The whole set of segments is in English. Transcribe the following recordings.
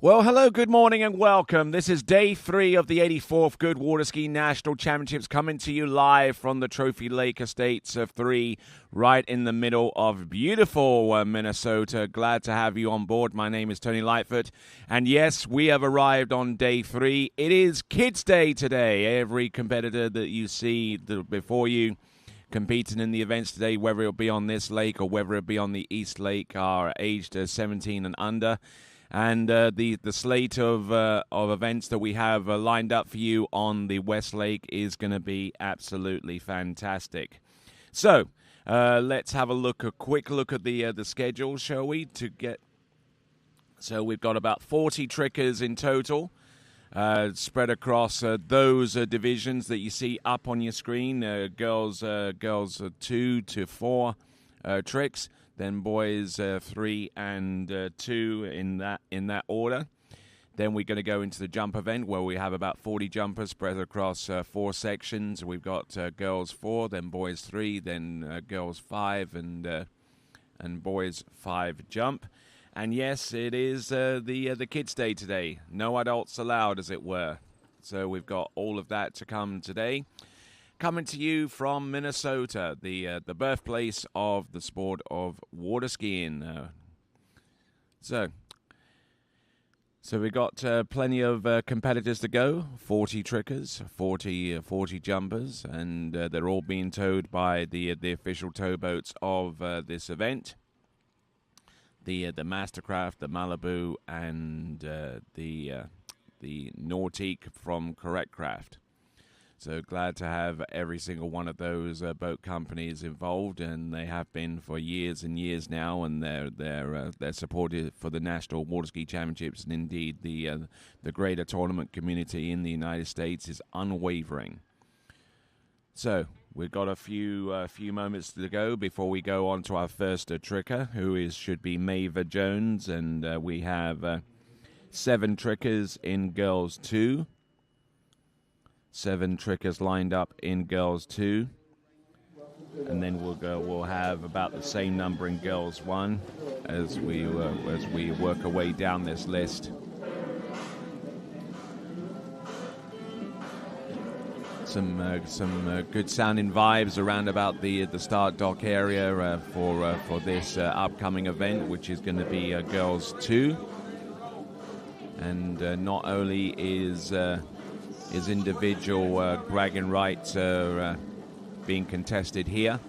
Well, hello, good morning, and welcome. This is day 3 of the 84th Goode Water Ski National Championships, coming to you live from the Trophy Lake Estates of 3, right in the middle of beautiful Minnesota. Glad to have you on board. My name is Tony Lightfoot, and yes, we have arrived on day 3. It is Kids Day today. Every competitor that you see before you competing in the events today, whether it'll be on this lake or whether it'll be on the East Lake, are aged 17 and under. And the slate of events that we have lined up for you on the West Lake is going to be absolutely fantastic. So let's have a quick look at the schedule, shall we? So we've got about 40 trickers in total, spread across those divisions that you see up on your screen. Girls 2 to 4 tricks. Then boys 3 and 2 in that order. Then we're going to go into the jump event where we have about 40 jumpers spread across 4 sections. We've got girls 4, then boys 3, then girls 5, and boys 5 jump. And yes, it is the Kids' Day today. No adults allowed, as it were. So we've got all of that to come today. Coming to you from Minnesota, the birthplace of the sport of water skiing. So we've got plenty of competitors to go. 40 trickers, 40 jumpers, and they're all being towed by the official towboats of this event. The Mastercraft, the Malibu, and the Nautique from Correct Craft. So glad to have every single one of those boat companies involved, and they have been for years and years now, and they're supported for the National Water Ski Championships, and indeed the greater tournament community in the United States is unwavering. So we've got a few moments to go before we go on to our first tricker, should be Maeva Jones, and we have 7 trickers in girls 2. 7 trickers lined up in girls 2, and then we'll have about the same number in girls 1 as we work our way down this list. Some good sounding vibes around about the start dock area for this upcoming event, which is going to be girls 2, and not only is individual bragging rights being contested here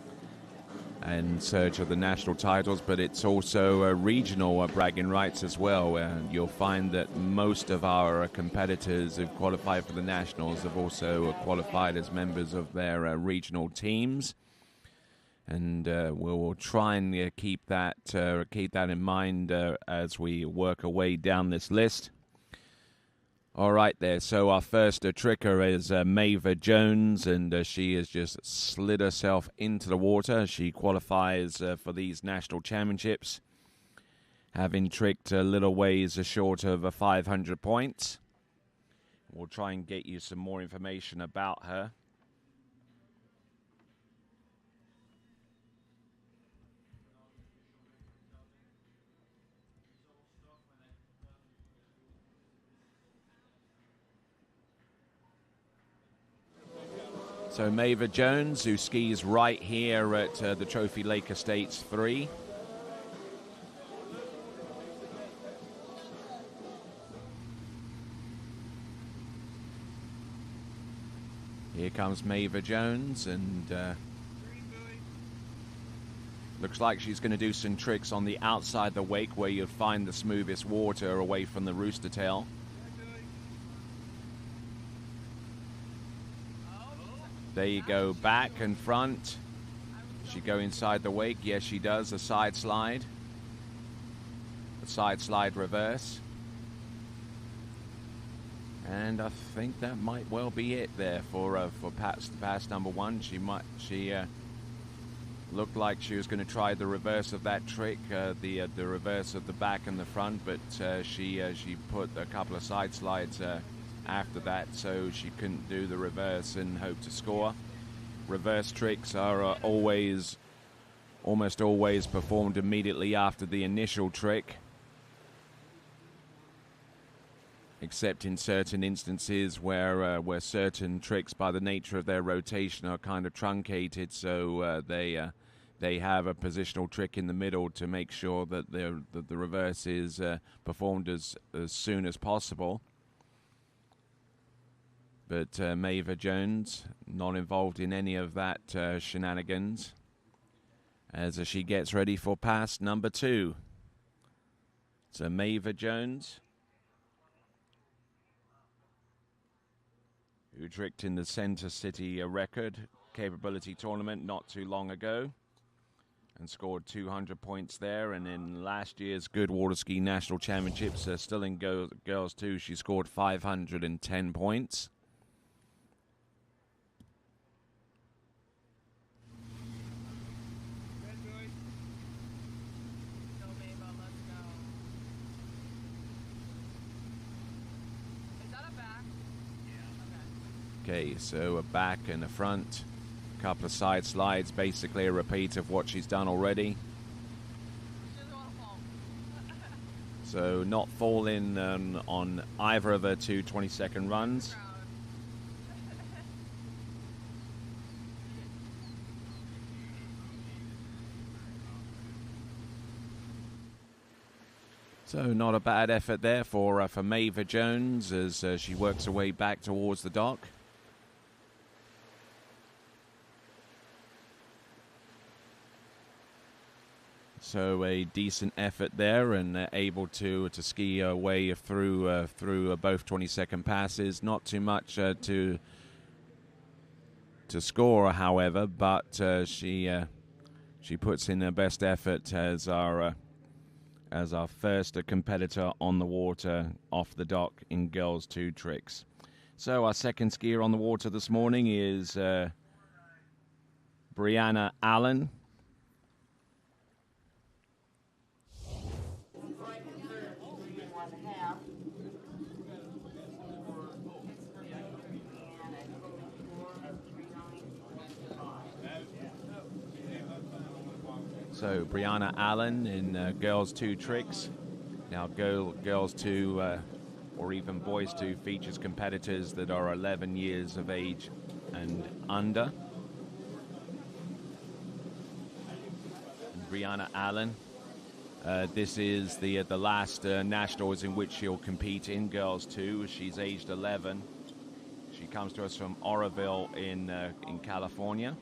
in search of the national titles, but it's also regional bragging rights as well. You'll find that most of our competitors who've qualified for the nationals have also qualified as members of their regional teams, and we'll try and keep that in mind as we work our way down this list. All right there, so our first tricker is Maeva Jones, and she has just slid herself into the water. She qualifies for these national championships, having tricked a little ways short of 500 points. We'll try and get you some more information about her. So Maeva Jones, who skis right here at the Trophy Lake Estates 3. Here comes Maeva Jones, and looks like she's going to do some tricks on the outside of the wake where you'll find the smoothest water away from the rooster tail. There you go, back and front. She go inside the wake? Yes, she does. A side slide. A side slide reverse. And I think that might well be it there for pass number 1. She looked like she was going to try the reverse of that trick, the reverse of the back and the front, but she put a couple of side slides after that, so she couldn't do the reverse and hope to score. Reverse tricks are almost always performed immediately after the initial trick. except in certain instances where certain tricks, by the nature of their rotation, are kind of truncated, so they have a positional trick in the middle to make sure that the reverse is performed as soon as possible. But Maeva Jones not involved in any of that shenanigans as she gets ready for pass number 2. So Maeva Jones, who tricked in the Center City record capability tournament not too long ago and scored 200 points there. And in last year's Goode Water Ski National Championships, still in Girls 2, she scored 510 points. Okay, so a back and a front, a couple of side slides, basically a repeat of what she's done already. So not falling on either of her 2 20-second runs. So not a bad effort there for Maeva Jones as she works her way back towards the dock. So a decent effort there, and able to ski her way through both 20-second passes. Not too much to score, however, but she puts in her best effort as our first competitor on the water off the dock in Girls 2 tricks. So our second skier on the water this morning is Brianna Allen. So Brianna Allen in Girls 2 tricks. Now Girls 2 or even Boys 2 features competitors that are 11 years of age and under. Brianna Allen, this is the last nationals in which she'll compete in Girls 2. She's aged 11. She comes to us from Oroville in California.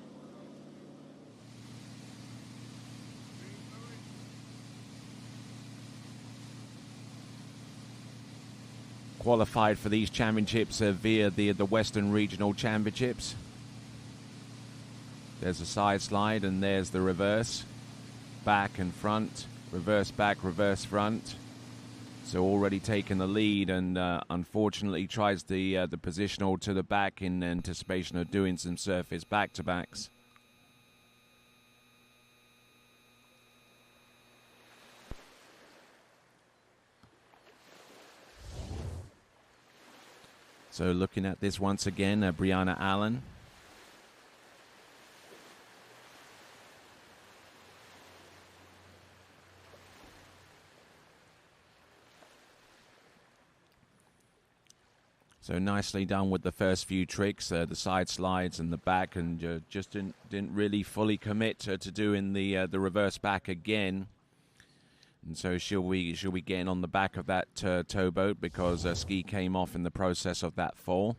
Qualified for these championships via the Western Regional Championships. There's a side slide and there's the reverse. Back and front, reverse back, reverse front. So already taken the lead, and unfortunately tries the positional to the back in anticipation of doing some surface back-to-backs. So looking at this once again, Brianna Allen. So nicely done with the first few tricks, the side slides and the back, and just didn't really fully commit to doing the reverse back again. And so she'll be getting on the back of that towboat because ski came off in the process of that fall.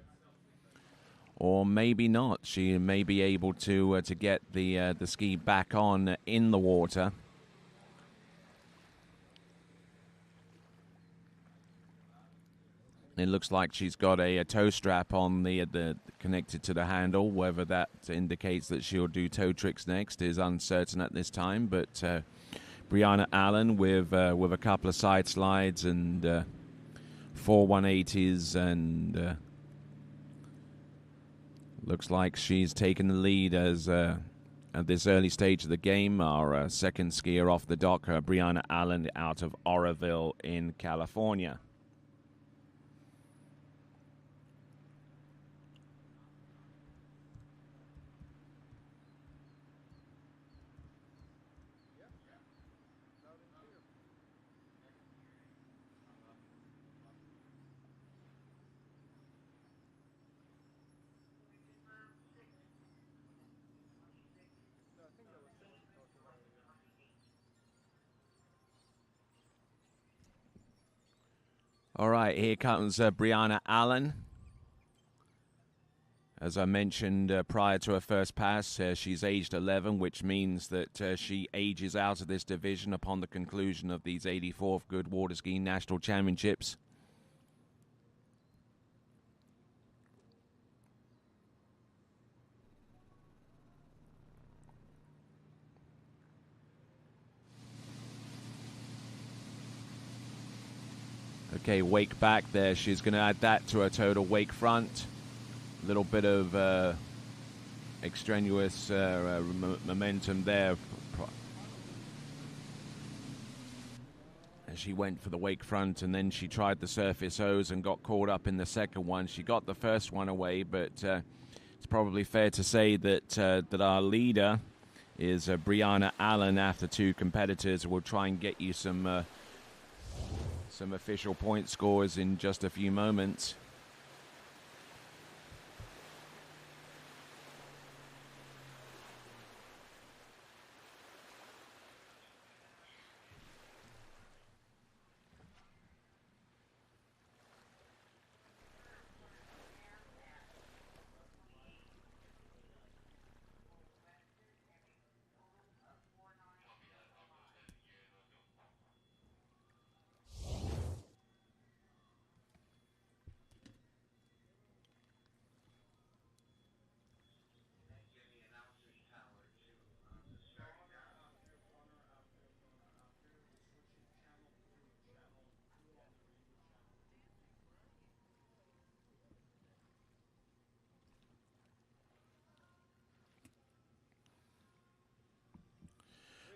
Or maybe not. She may be able to get the ski back on in the water. It looks like she's got a tow strap on the connected to the handle. Whether that indicates that she'll do tow tricks next is uncertain at this time. But Brianna Allen with a couple of side slides and 4 180s, and looks like she's taken the lead as at this early stage of the game. Our second skier off the dock, Brianna Allen out of Oroville in California. All right, here comes Brianna Allen. As I mentioned prior to her first pass, she's aged 11, which means that she ages out of this division upon the conclusion of these 84th Good Water Skiing National Championships. Okay, wake back there. She's going to add that to her total wake front. A little bit of extraneous momentum there. As she went for the wake front, and then she tried the surface O's and got caught up in the second one. She got the first one away, but it's probably fair to say that that our leader is Brianna Allen after two competitors. We'll try and get you some official point scores in just a few moments.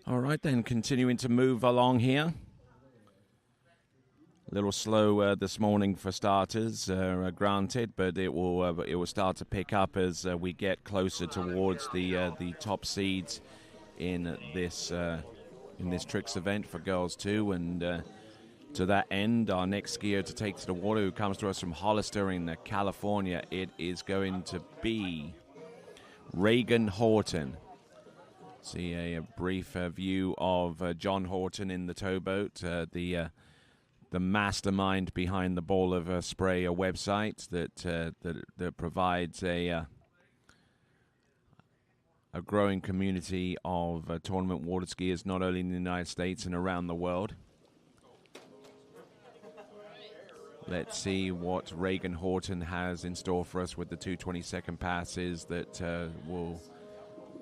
All right, then, continuing to move along here. A little slow this morning for starters, granted, but it will start to pick up as we get closer towards the top seeds in this tricks event for girls too. And to that end, our next skier to take to the water, who comes to us from Hollister in California, it is going to be Reagan Horton. See a brief view of John Horton in the towboat, the mastermind behind the Ball of Spray website that provides a growing community of tournament water skiers, not only in the United States and around the world. Let's see what Reagan Horton has in store for us with the 2:22 passes that will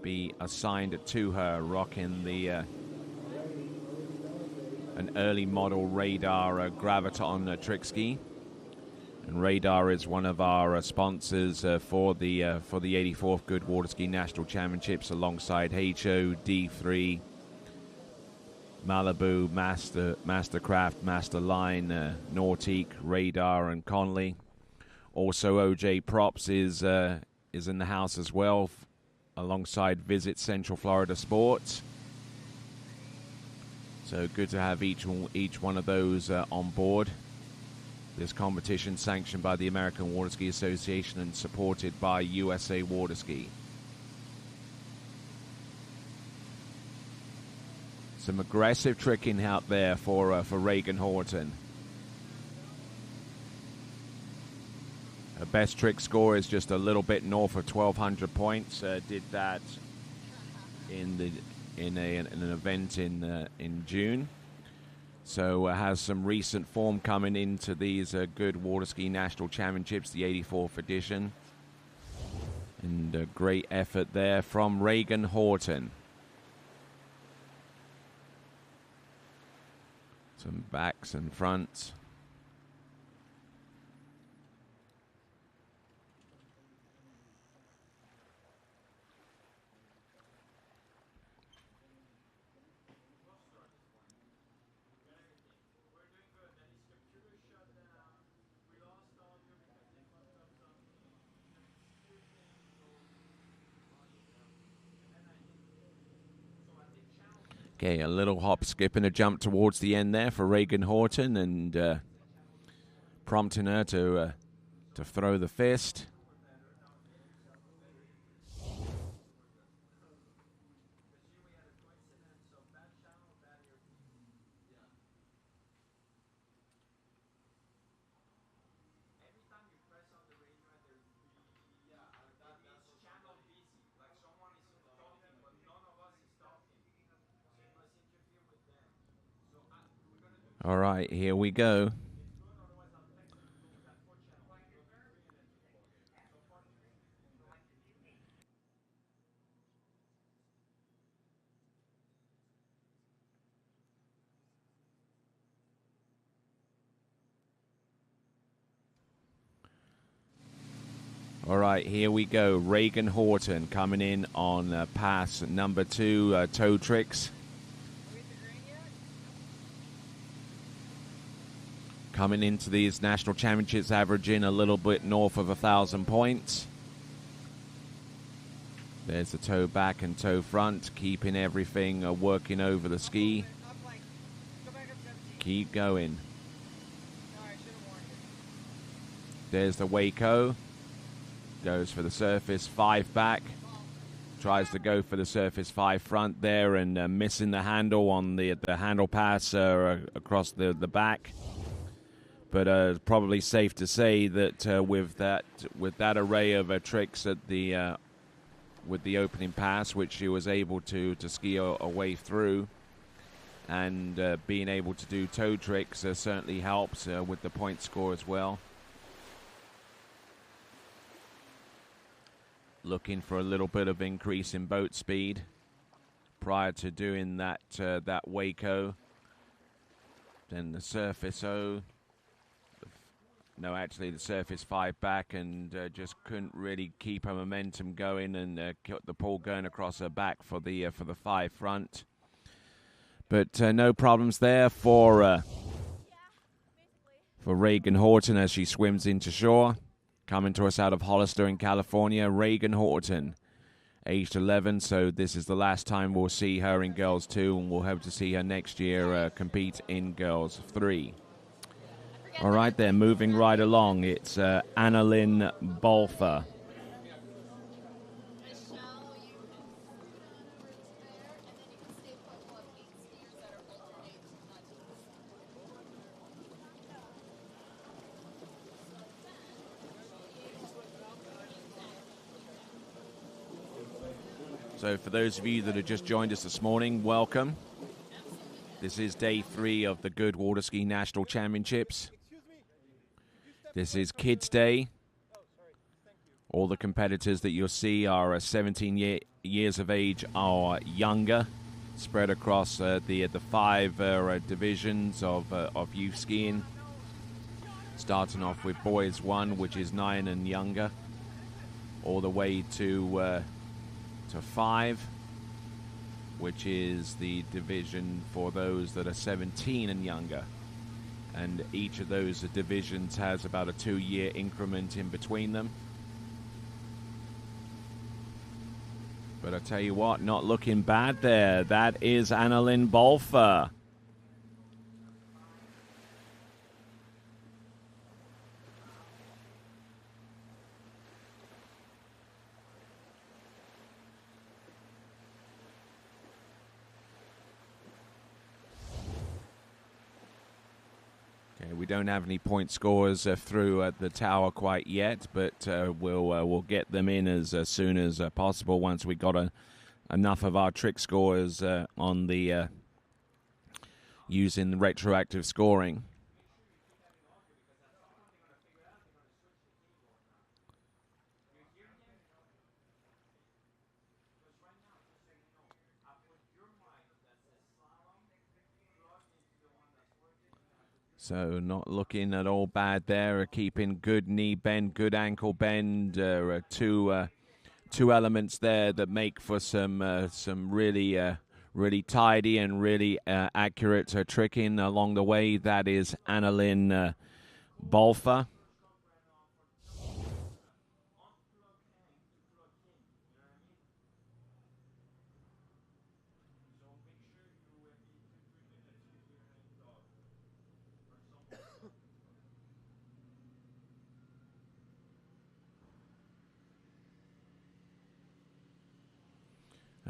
be assigned to her, rocking an early model Radar Graviton trick ski. And Radar is one of our sponsors for the 84th Good Water Ski National Championships, alongside HO, D3, Malibu, Mastercraft, Masterline, Nautique, Radar, and Conley. Also, OJ Props is in the house as well, alongside Visit Central Florida Sports. So good to have each one of those on board. This competition sanctioned by the American Water Ski Association and supported by USA Water Ski. Some aggressive tricking out there for Reagan Horton. Her best trick score is just a little bit north of 1,200 points. Did that in an event in June. So has some recent form coming into these Good Water Ski National Championships, the 84th edition. And a great effort there from Reagan Horton. Some backs and fronts. Okay, a little hop, skip, and a jump towards the end there for Reagan Horton, and prompting her to throw the fist. All right, here we go. All right, here we go. Reagan Horton coming in on pass number 2, toe tricks. Coming into these national championships averaging a little bit north of 1,000 points. There's the toe back and toe front, keeping everything working over the ski. Keep going. There's the Waco. Goes for the surface 5 back. Tries to go for the surface 5 front there and missing the handle on the handle pass across the back. But probably safe to say that with that array of tricks at the with the opening pass, which she was able to ski a way through, and being able to do toe tricks certainly helps with the point score as well. Looking for a little bit of increase in boat speed prior to doing that Waco. Then the surface O. No, actually the surface 5 back, and just couldn't really keep her momentum going and kept the pull going across her back for the 5 front. But no problems there for Reagan Horton as she swims into shore. Coming to us out of Hollister in California, Reagan Horton, aged 11, so this is the last time we'll see her in Girls 2, and we'll hope to see her next year compete in Girls 3. All right, they're moving right along. It's Annalyn Balfer. So for those of you that have just joined us this morning, welcome. This is day 3 of the Goode Water Ski National Championships. This is Kids Day. All the competitors that you'll see are 17 years of age or younger, spread across the 5 divisions of youth skiing. Starting off with Boys 1, which is 9 and younger, all the way to 5, which is the division for those that are 17 and younger. And each of those divisions has about a 2-year increment in between them. But I tell you what, not looking bad there. That is Annalyn Balfer. We don't have any point scores through the tower quite yet, but we'll get them in as soon as possible once we got enough of our trick scores on the using the retroactive scoring. So not looking at all bad there. Keeping good knee bend, good ankle bend. Two elements there that make for some really tidy and really accurate tricking along the way. That is Annalyn Balfer.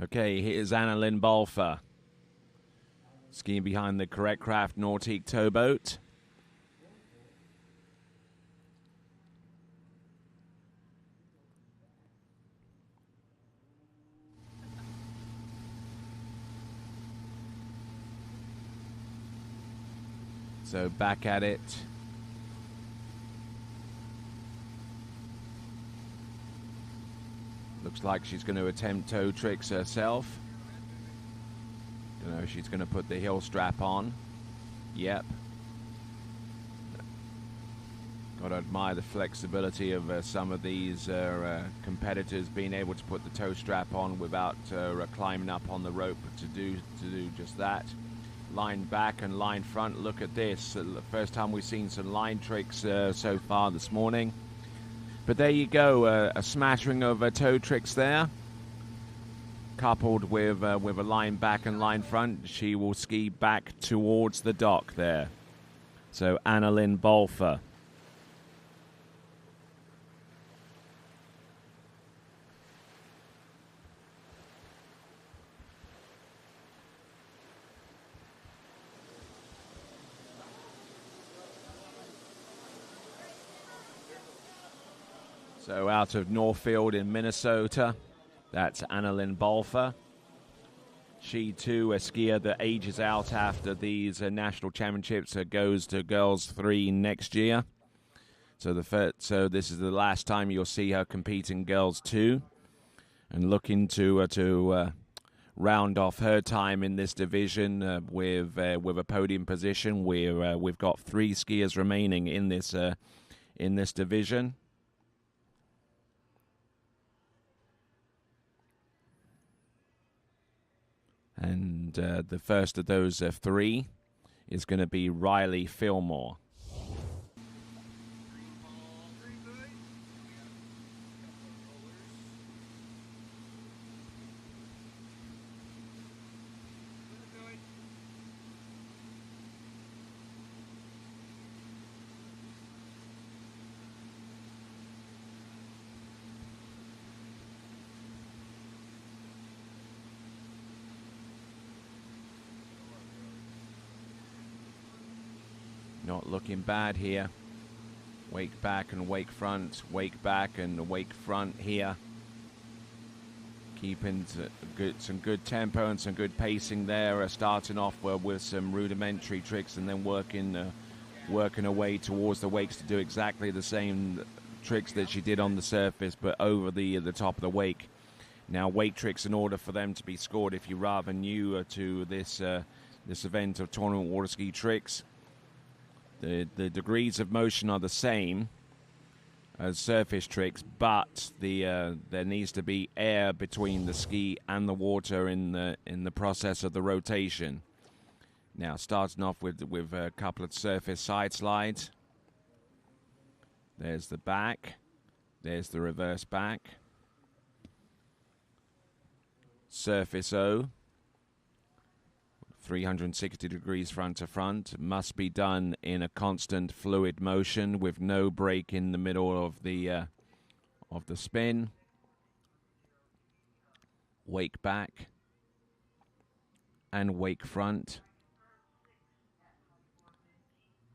Okay, here's Annalyn Balfer. Skiing behind the Correct Craft Nautique towboat. So back at it. Looks like she's going to attempt toe tricks herself. Don't know if she's going to put the heel strap on. Yep. Got to admire the flexibility of some of these competitors being able to put the toe strap on without climbing up on the rope to do just that. Line back and line front. Look at this. The first time we've seen some line tricks so far this morning. But there you go. A smattering of toe tricks there. Coupled with a line back and line front. She will ski back towards the dock there. So Annalyn Bolfer. So out of Northfield in Minnesota, that's Annalyn Bolfer. She too, a skier that ages out after these national championships, goes to Girls 3 next year. So this is the last time you'll see her compete in Girls 2, and looking to round off her time in this division with a podium position. We've got 3 skiers remaining in this division. And the first of those 3 is going to be Riley Fillmore. Not looking bad here. Wake back and wake front, wake back and wake front here. Keeping some good tempo and some good pacing there. Starting off with some rudimentary tricks and then working her way towards the wakes to do exactly the same tricks that she did on the surface, but over the top of the wake. Now, wake tricks, in order for them to be scored, if you're rather new to this event of tournament water ski tricks, the degrees of motion are the same as surface tricks, but there needs to be air between the ski and the water in the process of the rotation. Now, starting off with a couple of surface side slides. There's the back. There's the reverse back. Surface O. 360 degrees front to front. Must be done in a constant fluid motion with no break in the middle of the spin. Wake back and wake front.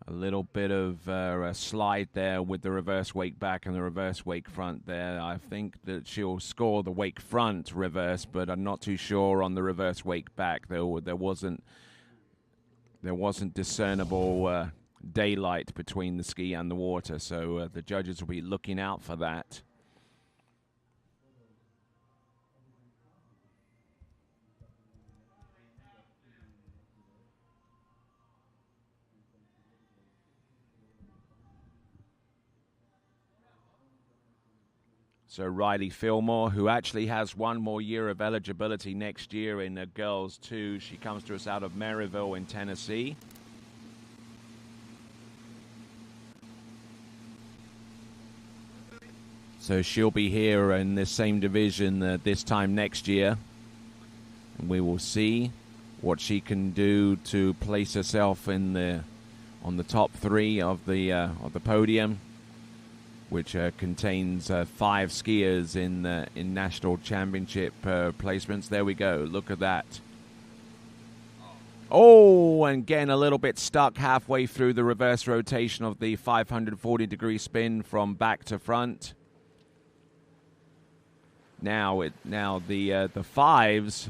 A little bit of a slide there with the reverse wake back and the reverse wake front there. I think that she'll score the wake front reverse, but I'm not too sure on the reverse wake back. There wasn't discernible daylight between the ski and the water, so the judges will be looking out for that. So Riley Fillmore, who actually has one more year of eligibility next year in Girls 2. She comes to us out of Maryville in Tennessee. So she'll be here in this same division this time next year. And we will see what she can do to place herself on the top 3 of the podium, which contains 5 skiers in national championship placements. There we go. Look at that. Oh, and again a little bit stuck halfway through the reverse rotation of the 540-degree spin from back to front. Now the fives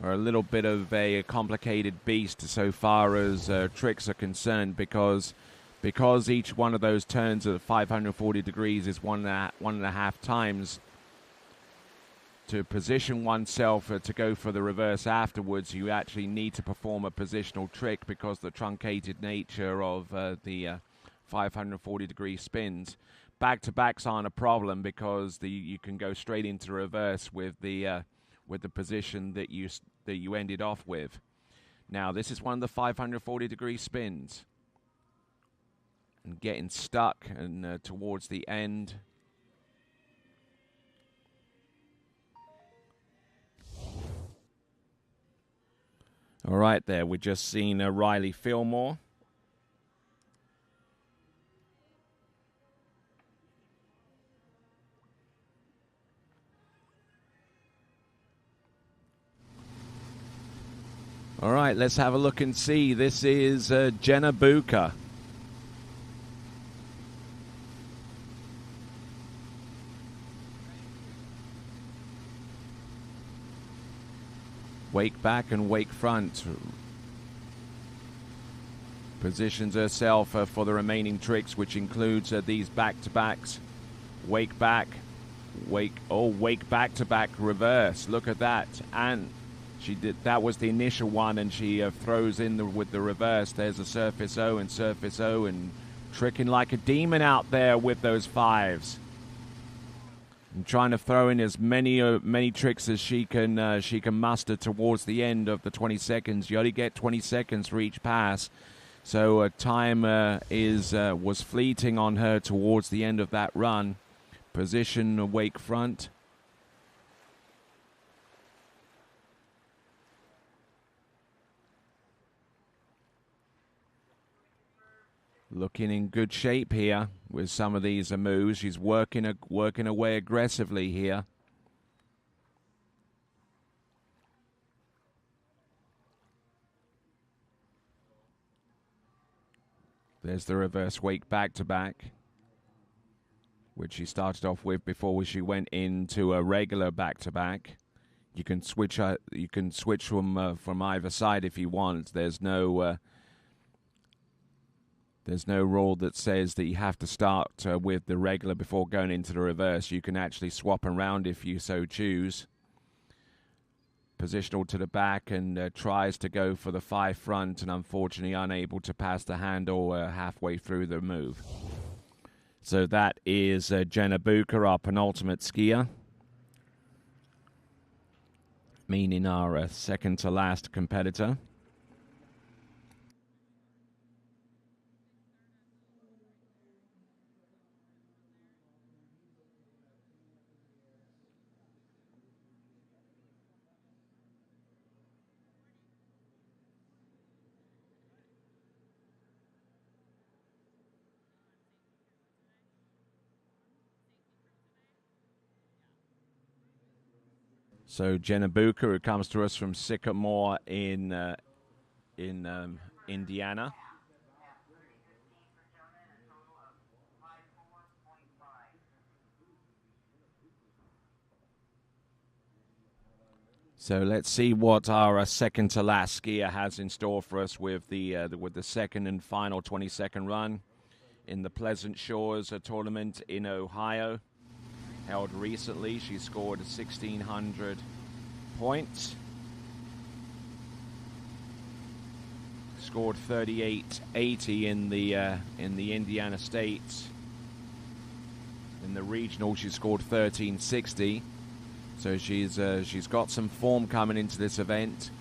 are a little bit of a complicated beast so far as tricks are concerned, because each one of those turns at 540 degrees is one and a half times. To position oneself to go for the reverse afterwards, you actually need to perform a positional trick because the truncated nature of the 540 degree spins. Back-to-backs aren't a problem because you can go straight into reverse with the position that you ended off with. Now this is one of the 540 degree spins, and getting stuck and towards the end. All right, there we're just seeing Riley Fillmore. All right, let's have a look and see. This is Jenna Buka. Wake back and wake front. Positions herself for the remaining tricks, which includes these back-to-backs. Wake back, wake back-to-back reverse. Look at that. And she did. That was the initial one, and she throws in with the reverse. There's a surface O and tricking like a demon out there with those fives. And trying to throw in as many tricks as she can muster towards the end of the 20 seconds. You only get 20 seconds for each pass, so time was fleeting on her towards the end of that run. Position wake front. Looking in good shape here with some of these moves. She's working away aggressively here. There's the reverse wake back-to-back, which she started off with before she went into a regular back-to-back. You can switch. You can switch from either side if you want. There's no rule that says that you have to start with the regular before going into the reverse. You can actually swap around if you so choose. Positional to the back and tries to go for the 5 front, and unfortunately unable to pass the handle halfway through the move. So that is Jenna Buka, our penultimate skier, meaning our second to last competitor. So Jenna Buka, who comes to us from Sycamore in Indiana. So let's see what our second to last skier has in store for us with the second and final 20-second run in the Pleasant Shores tournament in Ohio. Held recently. She scored 1,600 points. Scored 38.80 in the Indiana States. In the regional, she scored 13.60. So she's got some form coming into this event.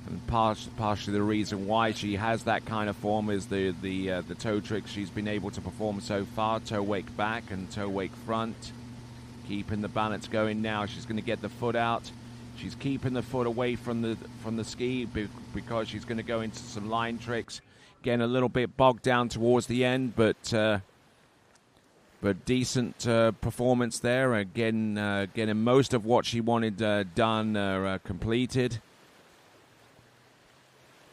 And partially the reason why she has that kind of form is the toe tricks she's been able to perform so far. Toe wake back and toe wake front. Keeping the balance going now. She's going to get the foot out. She's keeping the foot away from the ski because she's going to go into some line tricks. Getting a little bit bogged down towards the end, but decent performance there. Getting most of what she wanted done completed.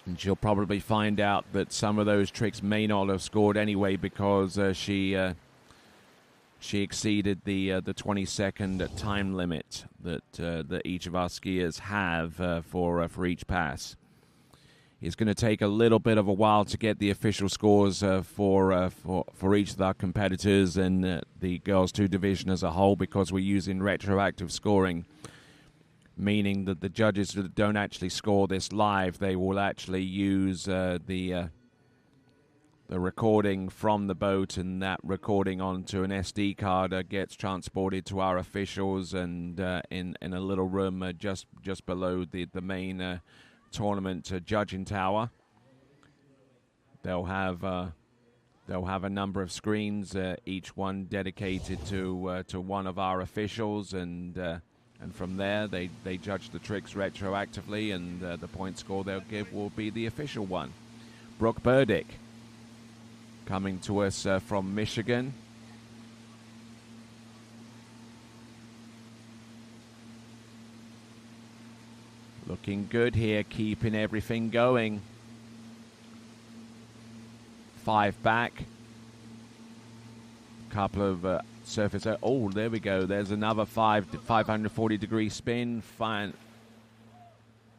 And she'll probably find out that some of those tricks may not have scored anyway because she she exceeded the 20-second time limit that each of our skiers have for each pass. It's going to take a little bit of a while to get the official scores for each of our competitors and the Girls 2 division as a whole, because we're using retroactive scoring, meaning that the judges that don't actually score this live, they will actually use the recording from the boat, and that recording onto an SD card gets transported to our officials, and in a little room just below the main tournament judging tower. They'll have a number of screens, each one dedicated to one of our officials, and from there they judge the tricks retroactively, and the point score they'll give will be the official one. Brooke Burdick, coming to us from Michigan. Looking good here, keeping everything going. 5 back. Couple of surface. Oh, there we go. There's another 540-degree spin. Fine.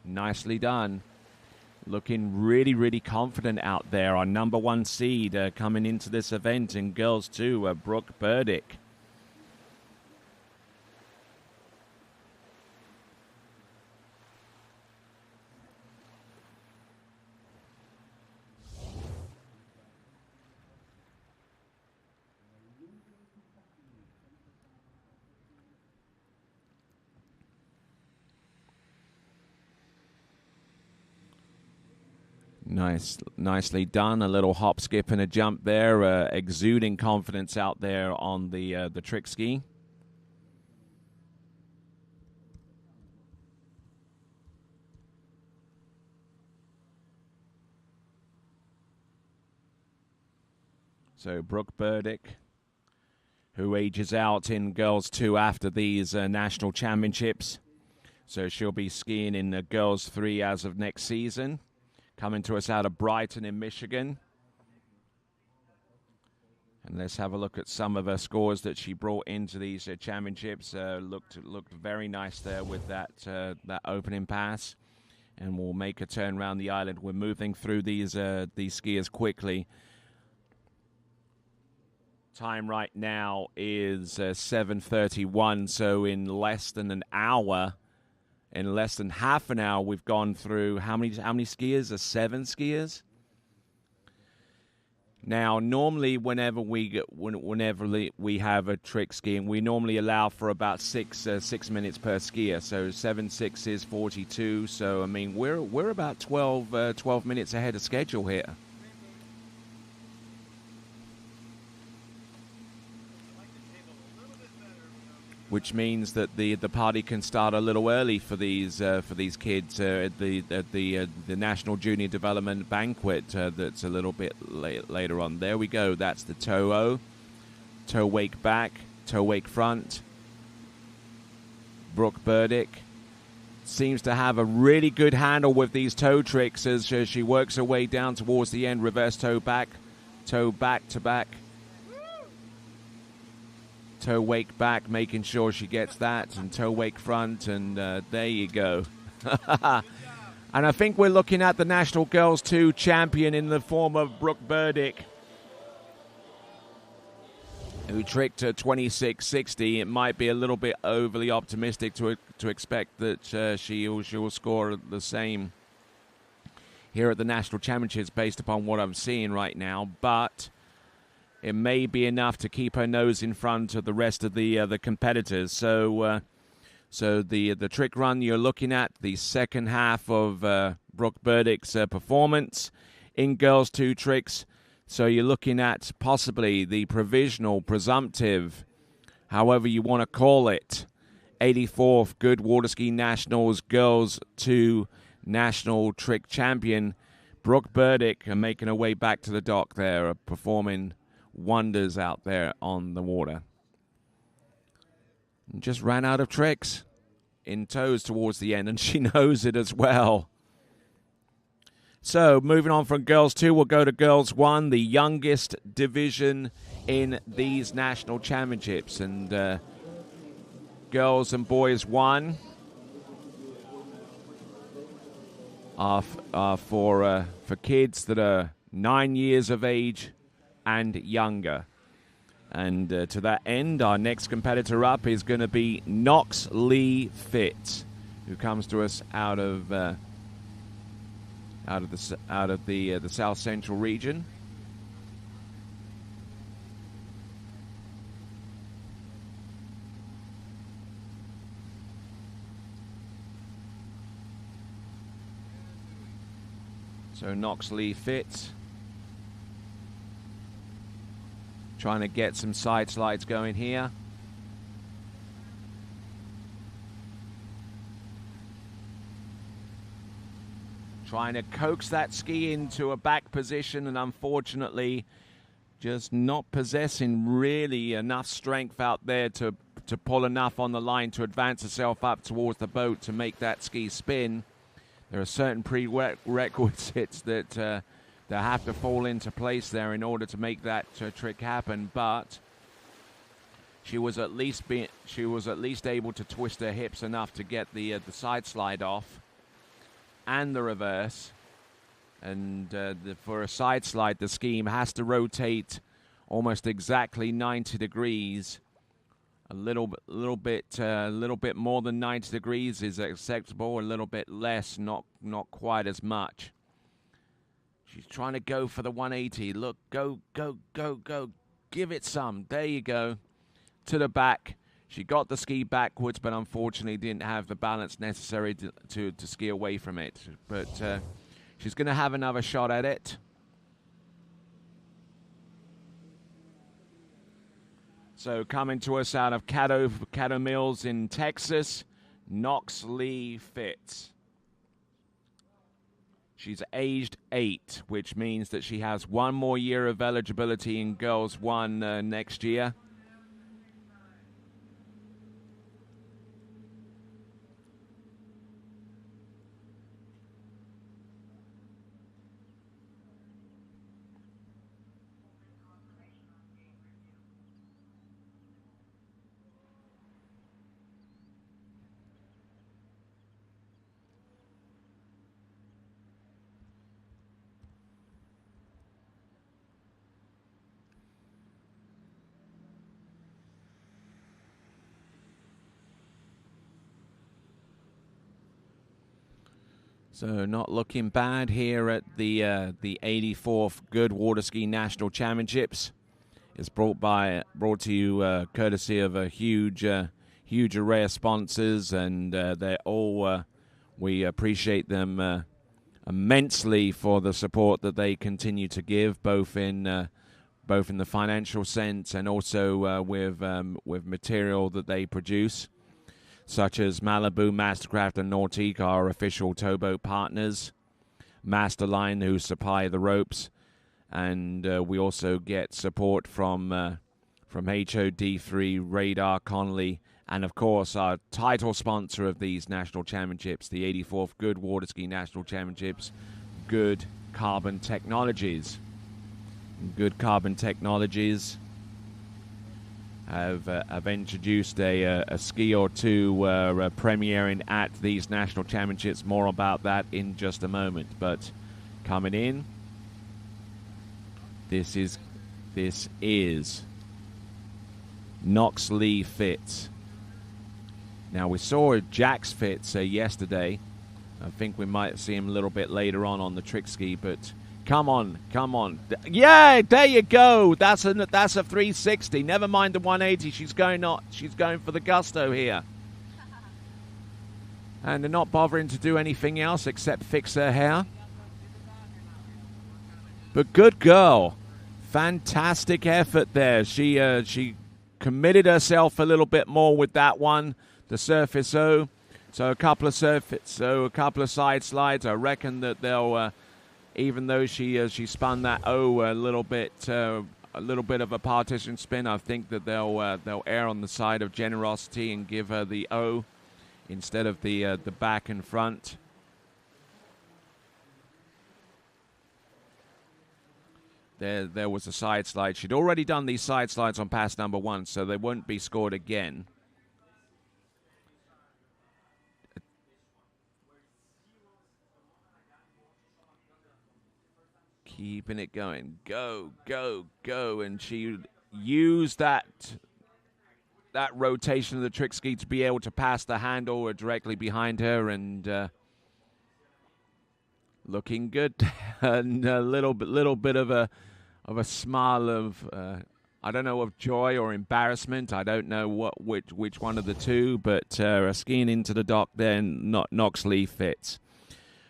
Nicely done. Looking really, really confident out there. Our number 1 seed coming into this event in Girls 2, Brooke Burdick. Nicely done. A little hop, skip, and a jump there. Exuding confidence out there on the trick ski. So Brooke Burdick, who ages out in Girls 2 after these national championships. So she'll be skiing in Girls 3 as of next season. Coming to us out of Brighton in Michigan. And let's have a look at some of her scores that she brought into these championships. Looked very nice there with that opening pass. And we'll make a turn around the island. We're moving through these skiers quickly. Time right now is 7:31, so in less than an hour, in less than half an hour, we've gone through how many skiers? 7 skiers. Now, normally, whenever we have a trick skiing, we normally allow for about 6 minutes per skier. So 7 6 is 42. So I mean, we're about 12 minutes ahead of schedule here. Which means that the party can start a little early for these kids at the National Junior Development Banquet that's a little bit later on. There we go. That's the toe wake back, toe wake front. Brooke Burdick seems to have a really good handle with these toe tricks as she works her way down towards the end. Reverse toe back to back. Toe wake back, making sure she gets that, and toe wake front, and there you go. And I think we're looking at the National Girls 2 champion in the form of Brooke Burdick, who tricked 26.60. It might be a little bit overly optimistic to expect that she will score the same here at the National Championships based upon what I'm seeing right now, but it may be enough to keep her nose in front of the rest of the competitors. So the trick run you're looking at, the second half of Brooke Burdick's performance in Girls 2 tricks. So you're looking at possibly the provisional, presumptive, however you want to call it, 84th Goode Waterski Nationals Girls 2 National Trick Champion. Brooke Burdick making her way back to the dock there, performing wonders out there on the water. And just ran out of tricks in toes towards the end, and she knows it as well. So, moving on from Girls 2, we'll go to Girls 1, the youngest division in these national championships. And Girls and Boys 1 are for kids that are 9 years of age and younger. And to that end, our next competitor up is going to be Knox Lee Fitz, who comes to us out of the South Central region. So Knox Lee Fitz trying to get some side slides going here. Trying to coax that ski into a back position, and unfortunately just not possessing really enough strength out there to pull enough on the line to advance herself up towards the boat to make that ski spin. There are certain prerequisites that have to fall into place there in order to make that trick happen, but she was at least able to twist her hips enough to get the side slide off and the reverse. And for a side slide, the scheme has to rotate almost exactly 90 degrees. A little bit more than 90 degrees is acceptable. A little bit less, not quite as much. She's trying to go for the 180. Look, go. Give it some. There you go. To the back. She got the ski backwards, but unfortunately didn't have the balance necessary to ski away from it. But she's going to have another shot at it. So coming to us out of Caddo Mills in Texas, Knox Lee Fitz. She's aged 8, which means that she has one more year of eligibility in Girls 1 next year. So not looking bad here at the 84th Goode Water Ski National Championships. It's brought to you courtesy of a huge array of sponsors, and they're all we appreciate them immensely for the support that they continue to give, both in the financial sense and also with material that they produce, such as Malibu, Mastercraft, and Nautique, our official towboat partners. Masterline, who supply the ropes, and we also get support from HOD3, Radar, Connolly, and of course our title sponsor of these national championships, the 84th Goode Water Ski National Championships, Goode Carbon Technologies. Goode Carbon Technologies have introduced a ski or two premiering at these national championships. More about that in just a moment. But coming in, this is Knox Lee Fitz. Now we saw Jax Fitz yesterday. I think we might see him a little bit later on the trick ski, but come on. Yeah, there you go. That's a 360. Never mind the 180. She's going for the gusto here. And they're not bothering to do anything else except fix her hair. But good girl. Fantastic effort there. She committed herself a little bit more with that one. The surface O. So a couple of side slides. I reckon that they'll even though she spun that O a little bit of a partition spin, I think that they'll err on the side of generosity and give her the O instead of the back and front. There was a side slide. She'd already done these side slides on pass number 1, so they won't be scored again. Keeping it going. Go, go, go. And she used that rotation of the trick ski to be able to pass the handle directly behind her, and looking good. And a little bit of a smile of I don't know, of joy or embarrassment. I don't know which one of the two, but skiing into the dock then knocks Lee fits.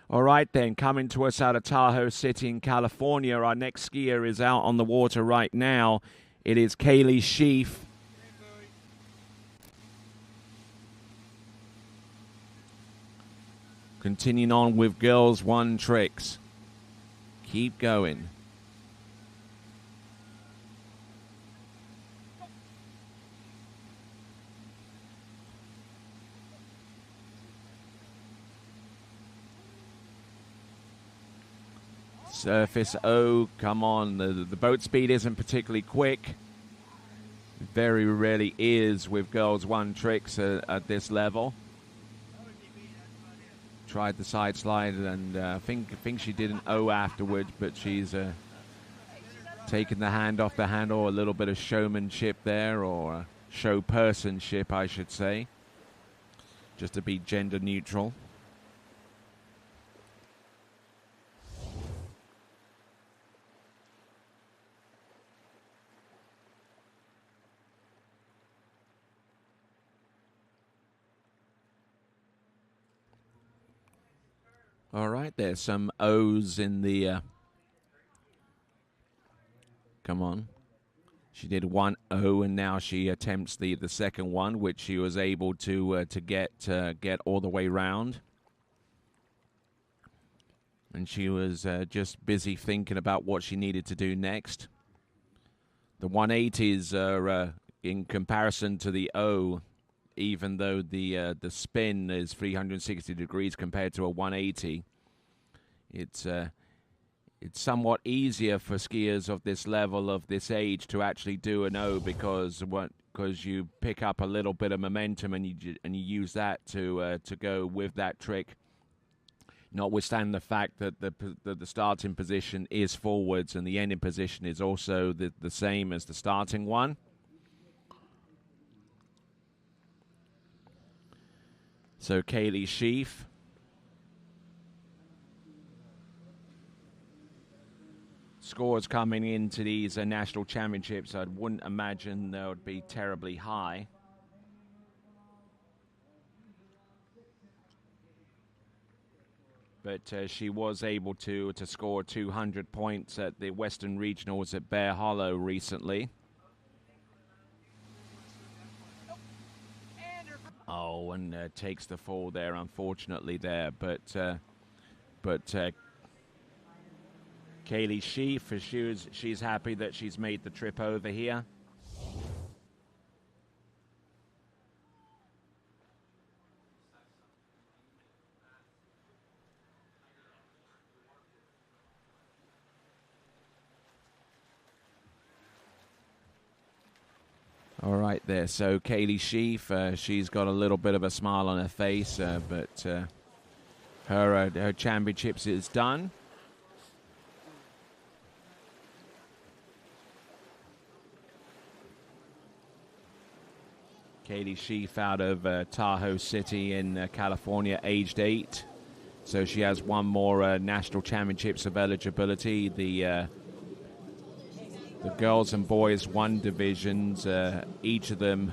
All right, then, coming to us out of Tahoe City in California, our next skier is out on the water right now. It is Kaylee Sheaf. Continuing on with girls 1 tricks. Keep going. Surface O, come on. The boat speed isn't particularly quick. Very rarely is with girls 1 tricks at this level. Tried the side slide, and I think she did an O afterwards, but she's taken the hand off the handle. A little bit of showmanship there, or show personship, I should say, just to be gender neutral. All right, there's some O's in the... come on. She did 1 O, and now she attempts the second one, which she was able to get all the way round. And she was just busy thinking about what she needed to do next. The 180s are, in comparison to the O, even though the spin is 360 degrees compared to a 180, it's somewhat easier for skiers of this level, of this age, to actually do an O, because you pick up a little bit of momentum and you use that to go with that trick. Notwithstanding the fact that the starting position is forwards and the ending position is also the same as the starting one. So Kaylee Sheaf. Scores coming into these national championships, I wouldn't imagine they would be terribly high. But she was able to score 200 points at the Western Regionals at Bear Hollow recently. Oh, and takes the fall there, unfortunately, there. But Kaylee Sheaf, she's happy that she's made the trip over here. All right there, so Kaylee Sheaf, she's got a little bit of a smile on her face, but her championships is done. Kaylee Sheaf out of Tahoe City in California, aged 8. So she has one more national championships of eligibility. The girls and boys 1 divisions, each of them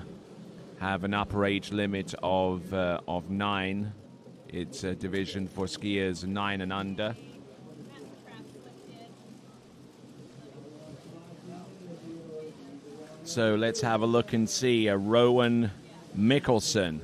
have an upper age limit of 9. It's a division for skiers 9 and under. So let's have a look and see Rowan Mickelson.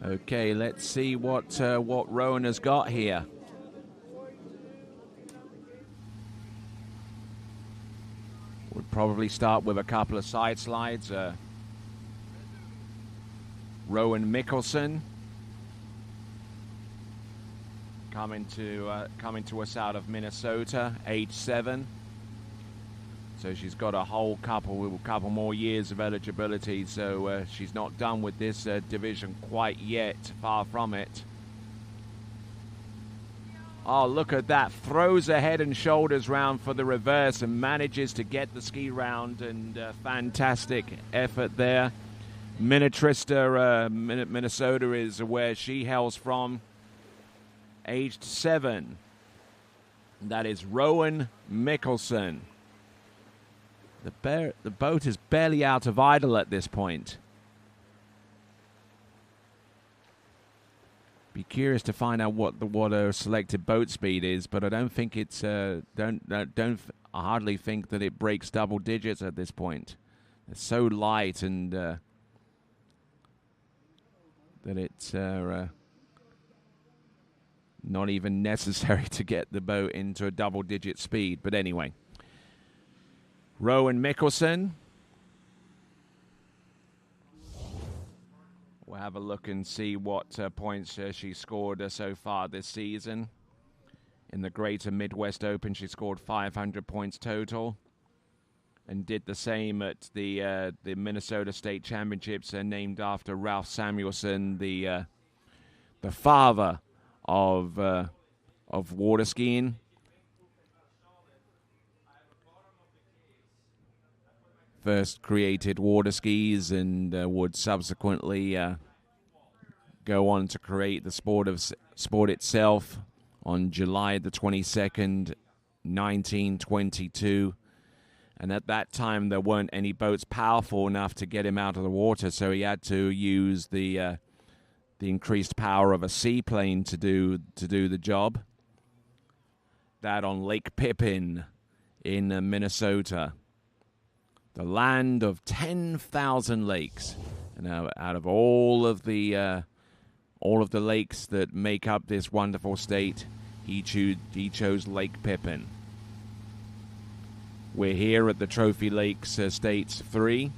Okay, let's see what Rowan has got here. Would probably start with a couple of side slides. Rowan Mickelson coming to us out of Minnesota, age 7. So she's got a whole couple more years of eligibility. So she's not done with this division quite yet. Far from it. Oh, look at that. Throws her head and shoulders round for the reverse and manages to get the ski round. And fantastic effort there. Minnetrista, Minnesota is where she hails from. Aged 7. That is Rowan Mickelson. The boat is barely out of idle at this point. Be curious to find out what her selected boat speed is, but I don't think it's I hardly think that it breaks double digits at this point. It's so light and that it's not even necessary to get the boat into a double-digit speed. But anyway, Rowan Mickelson. We'll have a look and see what points she scored so far this season. In the Greater Midwest Open, she scored 500 points total, and did the same at the Minnesota State Championships, named after Ralph Samuelson, the father of water skiing. First created water skis and would subsequently go on to create the sport itself on July the 22nd, 1922. And at that time, there weren't any boats powerful enough to get him out of the water, so he had to use the increased power of a seaplane to do the job. That on Lake Pippin in Minnesota, the land of 10,000 lakes. And out of all of the lakes that make up this wonderful state, he chose Lake Pippin. We're here at the Trophy Lakes States 3.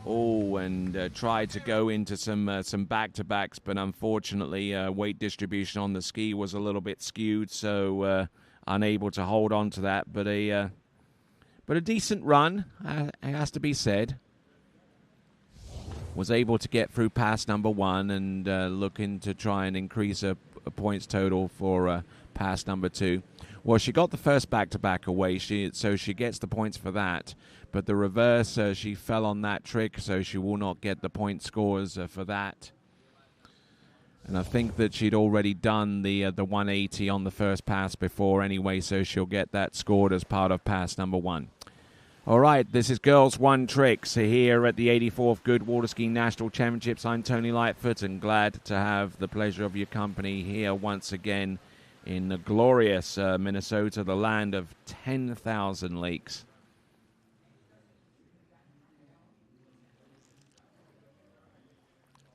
Oh, and tried to go into some back-to-backs, but unfortunately weight distribution on the ski was a little bit skewed, so unable to hold on to that. But a decent run, it has to be said. Was able to get through pass number 1 and looking to try and increase a points total for pass number 2. Well, she got the first back-to-back away, so she gets the points for that. But the reverse, she fell on that trick, so she will not get the point scores for that. And I think that she'd already done the 180 on the first pass before anyway, so she'll get that scored as part of pass number 1. All right, this is Girls One Tricks here at the 84th Goode Water Skiing National Championships. I'm Tony Lightfoot, and glad to have the pleasure of your company here once again in the glorious Minnesota, the land of 10,000 lakes.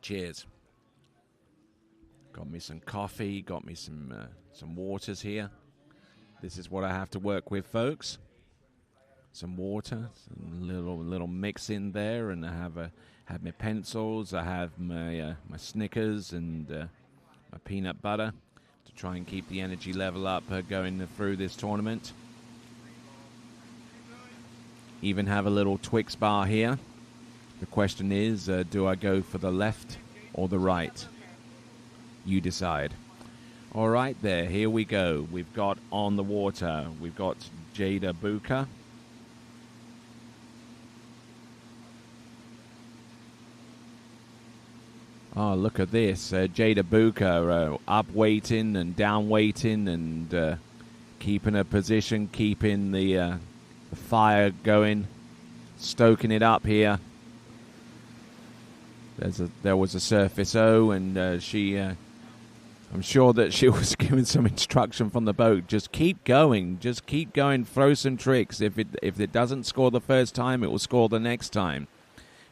Cheers. Got me some coffee, got me some waters here. This is what I have to work with, folks. Some water, some little mix in there, and I have my pencils. I have my Snickers and my peanut butter to try and keep the energy level up going through this tournament. Even have a little Twix bar here. The question is, do I go for the left or the right? You decide. All right, there. Here we go. We've got on the water. We've got Jada Buka. Oh, look at this. Jada Buka up weighting and down weighting and keeping her position, keeping the fire going, stoking it up here. There was a surface O, and she, I'm sure that she was given some instruction from the boat. Just keep going, throw some tricks. If it doesn't score the first time, it will score the next time.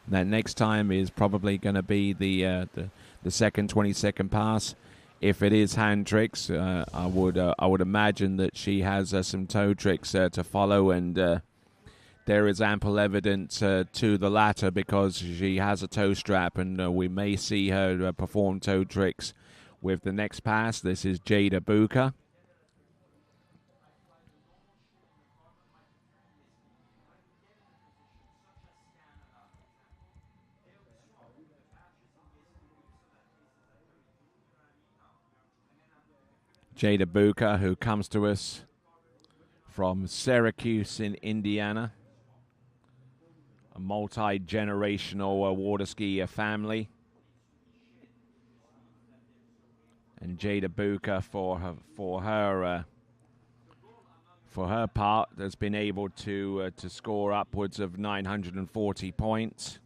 And that next time is probably going to be the second 22nd pass. if it is hand tricks. I would imagine that she has some toe tricks to follow, and there is ample evidence to the latter because she has a toe strap, and we may see her perform toe tricks with the next pass. This is Jada Buka. Jada Buka, who comes to us from Syracuse in Indiana, a multi-generational water ski family. And Jada Buka, for her part, has been able to score upwards of 940 points.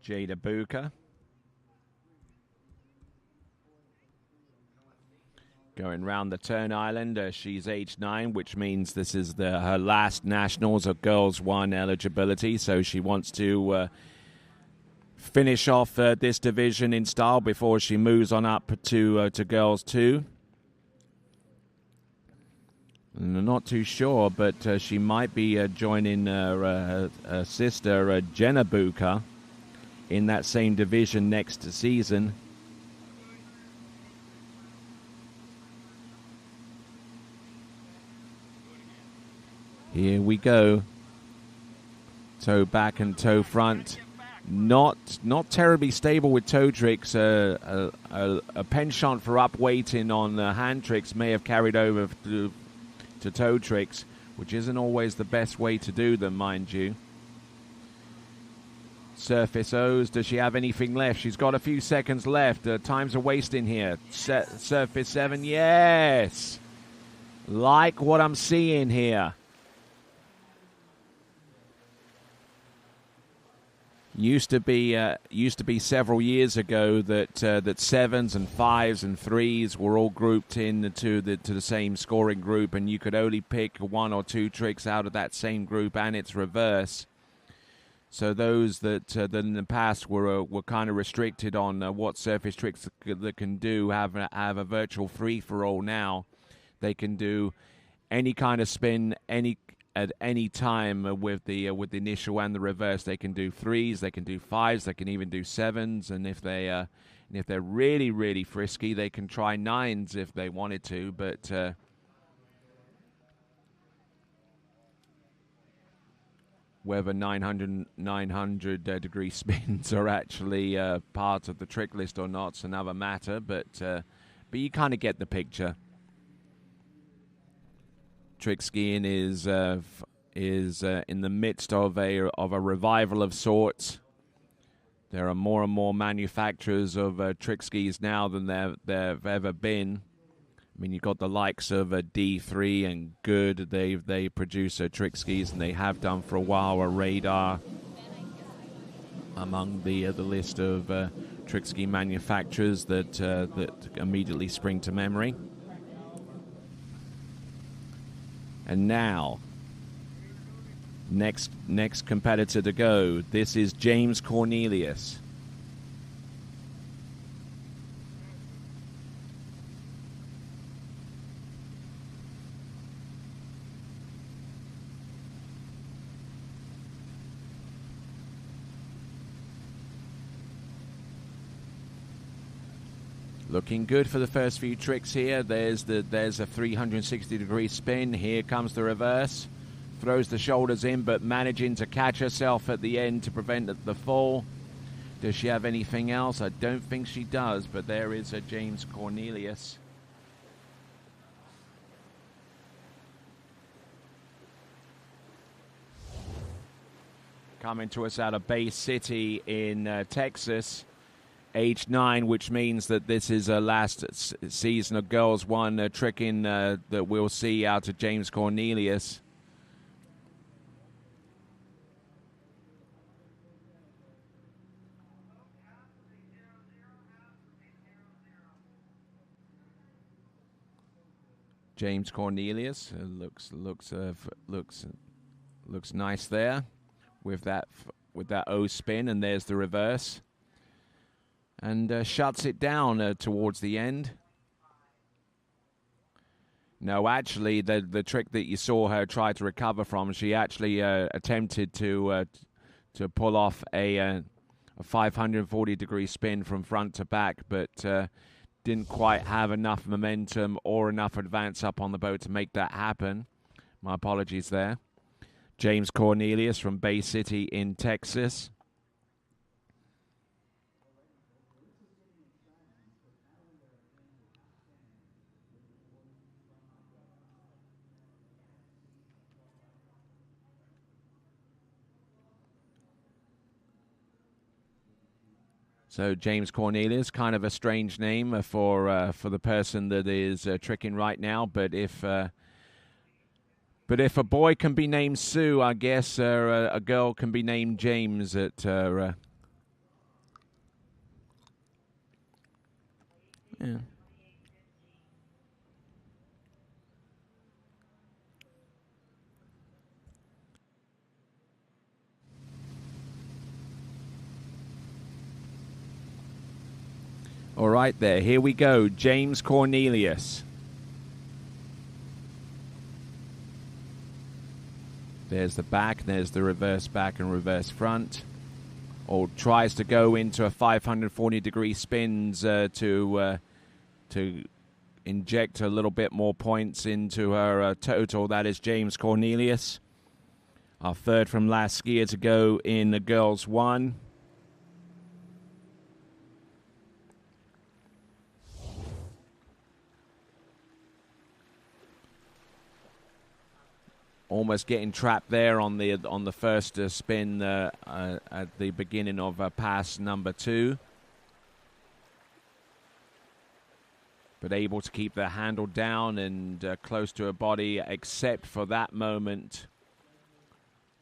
Jada Buka going round the turn island. She's age 9, which means this is her last nationals of Girls 1 eligibility. So she wants to finish off this division in style before she moves on up to Girls 2. And I'm not too sure, but she might be joining her sister Jenna Buka in that same division next season. Here we go. Toe back and toe front. Not terribly stable with toe tricks. A penchant for up weighting on hand tricks may have carried over to toe tricks, which isn't always the best way to do them, mind you. Surface O's, does she have anything left? She's got a few seconds left. Time's a wasting here. Surface 7, yes! Like what I'm seeing here. Used to be several years ago that that 7s and 5s and 3s were all grouped into the same scoring group, and you could only pick 1 or 2 tricks out of that same group, and its reverse. So those that in the past were kind of restricted on what surface tricks that can do have a virtual free-for-all now. They can do any kind of spin at any time with the initial and the reverse. They can do 3s, they can do 5s, they can even do 7s, and if they're really, really frisky, they can try 9s if they wanted to, but whether 900 degree spins are actually part of the trick list or not is another matter, but you kind of get the picture. Trick skiing is in the midst of a revival of sorts. There are more and more manufacturers of trick skis now than there've ever been. I mean, you've got the likes of D3 and Goode. They produce trick skis, and they have done for a while. A Radar among the list of trick ski manufacturers that immediately spring to memory. And now, next competitor to go. This is James Cornelius. Looking good for the first few tricks here. There's a 360 degree spin. Here comes the reverse. Throws the shoulders in, but managing to catch herself at the end to prevent the fall. Does she have anything else? I don't think she does, but there is a James Cornelius. Coming to us out of Bay City in Texas. Age 9, which means that this is a last season of Girls 1 tricking that we'll see out of James Cornelius. James Cornelius looks nice there with that O spin, and there's the reverse, and shuts it down towards the end. No, actually, the trick that you saw her try to recover from, she actually attempted to pull off a 540-degree spin from front to back, but didn't quite have enough momentum or enough advance up on the boat to make that happen. My apologies there. James Cornelius from Bay City in Texas. So James Cornelius, kind of a strange name for the person that is tricking right now. But if a boy can be named Sue, I guess a girl can be named James. Yeah. All right, there. Here we go. James Cornelius. There's the back. There's the reverse back and reverse front. Or tries to go into a 540-degree spins to inject a little bit more points into her total. That is James Cornelius. Our third from last skier to go in the girls' one. Almost getting trapped there on the first spin at the beginning of pass number 2. But able to keep the handle down and close to her body, except for that moment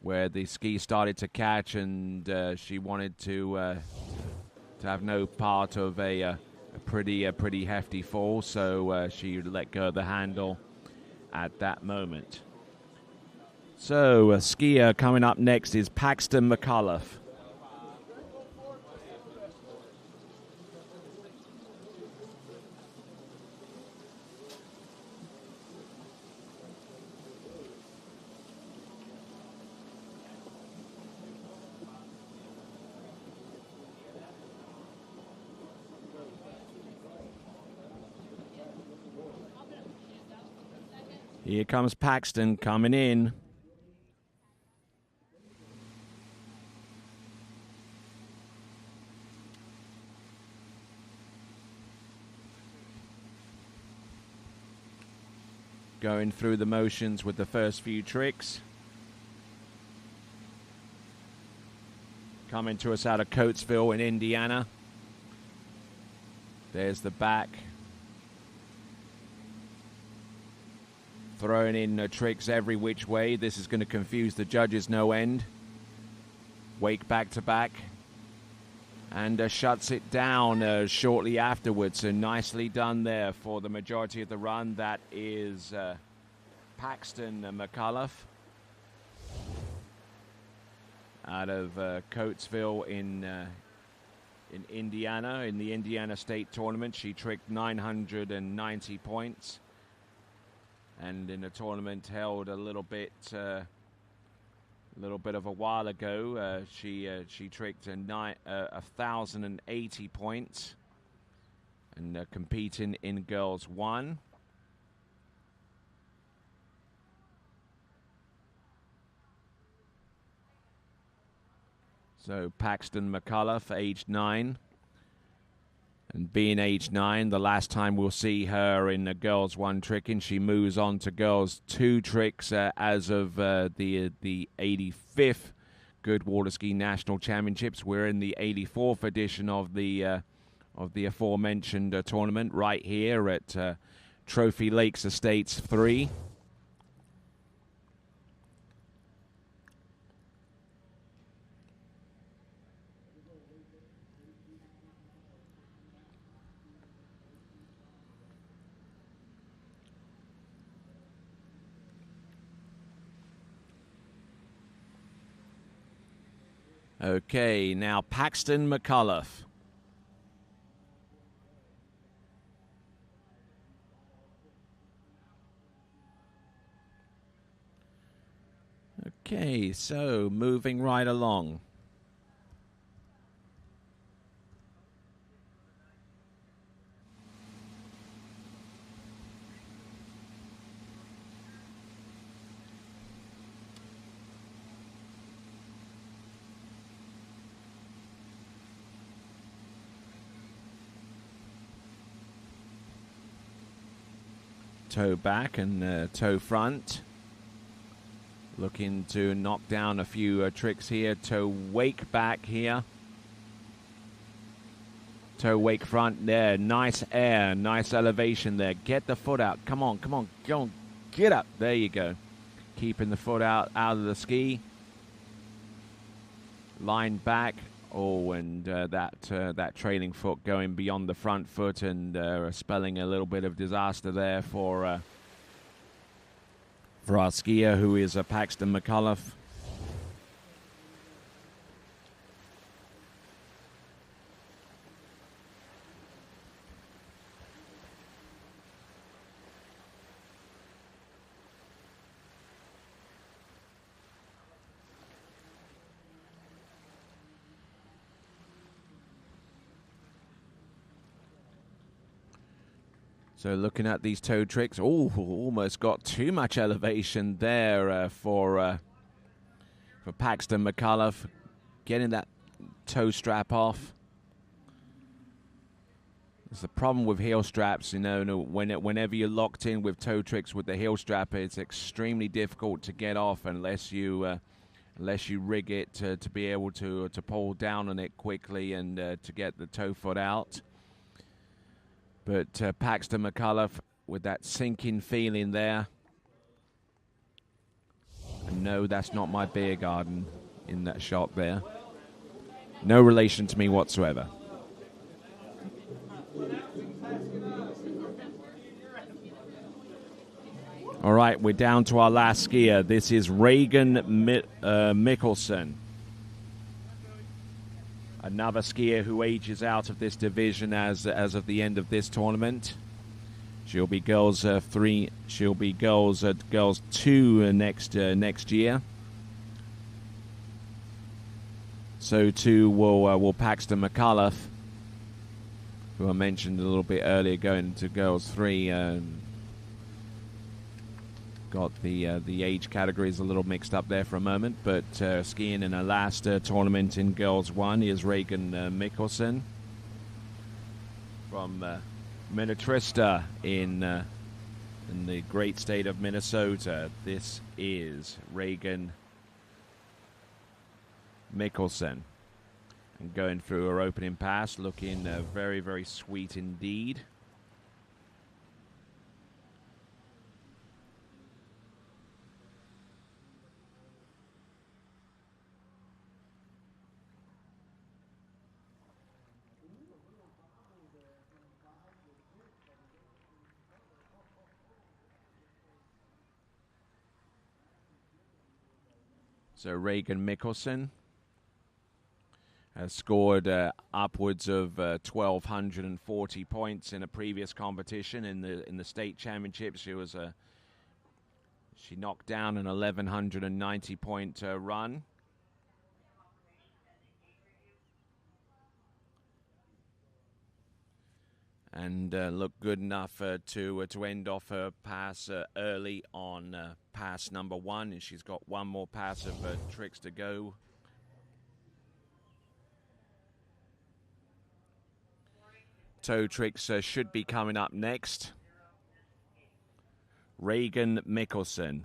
where the ski started to catch and she wanted to have no part of a pretty hefty fall. So she let go of the handle at that moment. So, a skier coming up next is Paxton McCullough. Here comes Paxton coming in. Going through the motions with the first few tricks. Coming to us out of Coatesville in Indiana. There's the back. Throwing in tricks every which way. This is going to confuse the judges no end. Wake back to back. And shuts it down shortly afterwards. So nicely done there for the majority of the run. That is Paxton McCullough out of Coatesville in Indiana. In the Indiana State Tournament, she tricked 990 points. And in a tournament held a little bit of a while ago, she tricked 1,080 points and competing in girls 1. So Paxton McCullough, age 9. And being age 9, the last time we'll see her in the girls 1 tricking, she moves on to girls 2 tricks as of the 85th Goode Water Ski National Championships. We're in the 84th edition of the aforementioned tournament right here at Trophy Lakes Estates 3. Okay, now Paxton McCullough. Okay, so moving right along. Toe back and toe front. Looking to knock down a few tricks here. Toe wake back here. Toe wake front there. Nice air. Nice elevation there. Get the foot out. Come on, come on. Go on. Get up. There you go. Keeping the foot out of the ski. Line back. Oh, and that trailing foot going beyond the front foot and spelling a little bit of disaster there for our skier, who is Paxton McCullough. So looking at these toe tricks, oh, almost got too much elevation there for Paxton McCullough, getting that toe strap off. It's the problem with heel straps, you know, whenever you're locked in with toe tricks with the heel strap, it's extremely difficult to get off unless you rig it to be able to pull down on it quickly and to get the toe foot out. But Paxton McCullough with that sinking feeling there. And no, that's not my beer garden in that shot there. No relation to me whatsoever. All right, we're down to our last skier. This is Reagan Mikkelsen. Another skier who ages out of this division as of the end of this tournament. She'll be girls 3. She'll be girls 2 next year. So too will Paxton McCullough, who I mentioned a little bit earlier, going to girls 3. Got the age categories a little mixed up there for a moment, but skiing in her last tournament in Girls 1 is Reagan Mikkelsen from Minnetrista in the great state of Minnesota. This is Reagan Mikkelsen. And going through her opening pass, looking very, very sweet indeed. So Reagan Mikkelsen has scored upwards of 1,240 points in a previous competition in the state championships. She knocked down an 1,190 point run. And looked good enough to end off her pass early on pass number 1. And she's got one more pass of tricks to go. Toe tricks should be coming up next. Reagan Mikkelsen.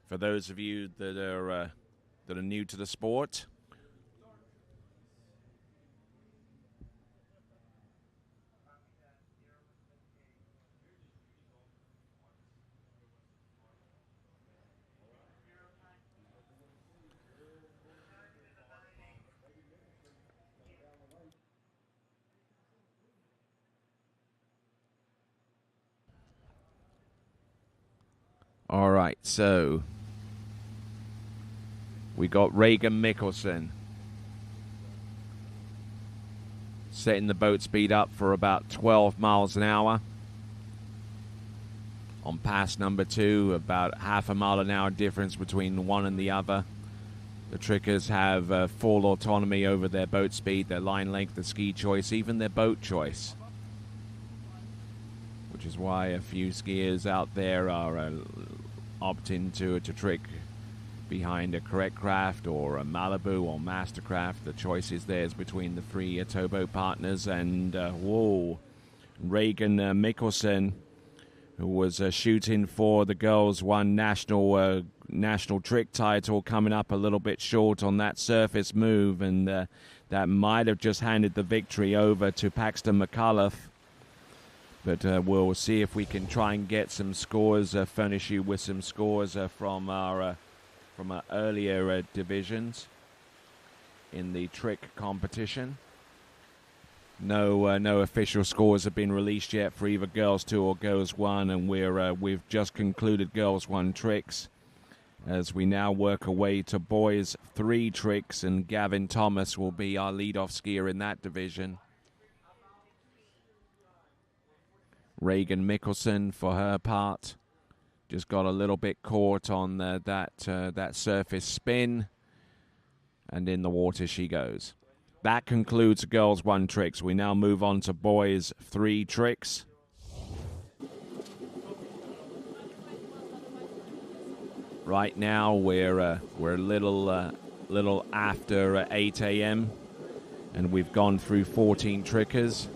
For those of you that are new to the sport. All right, so we got Reagan Mikkelsen setting the boat speed up for about 12 miles an hour. On pass number 2, about half a mile an hour difference between one and the other. The trickers have full autonomy over their boat speed, their line length, their ski choice, even their boat choice. Which is why a few skiers out there are opting to trick behind a Correct Craft or a Malibu or Mastercraft. The choice is theirs between the 3 towboat partners. And, Reagan Mikkelsen, who was shooting for the girls' one national trick title, coming up a little bit short on that surface move, and that might have just handed the victory over to Paxton McCullough. But we'll see if we can try and get some scores, furnish you with some scores from our earlier divisions in the trick competition. No official scores have been released yet for either Girls 2 or Girls 1, and we've just concluded Girls 1 tricks as we now work our way to Boys 3 tricks, and Gavin Thomas will be our lead-off skier in that division. Reagan Mikkelsen, for her part, just got a little bit caught on that surface spin, and in the water she goes. That concludes Girls 1 tricks. We now move on to Boys 3 tricks. Right now we're a little after 8 a.m. and we've gone through 14 trickers.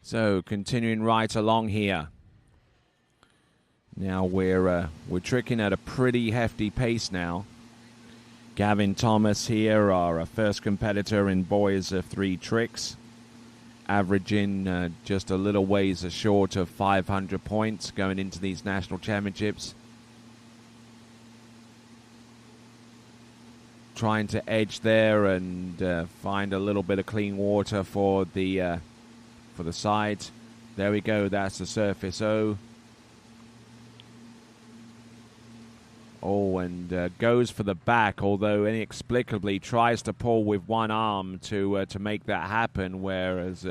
So continuing right along here. Now we're tricking at a pretty hefty pace now. Gavin Thomas here, our first competitor in Boys 3 tricks, averaging just a little ways short of 500 points going into these national championships. Trying to edge there and find a little bit of clean water for the sides. There we go, that's the surface O. And goes for the back, although inexplicably tries to pull with one arm to make that happen, whereas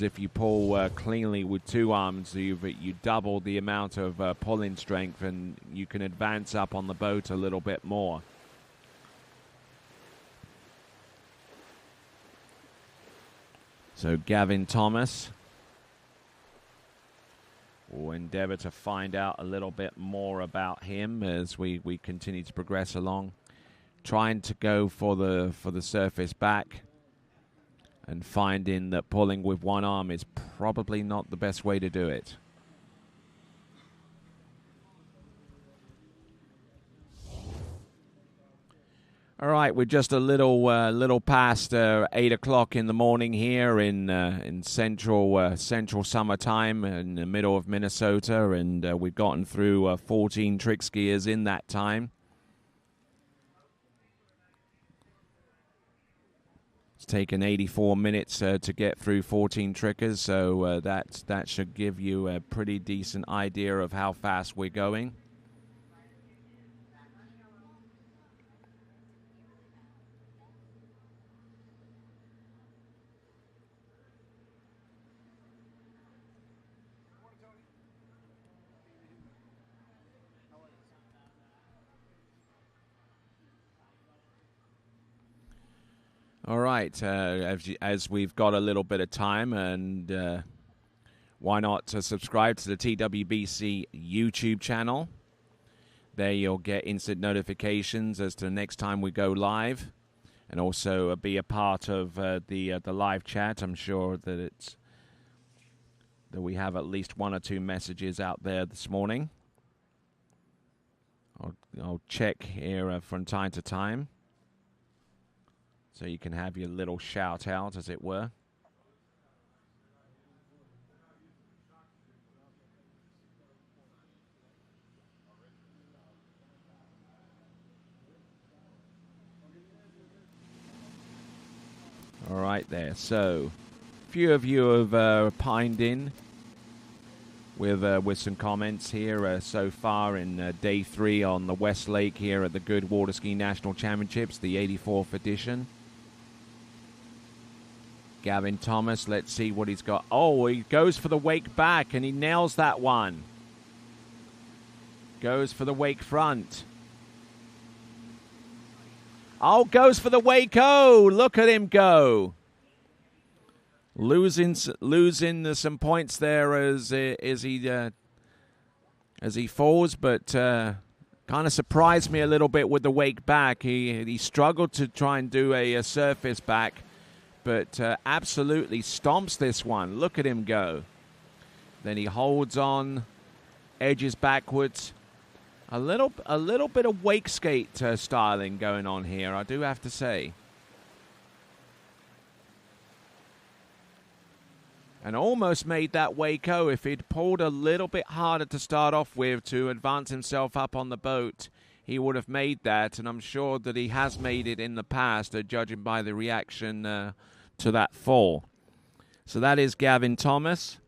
if you pull cleanly with two arms, you double the amount of pulling strength, and you can advance up on the boat a little bit more. So Gavin Thomas will endeavor to find out a little bit more about him as we continue to progress along. Trying to go for the surface back and finding that pulling with one arm is probably not the best way to do it. All right, we're just a little past 8 o'clock in the morning here in central summertime in the middle of Minnesota, and we've gotten through 14 trick skiers in that time. It's taken 84 minutes to get through 14 trickers, so that should give you a pretty decent idea of how fast we're going. All right, as we've got a little bit of time, and why not subscribe to the TWBC YouTube channel? There you'll get instant notifications as to the next time we go live, and also be a part of the live chat. I'm sure that we have at least one or two messages out there this morning. I'll check here from time to time, so you can have your little shout out, as it were. there. So, a few of you have pined in with some comments here so far in day 3 on the West Lake here at the Goode Water Ski National Championships, the 84th edition. Gavin Thomas, let's see what he's got. Oh, he goes for the wake back, and he nails that one. Goes for the wake front. Oh, goes for the wake. Oh, look at him go. Losing some points there as he falls, but kind of surprised me a little bit with the wake back. He struggled to try and do a surface back, but absolutely stomps this one. Look at him go. Then he holds on, edges backwards. A little bit of wake skate styling going on here, I do have to say. And almost made that wake-o. If he'd pulled a little bit harder to start off with to advance himself up on the boat, he would have made that. And I'm sure that he has made it in the past, judging by the reaction to that fall. So that is Gavin Thomas.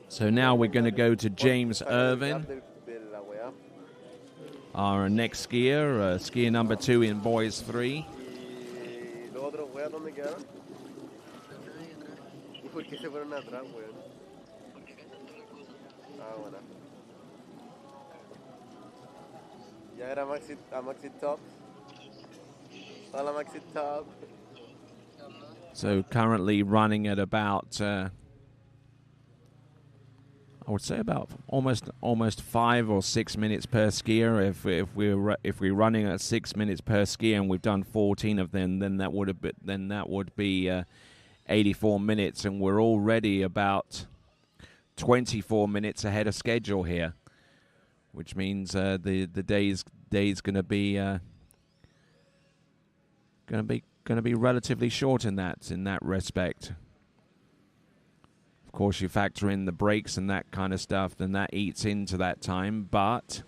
So now we're going to go to James Irvin, our next skier, skier number 2 in boys 3. So currently running at about I would say about almost 5 or 6 minutes per skier. If we're running at 6 minutes per skier and we've done 14 of them, then that would be 84 minutes, and we're already about 24 minutes ahead of schedule here, which means the day's going to be relatively short in that respect. Of course, you factor in the breaks and that kind of stuff, then that eats into that time. But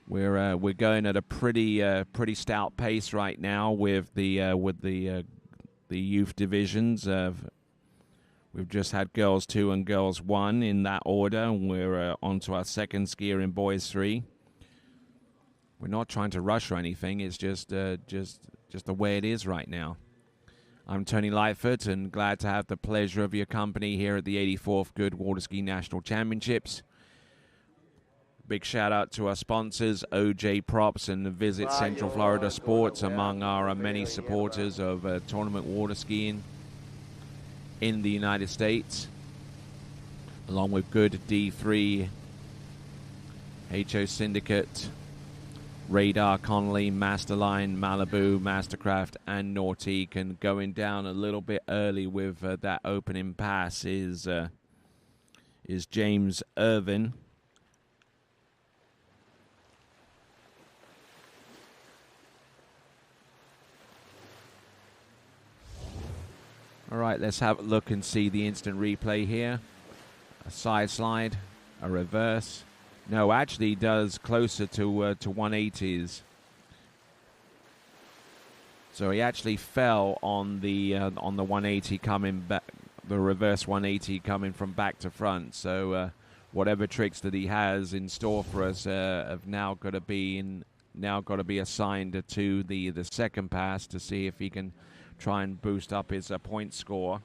we're going at a pretty stout pace right now with the youth divisions. We've just had girls 2 and girls 1 in that order, and we're on to our second skier in boys 3. We're not trying to rush or anything. It's just the way it is right now. I'm Tony Lightfoot, and glad to have the pleasure of your company here at the 84th Goode Water Ski National Championships. Big shout out to our sponsors, OJ Props and Visit Central Florida Sports, among our many supporters of tournament water skiing in the United States, along with Goode D3, HO Syndicate, Radar, Connolly, Masterline, Malibu, Mastercraft, and Nautique. And going down a little bit early with that opening pass is James Irvin. All right, let's have a look and see the instant replay here. A side slide, a reverse. No, actually does closer to 180s. So he actually fell on the 180 coming back, the reverse 180 coming from back to front. So whatever tricks that he has in store for us have now got to be assigned to the second pass to see if he can try and boost up his point score.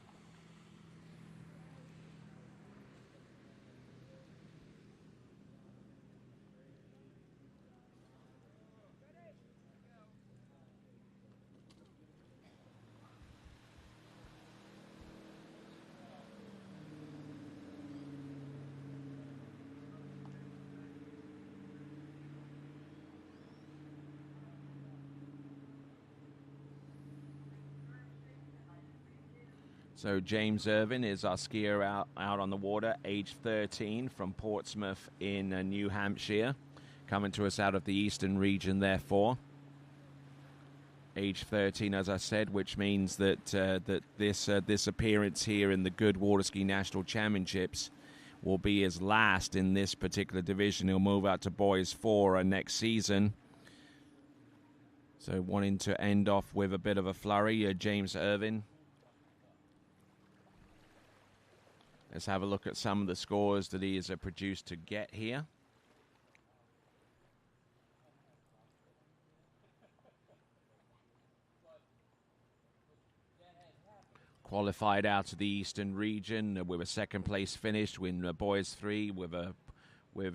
So James Irvin is our skier out on the water, age 13, from Portsmouth in New Hampshire, coming to us out of the eastern region, therefore. Age 13, as I said, which means that this appearance here in the Goode Water Ski National Championships will be his last in this particular division. He'll move out to boys 4 next season. So wanting to end off with a bit of a flurry, James Irvin. Let's have a look at some of the scores that he has produced to get here. Qualified out of the Eastern region with a second place finish in boys 3 with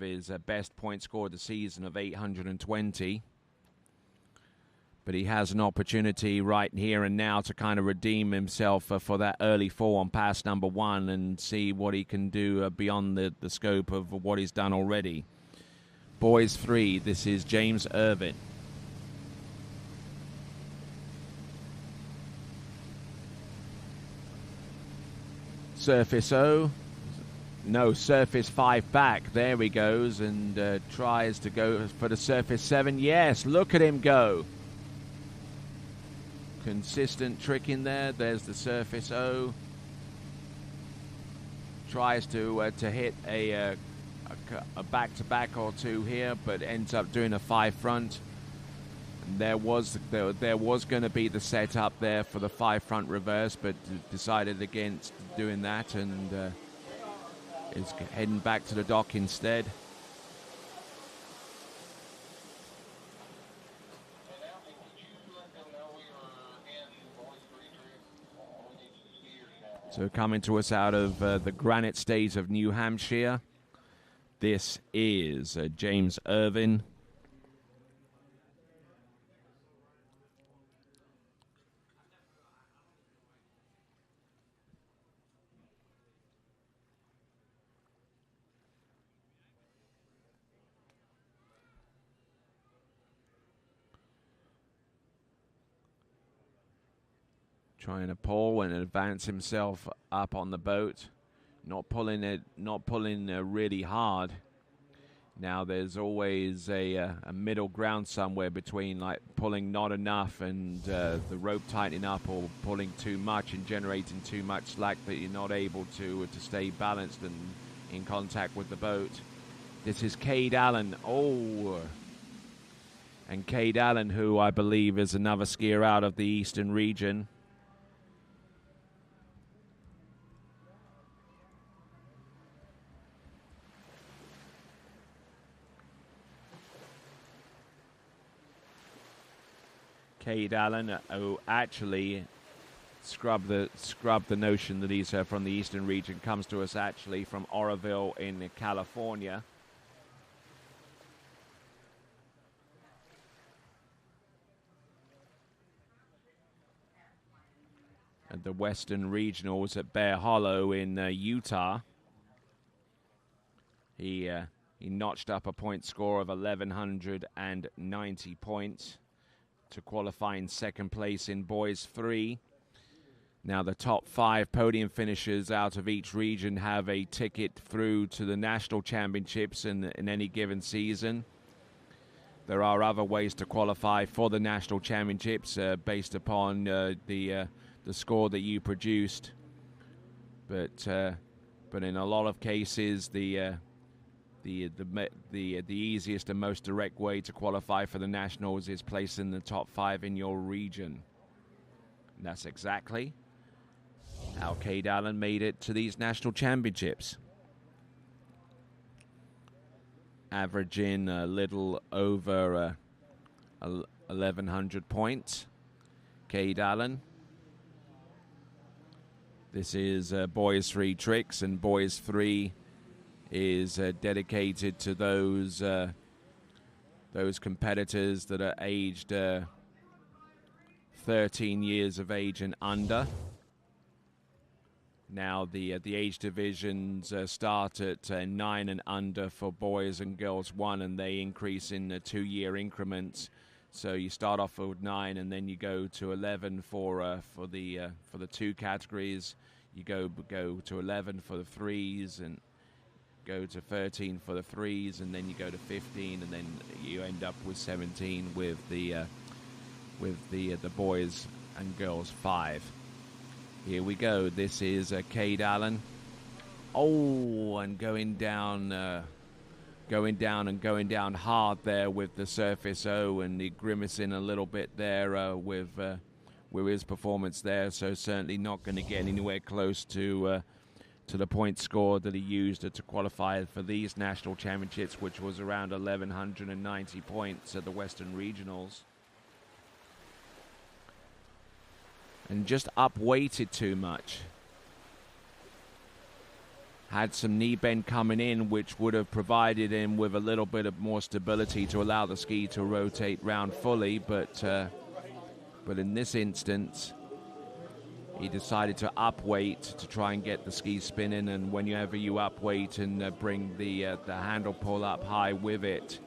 his best point score of the season of 820. But he has an opportunity right here and now to kind of redeem himself for that early 4 on pass number 1 and see what he can do beyond the scope of what he's done already. Boys 3, this is James Irvin. Surface O. No, surface 5 back. There he goes and tries to go for the surface 7. Yes, look at him go. Consistent trick in there. There's the surface O. Tries to hit a back-to-back or 2 here, but ends up doing a 5 front. And there was going to be the setup there for the 5 front reverse, but decided against doing that and is heading back to the dock instead. So coming to us out of the Granite State of New Hampshire, this is James Irvin. Trying to pull and advance himself up on the boat, not pulling really hard. Now there's always a middle ground somewhere between like pulling not enough and the rope tightening up, or pulling too much and generating too much slack that you're not able to stay balanced and in contact with the boat. This is Cade Allen. And Cade Allen, who I believe is another skier out of the Eastern region. Cade Allen, who actually scrub the notion that he's from the Eastern region, comes to us actually from Oroville in California. At the Western Regionals at Bear Hollow in Utah. He notched up a point score of 1,190 points to qualify in second place in boys 3. Now the top 5 podium finishers out of each region have a ticket through to the national championships in any given season. There are other ways to qualify for the national championships based upon the score that you produced, but in a lot of cases the easiest and most direct way to qualify for the nationals is placed in the top 5 in your region. And that's exactly how Cade Allen made it to these national championships. Averaging a little over 1,100 points. Cade Allen. This is boys 3 tricks, and boys 3 is dedicated to those competitors that are aged 13 years of age and under. Now the age divisions start at 9 and under for boys and girls 1, and they increase in 2-year increments. So you start off with 9, and then you go to 11 for the 2 categories. You go to 11 for the 3s, and go to 13 for the 3s, and then you go to 15, and then you end up with 17 with the boys and girls 5. Here we go. This is Cade Allen Oh, and going down and going down hard there with the Surface O, and he grimacing a little bit there with his performance there. So certainly not going to get anywhere close to the point score that he used to qualify for these national championships, which was around 1,190 points at the Western Regionals. And just up-weighted too much. Had some knee bend coming in, which would have provided him with a little bit of more stability to allow the ski to rotate round fully, but in this instance, he decided to up-weight to try and get the ski spinning, and whenever you up-weight and bring the handle pull up high with it,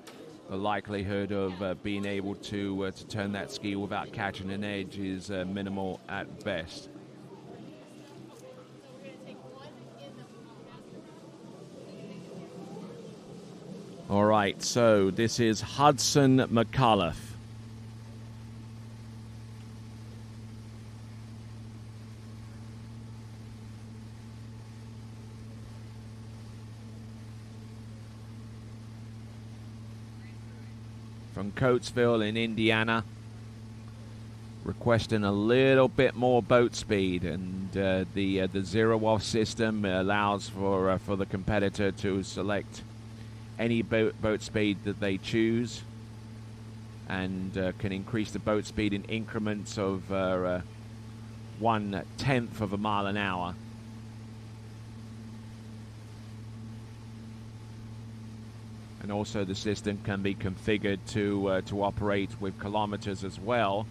the likelihood of being able to turn that ski without catching an edge is minimal at best. All right, so this is Hudson McCullough. From Coatesville in Indiana, requesting a little bit more boat speed, and the zero-off system allows for the competitor to select any boat speed that they choose, and can increase the boat speed in increments of 1/10 of a mile an hour. And also the system can be configured to operate with kilometers as well.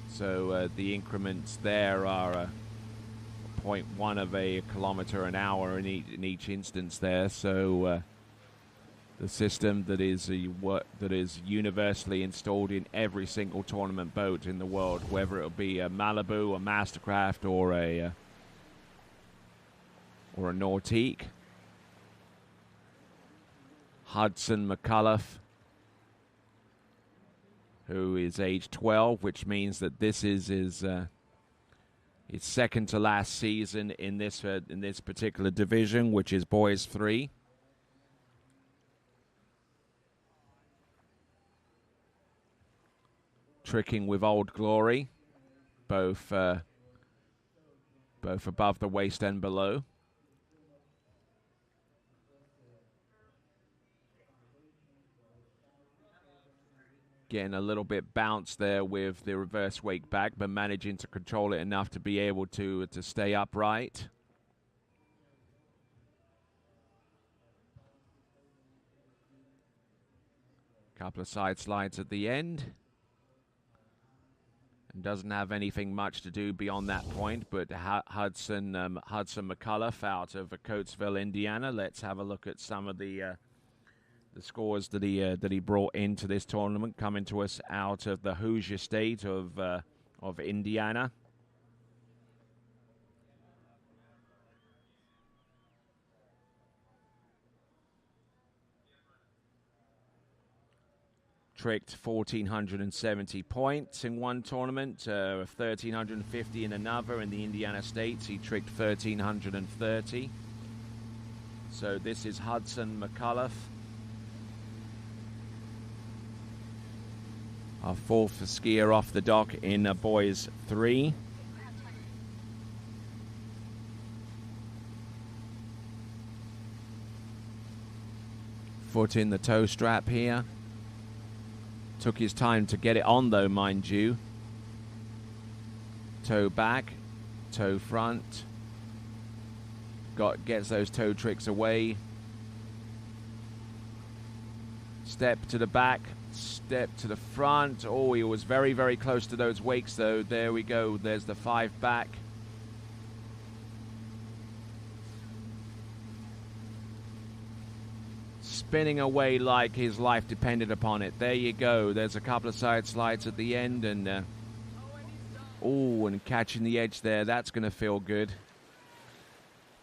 So the increments there are 0.1 of a kilometer an hour in each instance there. So the system that is universally installed in every single tournament boat in the world, whether it be a Malibu, a Mastercraft, or a Nautique. Hudson McCullough, who is age 12, which means that this is his second to last season in this particular division, which is Boys 3. Tricking with Old Glory, both above the waist and below. Getting a little bit bounced there with the reverse wake back, but managing to control it enough to be able to stay upright. Couple of side slides at the end. And doesn't have anything much to do beyond that point, but Hudson McCullough out of Coatesville, Indiana. Let's have a look at some of the scores that he brought into this tournament, coming to us out of the Hoosier state of Indiana. Tricked 1,470 points in one tournament, 1,350 in another. In the Indiana states, he tricked 1,330. So this is Hudson McCullough, our fourth skier off the dock in Boys 3. Foot in the toe strap here. Took his time to get it on though, mind you. Toe back, toe front. Gets those toe tricks away. Step to the back, step to the front. Oh, he was very, very close to those wakes though. There we go. There's the 5 back. Spinning away like his life depended upon it. There you go. There's a couple of side slides at the end, and and catching the edge there. That's going to feel good.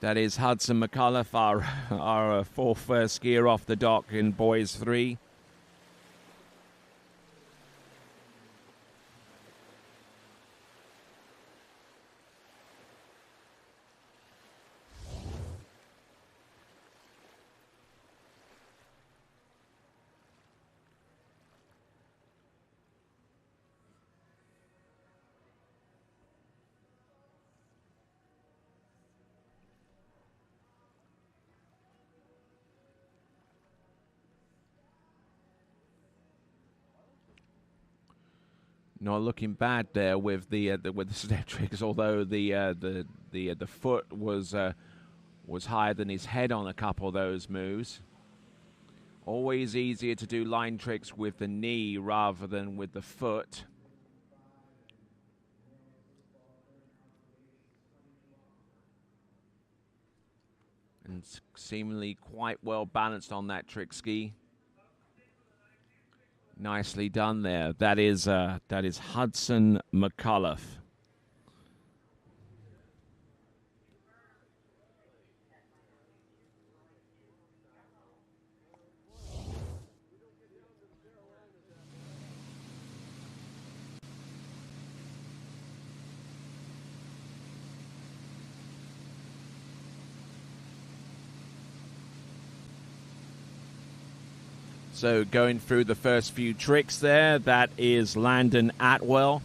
That is Hudson McCullough, our fourth skier off the dock in Boys 3. Not looking bad there with the step tricks, although the foot was higher than his head on a couple of those moves. Always easier to do line tricks with the knee rather than with the foot. And seemingly quite well balanced on that trick ski. Nicely done there. That is Hudson McCullough. So going through the first few tricks there, that is Landon Atwell.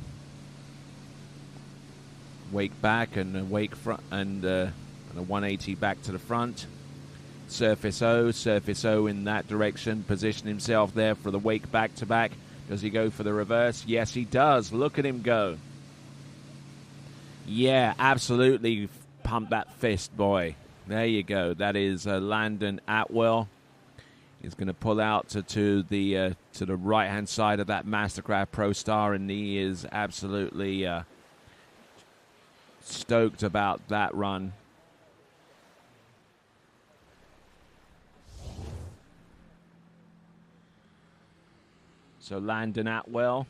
Wake back and a wake front and a 180 back to the front. Surface O in that direction. Position himself there for the wake back to back. Does he go for the reverse? Yes, he does. Look at him go. Yeah, absolutely. Pump that fist, boy. There you go. That is Landon Atwell. He's going to pull out to the right-hand side of that Mastercraft Pro Star, and he is absolutely stoked about that run. So Landon Atwell.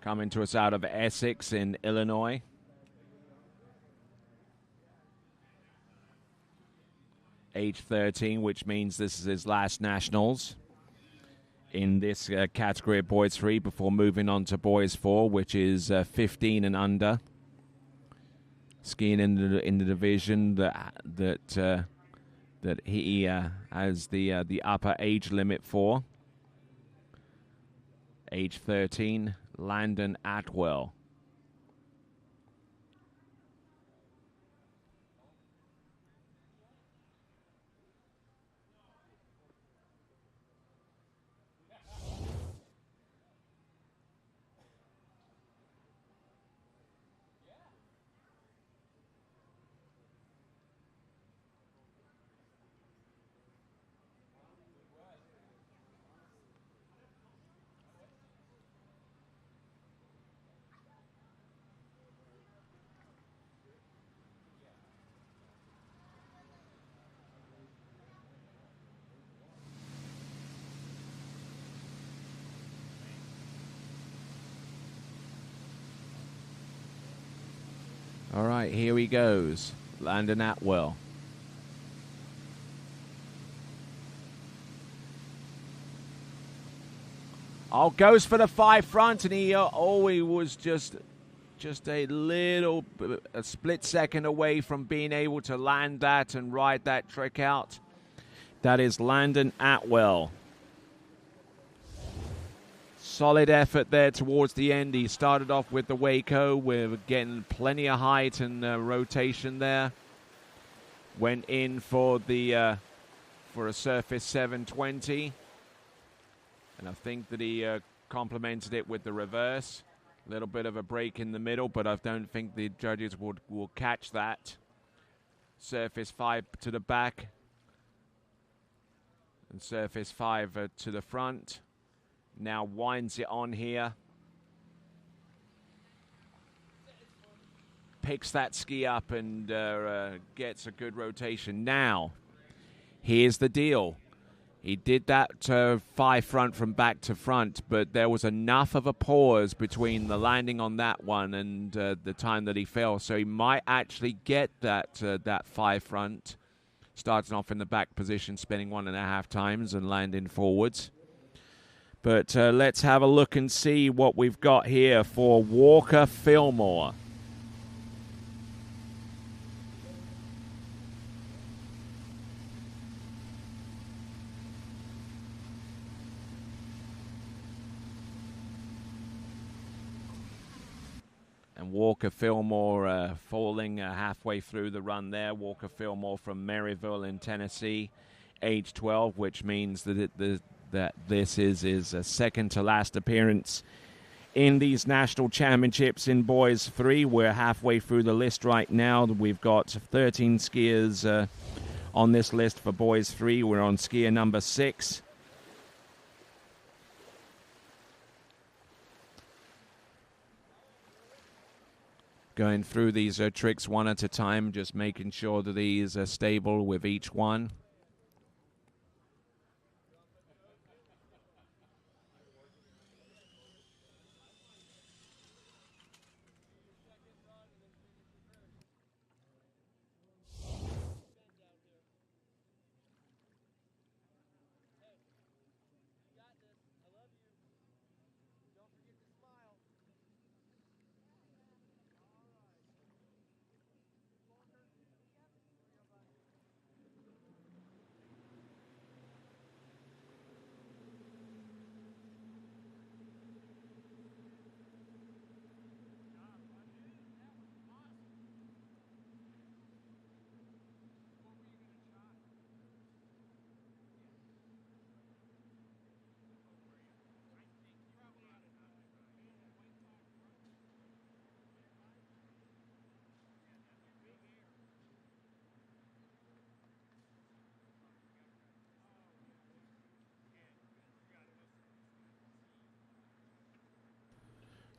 Coming to us out of Essex in Illinois. Age 13, which means this is his last nationals in this category of boys 3 before moving on to boys 4, which is 15 and under. Skiing in the division that he has the upper age limit for. Age 13, Landon Atwell. All right, here he goes. Landon Atwell. Oh, goes for the 5 front, and he was just a split second away from being able to land that and ride that trick out. That is Landon Atwell. Solid effort there towards the end. He started off with the Waco. We're getting plenty of height and rotation there. Went in for a surface 720. And I think that he complemented it with the reverse. A little bit of a break in the middle, but I don't think the judges will catch that. Surface 5 to the back. And surface 5 to the front. Now winds it on here. Picks that ski up and gets a good rotation. Now, here's the deal. He did that 5 front from back to front, but there was enough of a pause between the landing on that one and the time that he fell. So he might actually get that 5 front, starting off in the back position, spinning 1.5 times and landing forwards. But let's have a look and see what we've got here for Walker Fillmore. And Walker Fillmore falling halfway through the run there. Walker Fillmore from Maryville in Tennessee. age 12, which means that that this is his second to last appearance in these national championships in boys 3. We're halfway through the list right now. We've got 13 skiers on this list for boys 3. We're on skier number 6. Going through these tricks one at a time, just making sure that these are stable with each one.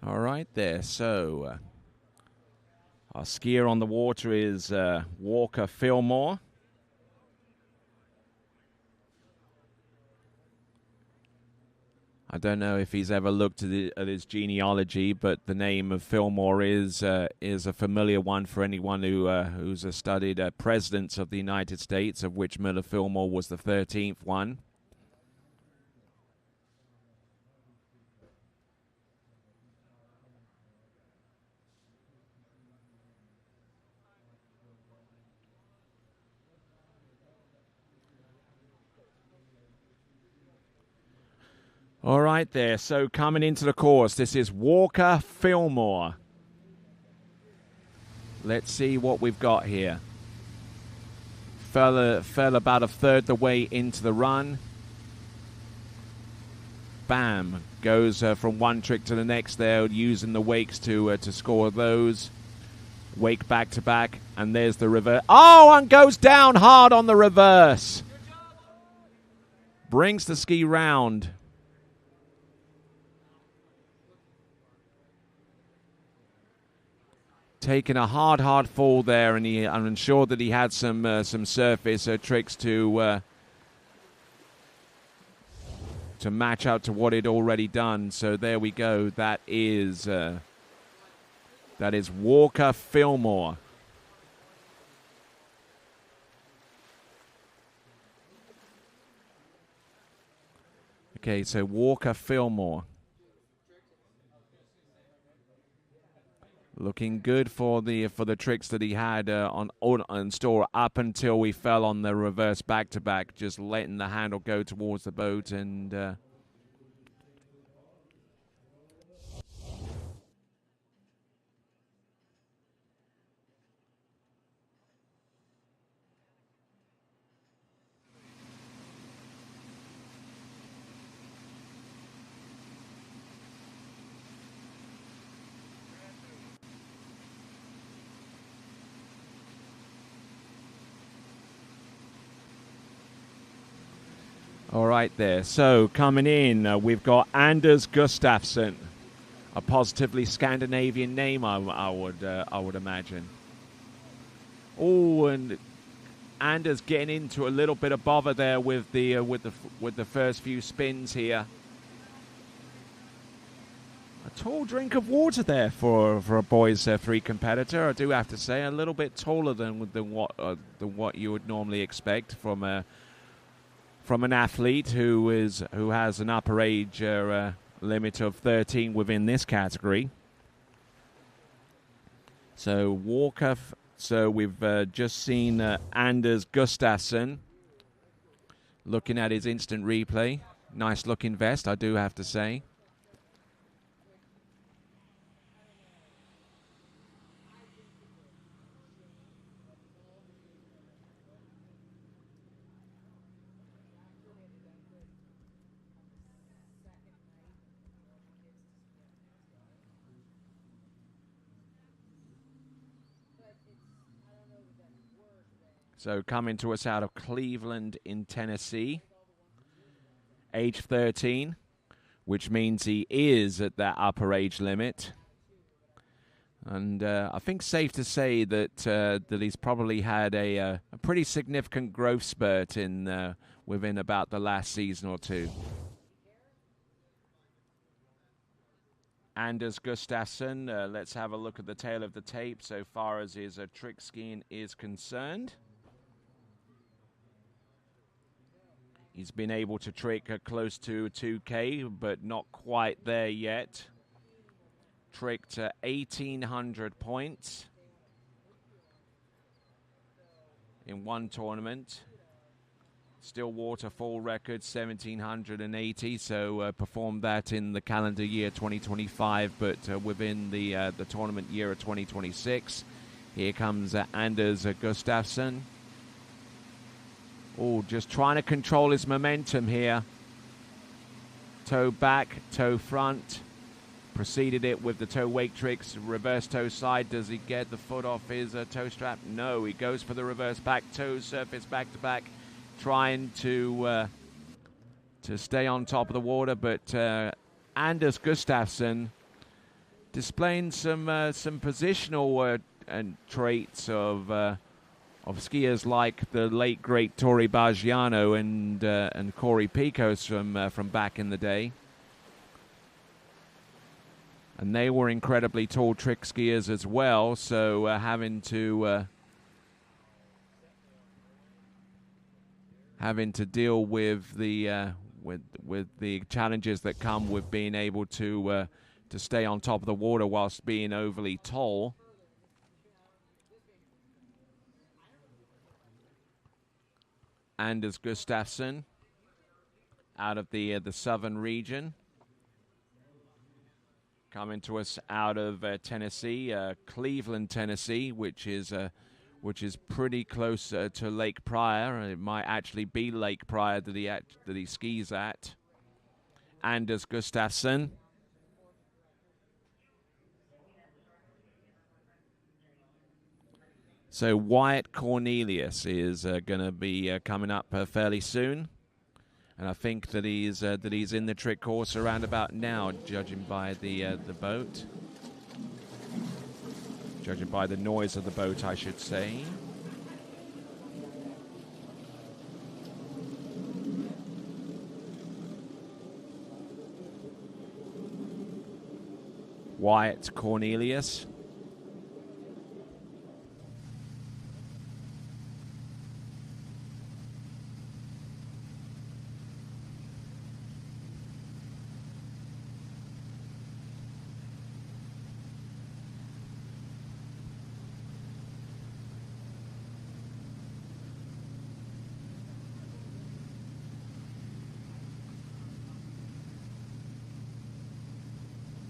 All right there, so our skier on the water is Walker Fillmore. I don't know if he's ever looked at his genealogy, but the name of Fillmore is a familiar one for anyone who's studied presidents of the United States, of which Miller Fillmore was the 13th one. All right there, so coming into the course, this is Walker Fillmore. Let's see what we've got here. Fell about a third the way into the run. Bam, goes from one trick to the next there, using the wakes to score those. Wake back to back, and there's the reverse. Oh, and goes down hard on the reverse. Brings the ski round. Taking a hard fall there, and I'm sure that he had some surface tricks to match out to what he'd already done. So there we go. That is Walker Fillmore. Okay, so Walker Fillmore. Looking good for the tricks that he had on store up until we fell on the reverse back-to-back, just letting the handle go towards the boat and... All right there. So coming in, we've got Anders Gustafsson, a positively Scandinavian name, I would imagine. Oh, and Anders getting into a little bit of bother there with the first few spins here. A tall drink of water there for a boys 3 competitor. I do have to say, a little bit taller than what you would normally expect from an athlete who has an upper age limit of 13 within this category. So Walker. So we've just seen Anders Gustafsson. Looking at his instant replay, nice looking vest, I do have to say. So coming to us out of Cleveland in Tennessee, age 13, which means he is at that upper age limit. And I think safe to say that that he's probably had a pretty significant growth spurt in within about the last season or two. Anders Gustafsson, let's have a look at the tail of the tape so far as his trick skiing is concerned. He's been able to trick close to 2K, but not quite there yet. Tricked 1,800 points in one tournament. Stillwater full record 1,780, so performed that in the calendar year 2025, but within the tournament year of 2026. Here comes Anders Gustafsson. Oh, just trying to control his momentum here. Toe back, toe front. Preceded it with the toe wake tricks, reverse toe side. Does he get the foot off his toe strap? No, he goes for the reverse back toe surface back to back, trying to stay on top of the water. But Anders Gustafsson displaying some positional traits of skiers like the late great Tori Baggiano and Corey Picos from back in the day. And they were incredibly tall trick skiers as well, so having to deal with the challenges that come with being able to stay on top of the water whilst being overly tall. Anders Gustafsson out of the southern region. Coming to us out of Tennessee, Cleveland, Tennessee, which is pretty close to Lake Pryor. It might actually be Lake Pryor that he skis at. Anders Gustafsson. So Wyatt Cornelius is going to be coming up fairly soon. And I think that he's in the trick course around about now, judging by the boat. Judging by the noise of the boat, I should say. Wyatt Cornelius.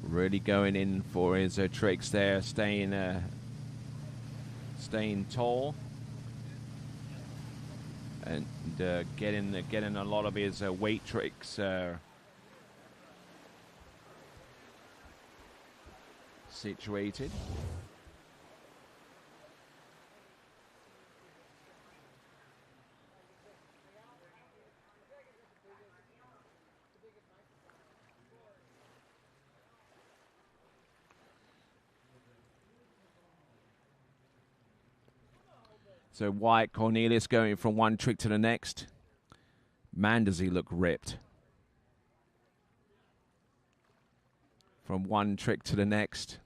Really going in for his tricks there, staying tall, and getting a lot of his weight tricks situated. So Wyatt Cornelius going from one trick to the next. Man, does he look ripped. From one trick to the next.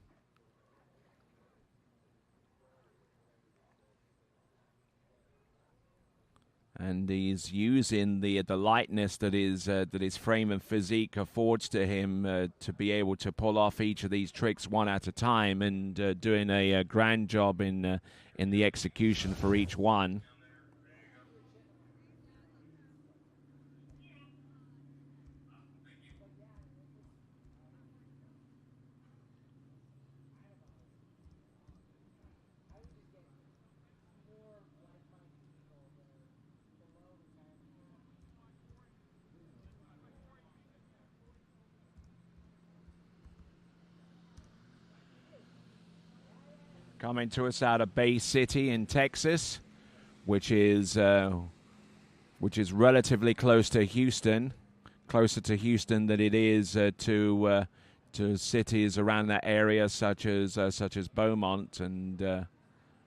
And he's using the lightness that his frame and physique affords to him to be able to pull off each of these tricks one at a time, and doing a grand job in the execution for each one. Coming to us out of Bay City in Texas, which is relatively close to Houston, closer to Houston than it is to cities around that area, such as Beaumont and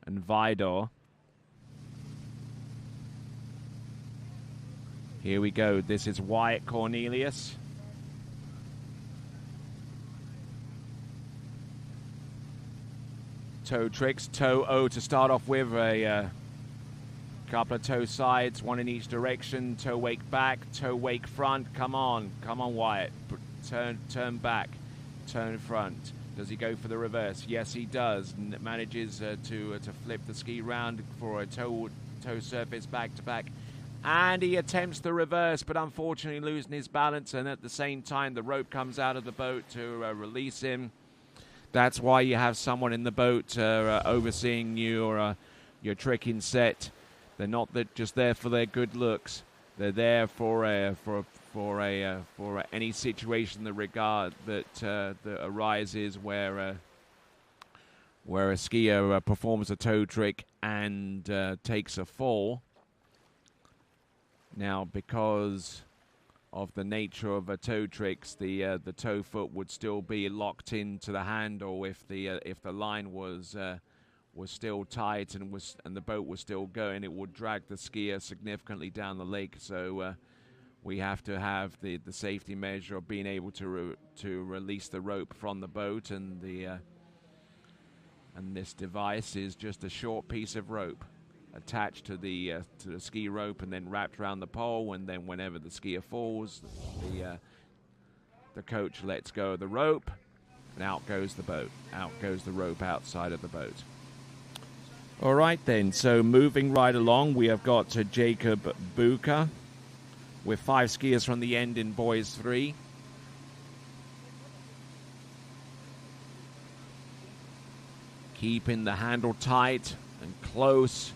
Vidor. Here we go. This is Wyatt Cornelius. Toe tricks, toe O to start off with, a couple of toe sides, one in each direction, toe wake back, toe wake front. Come on Wyatt, turn back, turn front. Does he go for the reverse? Yes, he does. Manages to flip the ski round for a toe surface back to back. And he attempts the reverse, but unfortunately losing his balance, and at the same time the rope comes out of the boat to release him. That's why you have someone in the boat overseeing your tricking set. They're not just there for their good looks. They're there for any situation that arises where a skier performs a toe trick and takes a fall. Now, because of the nature of toe tricks, the toe foot would still be locked into the handle if the line was still tight and the boat was still going. It would drag the skier significantly down the lake. So we have to have the safety measure of being able to release the rope from the boat, and this device is just a short piece of rope attached to the ski rope and then wrapped around the pole, and then whenever the skier falls, the coach lets go of the rope and out goes the boat. Out goes the rope outside of the boat. All right then, so moving right along, we have got Jacob Buka with 5 skiers from the end in boys 3. Keeping the handle tight and close,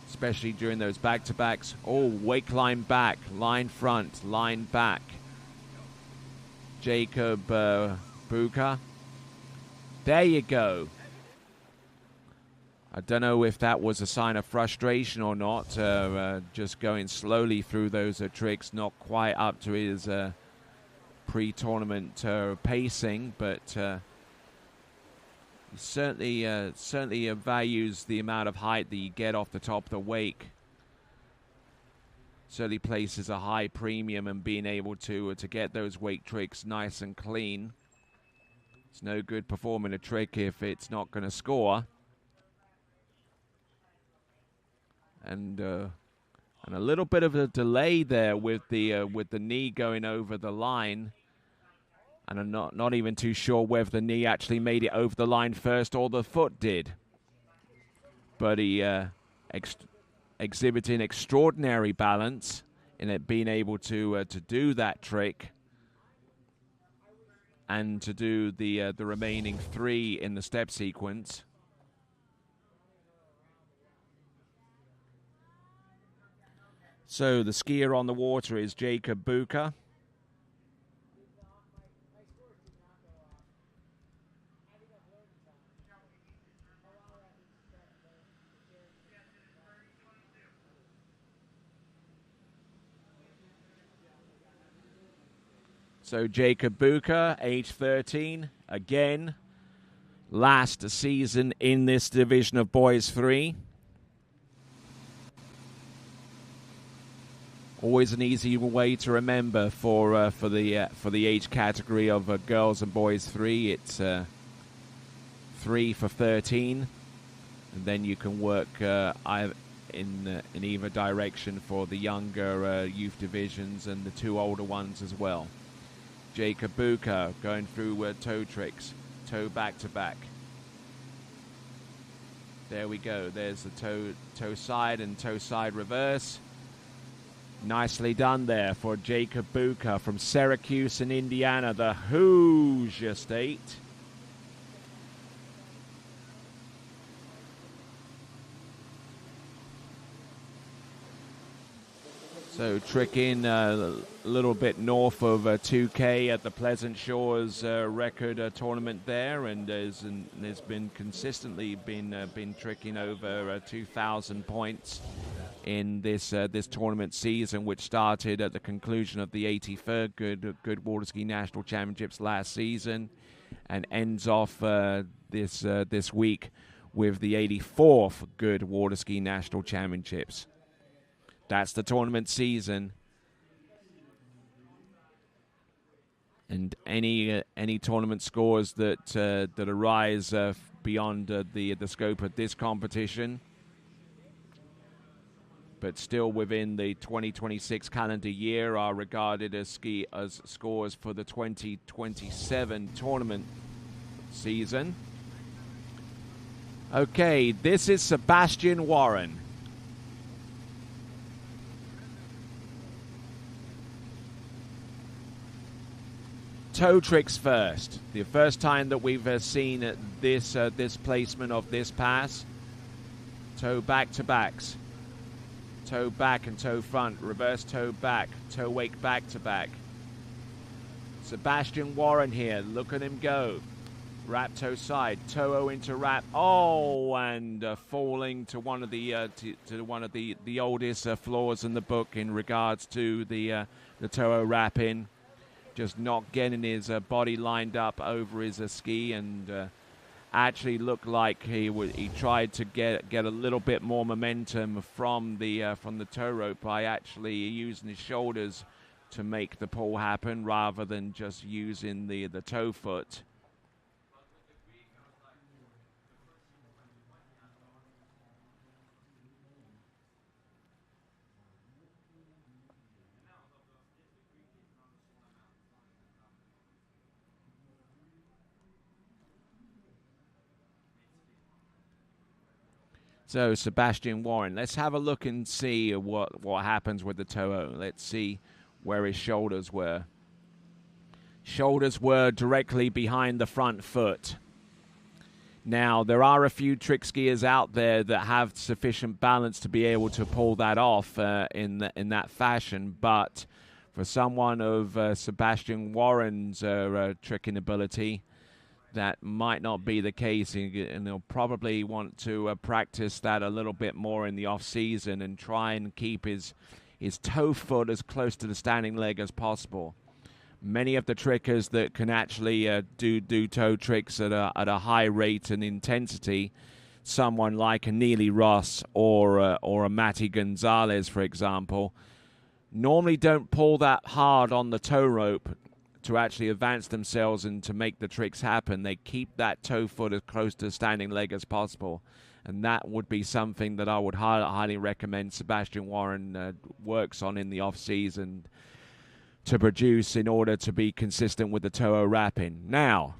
especially during those back-to-backs. Oh, wake line back, line front, line back. Jacob Buka. There you go. I don't know if that was a sign of frustration or not, just going slowly through those tricks, not quite up to his pre-tournament pacing, but he certainly values the amount of height that you get off the top of the wake. Certainly places a high premium in being able to get those wake tricks nice and clean. It's no good performing a trick if it's not going to score. And a little bit of a delay there with the knee going over the line. And I'm not even too sure whether the knee actually made it over the line first or the foot did. But he exhibiting extraordinary balance in it, being able to do that trick and to do the remaining 3 in the step sequence. So the skier on the water is Jacob Buka. So Jacob Buka, age 13, again, last season in this division of boys 3. Always an easy way to remember for the age category of girls and boys 3. It's 3 for 13, and then you can work in either direction for the younger youth divisions and the 2 older ones as well. Jacob Buka going through toe tricks, toe back to back. There we go. There's the toe side and toe side reverse. Nicely done there for Jacob Buka from Syracuse in Indiana, the Hoosier State. So tricking a little bit north of 2K at the Pleasant Shores record tournament there, and has been consistently been tricking over 2,000 points in this tournament season, which started at the conclusion of the 83rd Goode Waterski National Championships last season, and ends off this week with the 84th Goode Waterski National Championships. That's the tournament season, and any tournament scores that arise beyond the scope of this competition, but still within the 2026 calendar year, are regarded as scores for the 2027 tournament season. Okay, this is Sebastian Warren. Toe tricks first. The first time that we've seen this placement of this pass. Toe back to backs. Toe back and toe front. Reverse toe back. Toe wake back to back. Sebastian Warren here. Look at him go. Wrap toe side. Toe into wrap. Oh, and falling to one of the oldest flaws in the book in regards to the toe wrap in. Just not getting his body lined up over his ski, and actually looked like he tried to get a little bit more momentum from the tow rope by actually using his shoulders to make the pull happen rather than just using the toe foot. So Sebastian Warren, let's have a look and see what happens with the toe. Let's see where his shoulders were. Shoulders were directly behind the front foot. Now, there are a few trick skiers out there that have sufficient balance to be able to pull that off in that fashion, but for someone of Sebastian Warren's tricking ability, that might not be the case, and he'll probably want to practice that a little bit more in the off-season and try and keep his toe foot as close to the standing leg as possible. Many of the trickers that can actually do toe tricks at a high rate and intensity, someone like a Neely Ross or a Matty Gonzalez, for example, normally don't pull that hard on the toe rope to actually advance themselves and to make the tricks happen. They keep that toe foot as close to the standing leg as possible, and that would be something that I would highly recommend Sebastian Warren works on in the off-season to produce in order to be consistent with the toe wrapping. Now,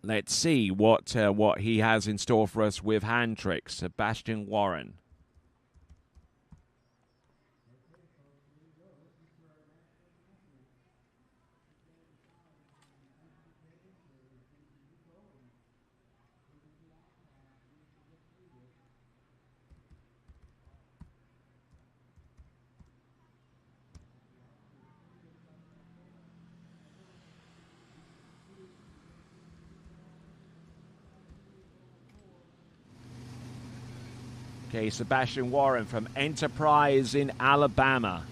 let's see what he has in store for us with hand tricks. Sebastian Warren. Okay, Sebastian Warren from Enterprise in Alabama.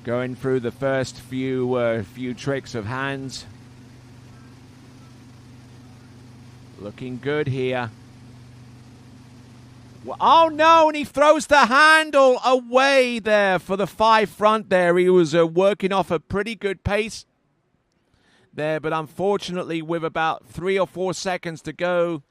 Going through the first few tricks of hands. Looking good here. Oh no, and he throws the handle away there for the 5 front there. He was working off a pretty good pace there, but unfortunately with about 3 or 4 seconds to go,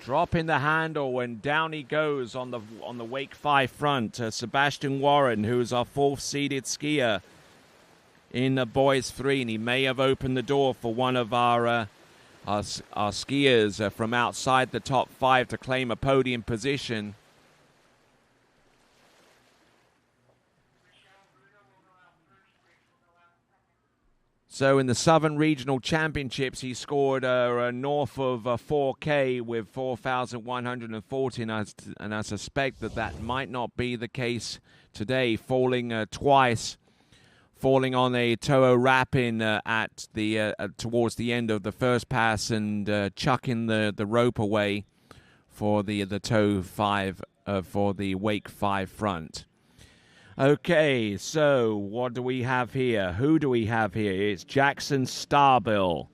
dropping the handle when down he goes on the Wake 5 front. Sebastian Warren, who is our 4th seeded skier in the boys 3, and he may have opened the door for one of our skiers from outside the top 5 to claim a podium position. So in the Southern Regional Championships, he scored north of 4K with 4,140, and I suspect that might not be the case today, falling twice, falling on a Toho wrap-in at the towards the end of the first pass and chucking the rope away for the Toe 5 for the Wake 5 front. Okay, so what do we have here? Who do we have here? It's Jackson Starbill.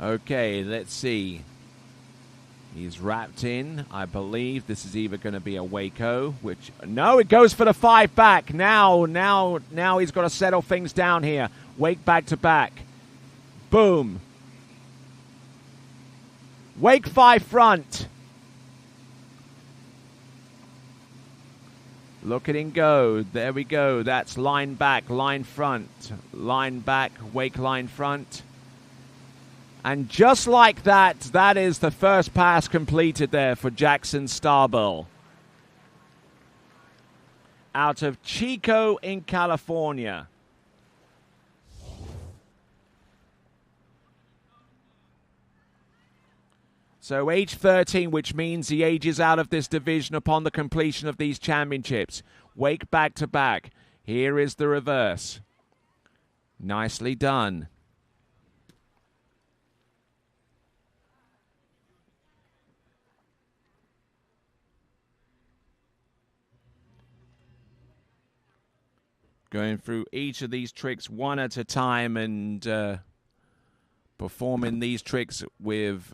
Okay, let's see. He's wrapped in. I believe this is either going to be a Waco, which... No, it goes for the 5 back. Now he's got to settle things down here. Wake back to back. Boom. Wake 5 front. Look at him go. There we go. That's line back, line front. Line back, Wake line front. And just like that, that is the first pass completed there for Jackson Starbill. Out of Chico in California. So age 13, which means he ages out of this division upon the completion of these championships. Wake back to back. Here is the reverse. Nicely done. Going through each of these tricks one at a time and performing these tricks with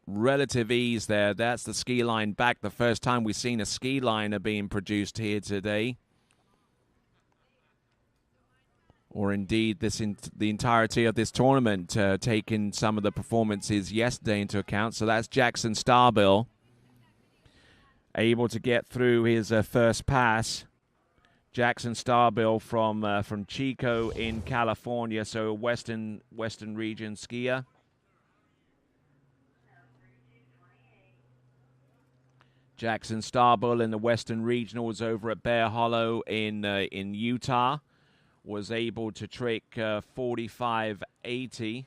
relative ease there. That's the ski line back. The first time we've seen a ski liner being produced here today. Or indeed the entirety of this tournament, taking some of the performances yesterday into account. So that's Jackson Starbill, able to get through his first pass. Jackson Starbill from Chico in California, so Western region skier. Jackson Starbill in the Western Regionals over at Bear Hollow in Utah was able to trick 45.80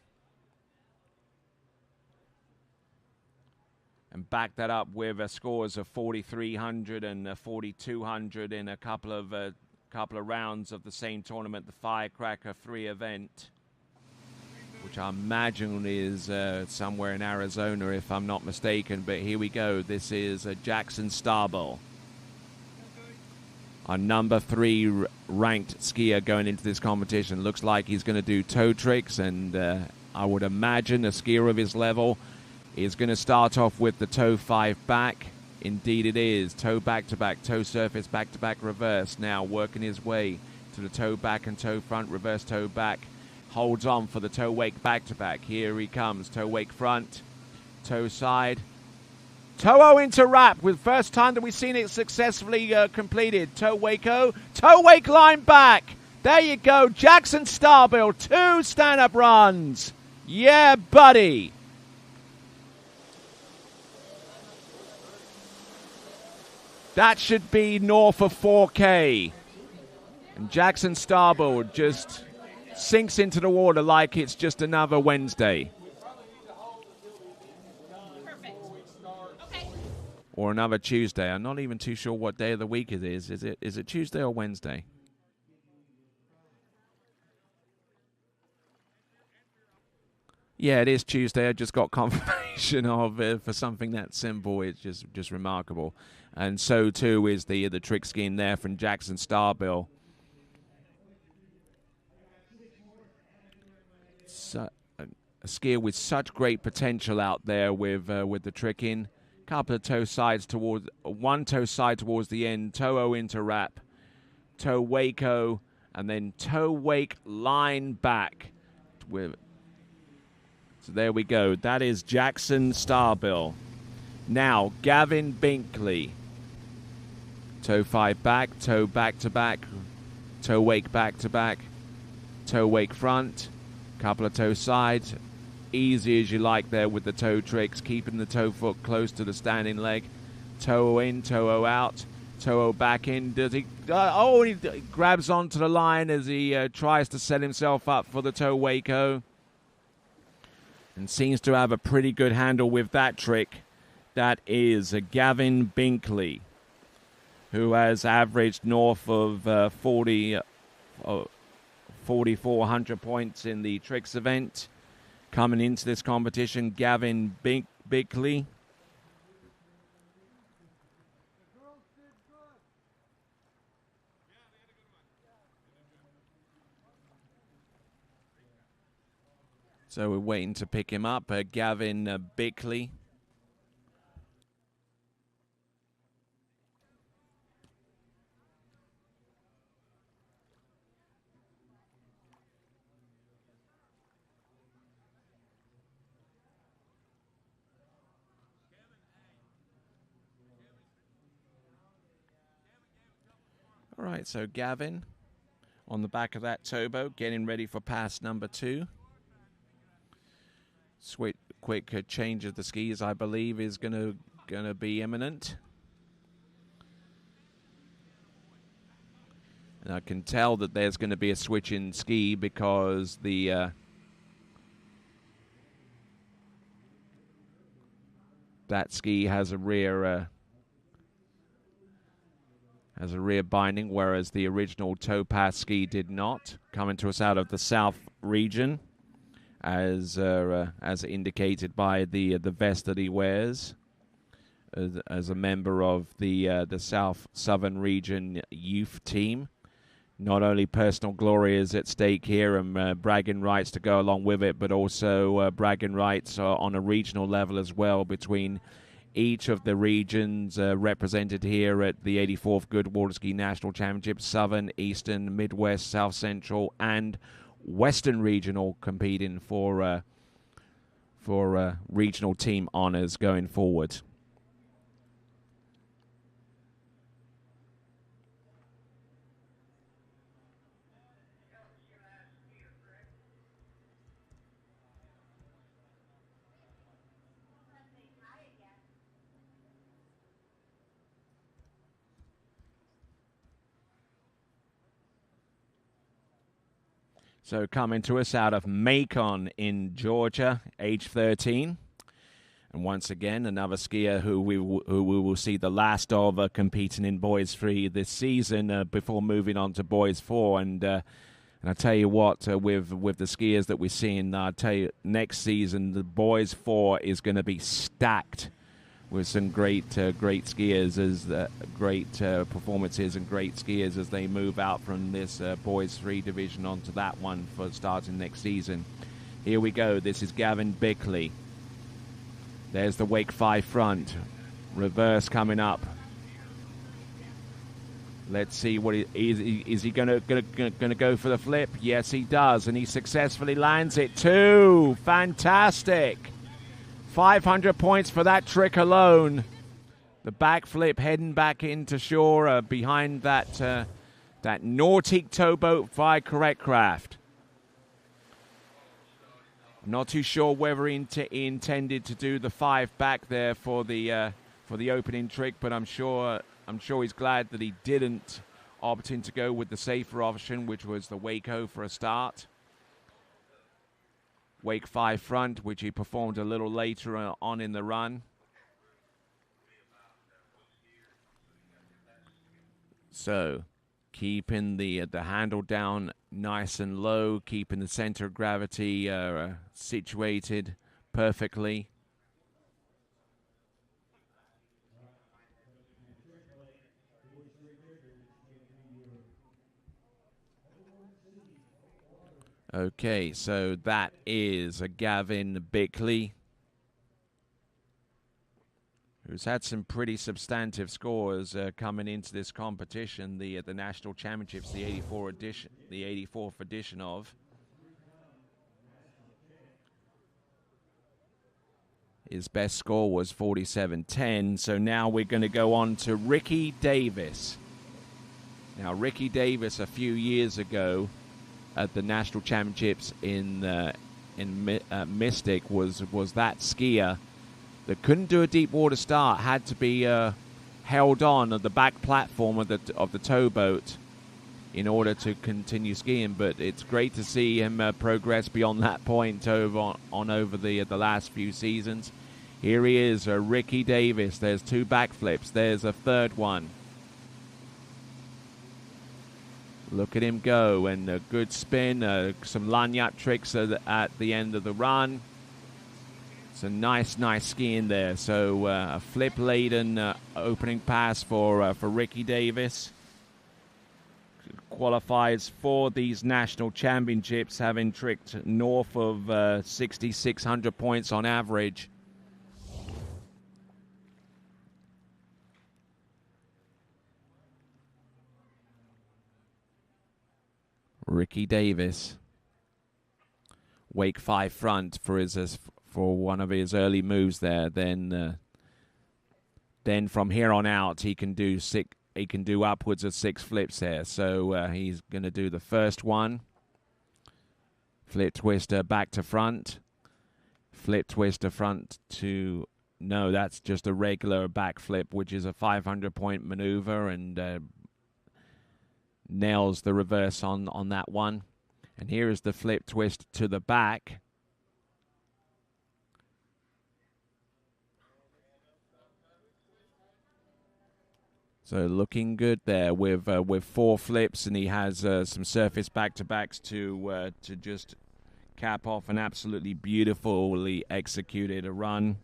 and back that up with scores of 4,300 and 4,200 in a couple of rounds of the same tournament, the Firecracker 3 event, which I imagine is somewhere in Arizona, if I'm not mistaken. But here we go. This is Jackson Starbill, our number 3 ranked skier going into this competition. Looks like he's going to do toe tricks, and I would imagine a skier of his level is going to start off with the toe 5 back. Indeed it is. Toe back to back, toe surface back to back reverse. Now working his way to the toe back and toe front, reverse toe back. Holds on for the toe wake back to back. Here he comes. Toe wake front, toe side. Toho into wrap with first time that we've seen it successfully completed. Toe wake-o, toe wake line back. There you go. Jackson Starbill, 2 stand-up runs. Yeah, buddy. That should be north of 4K. And Jackson Starbill just sinks into the water like it's just another Wednesday. Perfect. Okay. Or another Tuesday. I'm not even too sure what day of the week it is. Is it Tuesday or Wednesday? Yeah, it is Tuesday. I just got confirmation of for something that simple. It's just remarkable. And so too is the trick skiing there from Jackson Starbill. So, a skier with such great potential out there with the tricking. Couple of toe sides towards one toe side towards the end. Toho into wrap, toe wake-o, and then toe wake line back with. So there we go. That is Jackson Starbill. Now, Gavin Binkley. Toe 5 back, toe back to back, toe wake back to back, toe wake front, couple of toe sides. Easy as you like there with the toe tricks, keeping the toe foot close to the standing leg. Toe in, toe out, toe back in. Does he? He grabs onto the line as he tries to set himself up for the toe wake-o. And seems to have a pretty good handle with that trick. That is Gavin Binkley, who has averaged north of 4,400 points in the tricks event. Coming into this competition, Gavin Binkley. So we're waiting to pick him up, Gavin Bickley. All right, so Gavin on the back of that towboat, getting ready for pass number 2. Quick change of the skis, I believe, is gonna be imminent. And I can tell that there's going to be a switch in ski because the that ski has a rear binding, whereas the original towpath ski did not. Coming to us out of the south region, as indicated by the vest that he wears, as a member of the southern region youth team. Not only personal glory is at stake here and bragging rights to go along with it, but also bragging rights on a regional level as well between each of the regions represented here at the 84th Goode Waterski National Championship. Southern, Eastern, Midwest, South Central, and Western Regional competing for regional team honors going forward. So coming to us out of Macon in Georgia, age 13. And once again, another skier who we will see the last of competing in Boys 3 this season before moving on to Boys 4. And I tell you what, with the skiers that we're seeing, I tell you, next season, the Boys 4 is going to be stacked with some great skiers, as great performances and great skiers as they move out from this Boys 3 division onto that one for starting next season. Here we go. This is Gavin Bickley. There's the Wake 5 front. Reverse coming up. Let's see what is he gonna go for the flip? Yes, he does, and he successfully lands it too. Fantastic. 500 points for that trick alone. The backflip heading back into shore behind that Nautic towboat by Correct Craft. I'm not too sure whether he intended to do the 5 back there for the opening trick, but I'm sure he's glad that he didn't, opting to go with the safer option, which was the Wake-O for a start. Wake 5 front, which he performed a little later on in the run. So, keeping the handle down nice and low, keeping the center of gravity situated perfectly. Okay, so that is a Gavin Bickley, who's had some pretty substantive scores coming into this competition, the national championships, the 84th edition of. His best score was 47.10. So now we're going to go on to Ricky Davis. Now, Ricky Davis a few years ago at the national championships in Mystic was that skier that couldn't do a deep water start, had to be held on at the back platform of the towboat in order to continue skiing. But it's great to see him progress beyond that point over the last few seasons. Here he is, Ricky Davis. There's 2 backflips. There's a third one. Look at him go, and a good spin, some lanyard tricks at the end of the run. It's a nice skiing there. So a flip-laden opening pass for Ricky Davis. Qualifies for these national championships, having tricked north of 6,600 points on average. Ricky Davis, wake 5 front for one of his early moves there. Then from here on out, he can do upwards of 6 flips there. So he's going to do the first one, flip twister back to front, flip twister front to no, that's just a regular backflip, which is a 500-point maneuver, and nails the reverse on that one. And here is the flip twist to the back. So looking good there with 4 flips, and he has some surface back-to-backs to just cap off an absolutely beautifully executed run.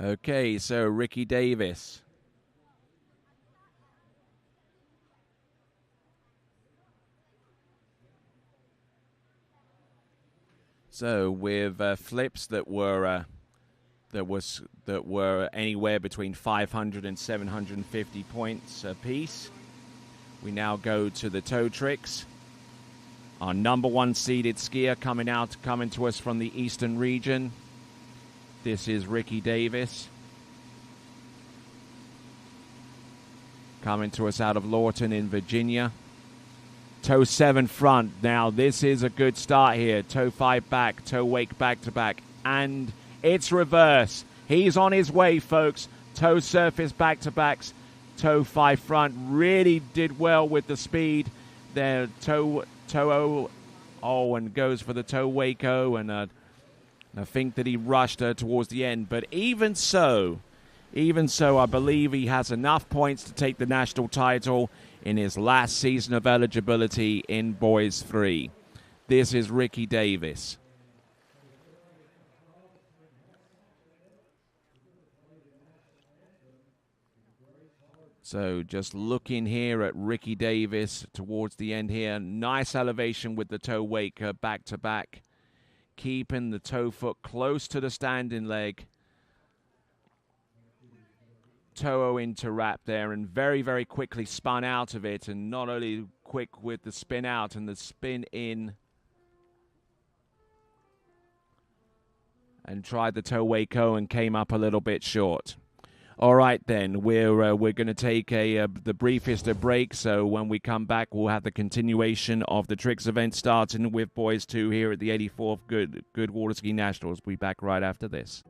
Okay, so Ricky Davis. So with flips that were anywhere between 500 and 750 points apiece, we now go to the toe tricks. Our number 1 seeded skier coming to us from the eastern region. This is Ricky Davis, coming to us out of Lawton in Virginia. Toe 7 front. Now this is a good start here. Toe 5 back, toe wake back to back, and it's reverse. He's on his way, folks. Toe surface back to backs, toe 5 front. Really did well with the speed there. Toe and goes for the toe wake-o, and I think that he rushed her towards the end. But even so, I believe he has enough points to take the national title in his last season of eligibility in Boys 3. This is Ricky Davis. So just looking here at Ricky Davis towards the end here. Nice elevation with the toe wake back to back. Keeping the toe foot close to the standing leg. Toe into wrap there, and very, very quickly spun out of it. And not only quick with the spin out and the spin in. And tried the toe wake-o and came up a little bit short. All right, then, we're going to take the briefest of breaks. So when we come back, we'll have the continuation of the tricks event starting with Boys 2 here at the 84th Goode Water Ski Nationals. We'll be back right after this.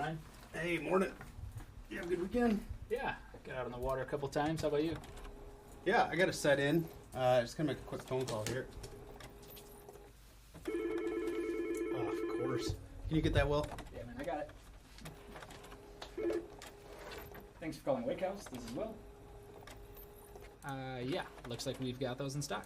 Ryan. Hey, morning. You have a good weekend? Yeah, got out on the water a couple times. How about you? Yeah, I got to set in. Just gonna make a quick phone call here. Oh, of course. Can you get that, Will? Yeah, man, I got it. Thanks for calling Wake House. This is Will. Yeah, looks like we've got those in stock.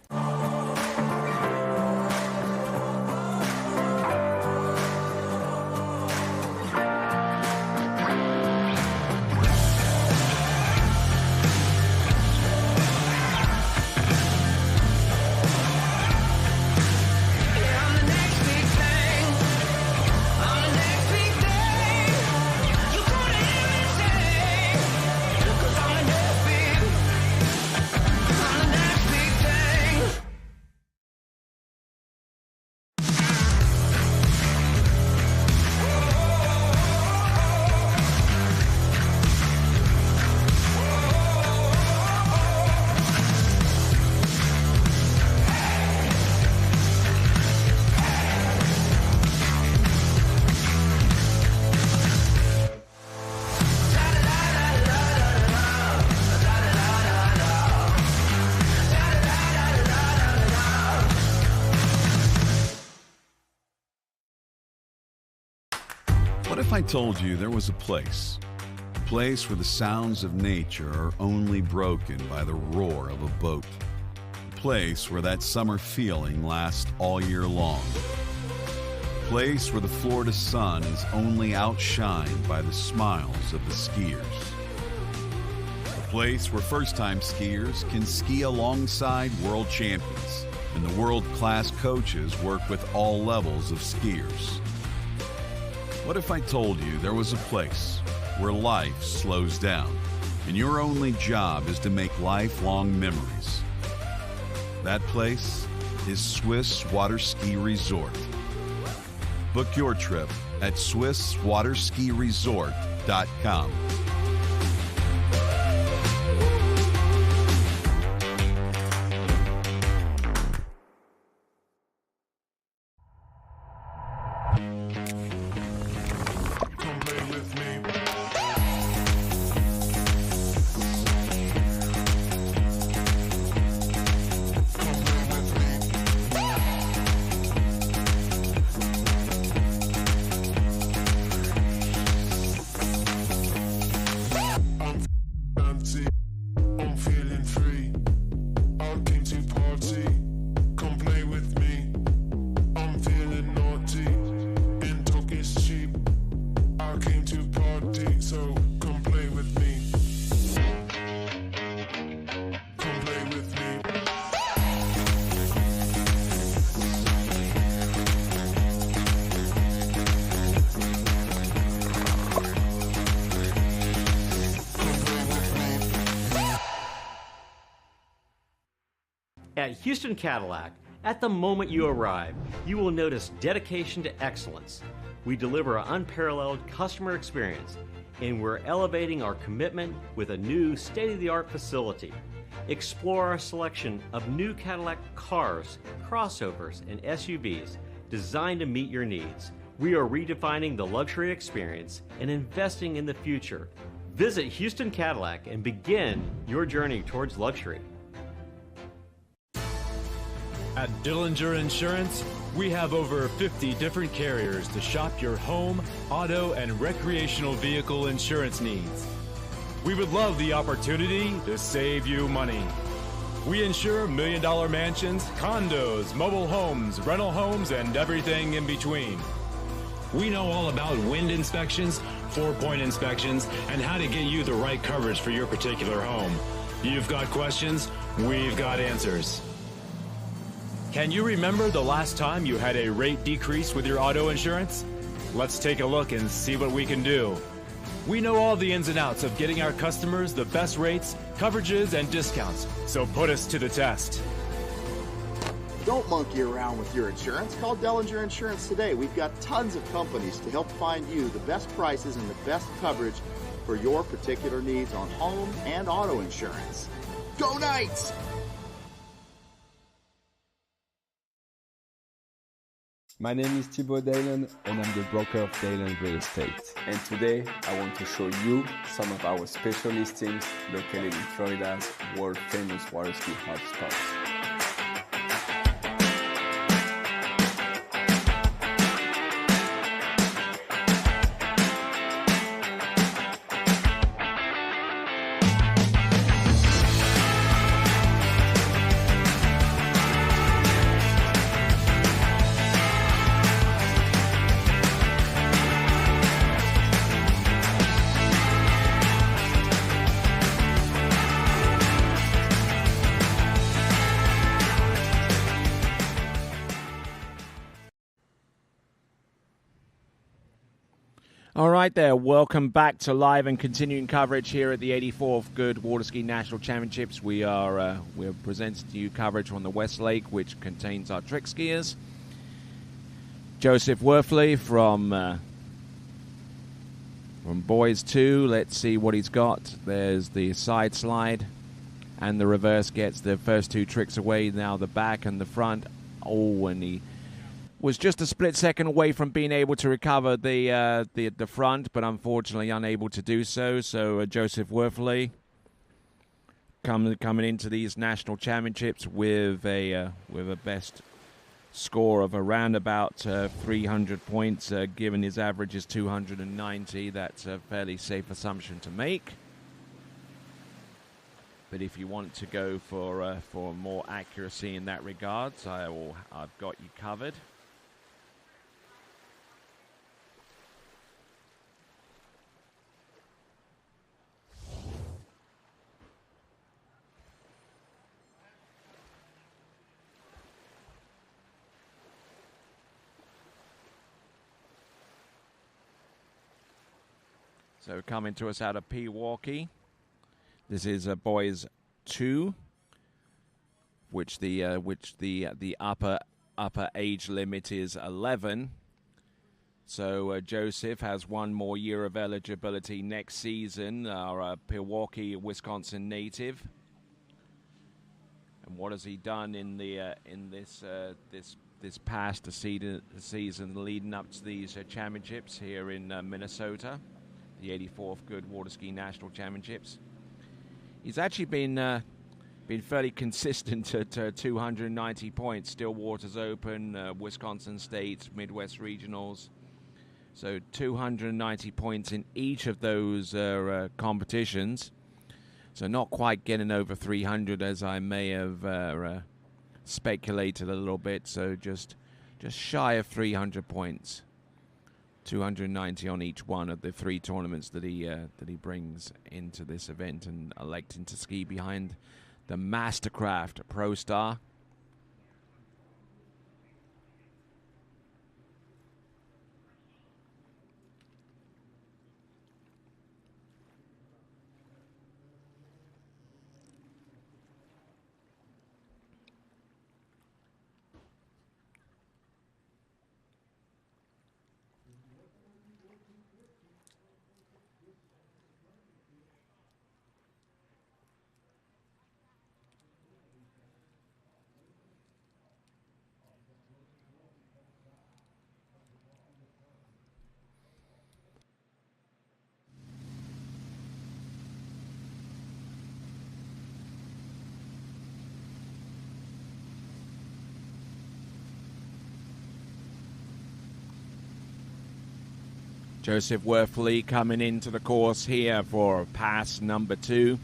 What if I told you there was a place where the sounds of nature are only broken by the roar of a boat, a place where that summer feeling lasts all year long, a place where the Florida sun is only outshined by the smiles of the skiers, a place where first-time skiers can ski alongside world champions and the world-class coaches work with all levels of skiers. What if I told you there was a place where life slows down and your only job is to make lifelong memories? That place is Swiss Water Ski Resort. Book your trip at SwissWaterSkiResort.com. At Houston Cadillac, at the moment you arrive, you will notice dedication to excellence. We deliver an unparalleled customer experience, and we're elevating our commitment with a new state-of-the-art facility. Explore our selection of new Cadillac cars, crossovers, and SUVs designed to meet your needs. We are redefining the luxury experience and investing in the future. Visit Houston Cadillac and begin your journey towards luxury. At Dillinger Insurance, we have over 50 different carriers to shop your home, auto, and recreational vehicle insurance needs. We would love the opportunity to save you money. We insure million-dollar mansions, condos, mobile homes, rental homes, and everything in between. We know all about wind inspections, 4-point inspections, and how to get you the right coverage for your particular home. You've got questions, we've got answers. Can you remember the last time you had a rate decrease with your auto insurance? Let's take a look and see what we can do. We know all the ins and outs of getting our customers the best rates, coverages, and discounts, so put us to the test. Don't monkey around with your insurance. Call Dillinger Insurance today. We've got tons of companies to help find you the best prices and the best coverage for your particular needs on home and auto insurance. Go Knights! My name is Thibaut Dalen and I'm the broker of Dalen Real Estate. And today I want to show you some of our special listings located in Florida's world famous water ski hotspots. All right there, welcome back to live and continuing coverage here at the 84th Goode Water Ski National Championships. We're presenting to you coverage from the West Lake, which contains our trick skiers. Joseph Worthley from Boys 2. Let's see what he's got. There's the side slide, and the reverse gets the first two tricks away. Now the back and the front. Oh, and he was just a split second away from being able to recover the front, but unfortunately unable to do so. So Joseph Worthley coming into these national championships with a best score of around about 300 points, given his average is 290. That's a fairly safe assumption to make. But if you want to go for more accuracy in that regard, I've got you covered. So coming to us out of Pewaukee, this is Boys 2, which the upper age limit is 11. So Joseph has one more year of eligibility next season. Our Pewaukee, Wisconsin native. And what has he done in this past season leading up to these championships here in Minnesota? The 84th Goode Water Ski National Championships. He's actually been fairly consistent at 290 points. Stillwater's Open, Wisconsin State, Midwest Regionals. So 290 points in each of those competitions. So not quite getting over 300 as I may have speculated a little bit. So just shy of 300 points. 290 on each one of the three tournaments that he brings into this event, and electing to ski behind the Mastercraft Pro Star. Joseph Worthley coming into the course here for pass number 2.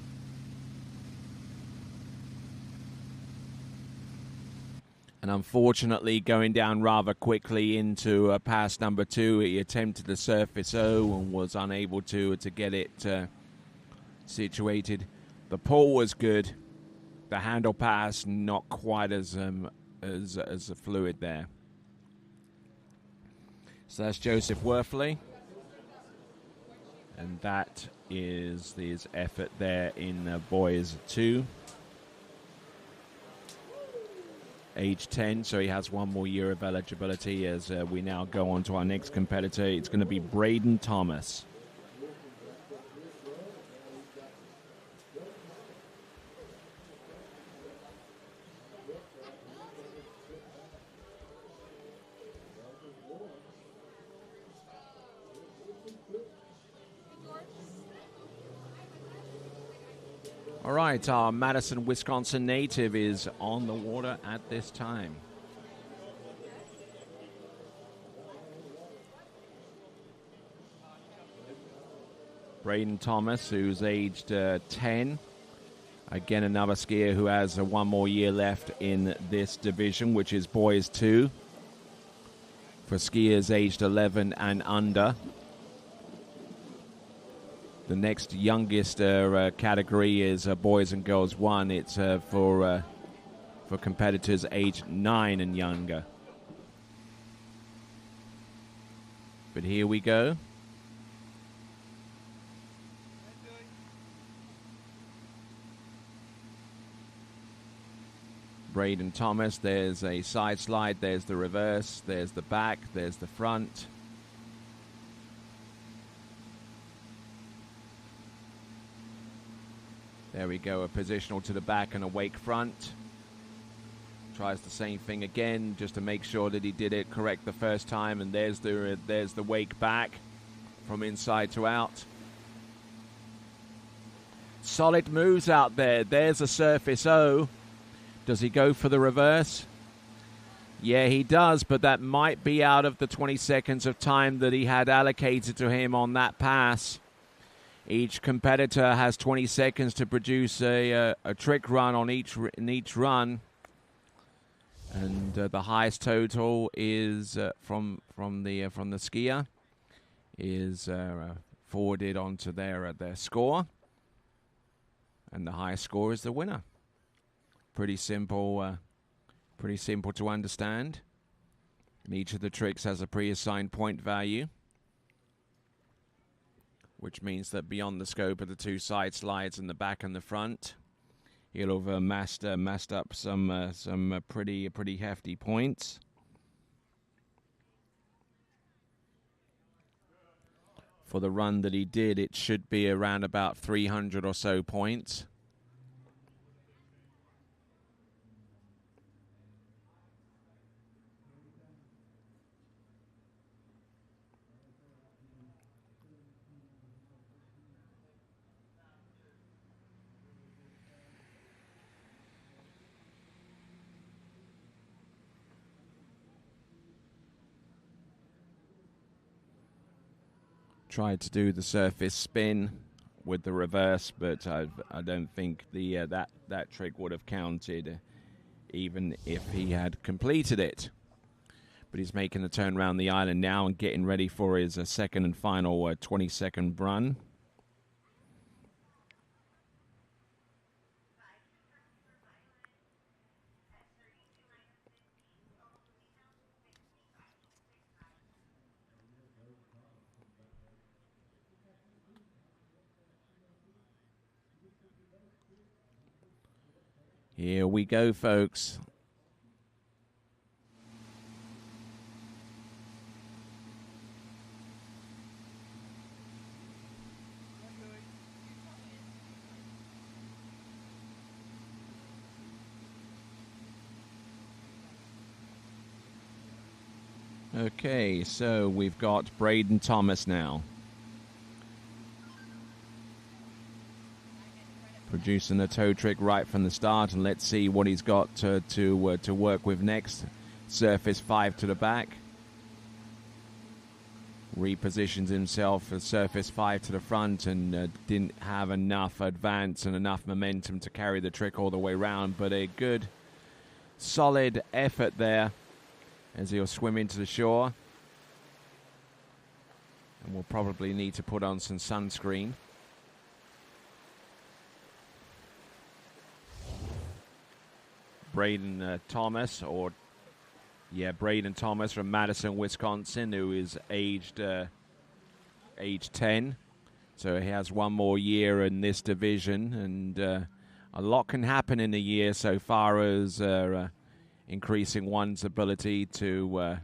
And unfortunately going down rather quickly into pass number 2. He attempted the surface O and was unable to get it situated. The pull was good. The handle pass not quite as fluid there. So that's Joseph Worthley. And that is his effort there in Boys 2. Age 10, so he has one more year of eligibility as we now go on to our next competitor. It's going to be Braden Thomas. All right, our Madison, Wisconsin native is on the water at this time. Braden Thomas, who's aged 10. Again, another skier who has one more year left in this division, which is Boys 2. For skiers aged 11 and under. The next youngest category is Boys and Girls 1. It's for competitors aged 9 and younger. But here we go. Braden Thomas, there's a side slide, there's the reverse, there's the back, there's the front. There we go, a positional to the back and a wake front. Tries the same thing again, just to make sure that he did it correct the first time, and there's the wake back from inside to out. Solid moves out there. There's a surface O. Does he go for the reverse? Yeah, he does, but that might be out of the 20 seconds of time that he had allocated to him on that pass. Each competitor has 20 seconds to produce a trick run on each run, and the highest total is from the skier is forwarded onto their score, and the highest score is the winner. Pretty simple to understand. And each of the tricks has a pre-assigned point value, which means that beyond the scope of the two side slides in the back and the front, he'll have massed up some pretty hefty points. For the run that he did, it should be around about 300 or so points. Tried to do the surface spin with the reverse, but I don't think that trick would have counted even if he had completed it. But he's making the turn around the island now and getting ready for his second and final 20-second run. Here we go, folks. Okay, so we've got Braden Thomas now. Producing a toe trick right from the start, and let's see what he's got to work with next. Surface 5 to the back. Repositions himself for surface 5 to the front, and didn't have enough advance and enough momentum to carry the trick all the way around, but a good, solid effort there as he'll swim into the shore. And we'll probably need to put on some sunscreen. Braden Thomas from Madison, Wisconsin, who is aged 10. So he has one more year in this division, and a lot can happen in a year so far as increasing one's ability to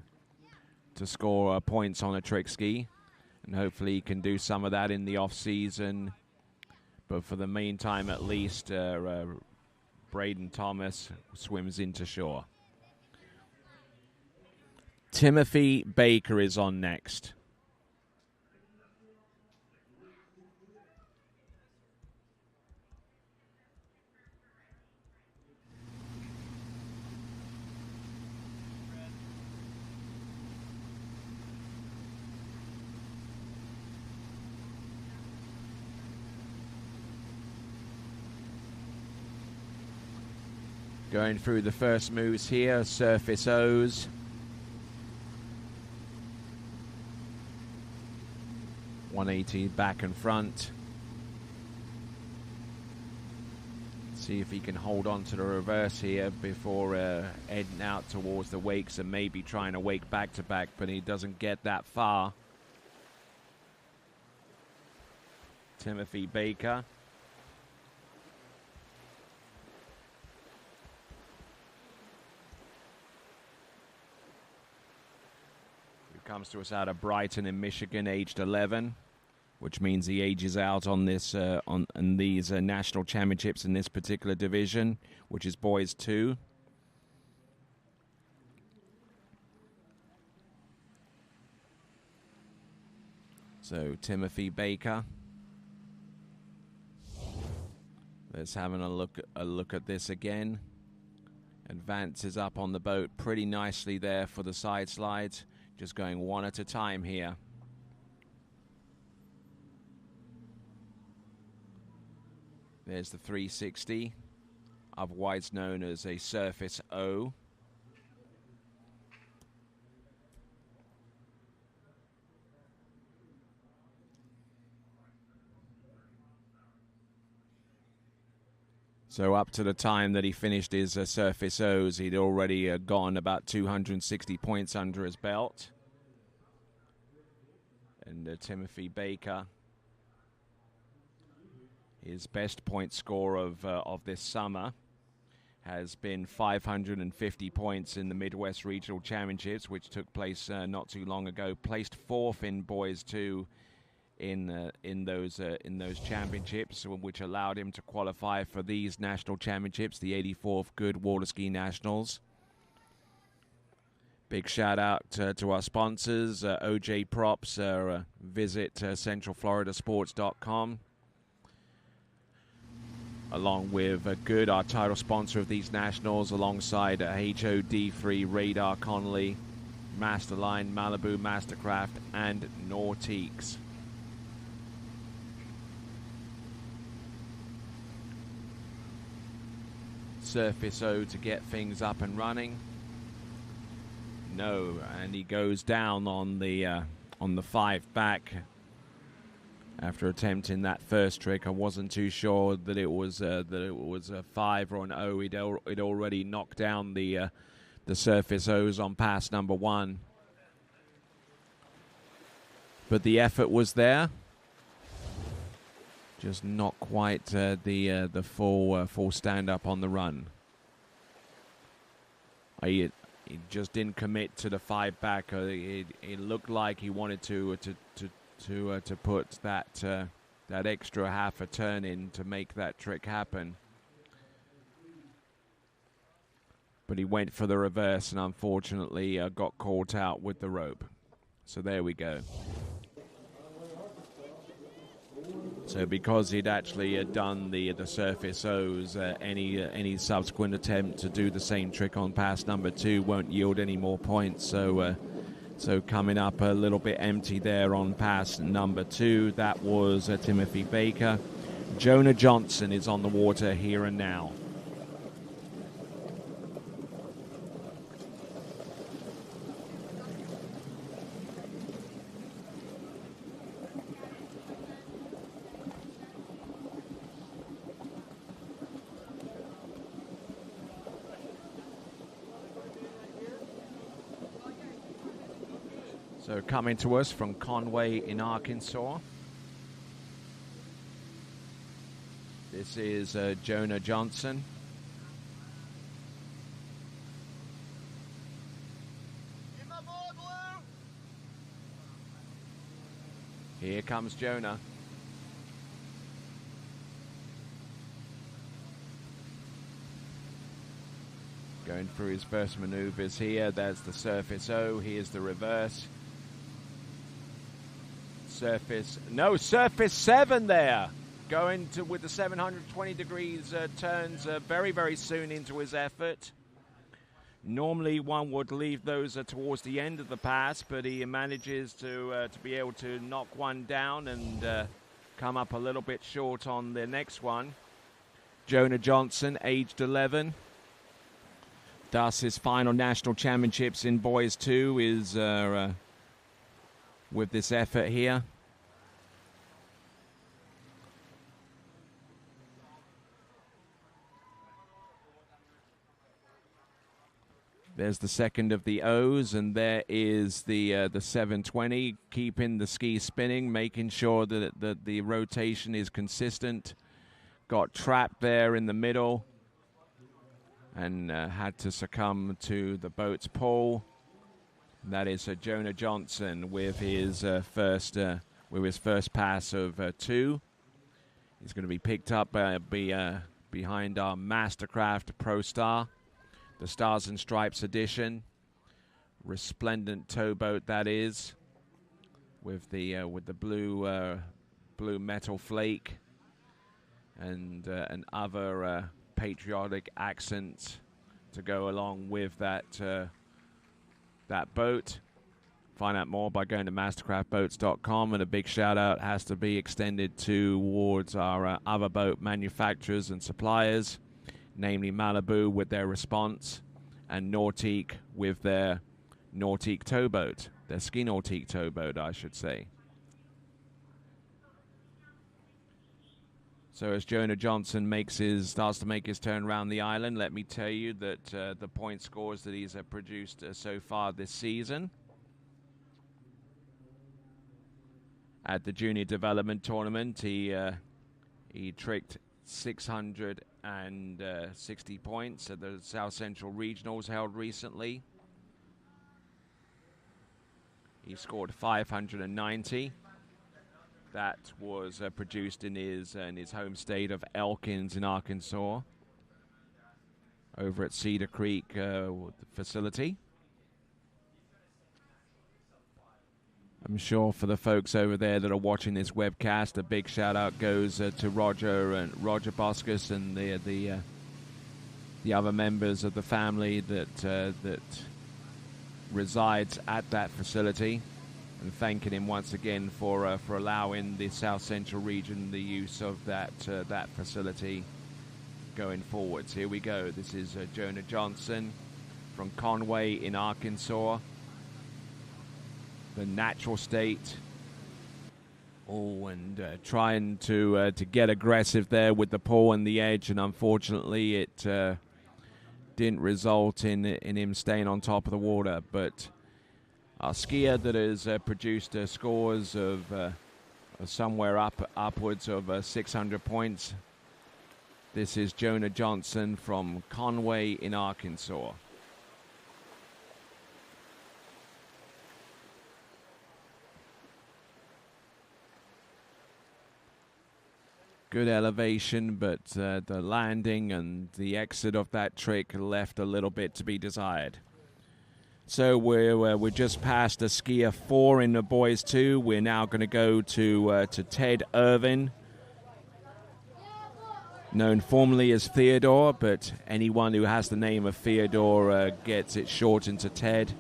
score points on a trick ski, and hopefully he can do some of that in the off season. But for the meantime, at least, Braden Thomas swims into shore. Timothy Baker is on next. Going through the first moves here, surface O's. .180 back and front. See if he can hold on to the reverse here before heading out towards the wakes and maybe trying to wake back to back, but he doesn't get that far. Timothy Baker. Comes to us out of Brighton in Michigan, aged 11, which means he ages out on this on these national championships in this particular division, which is boys 2. So Timothy Baker. Let's have a look at this again. Advances up on the boat pretty nicely there for the side slides. Just going one at a time here. There's the 360, otherwise known as a surface O. So up to the time that he finished his surface O's, he'd already gone about 260 points under his belt. And Timothy Baker, his best point score of this summer has been 550 points in the Midwest Regional Championships, which took place not too long ago. Placed 4th in boys 2 in those championships, which allowed him to qualify for these national championships, the 84th Goode Water Ski Nationals. Big shout out to our sponsors, OJ Props. Visit centralfloridasports.com. Along with Goode, our title sponsor of these nationals, alongside HOD3, Radar Connolly, Masterline, Malibu, Mastercraft, and Nautiques. Surface O to get things up and running. No, and he goes down on the 5 back after attempting that first trick. I wasn't too sure that it was a 5 or an O. He'd already knocked down the surface O's on pass number 1, but the effort was there. Just not quite the full stand up on the run. He just didn't commit to the 5 back. It looked like he wanted to put that extra half a turn in to make that trick happen. But he went for the reverse and unfortunately got caught out with the rope. So there we go. So because he'd actually done the surface O's, any subsequent attempt to do the same trick on pass number 2 won't yield any more points. So coming up a little bit empty there on pass number 2, that was Timothy Baker. Jonah Johnson is on the water here and now. So coming to us from Conway in Arkansas, this is Jonah Johnson. Here comes Jonah. Going through his first maneuvers here. There's the surface O. Here's the reverse. Surface 7 there. Going to with the 720 degrees turns very, very soon into his effort. Normally one would leave those towards the end of the pass, but he manages to be able to knock one down and come up a little bit short on the next one. Jonah Johnson, aged 11. Thus, his final national championships in boys 2 is with this effort here. There's the second of the O's, and there is the 720, keeping the ski spinning, making sure that the rotation is consistent. Got trapped there in the middle and had to succumb to the boat's pull. And that is Jonah Johnson with his first pass of 2. He's going to be picked up behind our Mastercraft Pro Star. The Stars and Stripes edition, resplendent towboat that is, with the blue metal flake and other patriotic accents to go along with that boat. Find out more by going to mastercraftboats.com, and a big shout out has to be extended towards our other boat manufacturers and suppliers, namely Malibu with their Response and Nautique with their Nautique towboat, their Ski Nautique towboat, I should say. So as Jonah Johnson starts to make his turn around the island, let me tell you that the point scores that he's produced so far this season at the Junior Development Tournament, he tricked 660 points at the South Central Regionals held recently. He scored 590. That was produced in his home state of Elkins in Arkansas, over at Cedar Creek facility. I'm sure for the folks over there that are watching this webcast, a big shout out goes to Roger Boscus and the other members of the family that resides at that facility, and thanking him once again for allowing the South Central region the use of that facility going forwards. Here we go. This is Jonah Johnson from Conway in Arkansas, the natural state. Oh, and trying to get aggressive there with the pull and the edge, and unfortunately it didn't result in him staying on top of the water. But our skier that has produced scores of somewhere upwards of 600 points. This is Jonah Johnson from Conway in Arkansas. Good elevation, but the landing and the exit of that trick left a little bit to be desired. So we're just past a skier 4 in the boys 2. We're now going to go to Ted Irvin, known formerly as Theodore, but anyone who has the name of Theodore gets it shortened to Ted,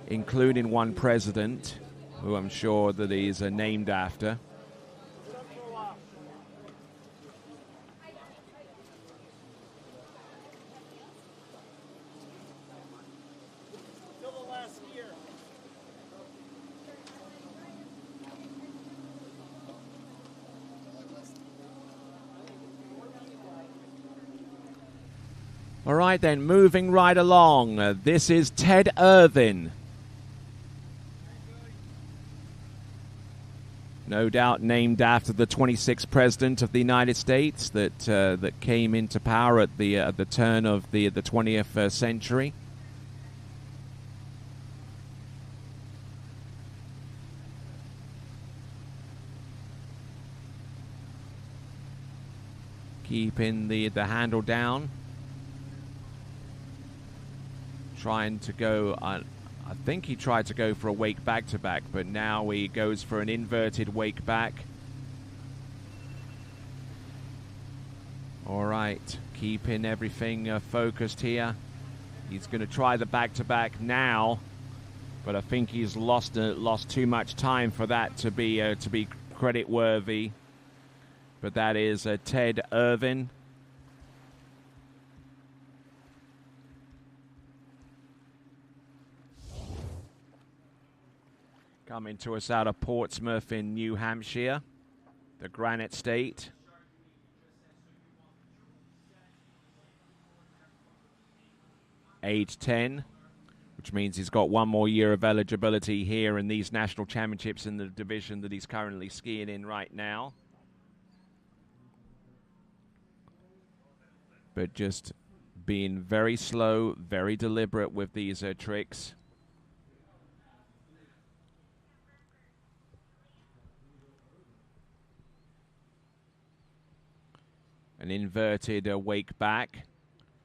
including one president, who I'm sure that he's named after. All right, then, moving right along. This is Ted Irvin. No doubt named after the 26th president of the United States that came into power at the turn of the 20th century. Keeping the handle down. Trying to go, I think he tried to go for a wake back-to-back, but now he goes for an inverted wake back. All right, keeping everything focused here. He's going to try the back-to-back now, but I think he's lost too much time for that to be credit-worthy. But that is Ted Irvin. Coming to us out of Portsmouth in New Hampshire, the Granite State. Age 10, which means he's got one more year of eligibility here in these national championships in the division that he's currently skiing in right now. But just being very slow, very deliberate with these tricks. An inverted wake back,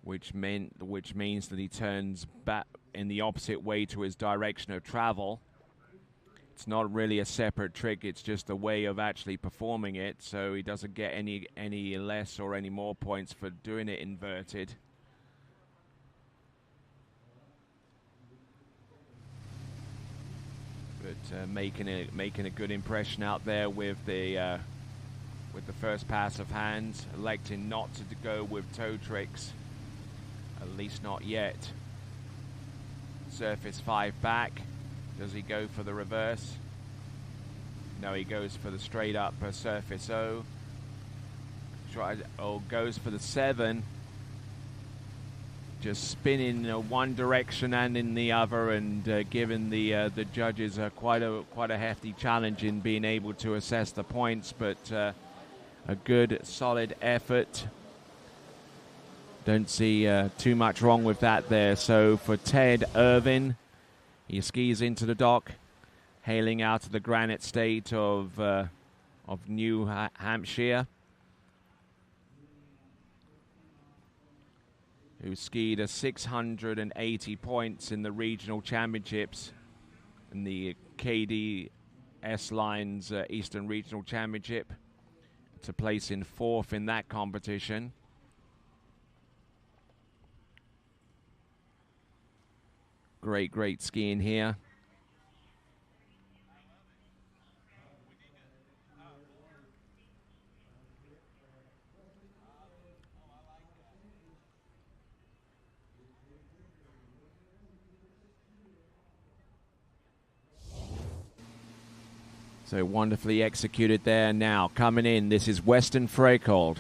which means that he turns back in the opposite way to his direction of travel. It's not really a separate trick, it's just a way of actually performing it, so he doesn't get any less or any more points for doing it inverted. But making a good impression out there with the first pass of hands, electing not to go with toe tricks, at least not yet. Surface 5 back. Does he go for the reverse? No, he goes for the straight up surface O. Goes for the 7. Just spinning one direction and in the other, and giving the judges quite a hefty challenge in being able to assess the points. But a good, solid effort. Don't see too much wrong with that there. So for Ted Irvin, he skis into the dock, hailing out of the Granite State of New Hampshire, who skied 680 points in the regional championships in the KDS Lines Eastern Regional Championship, to place in 4th in that competition. Great skiing here. So wonderfully executed there. Now coming in, this is Weston Freikold.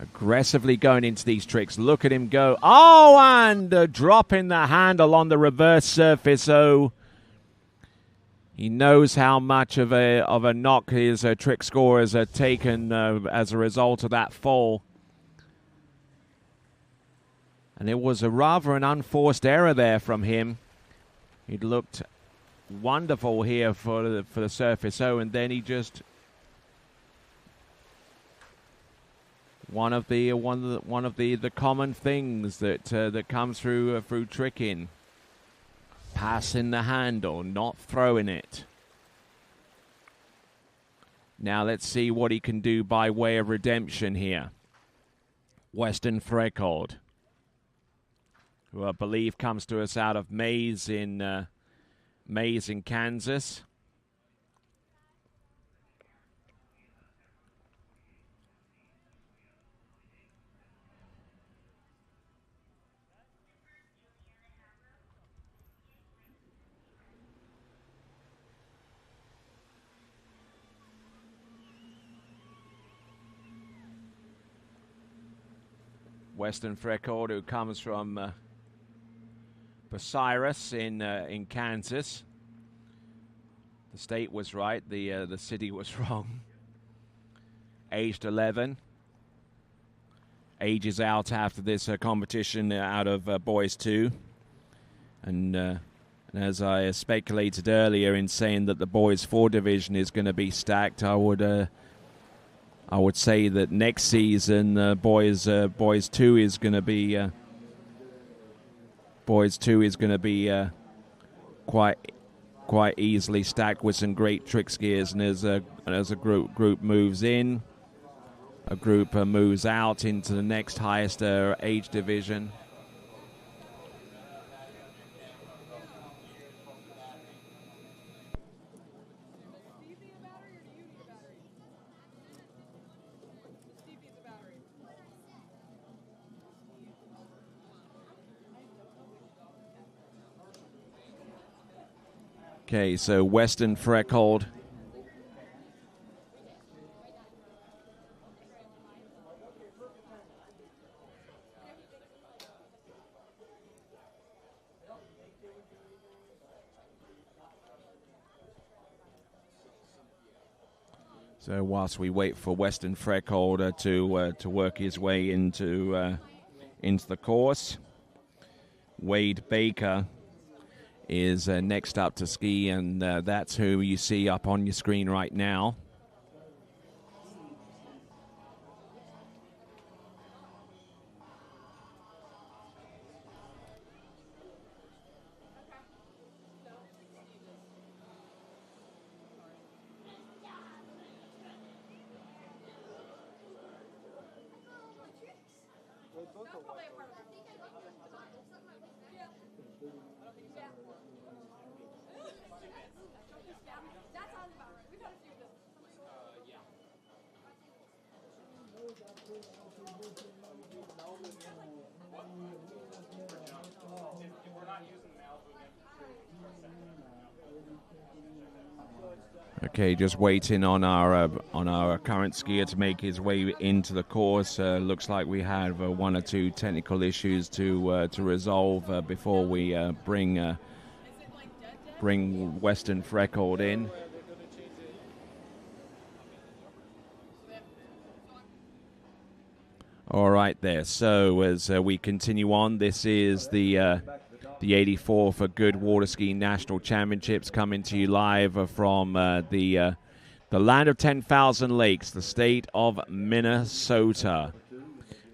Aggressively going into these tricks. Look at him go. Oh, and dropping the handle on the reverse surface O. He knows how much of a knock his trick scorers have taken as a result of that fall. And it was rather an unforced error there from him. He looked wonderful here for the surface O, and then he just one of the common things that comes through tricking. Passing the handle, not throwing it. Now let's see what he can do by way of redemption here. Weston Freikold, who I believe comes to us out of Mays in Kansas. Weston Freikold, who comes from Bucyrus in Kansas. The state was right, the city was wrong. Aged 11. Ages out after this competition out of Boys 2. And as I speculated earlier in saying that the Boys 4 division is going to be stacked, I would say that next season Boys 2 is going to be quite easily stacked with some great trick skiers. And as a group moves in, a group moves out into the next highest age division. Okay, so Western Freckled. So whilst we wait for Western Freckled to work his way into the course, Wade Baker is next up to ski, and that's who you see up on your screen right now. Okay, just waiting on our current skier to make his way into the course. Looks like we have one or two technical issues to resolve before we bring Western Freckled in. All right, there. So as we continue on, this is the 84th Goode Water Skiing National Championships, coming to you live from the land of 10,000 lakes, the state of Minnesota.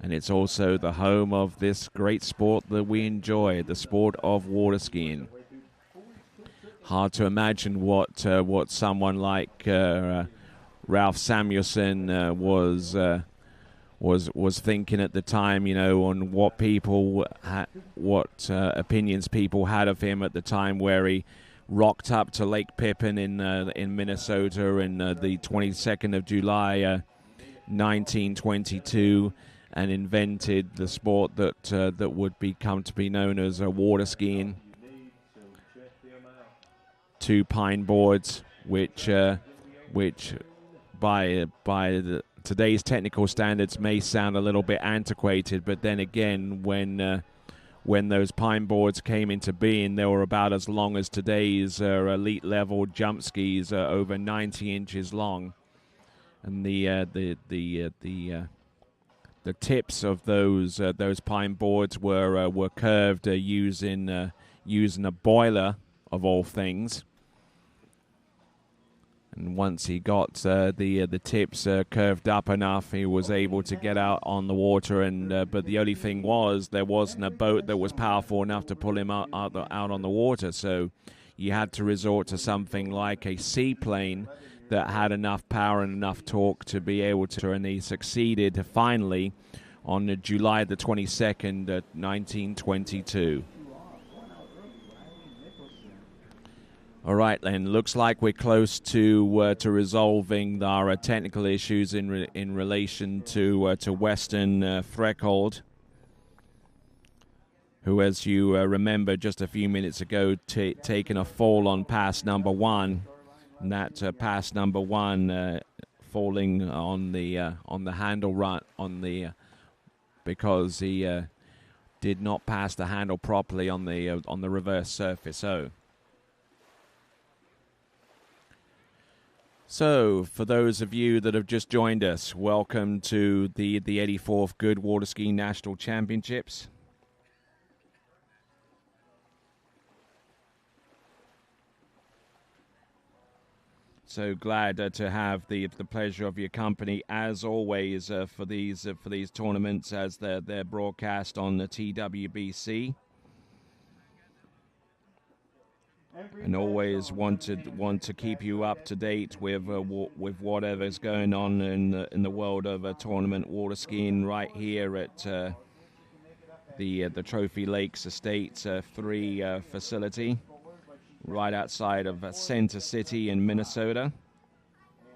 And it's also the home of this great sport that we enjoy, the sport of water skiing. Hard to imagine what someone like Ralph Samuelson was thinking at the time, you know, on what people what opinions people had of him at the time, where he rocked up to Lake Pippin in Minnesota in the 22nd of July 1922, and invented the sport that would come to be known as water skiing. 2 pine boards, which by today's technical standards may sound a little bit antiquated, but then again, when those pine boards came into being, they were about as long as today's elite level jump skis, over 90 inches long, and the tips of those pine boards were curved using a boiler of all things. And once he got the tips curved up enough, he was able to get out on the water. And but the only thing was, there wasn't a boat that was powerful enough to pull him out on the water. So you had to resort to something like a seaplane that had enough power and enough torque to be able to. And he succeeded finally on July the 22nd, 1922. All right, then. Looks like we're close to resolving our technical issues in relation to Western Freckled, who, as you remember, just a few minutes ago, taken a fall on pass number 1, and that pass number 1 falling on the handle run because he did not pass the handle properly on the reverse surface. So, for those of you that have just joined us, welcome to the 84th Goode Water Skiing National Championships. So glad to have the pleasure of your company, as always, for these tournaments, as they're broadcast on the TWBC. And always want to keep you up to date with whatever's going on in the world of tournament water skiing right here at the Trophy Lakes Estates 3 facility, right outside of Center City in Minnesota.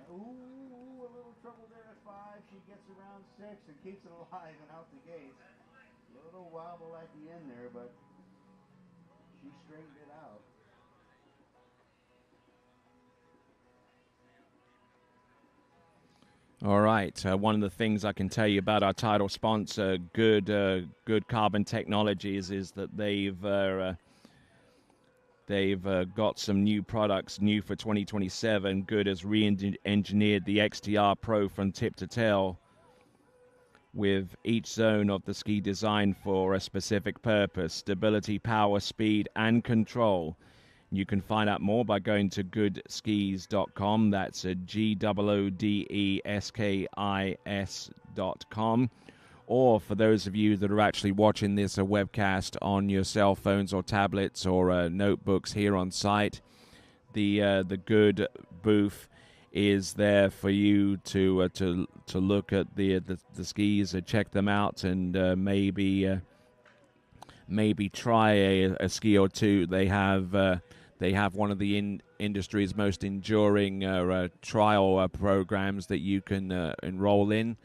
A little trouble there at 5. She gets around 6 and keeps it alive and out the gate. A little wobble at the end there, but she straightened it out. All right. One of the things I can tell you about our title sponsor, Goode Carbon Technologies, is that they've got some new products, new for 2027. Goode has re-engineered the XTR Pro from tip to tail, with each zone of the ski designed for a specific purpose: stability, power, speed, and control. You can find out more by going to goodeskis.com. That's a GOODESKIS.com. Or for those of you that are actually watching this webcast on your cell phones or tablets or notebooks here on site, the Goode booth is there for you to look at the skis, check them out, and maybe try a ski or two. They have one of the industry's most enduring trial programs that you can enroll in,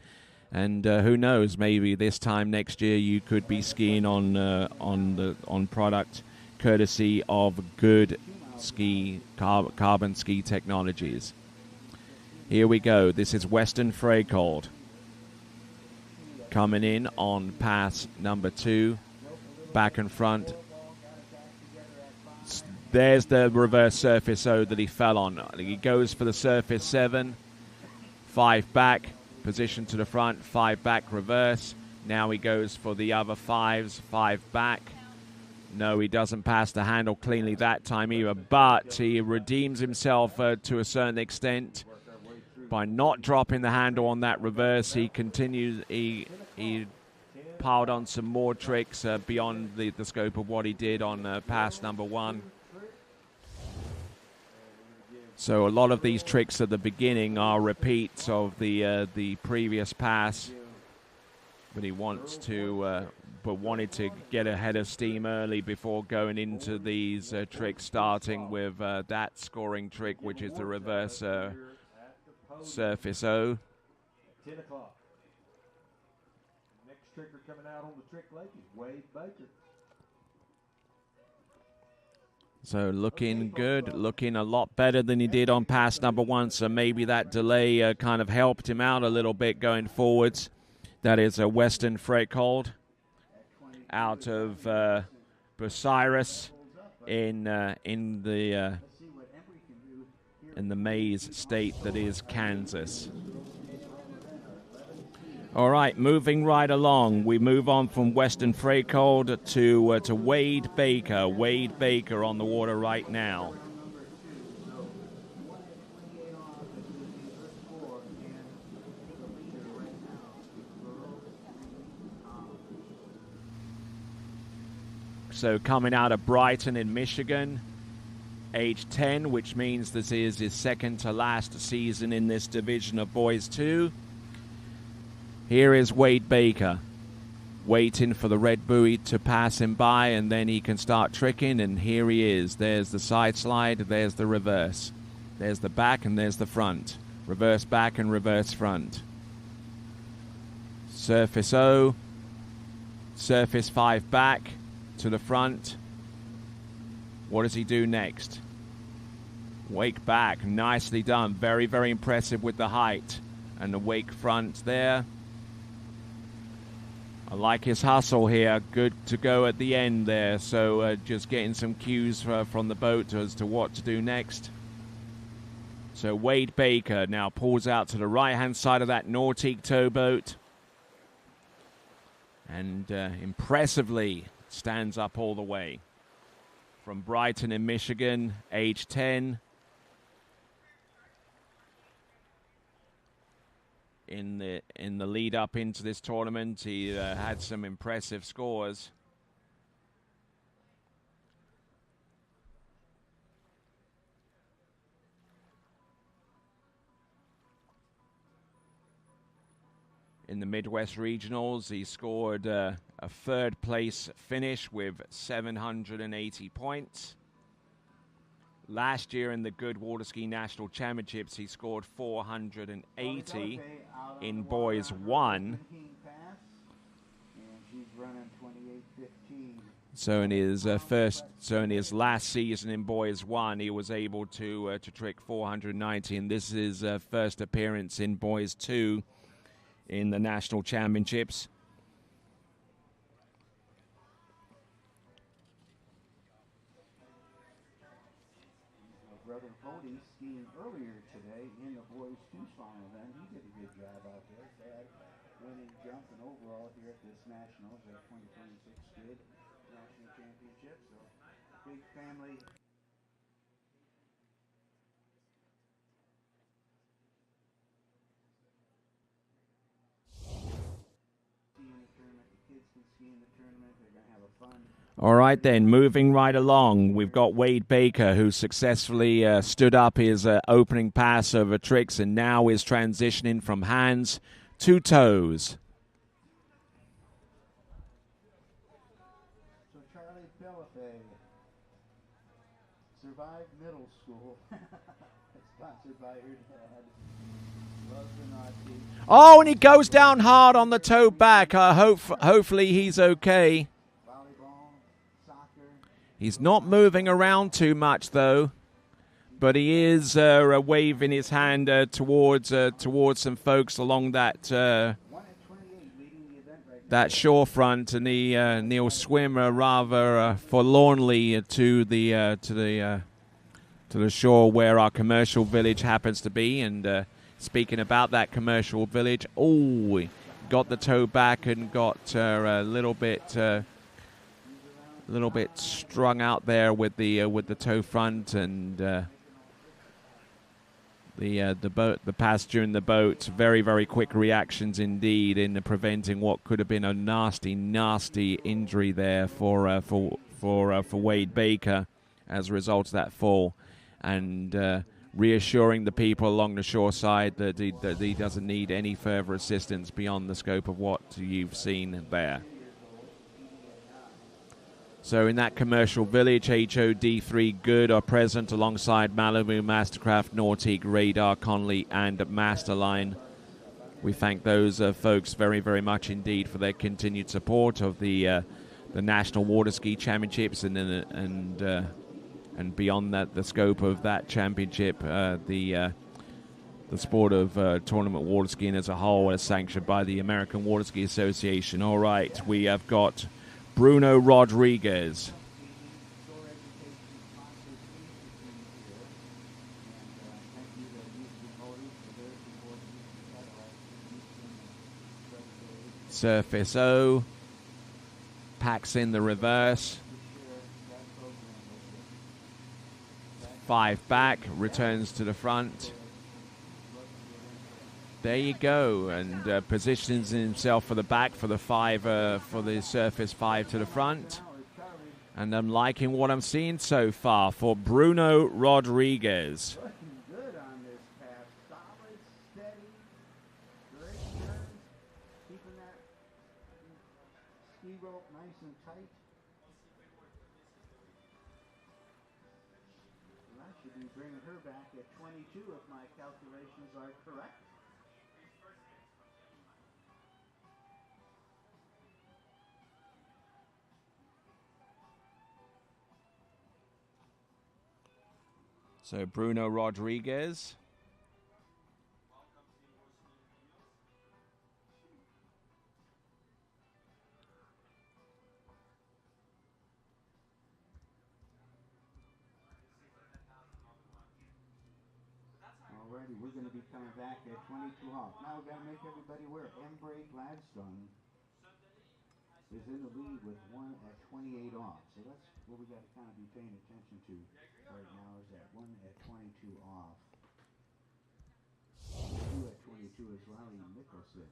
and who knows, maybe this time next year you could be skiing on product courtesy of Goode carbon ski technologies. Here we go. This is Western Frecold coming in on pass number 2, back and front. There's the reverse surface O that he fell on. He goes for the surface 7, 5 back, position to the front, 5 back, reverse. Now he goes for the other 5s, 5 back. No, he doesn't pass the handle cleanly that time either, but he redeems himself to a certain extent by not dropping the handle on that reverse. He continues, he piled on some more tricks beyond the scope of what he did on pass number 1. So a lot of these tricks at the beginning are repeats of the previous pass, but he wanted to get ahead of steam early before going into these tricks, starting with that scoring trick, which is the reverse surface O. 10 o'clock. Next tricker coming out on the trick lake is Wade Baker. So looking good, looking a lot better than he did on pass number 1. So maybe that delay kind of helped him out a little bit going forwards. That is a Western Frecold out of Bucyrus in the maize state that is Kansas. All right, moving right along. We move on from Western Frecold to Wade Baker. Wade Baker on the water right now. So coming out of Brighton in Michigan, age 10, which means this is his second to last season in this division of Boys 2. Here is Wade Baker, waiting for the red buoy to pass him by, and then he can start tricking, and here he is. There's the side slide, there's the reverse. There's the back, and there's the front. Reverse back and reverse front. Surface O, surface 5 back to the front. What does he do next? Wake back, nicely done. Very, very impressive with the height. And the wake front there. I like his hustle here. Good to go at the end there. So just getting some cues from the boat as to what to do next. So Wade Baker now pulls out to the right-hand side of that Nautique towboat. And impressively stands up all the way. From Brighton in Michigan, age 10. In the lead up into this tournament, he had some impressive scores. In the Midwest Regionals, he scored a third place finish with 780 points. Last year in the Goode Water Ski National Championships, he scored 480 in Boys 1. So in his last season in Boys 1, he was able to trick 490, and this is his first appearance in Boys 2 in the national championships. Brother Goode skiing earlier today in the boys' two-final event. He did a good job out there. Dad winning jump and overall here at this Nationals at 2026 Goode National Championship. So big family. Ski in the tournament. The kids can ski in the tournament. They're going to have a fun. All right, then, moving right along, we've got Wade Baker, who successfully stood up his opening pass over tricks and now is transitioning from hands to toes. So Charlie Pelifet survived middle school. Sponsored by her dad. Loves the Nazi. Oh, and he goes down hard on the toe back. Hopefully he's okay. He's not moving around too much, though, but he is waving his hand towards some folks along that shore front, and he'll swim rather forlornly to the shore where our commercial village happens to be. And speaking about that commercial village, oh, he got the toe back and got a little bit strung out there with the toe front, and the passenger in the boat. Very, very quick reactions indeed in preventing what could have been a nasty injury there for Wade Baker as a result of that fall, and reassuring the people along the shore side that he doesn't need any further assistance beyond the scope of what you've seen there. So in that commercial village, HOD3 Goode are present alongside Malibu, Mastercraft, Nautique, Radar, Conley, and Masterline. We thank those folks very, very much indeed for their continued support of the National Water Ski Championships, and beyond that, the scope of that championship, the sport of tournament water skiing as a whole, as sanctioned by the American Water Ski Association. All right, we have got Bruno Rodriguez. Surface O. Packs in the reverse. 5 back, returns to the front. There you go, and positions himself for the back for the 5, for the surface 5 to the front. And I'm liking what I'm seeing so far for Bruno Rodriguez. Looking good on this pass. Solid, steady, great turns. Keeping that ski rope nice and tight. Well, that should be bringing her back at 22 if my calculations are correct. So Bruno Rodriguez. Alrighty, we're going to be coming back at 22 off. Now we've got to make everybody aware. Embry Gladstone is in the lead with 1 at 28 off. So that's what we got to kind of be paying attention to right now, is that 1 at 22 off. 2 at 22 is Riley Nicholson.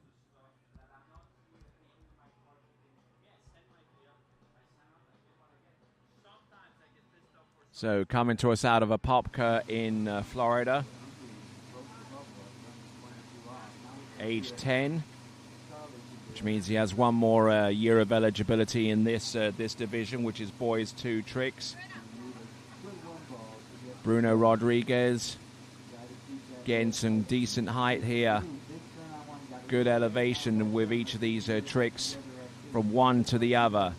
So coming to us out of Apopka in Florida. Age 10, which means he has one more year of eligibility in this division, which is Boys 2 Tricks. Bruno Rodriguez getting some decent height here. Good elevation with each of these tricks from one to the other.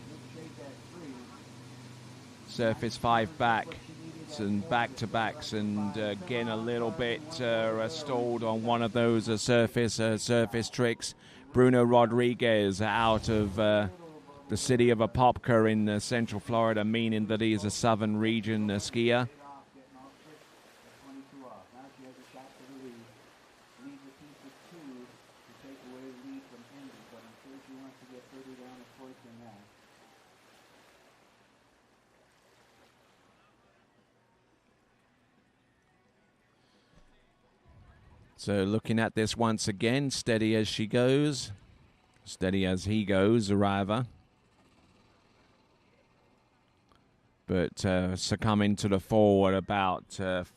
surface 5 back. And back-to-backs, and again a little bit stalled on one of those surface tricks. Bruno Rodriguez out of the city of Apopka in Central Florida, meaning that he is a southern region skier. So looking at this once again, steady as she goes, steady as he goes, rather. But succumbing to the fall at about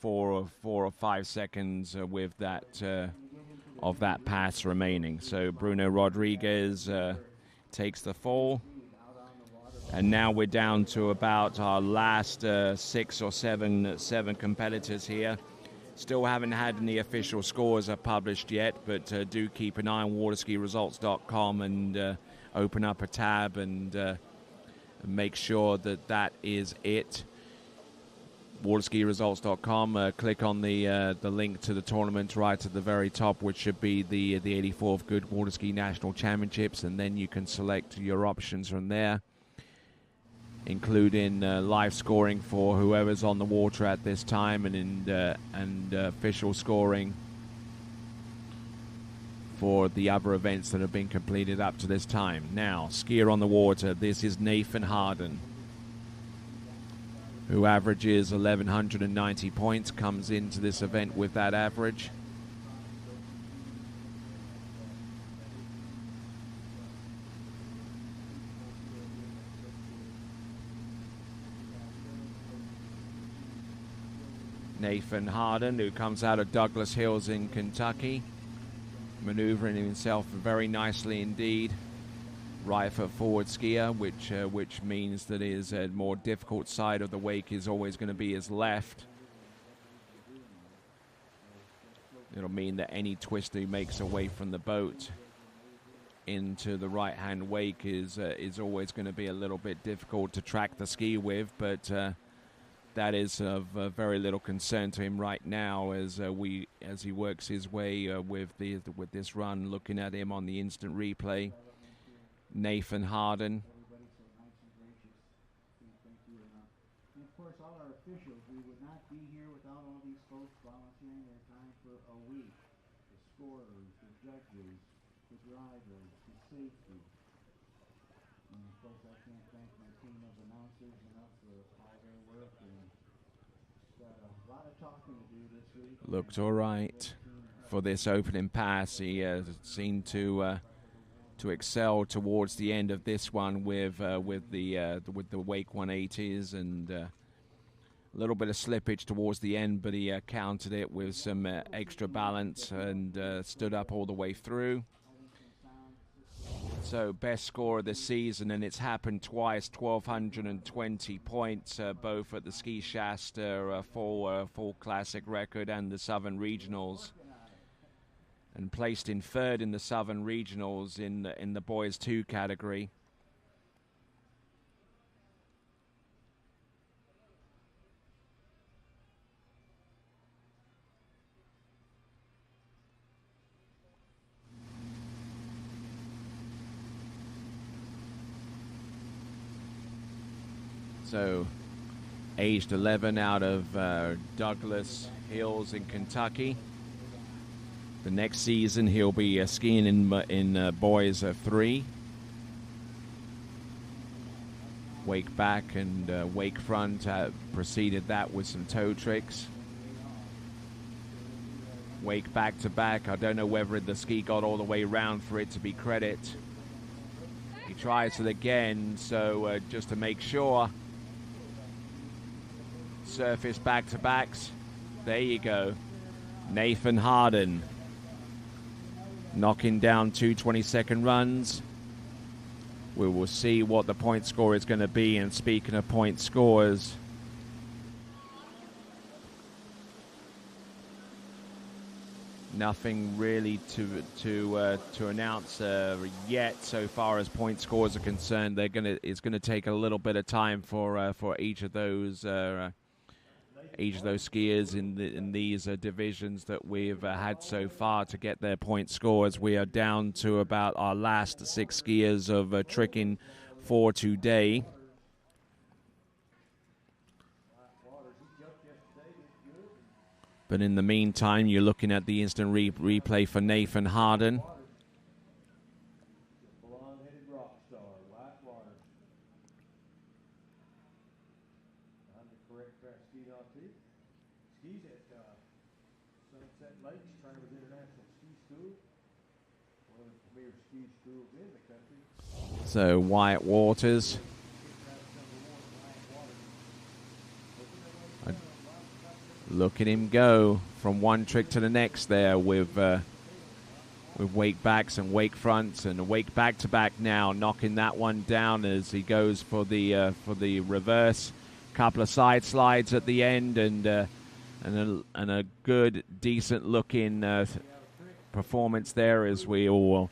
4 or 5 seconds with that of that pass remaining. So Bruno Rodriguez takes the fall. And now we're down to about our last 6 or 7 competitors here. Still haven't had any official scores published yet, but do keep an eye on waterskiresults.com and open up a tab and make sure that that is it. Waterskiresults.com. Click on the link to the tournament right at the very top, which should be the 84th Good Waterski National Championships, and then you can select your options from there, including live scoring for whoever's on the water at this time, and official scoring for the other events that have been completed up to this time. Now, skier on the water, this is Nathan Harden, who averages 1,190 points, comes into this event with that average. Nathan Harden, who comes out of Douglas Hills in Kentucky, maneuvering himself very nicely indeed. Right foot forward skier, which means that his more difficult side of the wake is always going to be his left. It'll mean that any twist he makes away from the boat into the right-hand wake is always going to be a little bit difficult to track the ski with, but that is of very little concern to him right now as he works his way with this run. Looking at him on the instant replay, Nathan Harden. And of course, all our officials, we would not be here without all these folks volunteering their time for a week. The scorers, the judges, the drivers, the safety. And of course, I can't thank my team of announcers enough for all their work. And got a lot of talking to do this week. Looked all right for this opening pass. He seemed to excel towards the end of this one with the wake 180s and a little bit of slippage towards the end, but he countered it with some extra balance and stood up all the way through. So best score of the season, and it's happened twice. 1,220 points, both at the Ski Shasta full classic record and the Southern Regionals, and placed in third in the Southern Regionals in the boys 2 category. So, aged 11 out of Douglas Hills in Kentucky. The next season he'll be skiing in boys 3. Wake back and wake front, preceded that with some toe tricks. Wake back to back. I don't know whether the ski got all the way round for it to be credit. He tries it again, so just to make sure. Surface back to backs. There you go. Nathan Harden knocking down 2 22nd runs. We will see what the point score is going to be. And speaking of point scores, Nothing really to announce yet so far as point scores are concerned. It's gonna take a little bit of time for each of those skiers in these divisions that we've had so far to get their point scores. We are down to about our last 6 skiers of tricking for today. But in the meantime, you're looking at the instant replay for Nathan Harden. So Wyatt Waters. Look at him go from one trick to the next there with wake backs and wake fronts and a wake back to back now, knocking that one down as he goes for the reverse. Couple of side slides at the end and a good, decent looking performance there as we all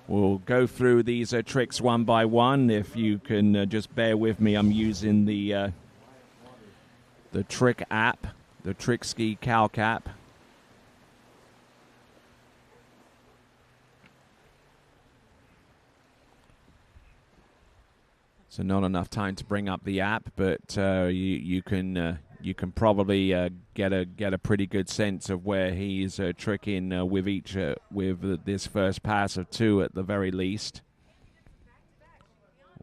will go through these tricks one by one. If you can just bear with me, I'm using the trick app. The Trick Ski Calc app. So not enough time to bring up the app, but you can probably get a pretty good sense of where he's tricking with this first pass of 2 at the very least.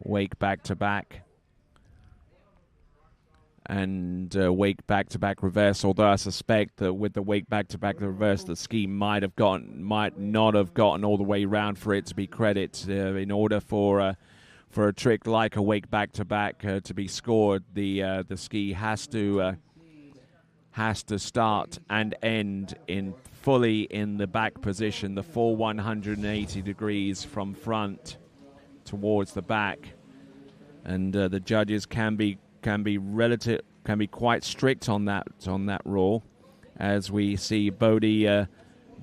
Wake back to back. And wake back-to-back reverse. Although I suspect that with the wake back-to-back reverse, the ski might not have gotten all the way around for it to be credit. In order for a trick like a wake back-to-back to be scored, the ski has to start and end fully in the back position, the full 180 degrees from front towards the back, and the judges can be quite strict on that rule, as we see Bodie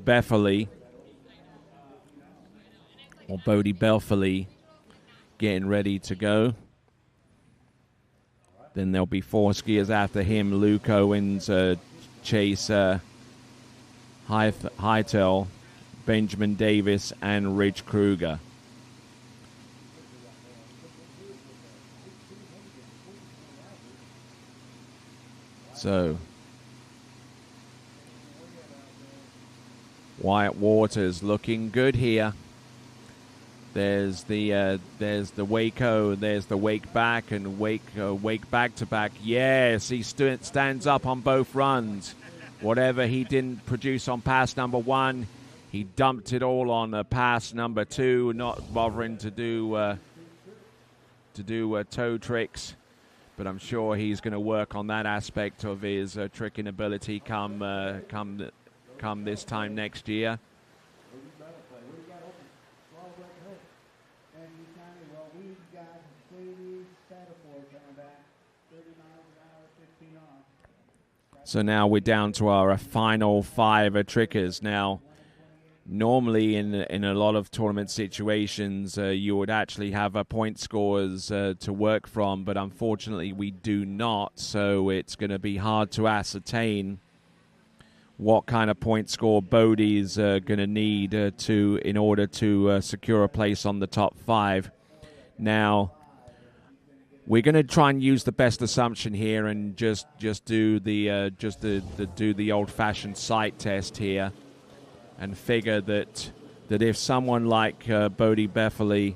Belfley getting ready to go. Then there'll be 4 skiers after him: Luke Owens, Chase Hytel, Benjamin Davis, and Rich Kruger. So Wyatt Waters looking good here. There's the Waco, there's the wake back and wake back to back. Yes, he stands up on both runs. Whatever he didn't produce on pass number 1, he dumped it all on pass number 2, not bothering to do toe tricks. But I'm sure he's going to work on that aspect of his tricking ability come this time next year. So now we're down to our final 5 trickers. Now, normally in a lot of tournament situations, you would actually have point scores to work from, but unfortunately we do not. So it's going to be hard to ascertain what kind of point score Bodie's going to need in order to secure a place on the top 5. Now, we're going to try and use the best assumption here and just do the old-fashioned sight test here, and figure that if someone like Bodie Belfley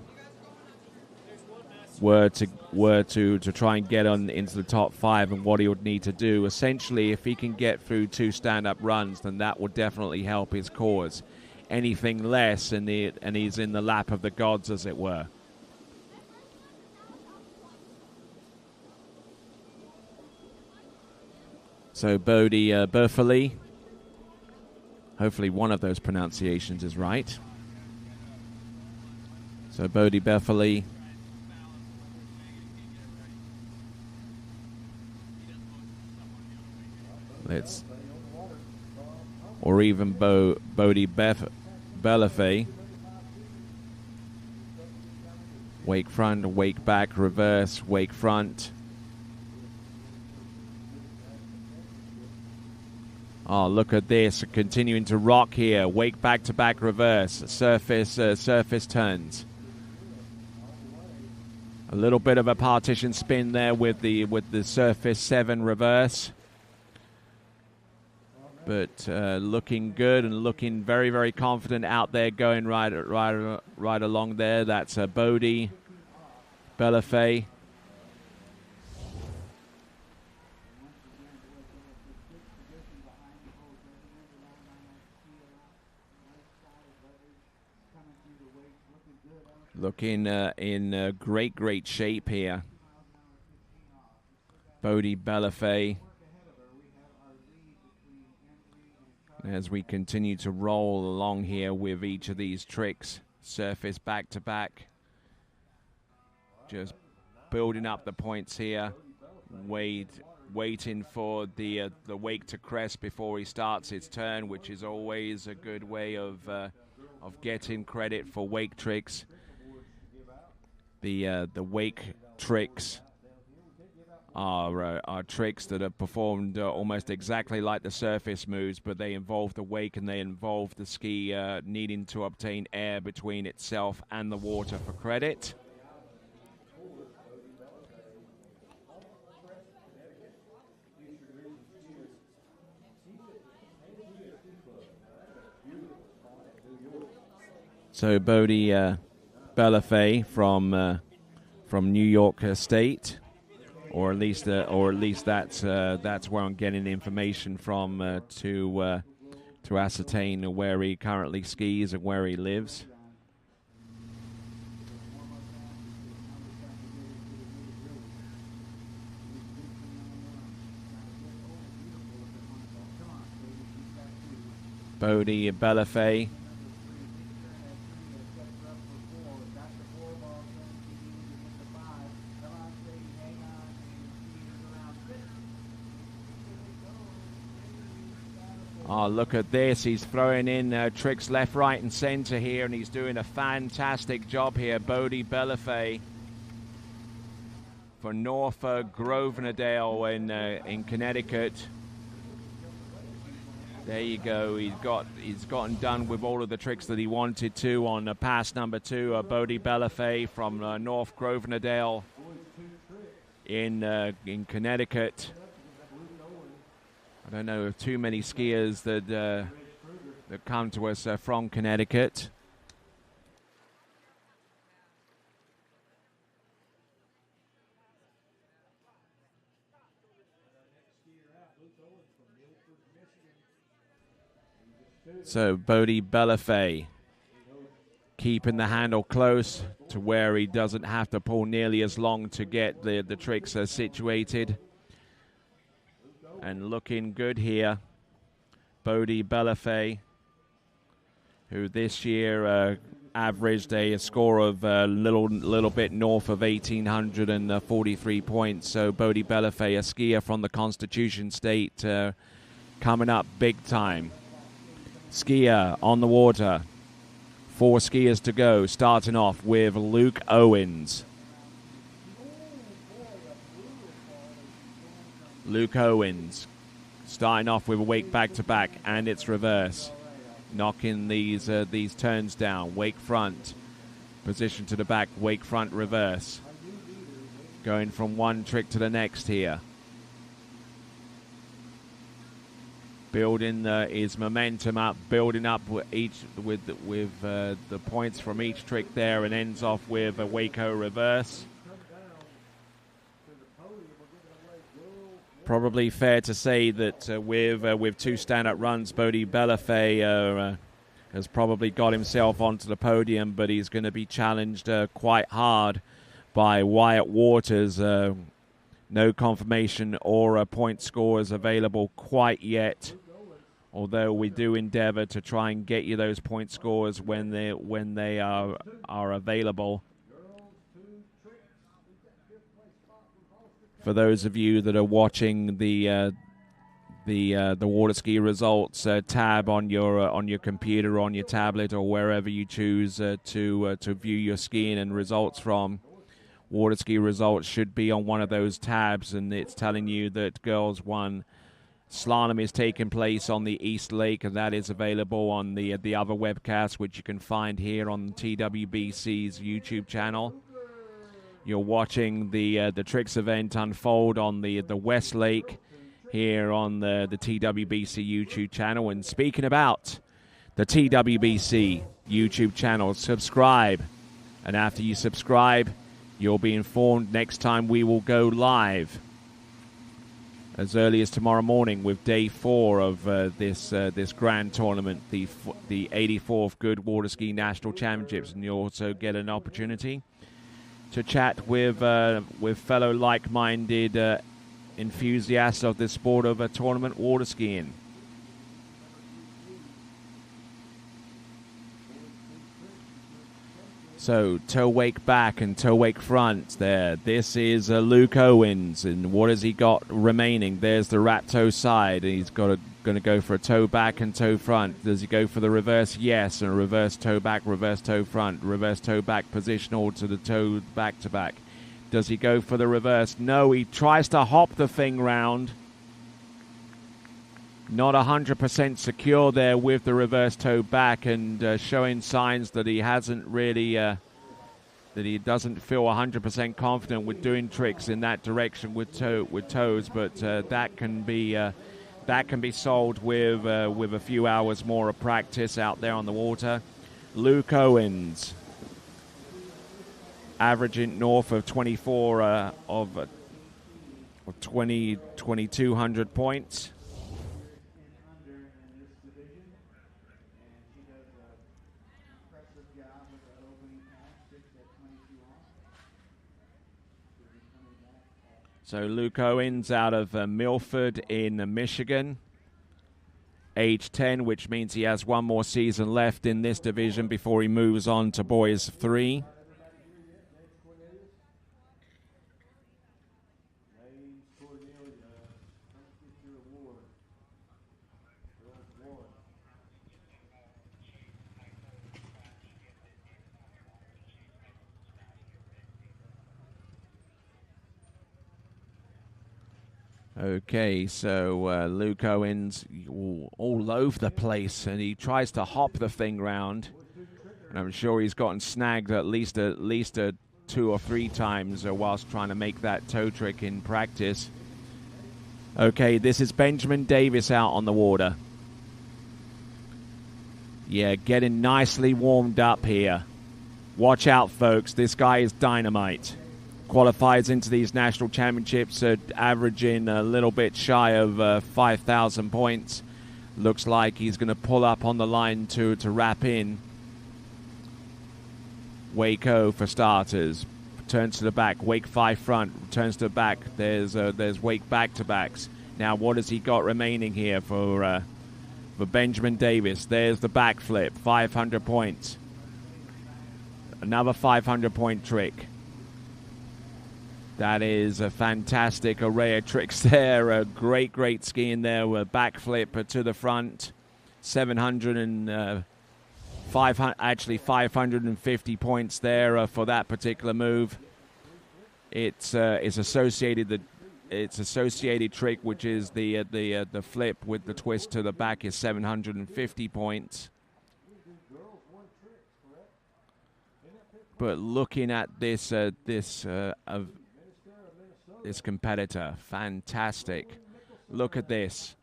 were to try and get into the top 5, and what he would need to do, essentially, if he can get through 2 stand-up runs, then that will definitely help his cause. Anything less, and he's in the lap of the gods, as it were. So Bodie Belfley, hopefully one of those pronunciations is right. So Bodie Belfley. or even Bodie Bellafay. Wake front, wake back, reverse, wake front. Oh, look at this, continuing to rock here. Wake back to back, reverse, surface turns. A little bit of a partition spin there with the surface 7 reverse. But looking good and looking very, very confident out there, going right along there. That's Bodie Bellafay. Looking in great shape here. Bodie Bellafay. As we continue to roll along here with each of these tricks, surface back to back, just building up the points here, waiting for the wake to crest before he starts his turn, which is always a good way of getting credit for wake tricks. The wake tricks are tricks that are performed almost exactly like the surface moves, but they involve the wake and they involve the ski needing to obtain air between itself and the water for credit. So Bodie Bellafay from New York State. Or at least that's where I'm getting information from to ascertain where he currently skis and where he lives. Bodie Bellafay. Oh, look at this. He's throwing in tricks left, right, and center here, and he's doing a fantastic job here. Bodie Bellafay for Norfolk Grosvenor in Connecticut. There you go. He's gotten done with all of the tricks that he wanted to on pass number 2. Bodie Bellafay from North Grosvenor in Connecticut. I don't know of too many skiers that come to us from Connecticut. So Bodie Bellafay keeping the handle close to where he doesn't have to pull nearly as long to get the tricks situated. And looking good here, Bodie Bellafay, who this year averaged a score of a little bit north of 1,843 points. So Bodie Bellafay, a skier from the Constitution State, coming up big time. Skier on the water. 4 skiers to go, starting off with Luke Owens. Luke Owens starting off with a wake back-to-back, and it's reverse. Knocking these turns down. Wake front. Position to the back. Wake front reverse. Going from one trick to the next here. Building his momentum up. Building up with the points from each trick there, and ends off with a Waco reverse. Probably fair to say that with 2 stand-up runs, Bodie Bellafay has probably got himself onto the podium, but he's going to be challenged quite hard by Wyatt Waters. No confirmation or point scores available quite yet, although we do endeavor to try and get you those point scores when they are available. For those of you that are watching the the water ski results tab on your computer, on your tablet, or wherever you choose to view your skiing and results from. Water ski results should be on one of those tabs, and it's telling you that girls 1 slalom is taking place on the East Lake, and that is available on the other webcast, which you can find here on TWBC's YouTube channel. You're watching the tricks event unfold on the West Lake here on the TWBC YouTube channel. And speaking about the TWBC YouTube channel, subscribe. And after you subscribe, you'll be informed next time we will go live as early as tomorrow morning with day 4 of this grand tournament, the 84th Goode Water Ski National Championships. And you also get an opportunity to chat with fellow like-minded enthusiasts of the sport of tournament water skiing. So, toe wake back and toe wake front there. This is Luke Owens, and what has he got remaining? There's the wrap toe side, and he's going to go for a toe back and toe front. Does he go for the reverse? Yes, and a reverse toe back, reverse toe front, reverse toe back positional to the toe back to back. Does he go for the reverse? No, he tries to hop the thing round. Not 100% secure there with the reverse toe back, and showing signs that he hasn't really, that he doesn't feel 100% confident with doing tricks in that direction with toes. But that can be solved with a few hours more of practice out there on the water. Luke Owens, averaging north of 24 of 2,200 points. So Luke Owens out of Milford in Michigan, age 10, which means he has one more season left in this division before he moves on to boys 3. Okay, so Luke Owens all over the place, and he tries to hop the thing round. And I'm sure he's gotten snagged at least 2 or 3 times whilst trying to make that toe trick in practice. Okay, this is Benjamin Davis out on the water. Yeah, getting nicely warmed up here. Watch out, folks. This guy is dynamite. Qualifies into these national championships averaging a little bit shy of 5,000 points. Looks like he's going to pull up on the line to wrap in. Wake O for starters. Turns to the back. Wake 5 front. Turns to the back. There's wake back-to-backs. Now what has he got remaining here for Benjamin Davis? There's the backflip. 500 points. Another 500-point trick. That is a fantastic array of tricks there. A great skiing there. A backflip to the front. 550 points there for that particular move. It's associated trick, which is the flip with the twist to the back, is 750 points. But looking at this competitor, fantastic. Look at this.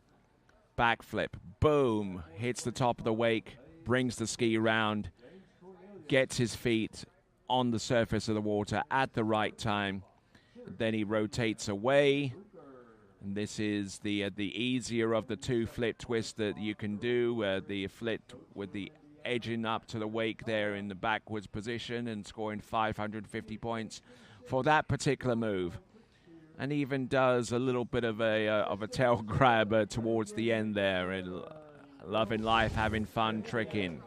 Backflip, boom, hits the top of the wake, brings the ski round, gets his feet on the surface of the water at the right time. Then he rotates away. And this is the easier of the 2 flip twists that you can do. The flip with the edging up to the wake there in the backwards position and scoring 550 points for that particular move. And even does a little bit of a tail grab towards the end there. And loving life, having fun, tricking.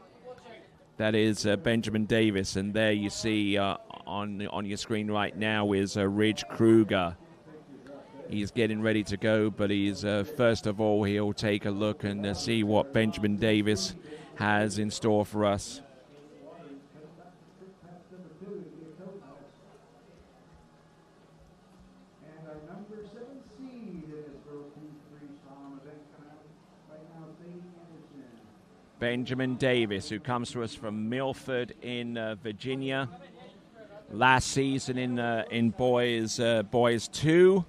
That is Benjamin Davis. And there you see on your screen right now is Ridge Kruger. He's getting ready to go, but he's first of all, he'll take a look and see what Benjamin Davis has in store for us. Benjamin Davis, who comes to us from Milford in Virginia. Last season in boys 2.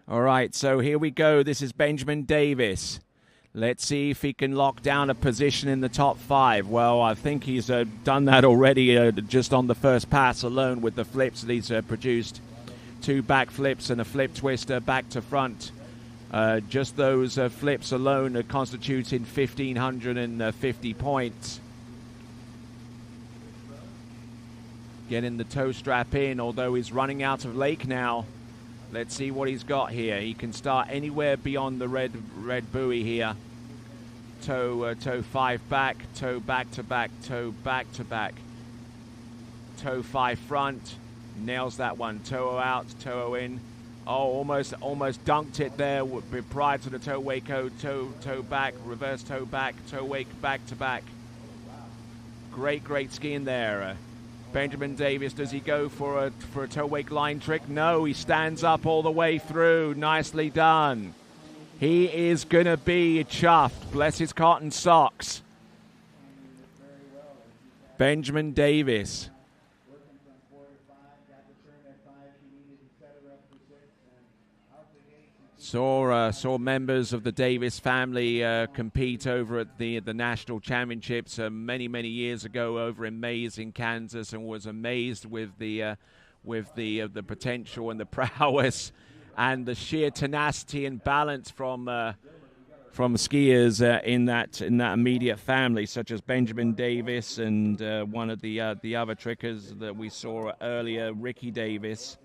All right, so here we go. This is Benjamin Davis. Let's see if he can lock down a position in the top 5. Well, I think he's done that already just on the first pass alone with the flips that he's produced. 2 back flips and a flip twister back to front. Just those flips alone are constituting 1,550 points. Getting the toe strap in, although he's running out of lake now. Let's see what he's got here. He can start anywhere beyond the red buoy here. Toe 5 back, toe back to back, toe back to back. Toe 5 front, nails that one. Toe out, toe in. Oh, almost dunked it there prior to the toe wako. Toe back, reverse toe back, toe wake back to back. Great skiing there. Benjamin Davis, does he go for a toe wake line trick? No, he stands up all the way through. Nicely done. He is going to be chuffed. Bless his cotton socks. Benjamin Davis. Saw members of the Davis family compete over at the national championships many years ago over in Mays in Kansas, and was amazed with the potential and the prowess and the sheer tenacity and balance from skiers in that immediate family, such as Benjamin Davis and one of the other trickers that we saw earlier, Ricky Davis.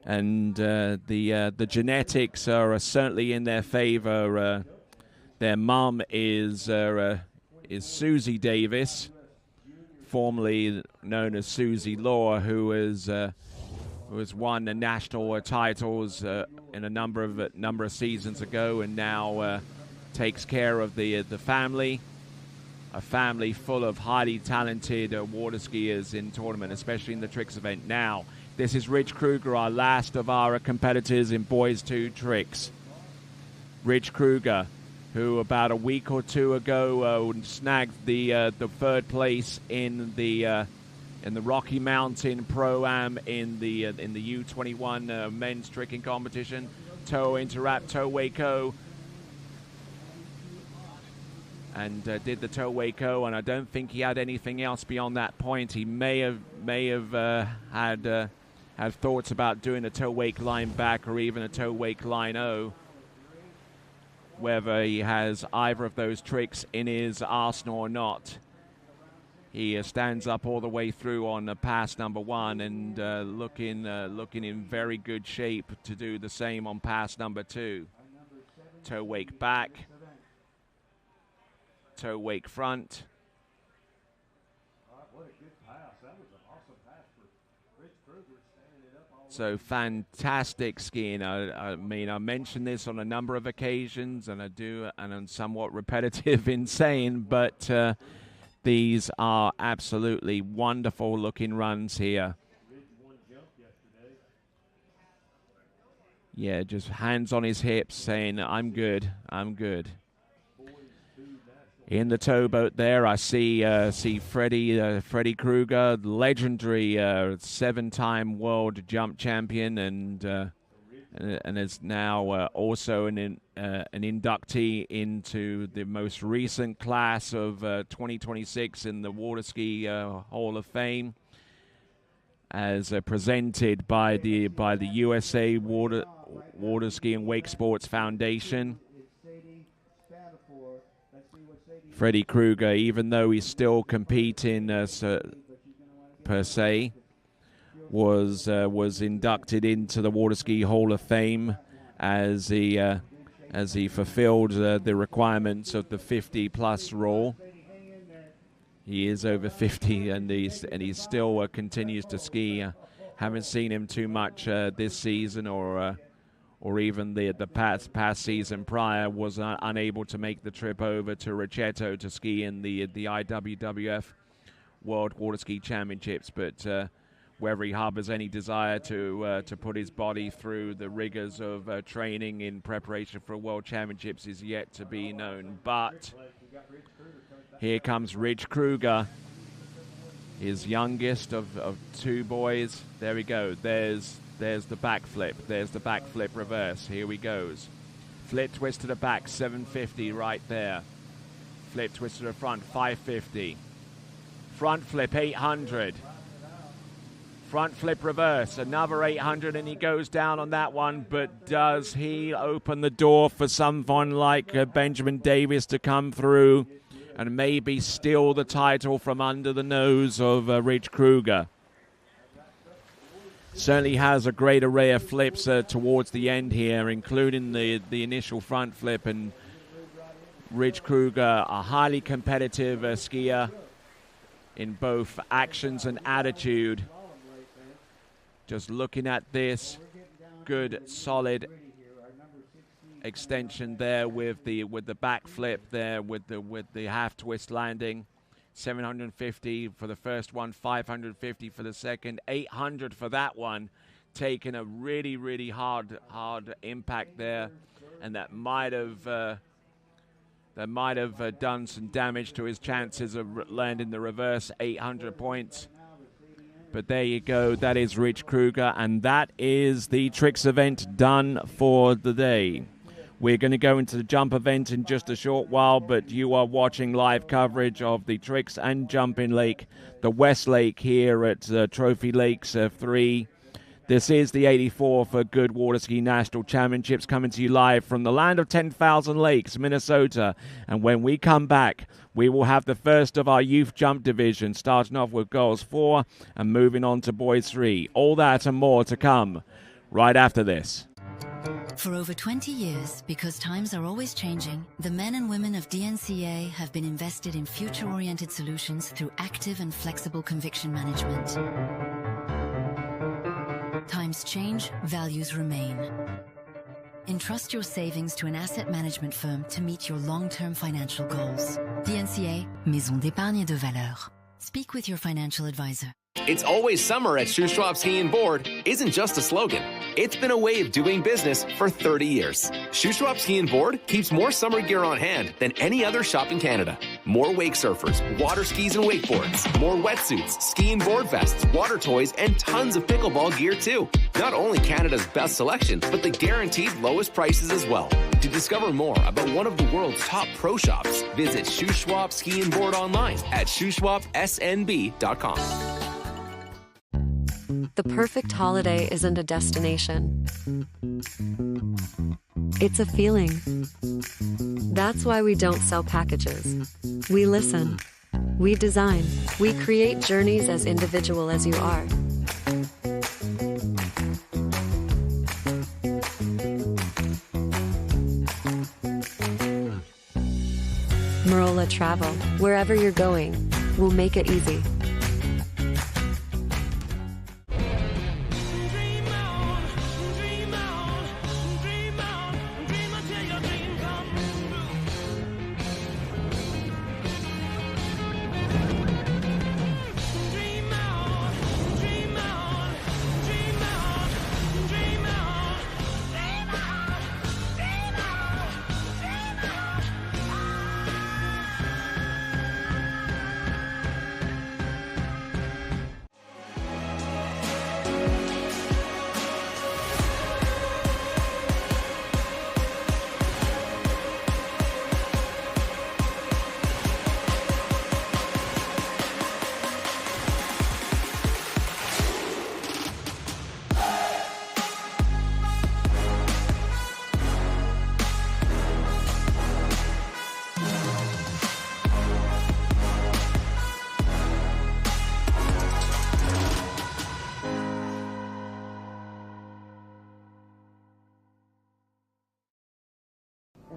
And the genetics are certainly in their favor. Their mum is Susie Davis, formerly known as Susie Law, who has won the national titles in a number of seasons ago, and now takes care of the family. A family full of highly talented water skiers in tournament, especially in the tricks event. Now, this is Rich Kruger, our last of our competitors in Boys 2 tricks. Rich Kruger, who about a week or two ago snagged the third place in the Rocky Mountain Pro-Am in the U21 men's tricking competition. Toe interrupt, toe wako, and did the toe wako, and I don't think he had anything else beyond that point. He may have had thoughts about doing a toe wake line back or even a toe wake line O. Whether he has either of those tricks in his arsenal or not, he stands up all the way through on pass number 1 and looking in very good shape to do the same on pass number 2. Toe wake back, toe wake front. What a good pass. That was an awesome pass for Rich Kruger, standing it up all So fantastic skiing. I mean, I mentioned this on a number of occasions, and I'm somewhat repetitive in saying, but these are absolutely wonderful looking runs here. Yeah, just hands on his hips saying, I'm good, I'm good. In the towboat there, I see Freddie Kruger, legendary 7-time world jump champion, and is now also an inductee into the most recent class of 2026 in the Water Ski Hall of Fame. as presented by the USA Water Ski and Wake Sports Foundation. Freddy Krueger, even though he's still competing per se, was inducted into the Water Ski Hall of Fame as he fulfilled the requirements of the 50-plus rule. He is over 50, and he still continues to ski. Haven't seen him too much this season, or even the past season prior. Was unable to make the trip over to Rocchetto to ski in the IWWF World Water Ski Championships, but whether he harbors any desire to put his body through the rigors of training in preparation for World Championships is yet to be known. But here comes Rich Krueger, his youngest of two boys. There we go. There's the backflip. There's the backflip reverse. Here he goes. Flip twist to the back, 750 right there. Flip twist to the front, 550. Front flip, 800. Front flip reverse, another 800, and he goes down on that one. But does he open the door for someone like Benjamin Davis to come through and maybe steal the title from under the nose of Rich Krueger? Certainly has a great array of flips towards the end here, including the initial front flip. And Rich Krueger, a highly competitive skier in both actions and attitude. Just looking at this, good, solid extension there with the back flip there, with the half twist landing. 750 for the first one, 550 for the second, 800 for that one, taking a really, really hard impact there, and that might have done some damage to his chances of landing the reverse 800 points. But there you go. That is Rich Krueger, and that is the tricks event done for the day. We're going to go into the jump event in just a short while, but you are watching live coverage of the Tricks and Jumping Lake, the West Lake here at Trophy Lakes 3. This is the 84th Goode Water Ski National Championships, coming to you live from the land of 10,000 lakes, Minnesota. And when we come back, we will have the first of our youth jump division, starting off with girls 4 and moving on to boys 3. All that and more to come right after this. For over 20 years, because times are always changing, the men and women of DNCA have been invested in future-oriented solutions through active and flexible conviction management. Times change, values remain. Entrust your savings to an asset management firm to meet your long-term financial goals. DNCA, Maison d'épargne de valeur. Speak with your financial advisor. It's always summer at Shuswap Ski and Board isn't just a slogan. It's been a way of doing business for 30 years. Shuswap Ski and Board keeps more summer gear on hand than any other shop in Canada. More wake surfers, water skis and wakeboards, more wetsuits, ski and board vests, water toys, and tons of pickleball gear too. Not only Canada's best selection, but the guaranteed lowest prices as well. To discover more about one of the world's top pro shops, visit Shuswap Ski and Board online at shuswapsnb.com. The perfect holiday isn't a destination. It's a feeling. That's why we don't sell packages. We listen. We design. We create journeys as individual as you are. Marola Travel. Wherever you're going, we'll make it easy.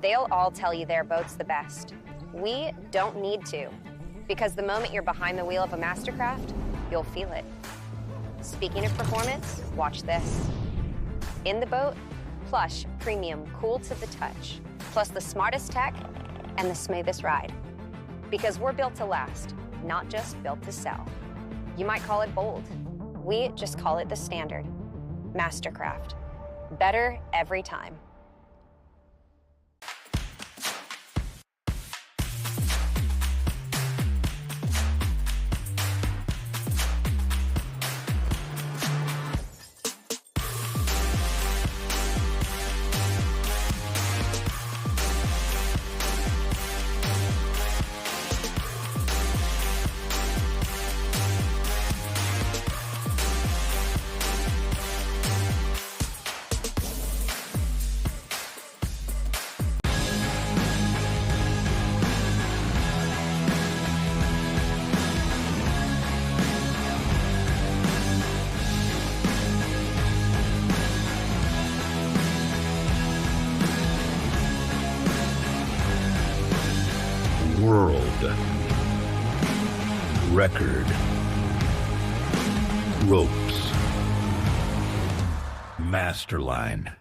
They'll all tell you their boat's the best. We don't need to, because the moment you're behind the wheel of a Mastercraft, you'll feel it. Speaking of performance, watch this. In the boat, plush, premium, cool to the touch, plus the smartest tech and the smoothest ride. Because we're built to last, not just built to sell. You might call it bold. We just call it the standard. Mastercraft. Better every time. World record ropes Masterline.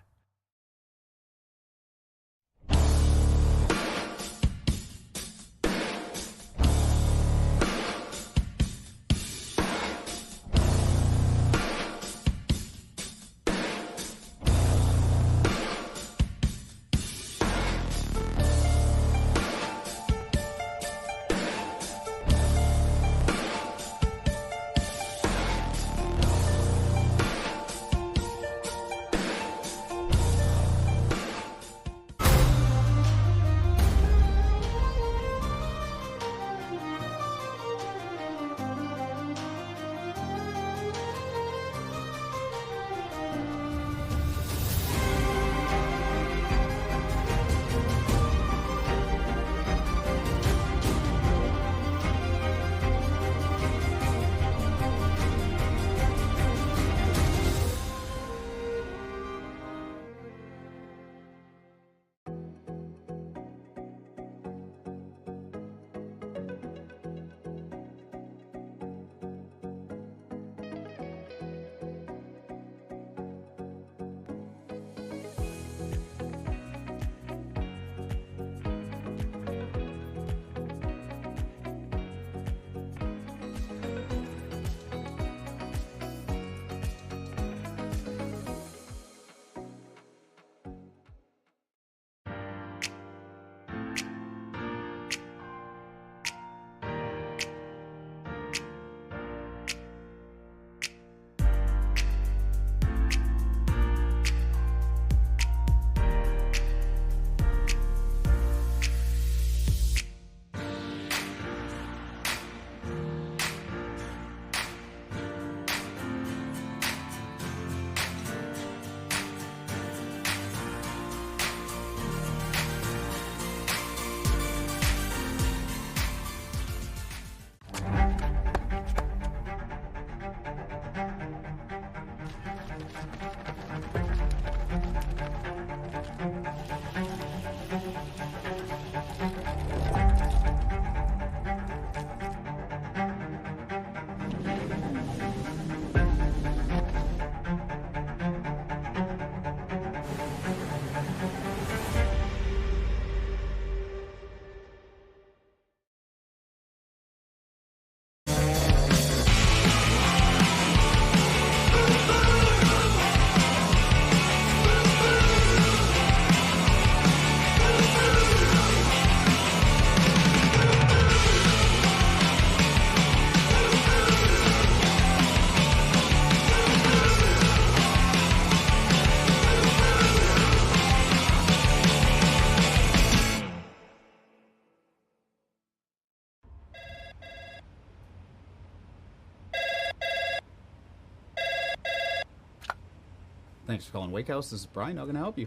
Thanks for calling Wake House. This is Brian. How can I help you?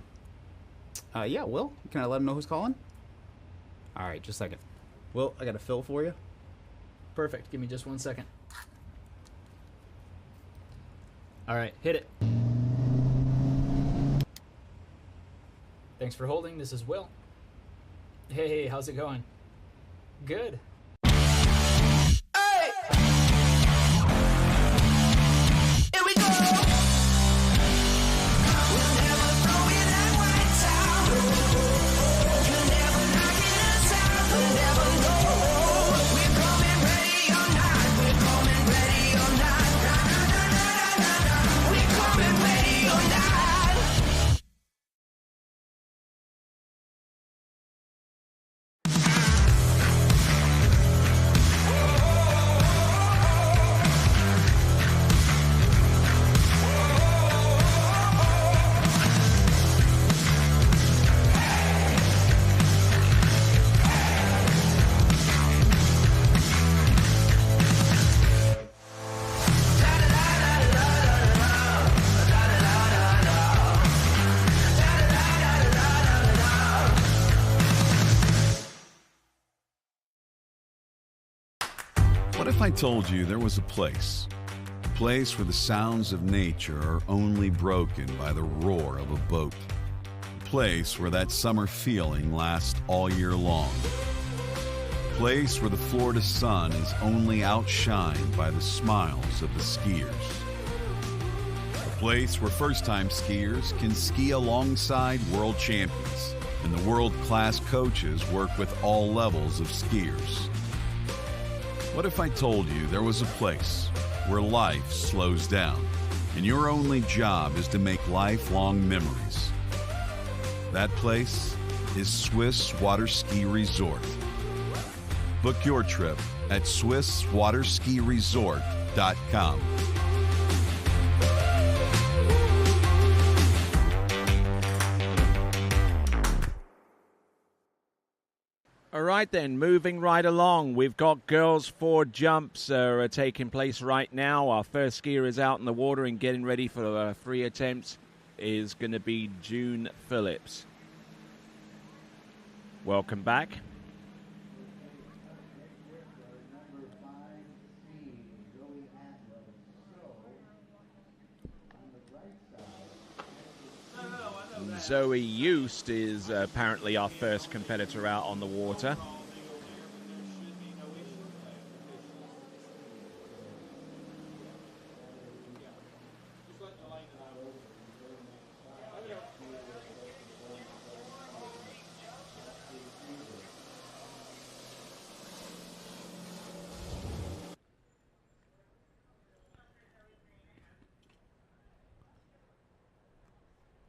Yeah, Will. Can I let him know who's calling? All right, just a second. Will, I got a fill for you. Perfect. Give me just 1 second. All right, hit it. Thanks for holding. This is Will. Hey, how's it going? Good. What if I told you there was a place where the sounds of nature are only broken by the roar of a boat, a place where that summer feeling lasts all year long, a place where the Florida sun is only outshined by the smiles of the skiers, a place where first-time skiers can ski alongside world champions and the world-class coaches work with all levels of skiers. What if I told you there was a place where life slows down and your only job is to make lifelong memories? That place is Swiss Water Ski Resort. Book your trip at SwissWaterSkiResort.com. All right, then, moving right along. We've got girls' 4 jumps are taking place right now. Our first skier is out in the water and getting ready for 3 attempts is going to be June Phillips. Welcome back. Zoe Eust is apparently our first competitor out on the water.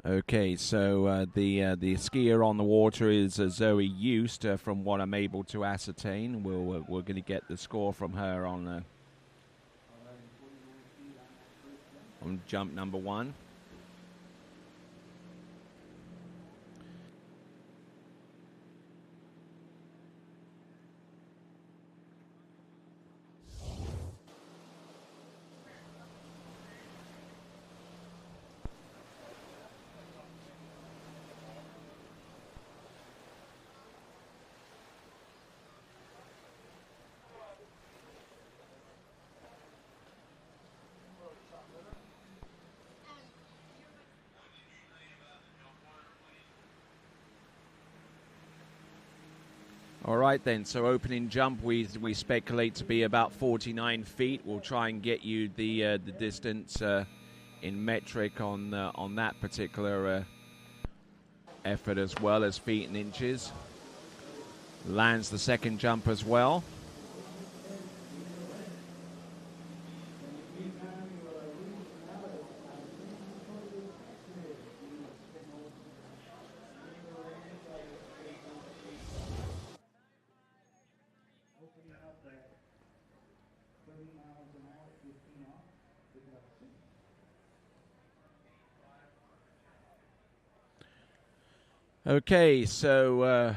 Okay, so the skier on the water is Zoe Eust, from what I'm able to ascertain. We're going to get the score from her on jump number 1. All right, then. So opening jump, we speculate to be about 49 feet. We'll try and get you the distance in metric on that particular effort, as well as feet and inches. Lands the second jump as well. Okay, so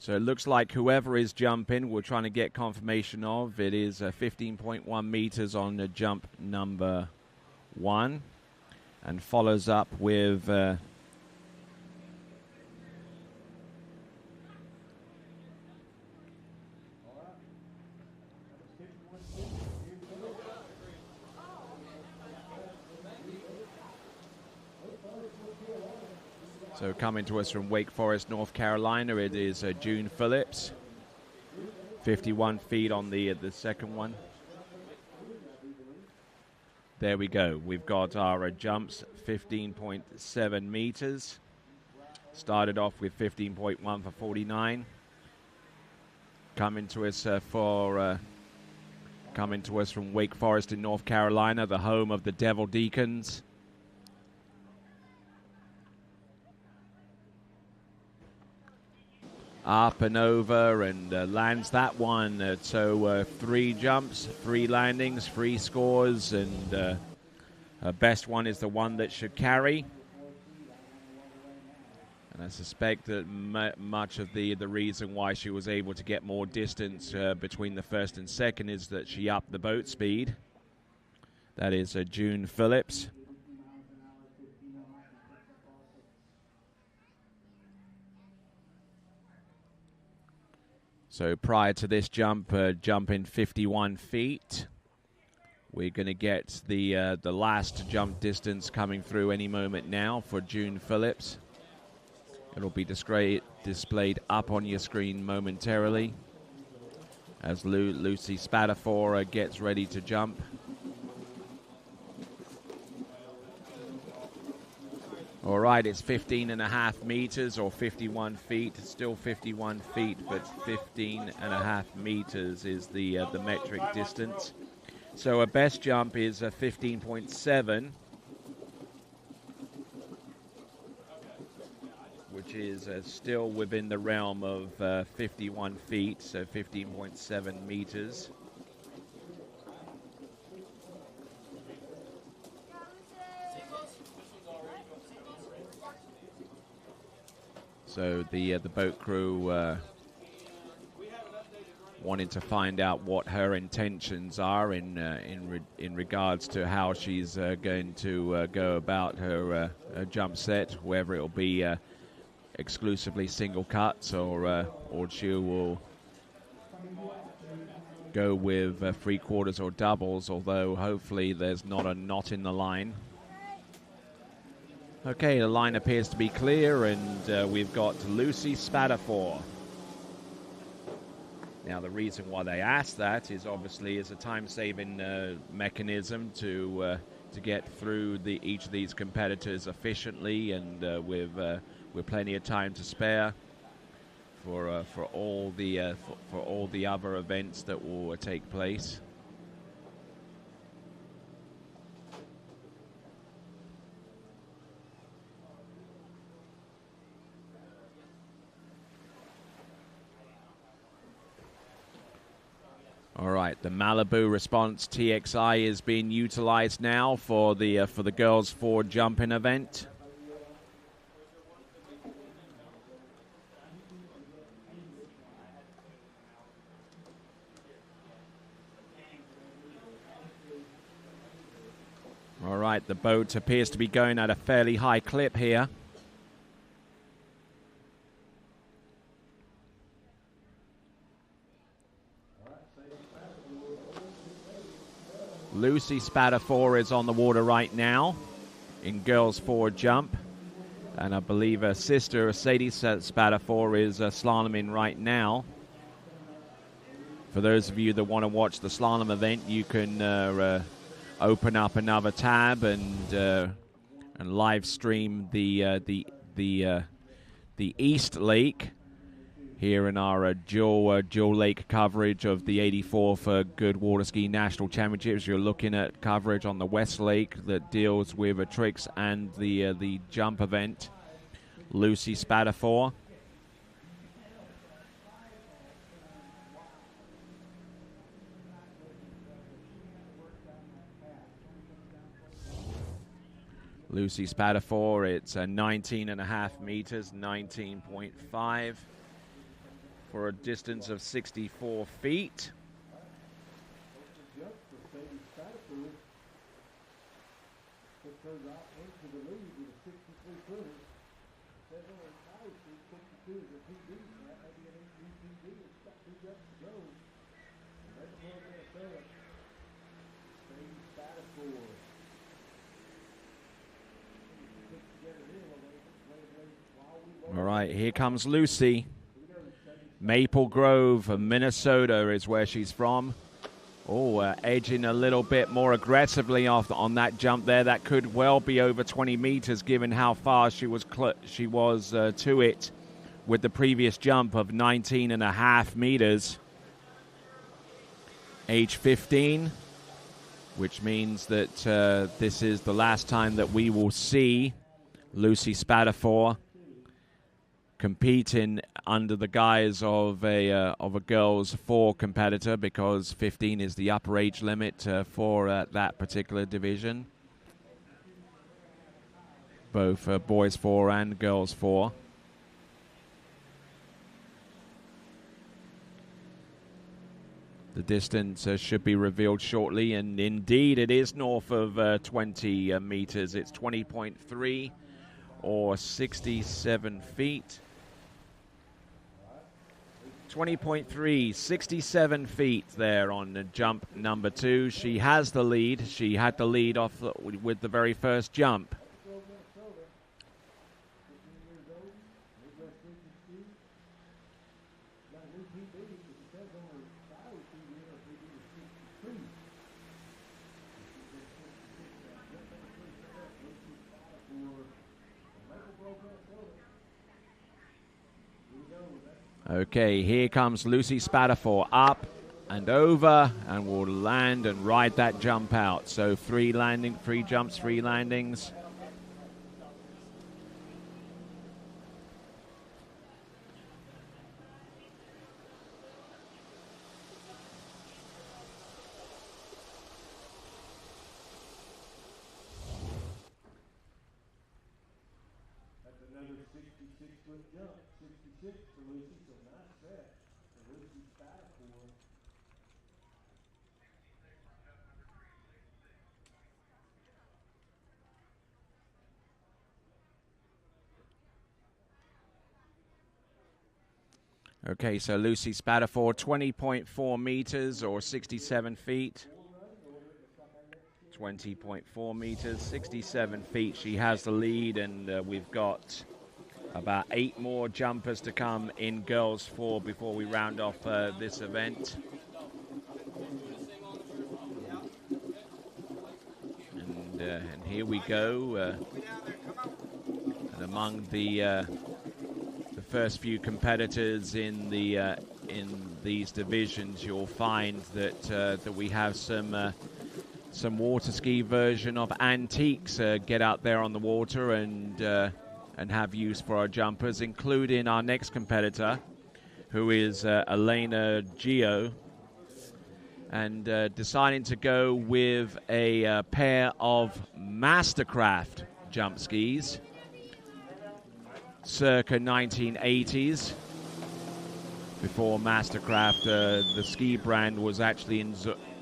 it looks like whoever is jumping, we're trying to get confirmation of. It is 15.1 meters on jump number 1, and follows up with So coming to us from Wake Forest, North Carolina, it is June Phillips. 51 feet on the second one. There we go. We've got our jumps, 15.7 meters. Started off with 15.1 for 49. Coming to us from Wake Forest in North Carolina, the home of the Devil Deacons. Up and over and lands that one. So 3 jumps, 3 landings, 3 scores, and her best one is the one that should carry. And I suspect that much of the reason why she was able to get more distance between the first and second is that she upped the boat speed. That is June Phillips. So prior to this jump, jumping 51 feet, we're going to get the last jump distance coming through any moment now for June Phillips. It'll be displayed up on your screen momentarily as Lucy Spatafor gets ready to jump. All right, it's 15.5 meters or 51 feet. Still 51 feet, but 15.5 meters is the metric distance. So a best jump is 15.7, which is still within the realm of 51 feet, so 15.7 meters. So the boat crew wanted to find out what her intentions are in regards to how she's going to go about her jump set, whether it'll be exclusively single cuts or she will go with 3/4 or doubles, although hopefully there's not a knot in the line. Okay, the line appears to be clear, and we've got Lucy Spatafor. Now, the reason why they asked that is obviously as a time-saving mechanism to get through each of these competitors efficiently and with plenty of time to spare for all the other events that will take place. All right, the Malibu Response TXI is being utilized now for the girls' forward jumping event. All right, the boat appears to be going at a fairly high clip here. Lucy Spatafor is on the water right now in girls' forward jump. And I believe her sister, Sadie Spatafor, is slaloming right now. For those of you that want to watch the slalom event, you can open up another tab and live stream the East Lake here in our dual lake coverage of the 84th Goode Water Ski National Championships. You're looking at coverage on the West Lake that deals with tricks and the jump event. Lucy Spatafor. Lucy Spatafor, it's 19.5 meters, 19.5. for a distance of 64 feet. right, here comes Lucy. Maple Grove, Minnesota is where she's from. Oh, edging a little bit more aggressively on that jump there. That could well be over 20 meters, given how far she was to it with the previous jump of 19.5 meters. Age 15, which means that this is the last time that we will see Lucy Spatafor competing under the guise of a girls 4 competitor, because 15 is the upper age limit for that particular division, both boys 4 and girls 4. The distance should be revealed shortly, and indeed it is north of 20 meters. It's 20.3 or 67 feet. 20.3, 67 feet there on jump number 2. She has the lead. She had the lead off with the very first jump. Okay, here comes Lucy Spatafor, up and over, and will land and ride that jump out. So 3 jumps, 3 landings. That's another 66-foot jump. 66 for Lucy, so nice set for Lucy Spatafor. Okay, so Lucy Spatafor, 20.4 meters or 67 feet. 20.4 meters, 67 feet. She has the lead, and we've got about 8 more jumpers to come in girls 4 before we round off this event. And here we go. And among the first few competitors in these divisions, you'll find that we have some water ski version of antiques get out there on the water and have use for our jumpers, including our next competitor, who is Elena Gio, and deciding to go with a pair of Mastercraft jump skis, circa 1980s, before Mastercraft, the ski brand, was actually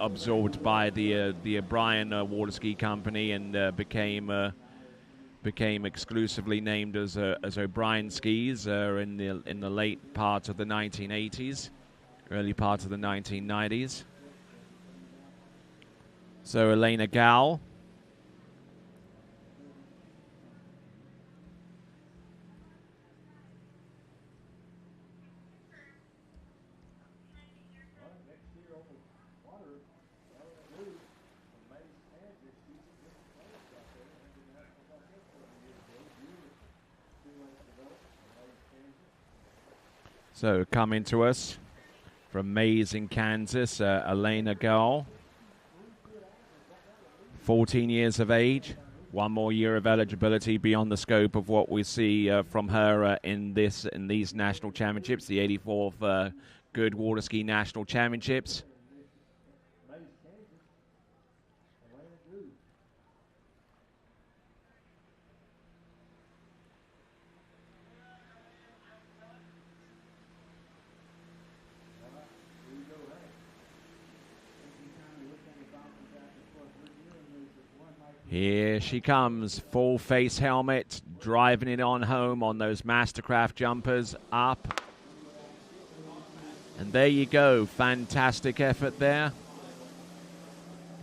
absorbed by the O'Brien water ski company and became exclusively named as O'Brien skis in the late part of the 1980s, early part of the 1990s. So Elena Gal. So coming to us from Mays in Kansas, Elena Gall, 14 years of age, 1 more year of eligibility beyond the scope of what we see from her in these national championships, the 84th Goode Water Ski National Championships. Here she comes, full face helmet, driving it on home on those Mastercraft jumpers, up. And there you go, fantastic effort there.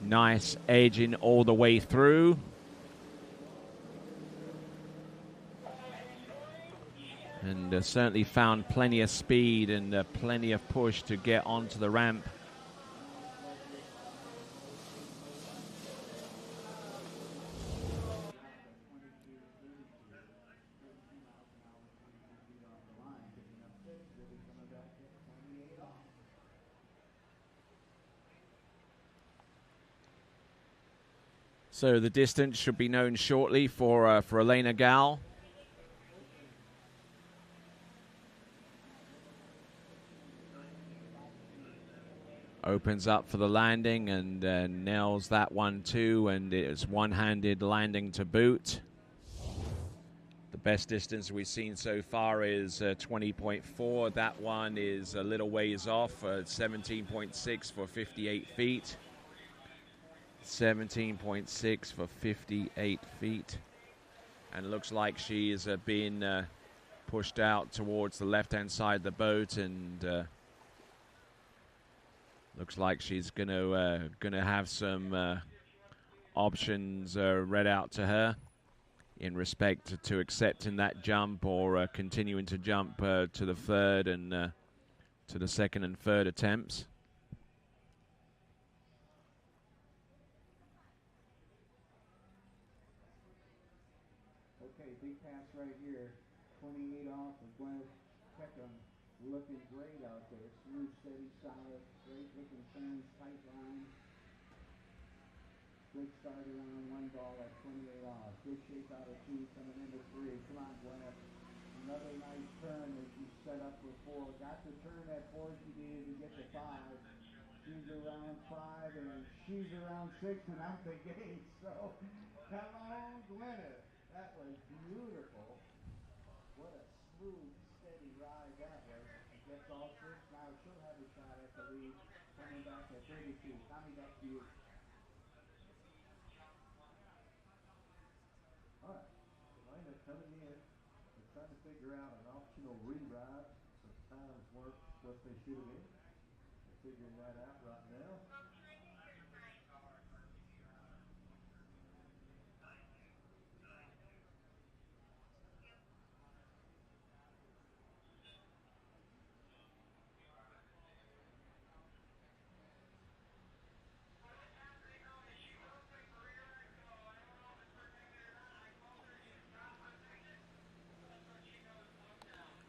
Nice edging all the way through. And certainly found plenty of speed and plenty of push to get onto the ramp. So the distance should be known shortly for Elena Gal. Opens up for the landing and nails that one too, and it's one-handed landing to boot. The best distance we've seen so far is 20.4. That one is a little ways off, 17.6 for 58 feet. 17.6 for 58 feet. And it looks like she is being pushed out towards the left-hand side of the boat, and looks like she's gonna have some options read out to her in respect to accepting that jump or continuing to jump to the third and to the second and third attempts. Okay, big pass right here. 28 off of Gwyneth Peckham. Looking great out there. Smooth, steady, solid. Great looking turns, tight line. Good start around one ball at 28 off. Good shape out of two, coming into three. Come on, Gwyneth. Another nice turn that you set up for four. Got the turn at four she needed to get to five. She's around five, and she's around six, and out the gate. So, come on, Gwyneth. That was beautiful. What a smooth, steady ride that was. She gets all six. Now she'll have a shot at the lead. Coming back at 32. Tommy, back to you. All right, Elena coming in. They're trying to figure out an optional re-ride. Some times weren't what they should have been. They're figuring that out right now.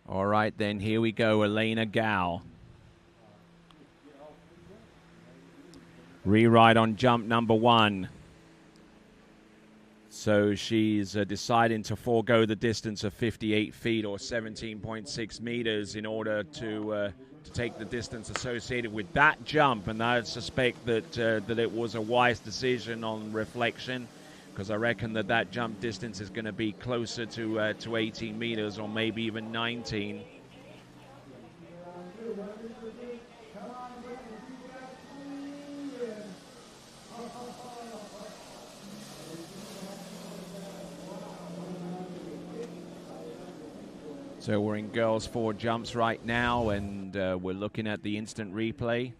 All right, then here we go, Elena Gal. Re-ride on jump number one. So she's deciding to forego the distance of 58 feet or 17.6 meters in order to take the distance associated with that jump. And I suspect that it was a wise decision on reflection, because I reckon that jump distance is going to be closer to 18 meters or maybe even 19. So we're in girls' four jumps right now, and we're looking at the instant replay.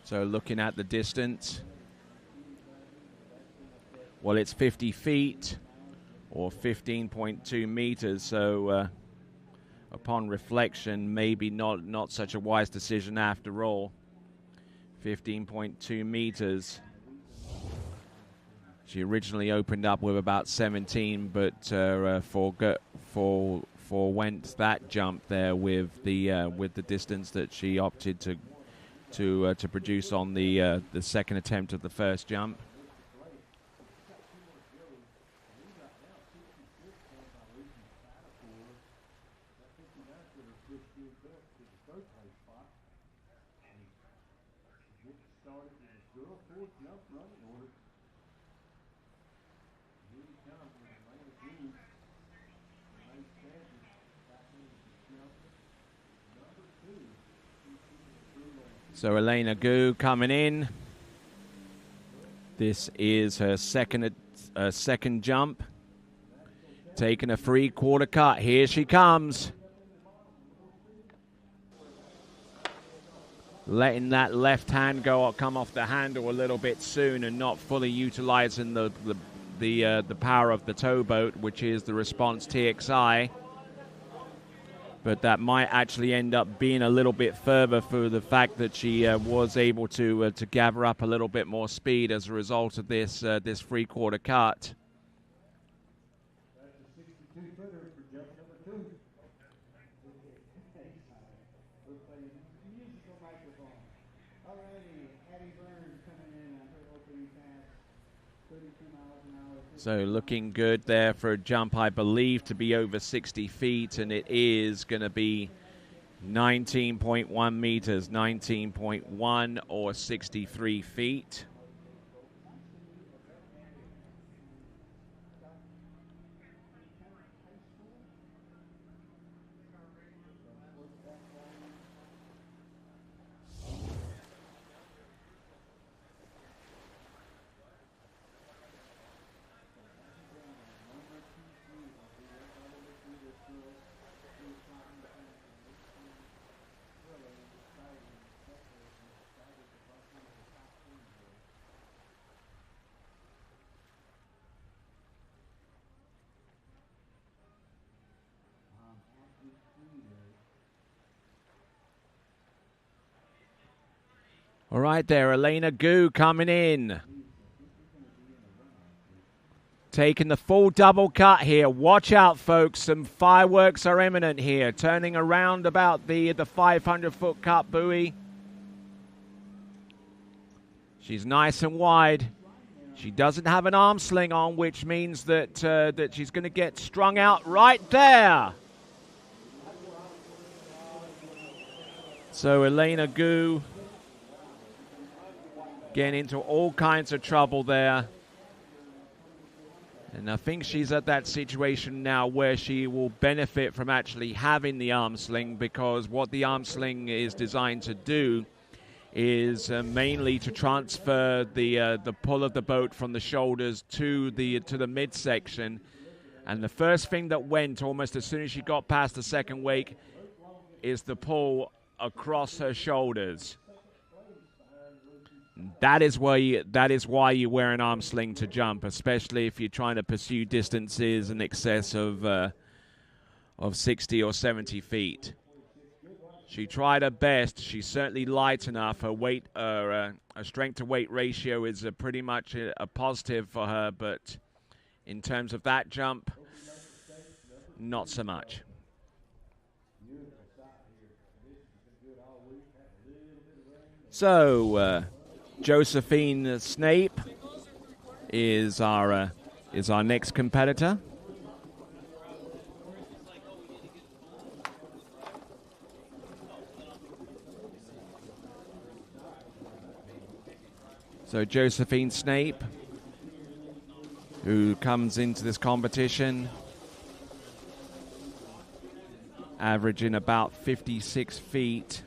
So looking at the distance, well, it's 50 feet or 15.2 meters. So upon reflection, maybe not such a wise decision after all. 15.2 meters. She originally opened up with about 17, but forwent that jump there with the distance that she opted to produce on the second attempt of the first jump. So Elena Goode coming in. This is her second jump. Taking a 3/4 cut. Here she comes. letting that left hand come off the handle a little bit soon and not fully utilizing the power of the towboat, which is the Response TXI. But that might actually end up being a little bit further for the fact that she was able to gather up a little bit more speed as a result of this this 3/4 cut. That's a 62-footer for jump number 2. We're playing musical microphone. Alrighty, Addie Burns coming in on her opening pass. 32 miles an hour. So looking good there for a jump, I believe, to be over 60 feet, and it is going to be 19.1 meters, 19.1 or 63 feet. All right there, Elena Goode coming in. Taking the full double cut here. Watch out, folks. Some fireworks are imminent here. Turning around about the 500-foot cut buoy. She's nice and wide. She doesn't have an arm sling on, which means that that she's going to get strung out right there. So Elena Goode getting into all kinds of trouble there. And I think she's at that situation now where she will benefit from actually having the arm sling, because what the arm sling is designed to do is mainly to transfer the pull of the boat from the shoulders to the midsection. And the first thing that went almost as soon as she got past the second wake is the pull across her shoulders. That is why you wear an arm sling to jump, especially if you're trying to pursue distances in excess of 60 or 70 feet. She tried her best. She's certainly light enough. Her weight, her strength to weight ratio is pretty much a positive for her, but in terms of that jump, not so much. So Josephine Snape is our next competitor. So Josephine Snape, who comes into this competition averaging about 56 feet.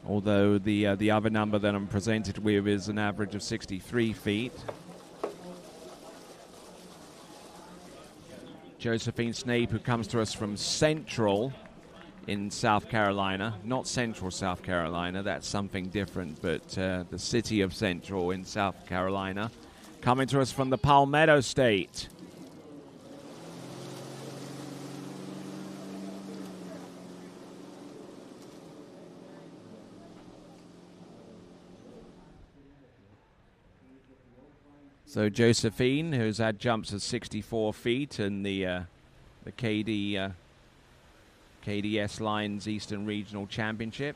Although the other number that I'm presented with is an average of 63 feet. Josephine Snape, who comes to us from Central in South Carolina. Not Central South Carolina, that's something different, but the city of Central in South Carolina. Coming to us from the Palmetto State. So Josephine, who's had jumps of 64 feet in the KDS Lines Eastern Regional Championship.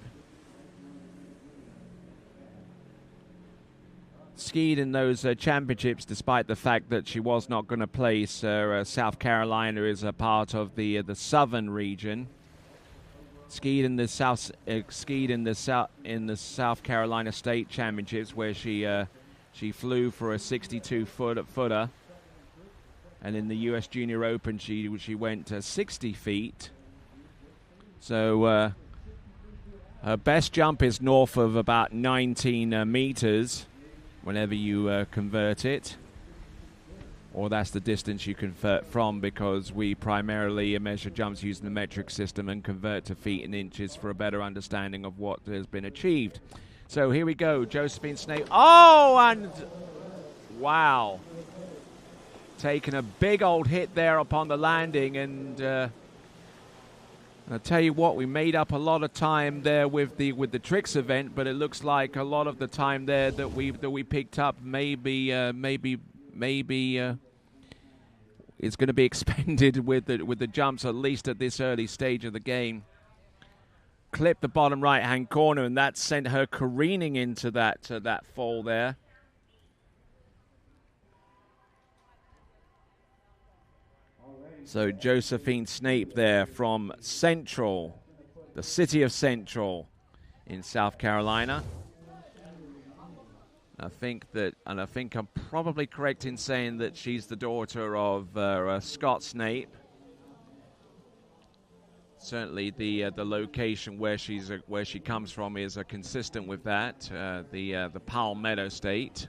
Skied in those championships despite the fact that she was not going to place. South Carolina is a part of the southern region. Skied in the South Carolina State Championships, where she flew for a 62-footer, and in the U.S. Junior Open, she went 60 feet. So her best jump is north of about 19 meters, whenever you convert it. or that's the distance you convert from, because we primarily measure jumps using the metric system and convert to feet and inches for a better understanding of what has been achieved. So here we go, Josephine Snape. Oh, and wow. Taking a big old hit there upon the landing, and I'll tell you what, we made up a lot of time there with the tricks event, but it looks like a lot of the time there that we picked up maybe it's going to be expended with the jumps, at least at this early stage of the game. Clipped the bottom right-hand corner, and that sent her careening into that fall there. So Josephine Snape there from Central, the city of Central in South Carolina. I think I'm probably correct in saying that she's the daughter of Scott Snape. Certainly, the location where she comes from is consistent with that. The Palmetto State.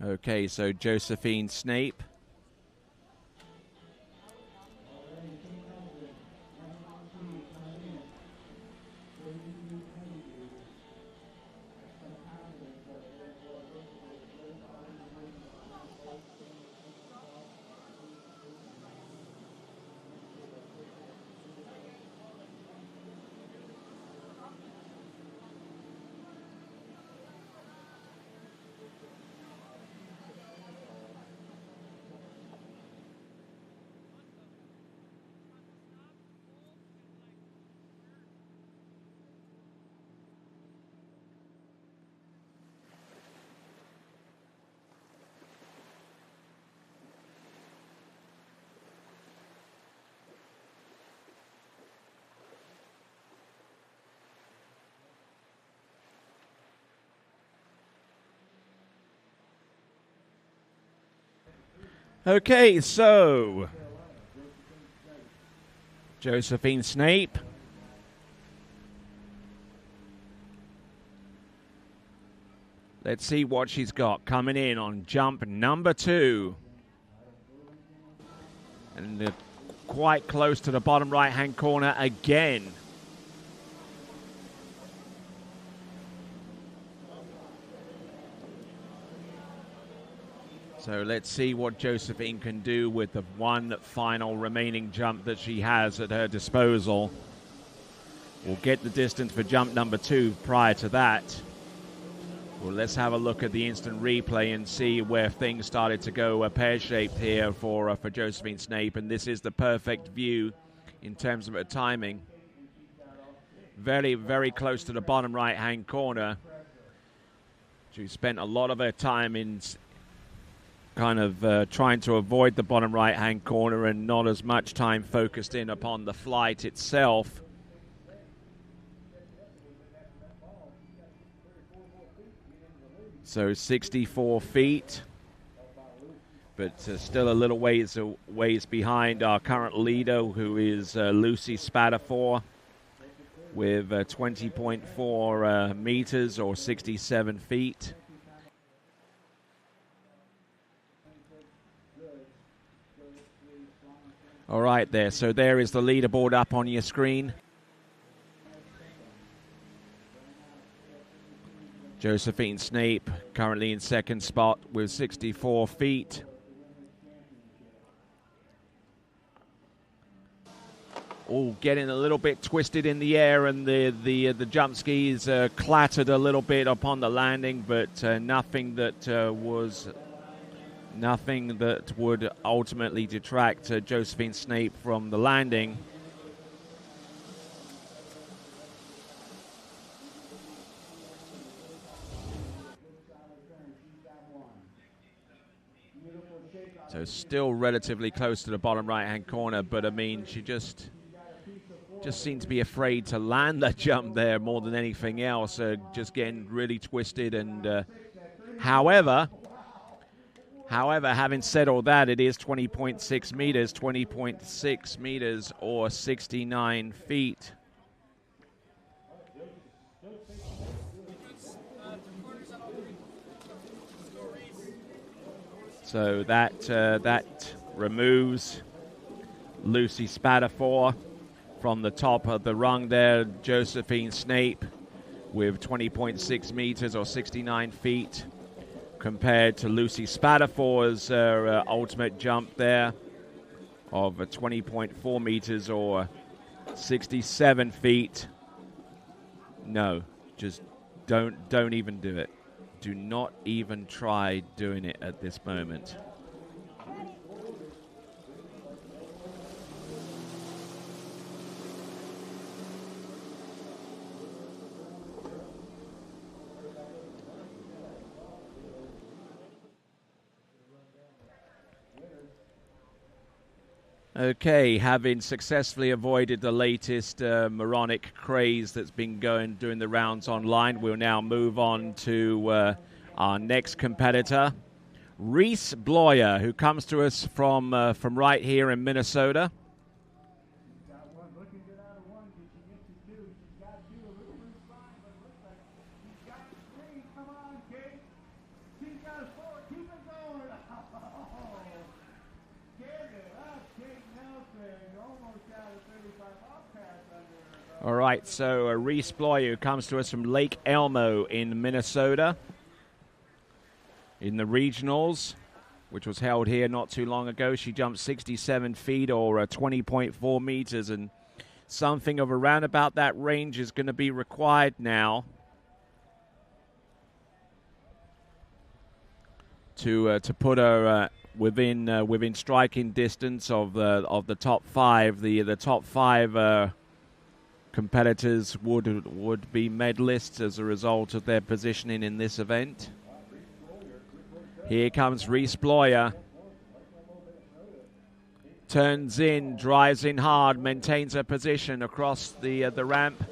Okay, so Josephine Snape. Okay, so Josephine Snape. Let's see what she's got coming in on jump number 2. And quite close to the bottom right-hand corner again. So let's see what Josephine can do with the one final remaining jump that she has at her disposal. We'll get the distance for jump number 2 prior to that. Well, let's have a look at the instant replay and see where things started to go pear-shaped here for Josephine Snape. And this is the perfect view in terms of her timing. Very, very close to the bottom right-hand corner. She spent a lot of her time in kind of trying to avoid the bottom right-hand corner and not as much time focused in upon the flight itself. So 64 feet, but still a little ways behind our current leader, who is Lucy Spatafor, with 20.4 meters or 67 feet. All right there, so there is the leaderboard up on your screen. Josephine Snape currently in second spot with 64 feet. Oh, getting a little bit twisted in the air, and the jump skis clattered a little bit upon the landing, but nothing that would ultimately detract Josephine Snape from the landing. So still relatively close to the bottom right-hand corner, but I mean, she just seemed to be afraid to land that jump there more than anything else, just getting really twisted. And however, having said all that, it is 20.6 meters, 20.6 meters or 69 feet. So that removes Lucy Spatafor from the top of the rung there. Josephine Snape with 20.6 meters or 69 feet compared to Lucy Spatafor's ultimate jump there of 20.4 meters or 67 feet. No, just don't even do it. Do not even try doing it at this moment. Okay, having successfully avoided the latest moronic craze that's been doing the rounds online, we'll now move on to our next competitor, Reese Bloyer, who comes to us from right here in Minnesota. All right, so Reese Bloyer, who comes to us from Lake Elmo in Minnesota in the regionals, which was held here not too long ago. She jumped 67 feet or 20.4 meters, and something of around about that range is going to be required now to put her within striking distance of the top five. The top five competitors would be medalists as a result of their positioning in this event. Here comes Reese Bloyer. Turns in, drives in hard, maintains her position across the ramp.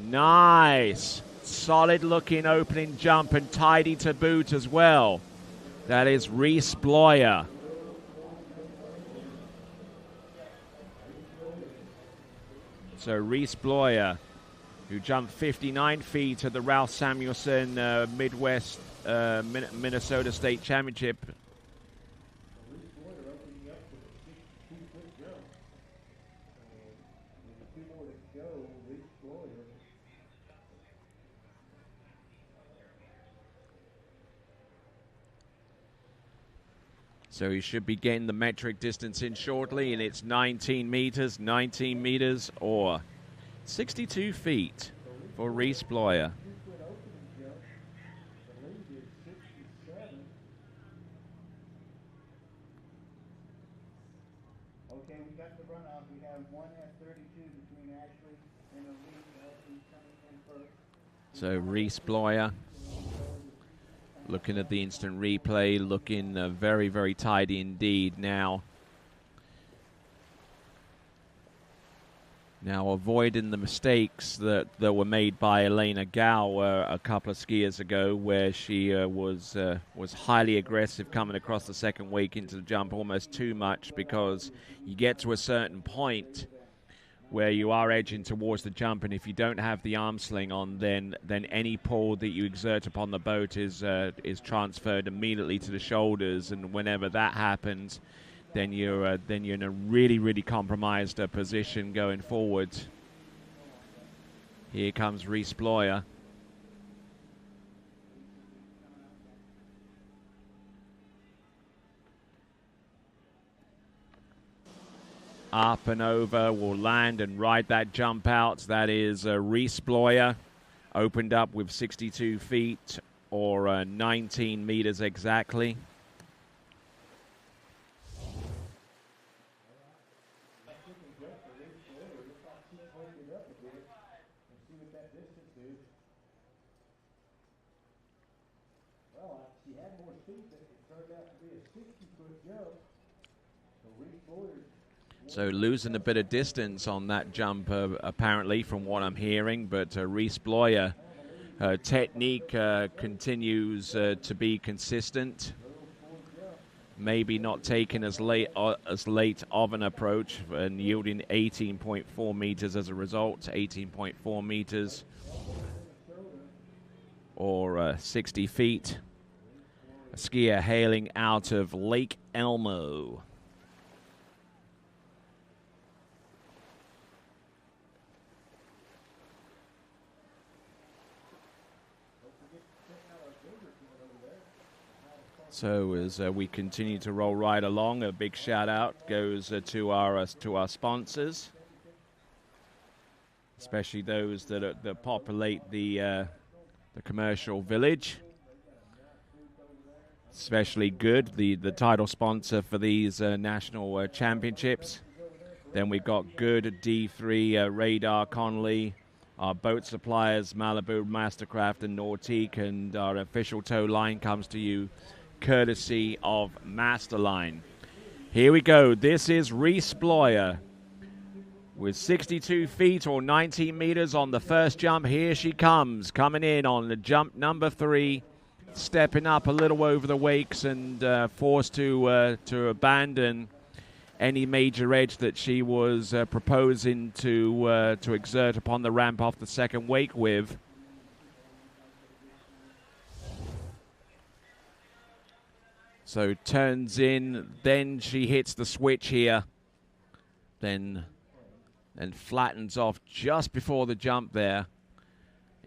Nice. Solid looking opening jump and tidy to boot as well. That is Reese Bloyer. So Reese Bloyer, who jumped 59 feet at the Ralph Samuelson Midwest Minnesota State Championship. So he should be getting the metric distance in shortly, and it's 19 meters or 62 feet for Reese Bloyer. Okay, we got the runoff. We have one at 32 between Ashley and Elise. Coming in first. So Reese Bloyer, looking at the instant replay, looking very, very tidy indeed now. Now avoiding the mistakes that were made by Elena Gao a couple of skiers ago, where she was highly aggressive coming across the second week into the jump almost too much, because you get to a certain point where you are edging towards the jump, and if you don't have the arm sling on, then any pull that you exert upon the boat is transferred immediately to the shoulders, and whenever that happens, then you're in a really, really compromised position going forward. Here comes Reese Bloyer. Up and over, will land and ride that jump out. That is Reese Bloyer, opened up with 62 feet or 19 meters exactly. Well, she had more speed, but it turned out to be a 60-foot jump. So losing a bit of distance on that jump, apparently, from what I'm hearing. But Reese Bloyer, her technique continues to be consistent. Maybe not taking as late of an approach and yielding 18.4 meters as a result. 18.4 meters or 60 feet. A skier hailing out of Lake Elmo. So as we continue to roll right along, a big shout out goes to our sponsors, especially those that populate the commercial village. Especially Goode, the title sponsor for these national championships. Then we've got Goode, D3, Radar, Connolly, our boat suppliers, Malibu, Mastercraft, and Nautique, and our official tow line comes to you courtesy of Masterline. Here we go. This is Reese Bloyer with 62 feet or 19 meters on the first jump. Here she comes, coming in on the jump number 3, stepping up a little over the wakes and forced to abandon any major edge that she was proposing to exert upon the ramp off the second wake with. So turns in, then she hits the switch here, then flattens off just before the jump there.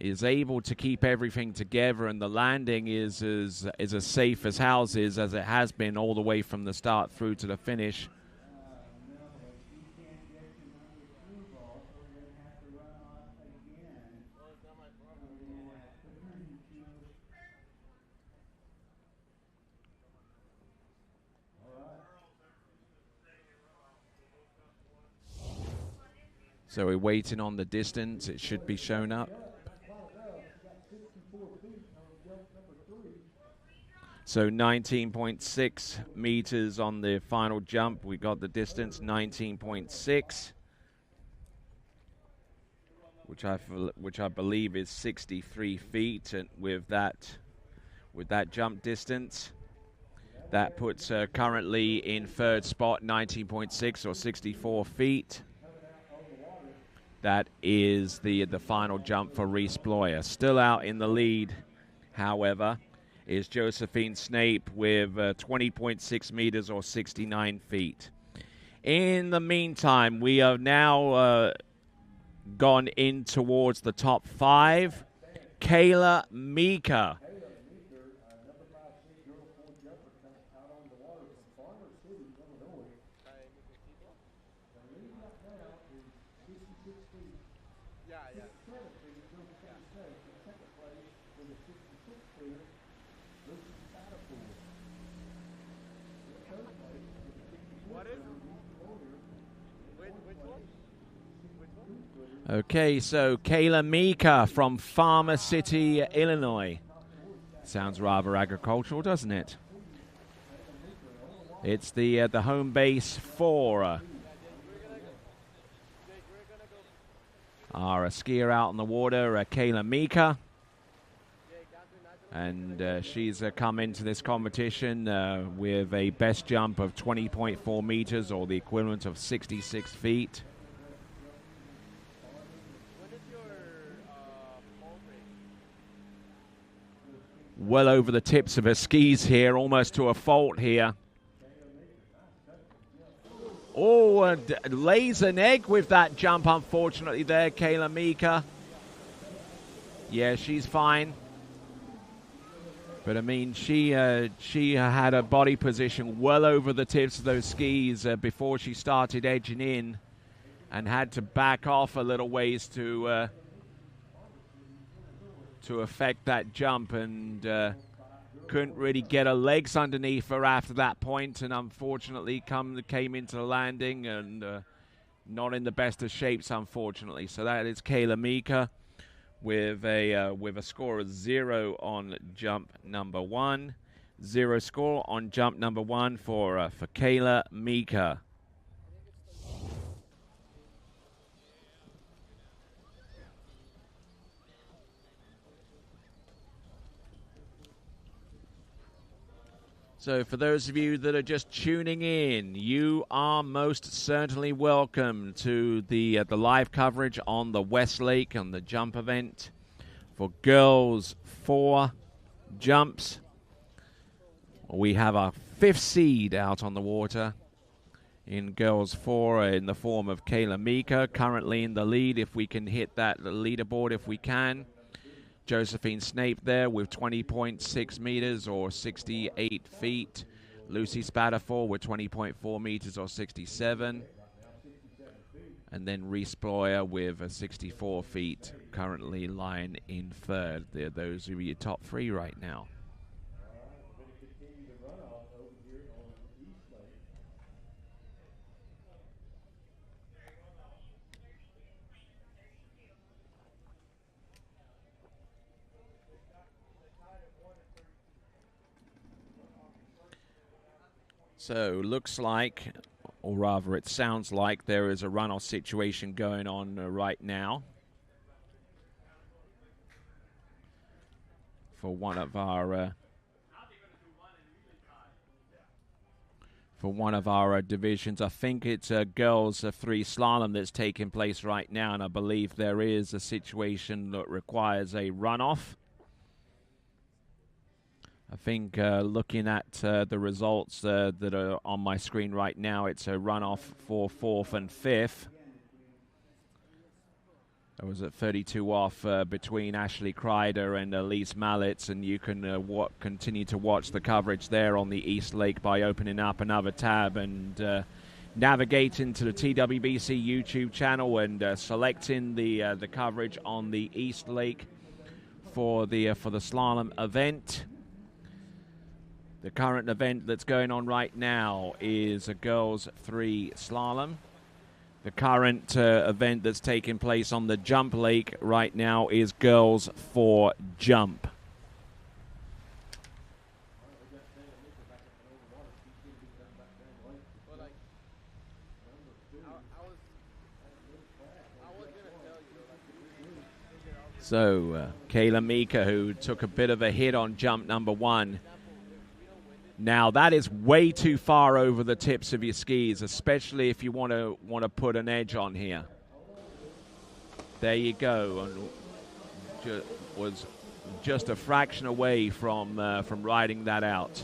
Is able to keep everything together, and the landing is as safe as houses as it has been all the way from the start through to the finish. So we're waiting on the distance. It should be shown up. So 19.6 meters on the final jump. We got the distance 19.6, which I believe is 63 feet, and with that jump distance, that puts her currently in third spot, 19.6 or 64 feet. That is the final jump for Reese Bloyer. Still out in the lead, however, is Josephine Snape with 20.6 meters or 69 feet. In the meantime, we have now gone in towards the top 5. Kayla Mika. Okay, so Kayla Mika from Farmer City, Illinois. Sounds rather agricultural, doesn't it? It's the home base for our skier out on the water, Kayla Mika. And she's come into this competition with a best jump of 20.4 meters or the equivalent of 66 feet. Well over the tips of her skis here, almost to a fault here. Oh, lays an egg with that jump, unfortunately, there, Kayla Mika. Yeah, she's fine. But, I mean, she had a body position well over the tips of those skis before she started edging in and had to back off a little ways to affect that jump, and couldn't really get her legs underneath her after that point, and unfortunately came into the landing and not in the best of shapes, unfortunately. So that is Kayla Mika with a score of 0 on jump number 1. 0 score on jump number 1 for Kayla Mika. So for those of you that are just tuning in, you are most certainly welcome to the live coverage on the Westlake on the jump event for girls 4 jumps. We have our 5th seed out on the water in girls 4 in the form of Kayla Mika, currently in the lead. If we can hit that leaderboard, if we can. Josephine Snape there with 20.6 meters or 68 feet. Lucy Spatterford with 20.4 meters or 67. And then Reese Bloyer with 64 feet, currently lying in 3rd. Those are your top 3 right now. So looks like, or rather it sounds like, there is a runoff situation going on right now for one of our divisions. I think it's a girls 3 slalom that's taking place right now, and I believe there is a situation that requires a runoff. I think looking at the results that are on my screen right now, it's a runoff for 4th and 5th. I was at 32 off between Ashley Kreider and Elise Mallitz, and you can continue to watch the coverage there on the East Lake by opening up another tab and navigating to the TWBC YouTube channel and selecting the coverage on the East Lake for the slalom event. The current event that's going on right now is a girls 3 slalom. The current event that's taking place on the jump lake right now is girls 4 jump. So Kayla Mika, who took a bit of a hit on jump number 1. Now that is way too far over the tips of your skis, especially if you want to put an edge on here. There you go, and was just a fraction away from riding that out.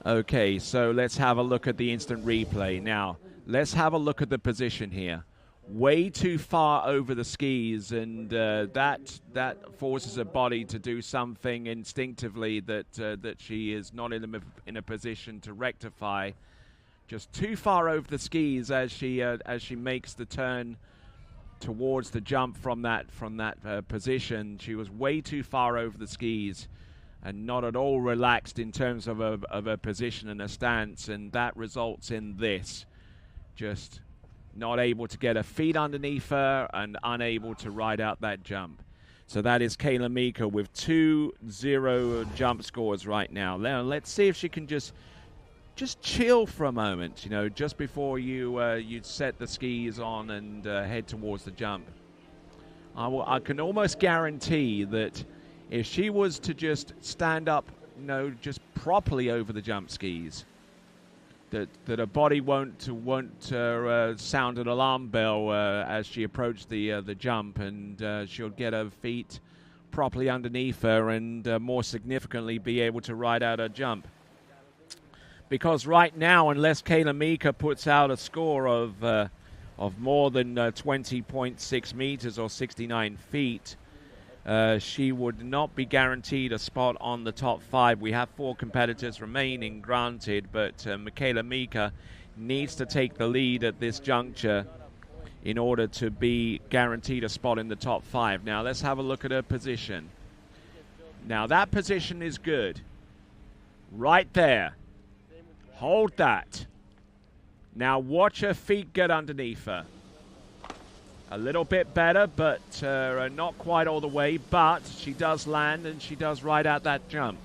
Okay, so let's have a look at the instant replay. Now, let's have a look at the position here. Way too far over the skis, and that forces her body to do something instinctively that she is not in a position to rectify. Just too far over the skis as she makes the turn towards the jump from that position. She was way too far over the skis and not at all relaxed in terms of a position and a stance, and that results in this. Just not able to get her feet underneath her and unable to ride out that jump. So that is Kayla Mika with 2-0 jump scores right now. Now let's see if she can just chill for a moment, just before you set the skis on and head towards the jump. I can almost guarantee that if she was to just stand up, just properly over the jump skis, that her body won't sound an alarm bell as she approached the jump, and she'll get her feet properly underneath her and more significantly be able to ride out her jump. Because right now, unless Kayla Mika puts out a score of more than 20.6 meters or 69 feet, she would not be guaranteed a spot on the top 5. We have 4 competitors remaining, granted, but Kayla Mika needs to take the lead at this juncture in order to be guaranteed a spot in the top 5. Now let's have a look at her position. Now that position is good. Right there. Hold that. Now watch her feet get underneath her. A little bit better, but not quite all the way. But she does land, and she does ride out that jump.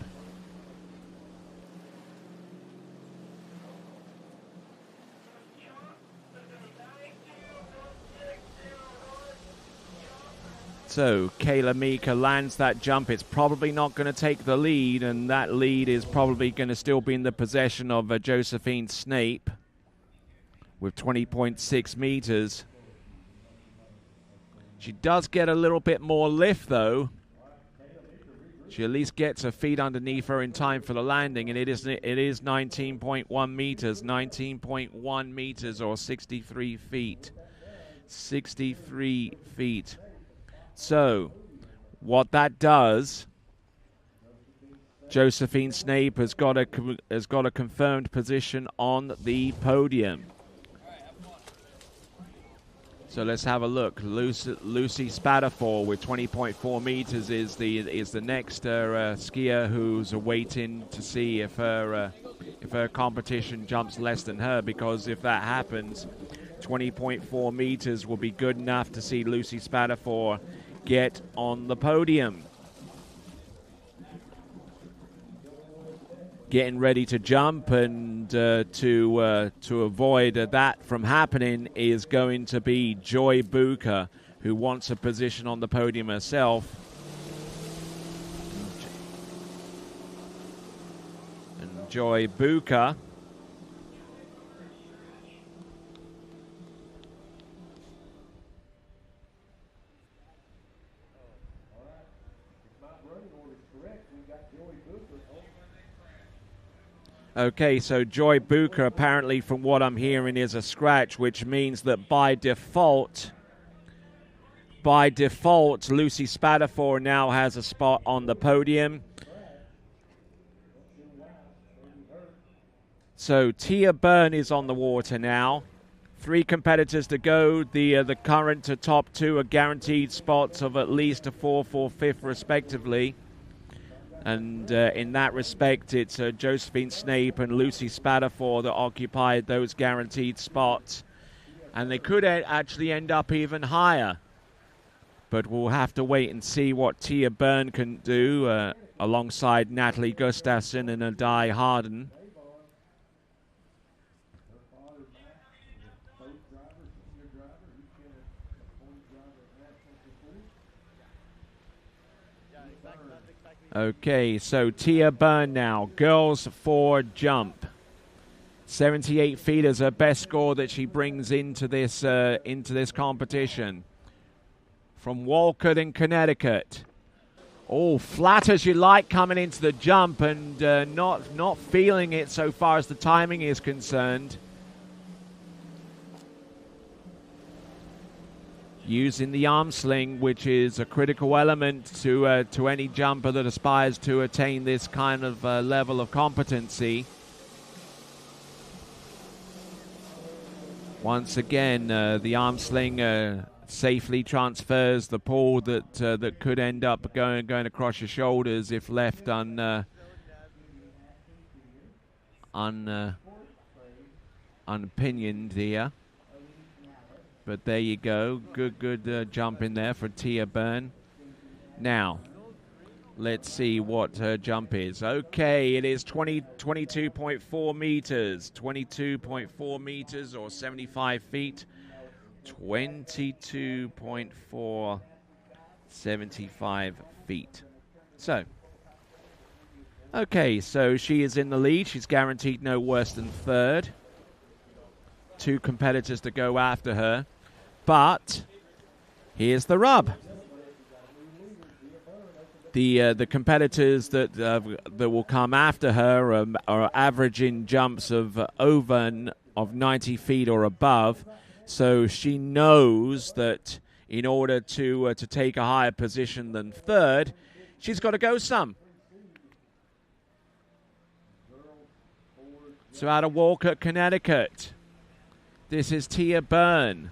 So Kayla Mika lands that jump. It's probably not going to take the lead, and that lead is probably going to still be in the possession of Josephine Snape with 20.6 meters. She does get a little bit more lift, though. She at least gets her feet underneath her in time for the landing, and it is 19.1 meters, 19.1 meters or 63 feet. 63 feet. So, what that does, Josephine Snape has got a confirmed position on the podium. So let's have a look. Lucy Spatafor with 20.4 meters is the next skier who's waiting to see if her competition jumps less than her, because if that happens, 20.4 meters will be good enough to see Lucy Spatafor get on the podium. Getting ready to jump, and to avoid that from happening is going to be Joy Bucher, who wants a position on the podium herself. And Joy Bucher Okay, so Joy Bucher, apparently from what I'm hearing, is a scratch, which means that by default, Lucy Spatafor now has a spot on the podium. So Tia Byrne is on the water now. 3 competitors to go. The current top 2 are guaranteed spots of at least a 4th or 5th respectively. And in that respect, it's Josephine Snape and Lucy Spatafor that occupied those guaranteed spots. And they could actually end up even higher. But we'll have to wait and see what Tia Byrne can do alongside Natalie Gustafsson and Adai Harden. Okay, so Tia Byrne now, girls 4 jump. 78 feet is her best score that she brings into this competition. From Walcott in Connecticut. Oh, flat as you like coming into the jump, and not feeling it so far as the timing is concerned. Using the arm sling, which is a critical element to any jumper that aspires to attain this kind of level of competency. Once again, the arm sling safely transfers the pull that could end up going across your shoulders if left unpinioned here. But there you go. Good jump in there for Tia Byrne. Now, let's see what her jump is. Okay, it is 22.4 meters. 22.4 meters or 75 feet. 22.4, 75 feet. So, okay, so she is in the lead. She's guaranteed no worse than 3rd. 2 competitors to go after her. But here's the rub. The competitors that will come after her are averaging jumps of over of 90 feet or above. So she knows that in order to take a higher position than 3rd, she's got to go some. So out of Walcott, Connecticut, this is Tia Byrne.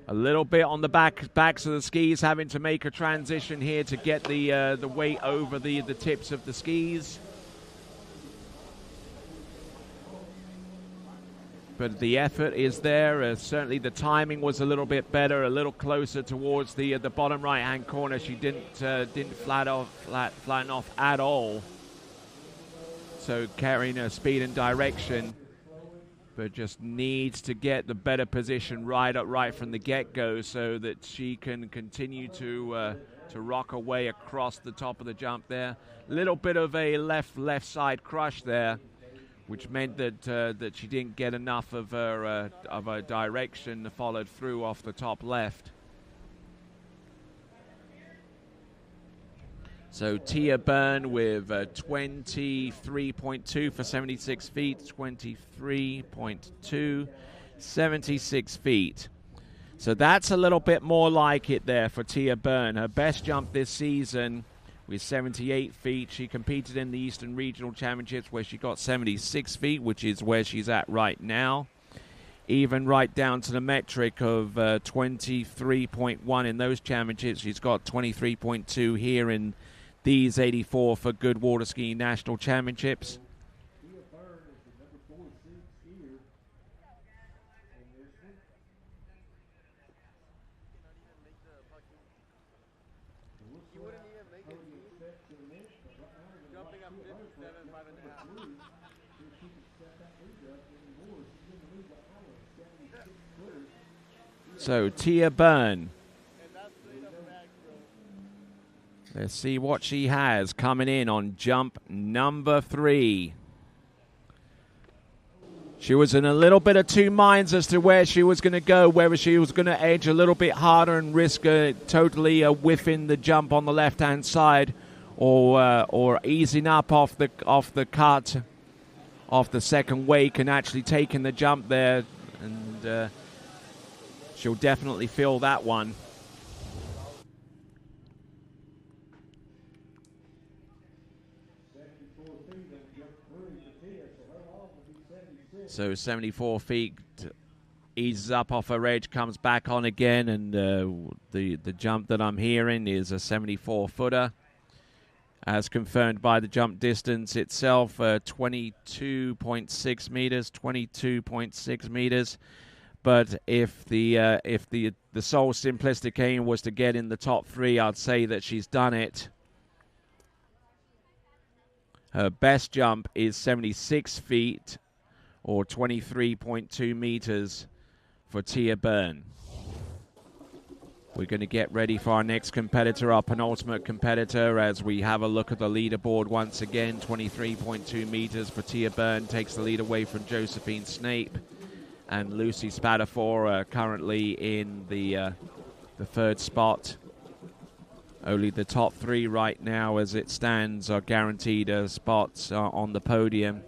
A little bit on the backs of the skis, having to make a transition here to get the weight over the tips of the skis. But the effort is there. Certainly the timing was a little bit better, a little closer towards the bottom right-hand corner. She didn't flatten off at all. So carrying her speed and direction, but just needs to get the better position right from the get-go so that she can continue to rock her way across the top of the jump there. Little bit of a left side crush there, which meant that she didn't get enough of her direction followed through off the top left. So Tia Byrne with 23.2 for 76 feet, 23.2, 76 feet. So that's a little bit more like it there for Tia Byrne. Her best jump this season with 78 feet. She competed in the Eastern Regional Championships where she got 76 feet, which is where she's at right now. Even right down to the metric of 23.1 in those championships. She's got 23.2 here in these 84 for Goode Water Skiing National Championships. So Tia Byrne. Let's see what she has coming in on jump number 3. She was in a little bit of two minds as to where she was going to go, whether she was going to edge a little bit harder and risk totally whiffing the jump on the left-hand side, or easing up off the cut, off the second wake, and actually taking the jump there. And she'll definitely feel that one. So 74 feet, eases up off her edge, comes back on again, and the jump that I'm hearing is a 74-footer. As confirmed by the jump distance itself, 22.6 meters, But if the sole simplistic aim was to get in the top 3, I'd say that she's done it. Her best jump is 76 feet, or 23.2 meters for Tia Byrne. We're going to get ready for our next competitor, our penultimate competitor, as we have a look at the leaderboard once again. 23.2 meters for Tia Byrne takes the lead away from Josephine Snape. And Lucy Spatafor currently in the third spot. Only the top 3 right now as it stands are guaranteed spots on the podium.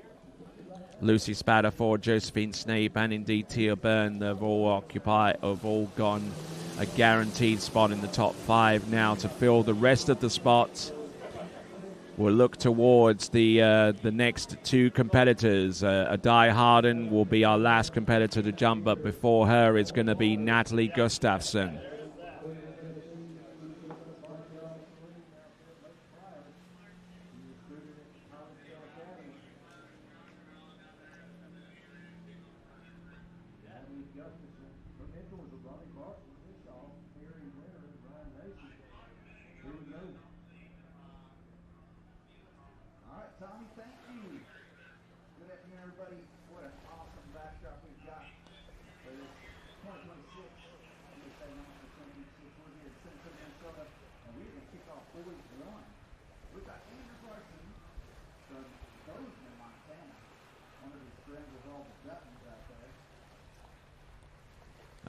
Lucy Spatafor, Josephine Snape, and indeed Tia Byrne have all gone a guaranteed spot in the top 5. Now to fill the rest of the spots, we'll look towards the next 2 competitors. Adai Harden will be our last competitor to jump, but before her is going to be Natalie Gustafsson.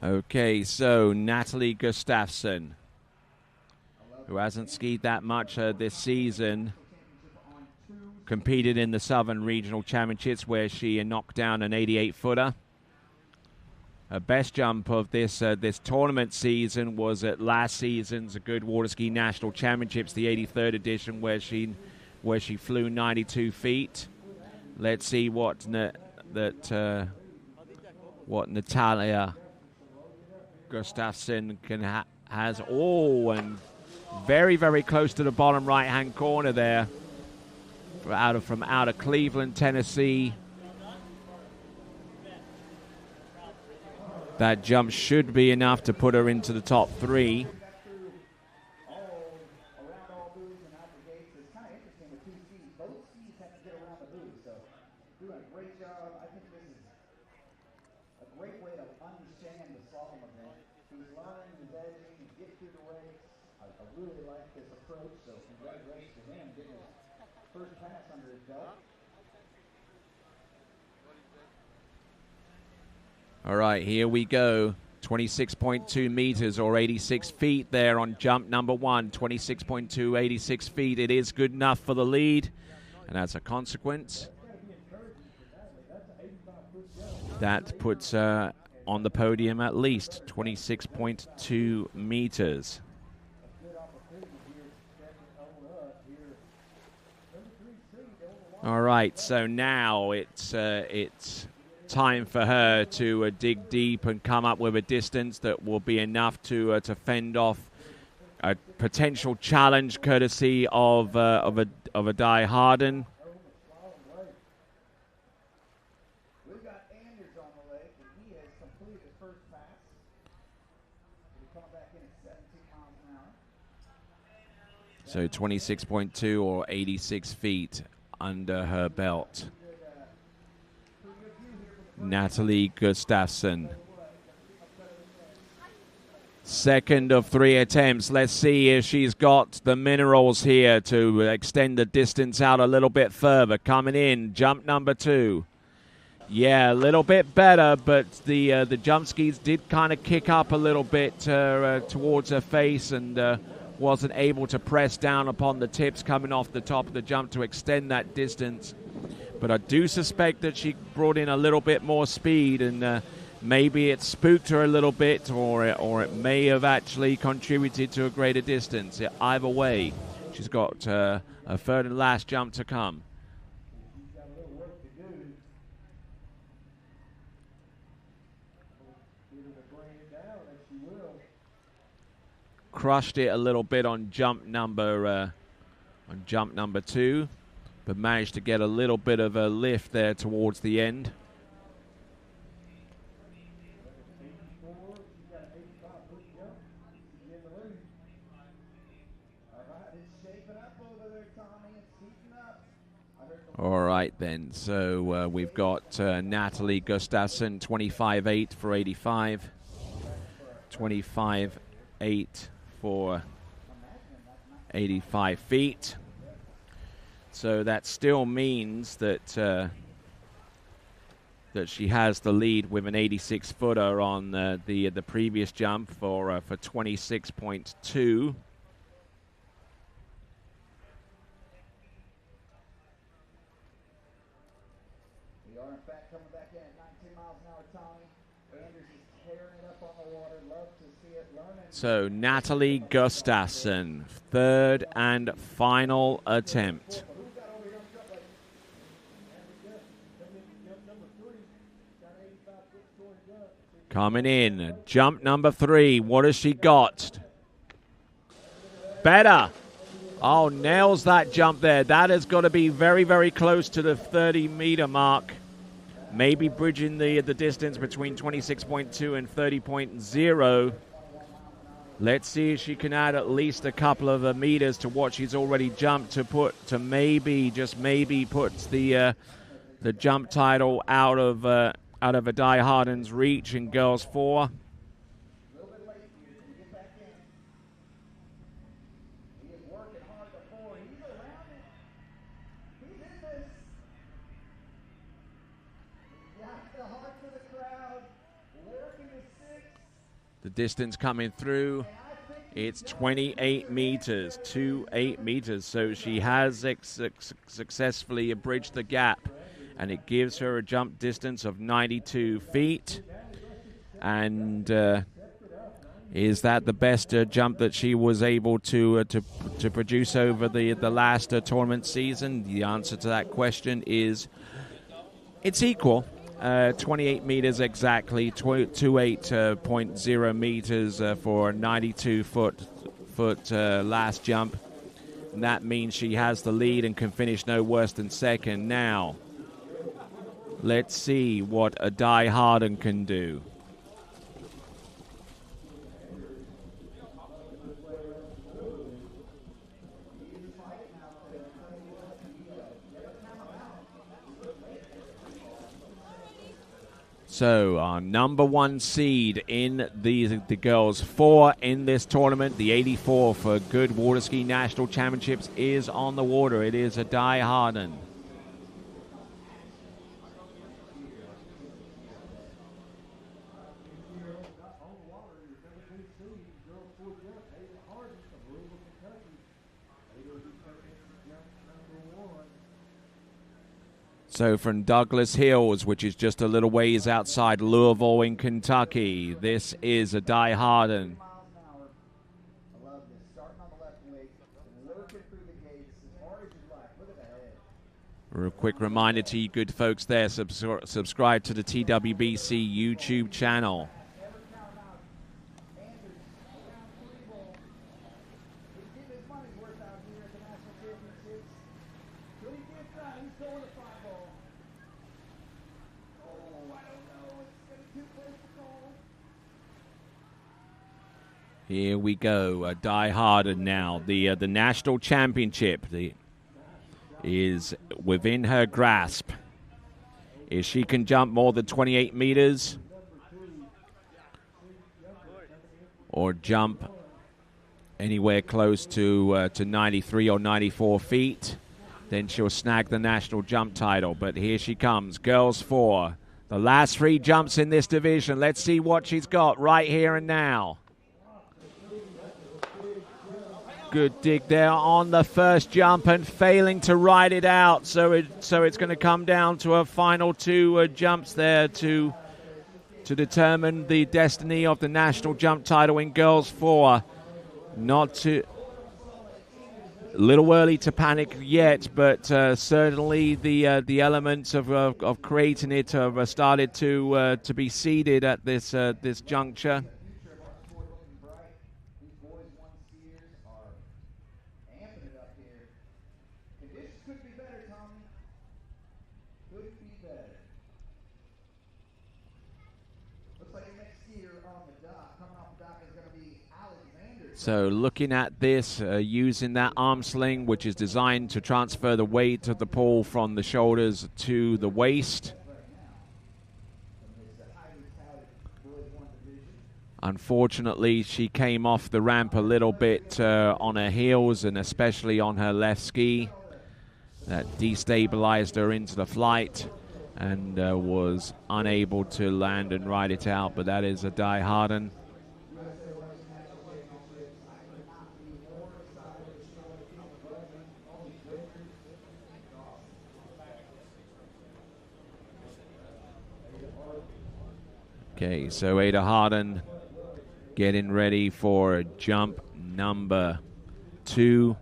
Okay, so Natalie Gustafsson, who hasn't skied that much this season, competed in the Southern Regional Championships where she knocked down an 88-footer. Her best jump of this tournament season was at last season's Goode Water Ski National Championships, the 83rd edition, where she flew 92 feet. Let's see what Natalia Gustafsson has and very, very close to the bottom right-hand corner there. From out of Cleveland, Tennessee. That jump should be enough to put her into the top 3. All right, here we go. 26.2 meters or 86 feet there on jump number 1. 26.2, 86 feet. It is good enough for the lead. And as a consequence, that puts her on the podium at least 26.2 meters. All right, so now it's time for her to dig deep and come up with a distance that will be enough to fend off a potential challenge courtesy of a Die Harden. We've got Anders on the lake, and he has completed his first pass. He's coming back in at 17 miles an hour. So 26.2 or 86 feet under her belt. Natalie Gustafsson. Second of 3 attempts. Let's see if she's got the minerals here to extend the distance out a little bit further. Coming in, jump number 2. Yeah, a little bit better, but the jump skis did kind of kick up a little bit towards her face and wasn't able to press down upon the tips coming off the top of the jump to extend that distance. But I do suspect that she brought in a little bit more speed, and maybe it spooked her a little bit, or it may have actually contributed to a greater distance. Either way, she's got a third and last jump to come. Crushed it a little bit on jump number 2. But managed to get a little bit of a lift there towards the end. All right, then. So we've got Natalie Gustafsson, 25.8 for 85. 25.8 for 85 feet. So that still means that that she has the lead with an 86-footer on the previous jump for 26.2. We are in fact coming back in at 19 miles an hour, Tommy. Anders is tearing it up on the water. Love to see it. Learning. So Natalie Gustafsson, third and final attempt. Coming in, jump number 3. What has she got? Better. Oh, nails that jump there. That has got to be very, very close to the 30-meter mark. Maybe bridging the distance between 26.2 and 30.0. Let's see if she can add at least a couple of meters to what she's already jumped to maybe, just maybe, put the jump title out of a Die Harden's reach in girls 4. The distance coming through, it's 28 meters, 28 meters. So she has successfully bridged the gap, and it gives her a jump distance of 92 feet. And is that the best jump that she was able to produce over the last tournament season? The answer to that question is it's equal. 28 meters exactly, 28.0 meters for a 92-foot last jump. And that means she has the lead and can finish no worse than second. Now, let's see what a Die Harden can do. So our number one seed in the girls 4 in this tournament, the 84 for Goode Water Ski National Championships, is on the water. It is a Die Harden. So from Douglas Hills, which is just a little ways outside Louisville in Kentucky, this is a Die Harden. A quick reminder to you good folks there, subscribe to the TWBC YouTube channel. Here we go, a Die Harden now. The national championship is within her grasp. If she can jump more than 28 meters or jump anywhere close to 93 or 94 feet, then she'll snag the national jump title. But here she comes, girls 4. The last 3 jumps in this division. Let's see what she's got right here and now. Good dig there on the first jump and failing to ride it out. So it's going to come down to a final 2 jumps there to determine the destiny of the national jump title in girls 4. A little early to panic yet, but certainly the elements of creating it have started to be seeded at this juncture. So looking at this, using that arm sling, which is designed to transfer the weight of the pole from the shoulders to the waist. Unfortunately, she came off the ramp a little bit on her heels and especially on her left ski. That destabilized her into the flight and was unable to land and ride it out, but that is a Die Harden. Okay, so Ada Harden getting ready for jump number 2.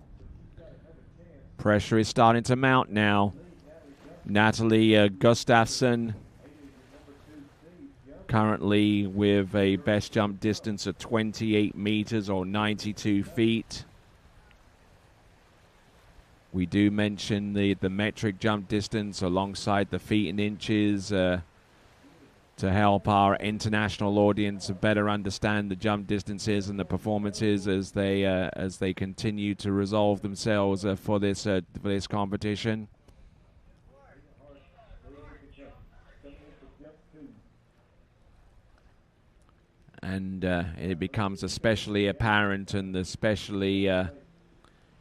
Pressure is starting to mount now. Natalie Gustafsson currently with a best jump distance of 28 meters or 92 feet. We do mention the metric jump distance alongside the feet and inches to help our international audience better understand the jump distances and the performances as they continue to resolve themselves for this competition. And it becomes especially apparent and especially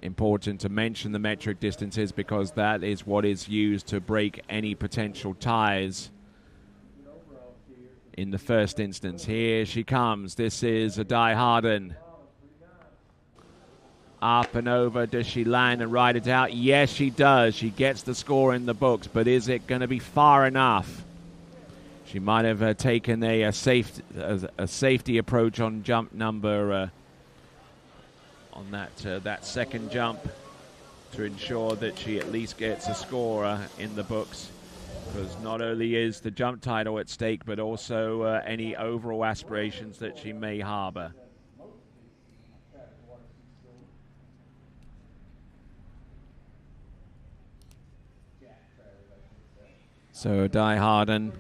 important to mention the metric distances because that is what is used to break any potential ties. In the first instance, here she comes. This is a Die Harden. Up and over. Does she land and ride it out? Yes, she does. She gets the score in the books, but is it going to be far enough? She might have taken a safety approach on jump number on that second jump to ensure that she at least gets a score in the books. Because not only is the jump title at stake, but also any overall aspirations that she may harbor. So Di Harden.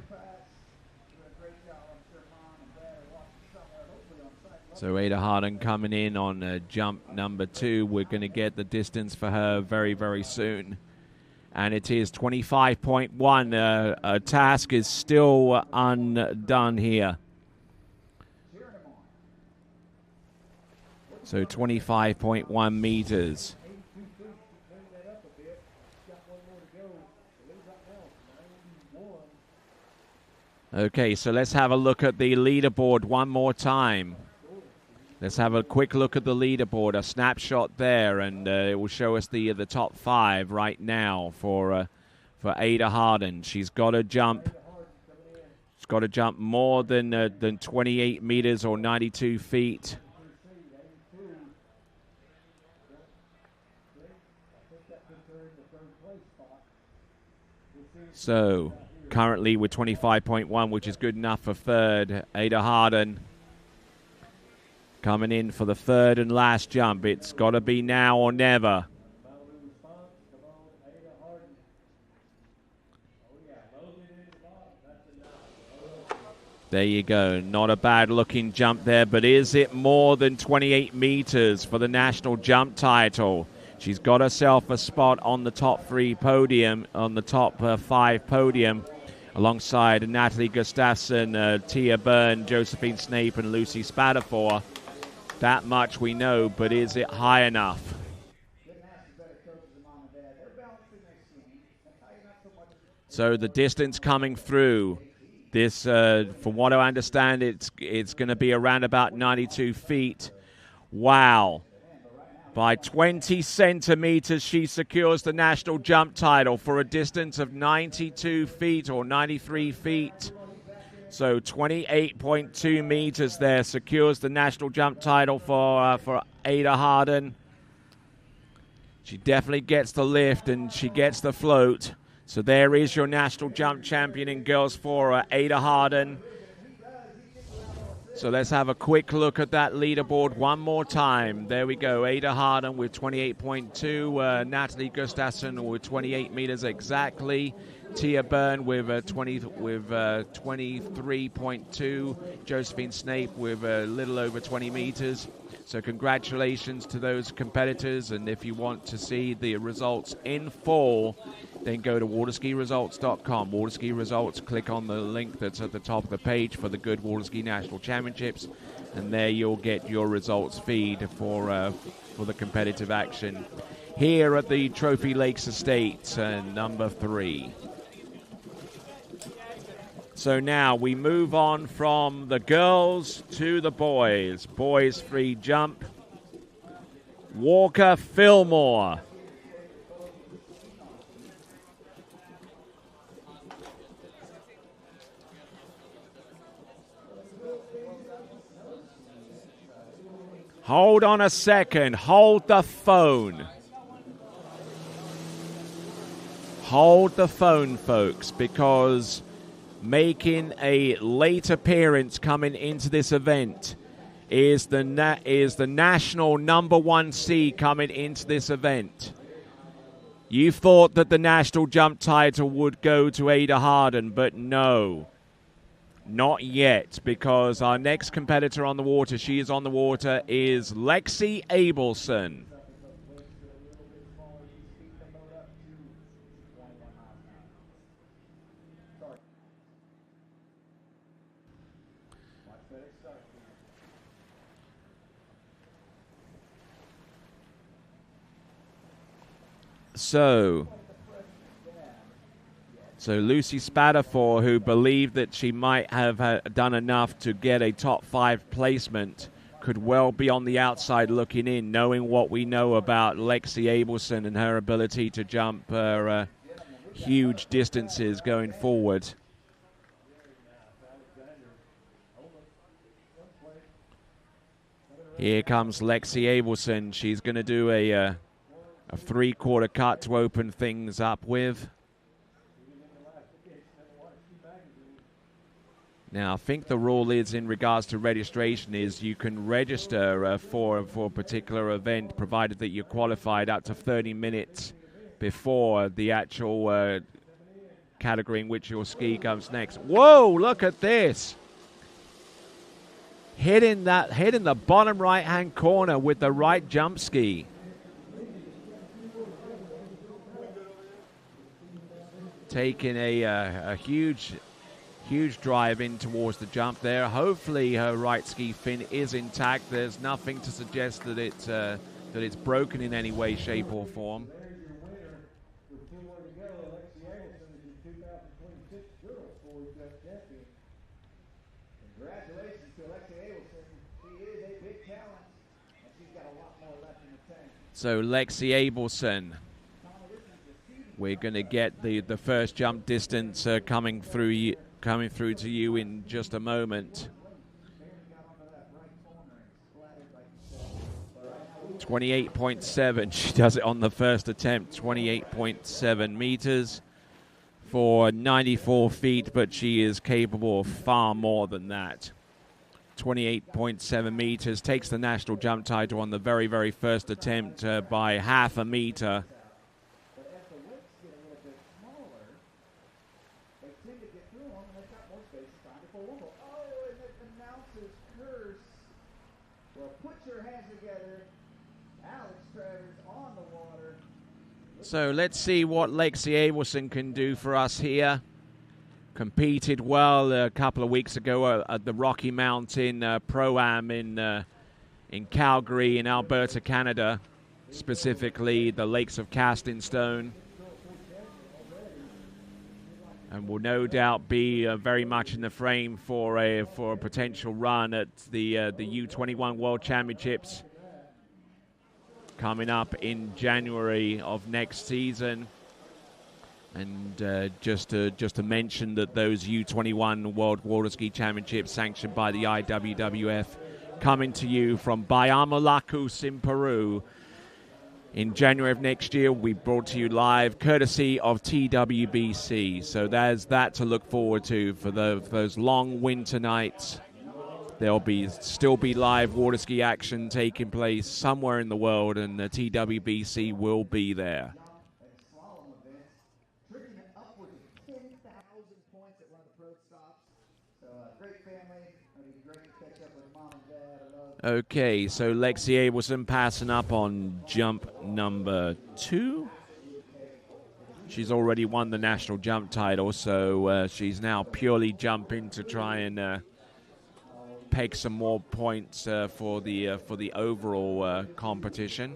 So Ada Harden coming in on jump number 2. We're going to get the distance for her very, very soon. And it is 25.1. A task is still undone here. So 25.1 meters. Okay, so let's have a look at the leaderboard one more time. Let's have a quick look at the leaderboard, a snapshot there, and it will show us the top 5 right now for Ada Harden. She's got to jump. She's got to jump more than 28 meters or 92 feet. So currently with 25.1, which is good enough for third. Ada Harden coming in for the third and last jump. It's got to be now or never. There you go. Not a bad looking jump there, but is it more than 28 meters for the national jump title? She's got herself a spot on the top 3 podium, on the top 5 podium, alongside Natalie Gustafsson, Tia Byrne, Josephine Snape, and Lucy Spatafor. That much we know, but is it high enough? So the distance coming through, this, from what I understand, it's going to be around about 92 feet. Wow. By 20 centimeters, she secures the national jump title for a distance of 92 feet or 93 feet. So 28.2 meters there secures the national jump title for Ada Harden. She definitely gets the lift and she gets the float. So there is your national jump champion in girls for Ada Harden. So let's have a quick look at that leaderboard one more time. There we go. Ada Harden with 28.2. Natalie Gustafsson with 28 meters exactly. Tia Byrne with 23.2. Josephine Snape with a little over 20 meters. So congratulations to those competitors. And if you want to see the results in full, then go to waterskiresults.com. Waterski Results, click on the link that's at the top of the page for the Goode Waterski National Championships, and there you'll get your results feed for the competitive action here at the Trophy Lakes Estate, number 3. So now we move on from the girls to the boys. Boys free jump. Walker Fillmore. Hold on a second. Hold the phone. Hold the phone, folks, because making a late appearance coming into this event is the national number 1 seed coming into this event. You thought that the national jump title would go to Ada Harden, but no. Not yet, because our next competitor on the water, she is on the water, is Lexi Abelson. So Lucy Spatafor, who believed that she might have done enough to get a top 5 placement, could well be on the outside looking in, knowing what we know about Lexi Abelson and her ability to jump huge distances going forward. Here comes Lexi Abelson. She's going to do a 3/4 cut to open things up with. Now, I think the rule is in regards to registration is you can register for a particular event provided that you're qualified up to 30 minutes before the actual category in which your ski comes next. Whoa, look at this. Hitting the bottom right-hand corner with the right jump ski. Taking a huge drive in towards the jump there. Hopefully her right ski fin is intact. There's nothing to suggest that it's broken in any way, shape, or form. Congratulations to Alexia Abelson. She is a big talent, and she's got a lot more left in the tank. So Lexi Abelson, we're going to get the first jump distance coming through to you in just a moment. 28.7. She does it on the first attempt. 28.7 meters for 94 feet, but she is capable of far more than that. 28.7 meters, takes the national jump title on the very, very first attempt by half a meter. So let's see what Lexi Abelson can do for us here. Competed well a couple of weeks ago at the Rocky Mountain Pro-Am in Calgary in Alberta, Canada, specifically the Lakes of Casting Stone. And will no doubt be very much in the frame for a potential run at the U21 World Championships coming up in January of next season. And just to mention that those U21 World Water Ski Championships sanctioned by the IWWF coming to you from Bayamolacus in Peru in January of next year will be brought to you live courtesy of TWBC. So there's that to look forward to for those long winter nights. There'll still be live water ski action taking place somewhere in the world, and the TWBC will be there. Okay, so Lexi Abelson passing up on jump number 2. She's already won the national jump title, so she's now purely jumping to try and peg some more points for the overall competition.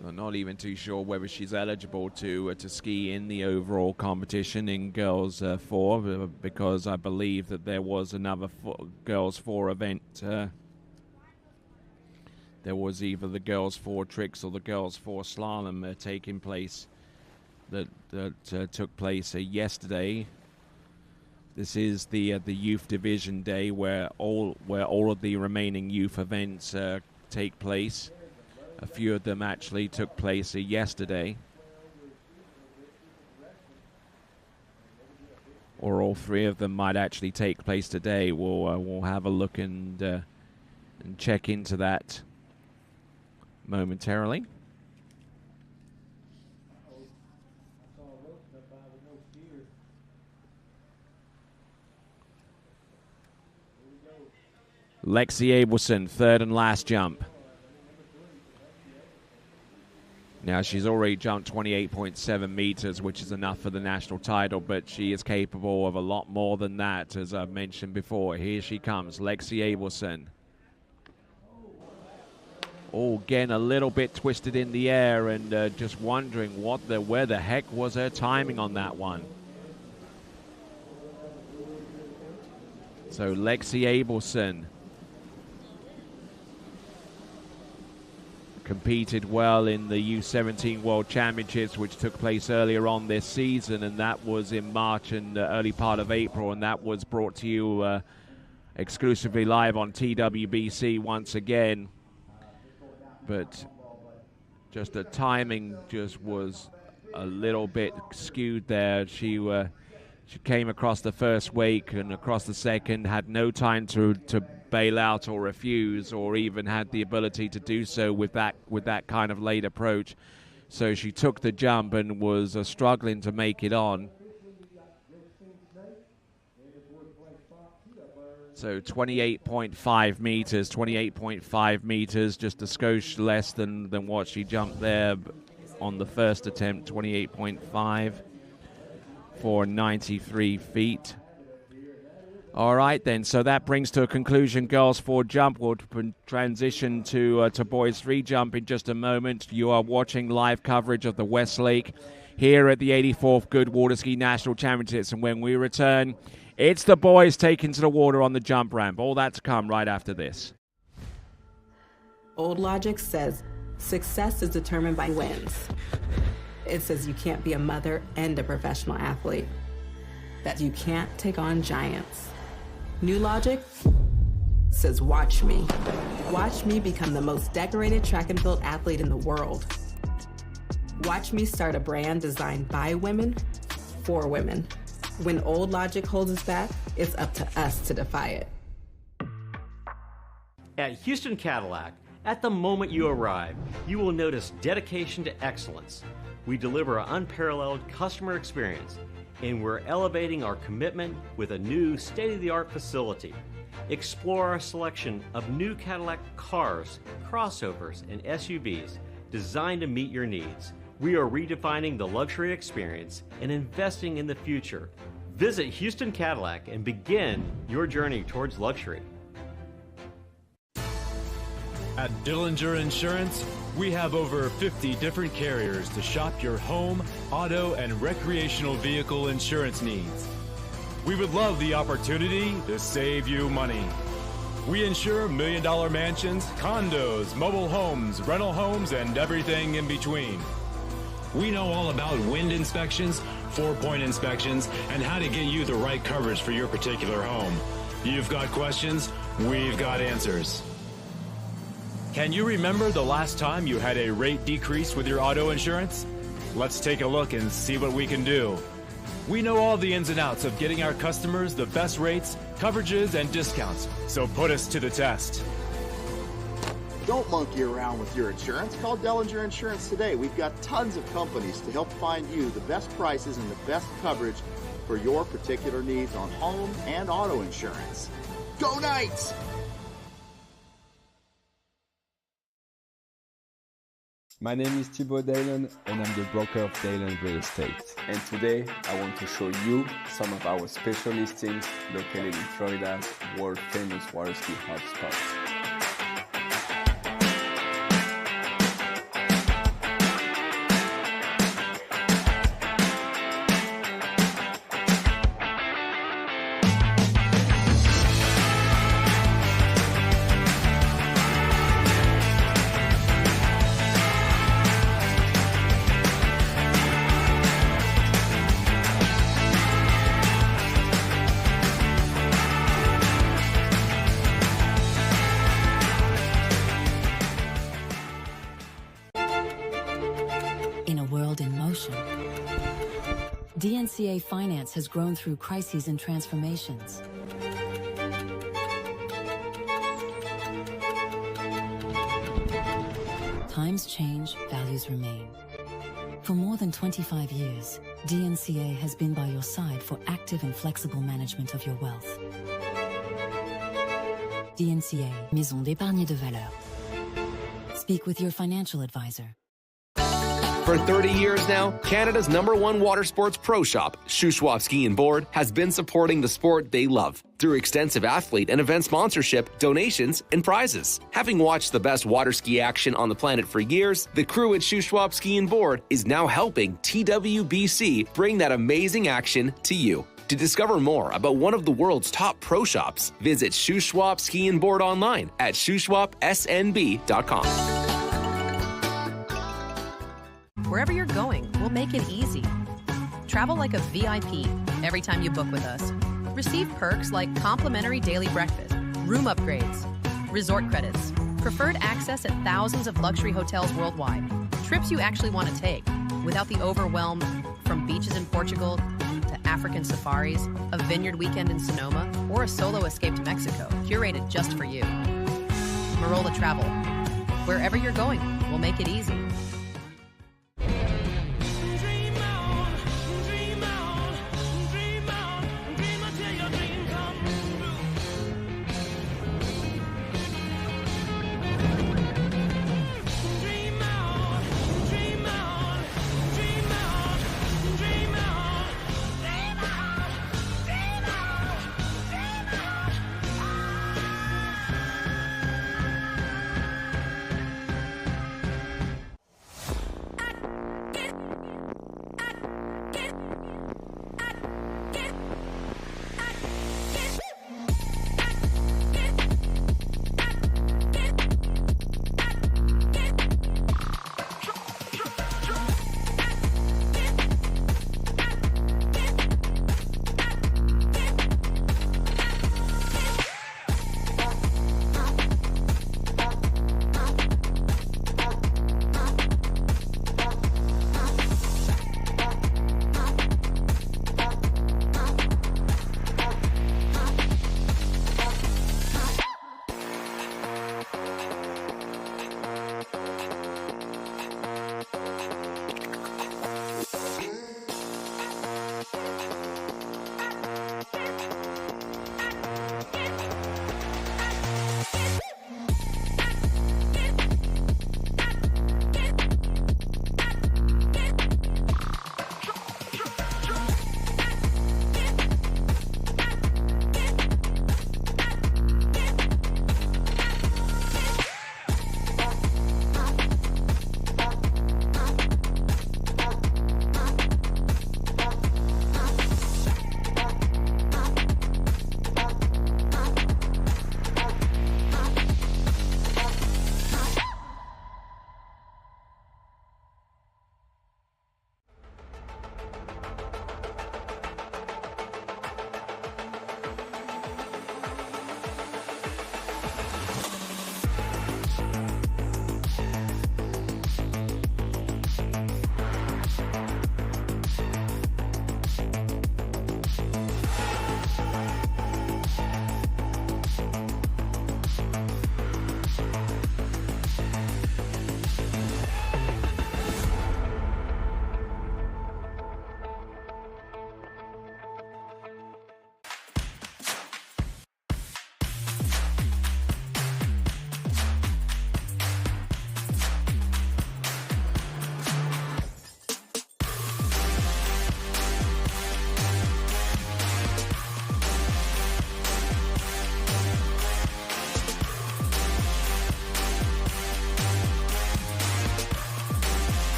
So not even too sure whether she's eligible to ski in the overall competition in Girls 4, because I believe that there was another Girls 4 event. There was either the Girls 4 Tricks or the Girls 4 Slalom taking place that took place yesterday. This is the youth division day where all of the remaining youth events take place. A few of them actually took place yesterday. Or all 3 of them might actually take place today. We'll have a look and check into that momentarily. Lexi Abelson, third and last jump. Now, she's already jumped 28.7 meters, which is enough for the national title, but she is capable of a lot more than that, as I've mentioned before. Here she comes, Lexi Abelson. Oh, again, a little bit twisted in the air, and just wondering where the heck was her timing on that one. So Lexi Abelson competed well in the U17 World Championships, which took place earlier on this season, and that was in March and early part of April, and that was brought to you exclusively live on TWBC once again. But just the timing just was a little bit skewed there. She came across the first wake and across the second, had no time to bail out or refuse, or even had the ability to do so with that kind of late approach. So she took the jump and was struggling to make it on. So 28.5 meters, just a skosh less than what she jumped there on the first attempt, 28.5 for 93 feet. All right, then. So that brings to a conclusion girls 4 jump. We'll transition to boys 3 jump in just a moment. You are watching live coverage of the Westlake here at the 84th Goode Water Ski National Championships. And when we return, it's the boys taken to the water on the jump ramp. All that to come right after this. Old logic says success is determined by wins. It says you can't be a mother and a professional athlete, that you can't take on giants. New logic says watch me. Watch me become the most decorated track and field athlete in the world. Watch me start a brand designed by women, for women. When old logic holds us back, it's up to us to defy it. At Houston Cadillac, at the moment you arrive, you will notice dedication to excellence. We deliver an unparalleled customer experience, and we're elevating our commitment with a new state-of-the-art facility. Explore our selection of new Cadillac cars, crossovers, and SUVs designed to meet your needs. We are redefining the luxury experience and investing in the future. Visit Houston Cadillac and begin your journey towards luxury. At Dillinger Insurance, we have over 50 different carriers to shop your home, auto, and recreational vehicle insurance needs. We would love the opportunity to save you money. We insure $1 million mansions, condos, mobile homes, rental homes, and everything in between. We know all about wind inspections, 4-point inspections, and how to get you the right coverage for your particular home. You've got questions, we've got answers. Can you remember the last time you had a rate decrease with your auto insurance? Let's take a look and see what we can do. We know all the ins and outs of getting our customers the best rates, coverages, and discounts, so put us to the test. Don't monkey around with your insurance. Call Dillinger Insurance today. We've got tons of companies to help find you the best prices and the best coverage for your particular needs on home and auto insurance. Go Knights! My name is Thibaut Dalen and I'm the broker of Dalen Real Estate. And today I want to show you some of our special listings located in Florida's world famous water ski hotspots. DNCA Finance has grown through crises and transformations. Times change, values remain. For more than 25 years, DNCA has been by your side for active and flexible management of your wealth. DNCA, Maison d'épargne de valeur. Speak with your financial advisor. For 30 years now, Canada's #1 water sports pro shop, Shuswap Ski and Board, has been supporting the sport they love through extensive athlete and event sponsorship, donations, and prizes. Having watched the best water ski action on the planet for years, the crew at Shuswap Ski and Board is now helping TWBC bring that amazing action to you. To discover more about one of the world's top pro shops, visit Shuswap Ski and Board online at shuswapsnb.com. Wherever you're going, we'll make it easy. Travel like a VIP every time you book with us. Receive perks like complimentary daily breakfast, room upgrades, resort credits, preferred access at thousands of luxury hotels worldwide, trips you actually want to take without the overwhelm from beaches in Portugal to African safaris, a vineyard weekend in Sonoma, or a solo escape to Mexico, curated just for you. Marola Travel. Wherever you're going, we'll make it easy.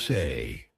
USA.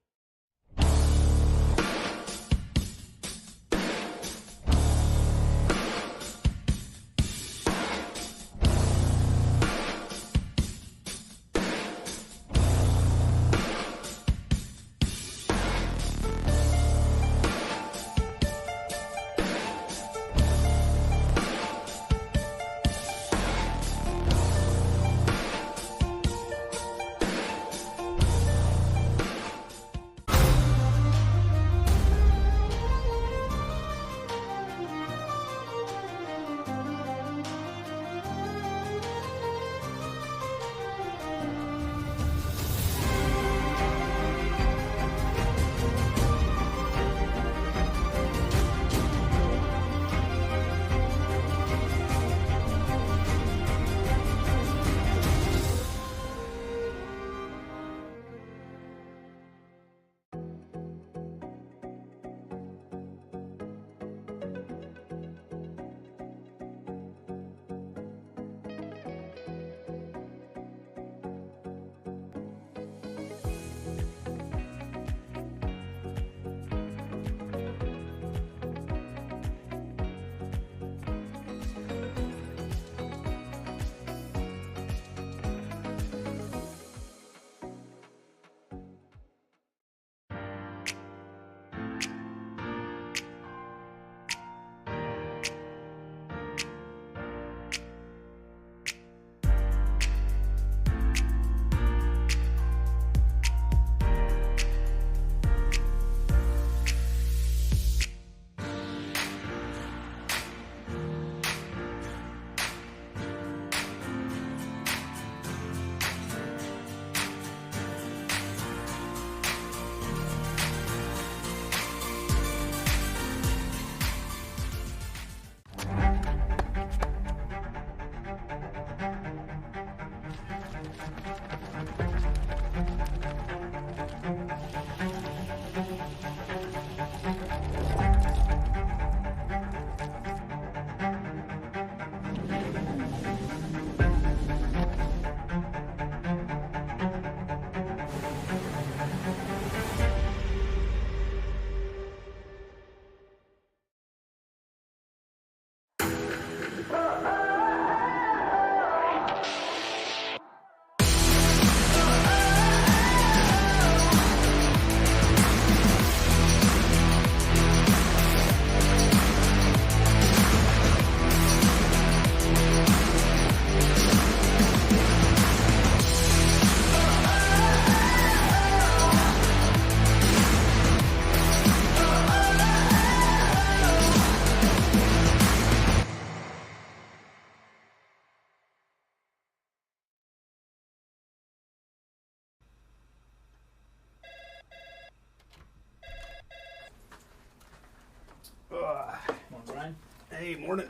Morning, Brian. Hey, morning.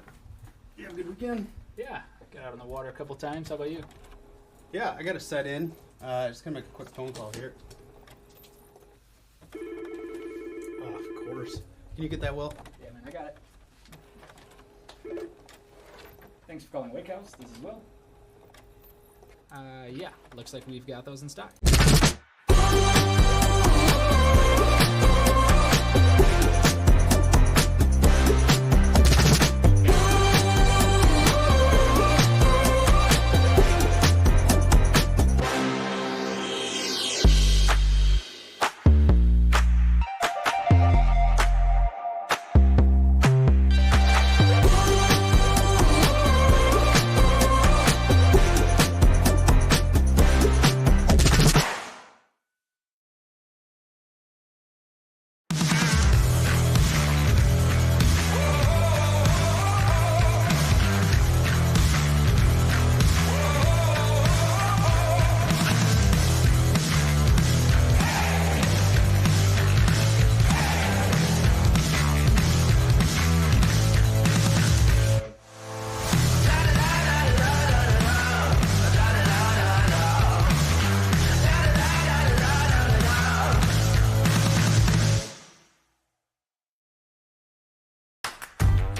You have a good weekend? Yeah, got out on the water a couple times. How about you? Yeah, I got to set in. Just gonna make a quick phone call here. Oh, of course. Can you get that, Will? Yeah, man, I got it. Thanks for calling Wake House. This is Will. Yeah, looks like we've got those in stock.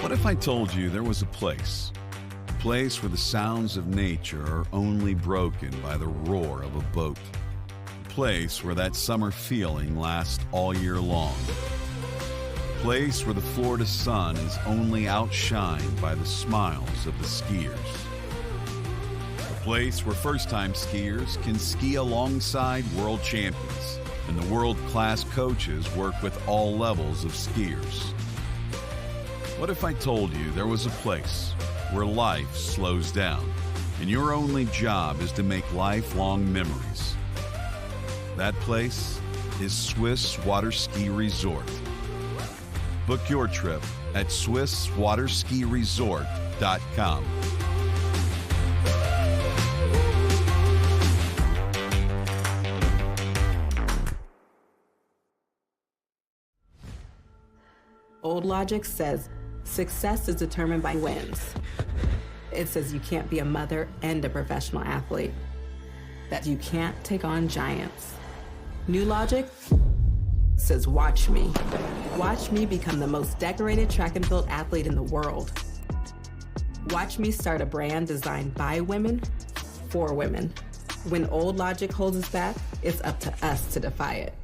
What if I told you there was a place where the sounds of nature are only broken by the roar of a boat, a place where that summer feeling lasts all year long, a place where the Florida sun is only outshined by the smiles of the skiers, a place where first-time skiers can ski alongside world champions and the world-class coaches work with all levels of skiers. What if I told you there was a place where life slows down and your only job is to make lifelong memories? That place is Swiss Water Ski Resort. Book your trip at SwissWaterSkiResort.com. Old logic says success is determined by wins. It says you can't be a mother and a professional athlete, that you can't take on giants. New logic says watch me. Watch me become the most decorated track and field athlete in the world. Watch me start a brand designed by women, for women. When old logic holds us back, it's up to us to defy it.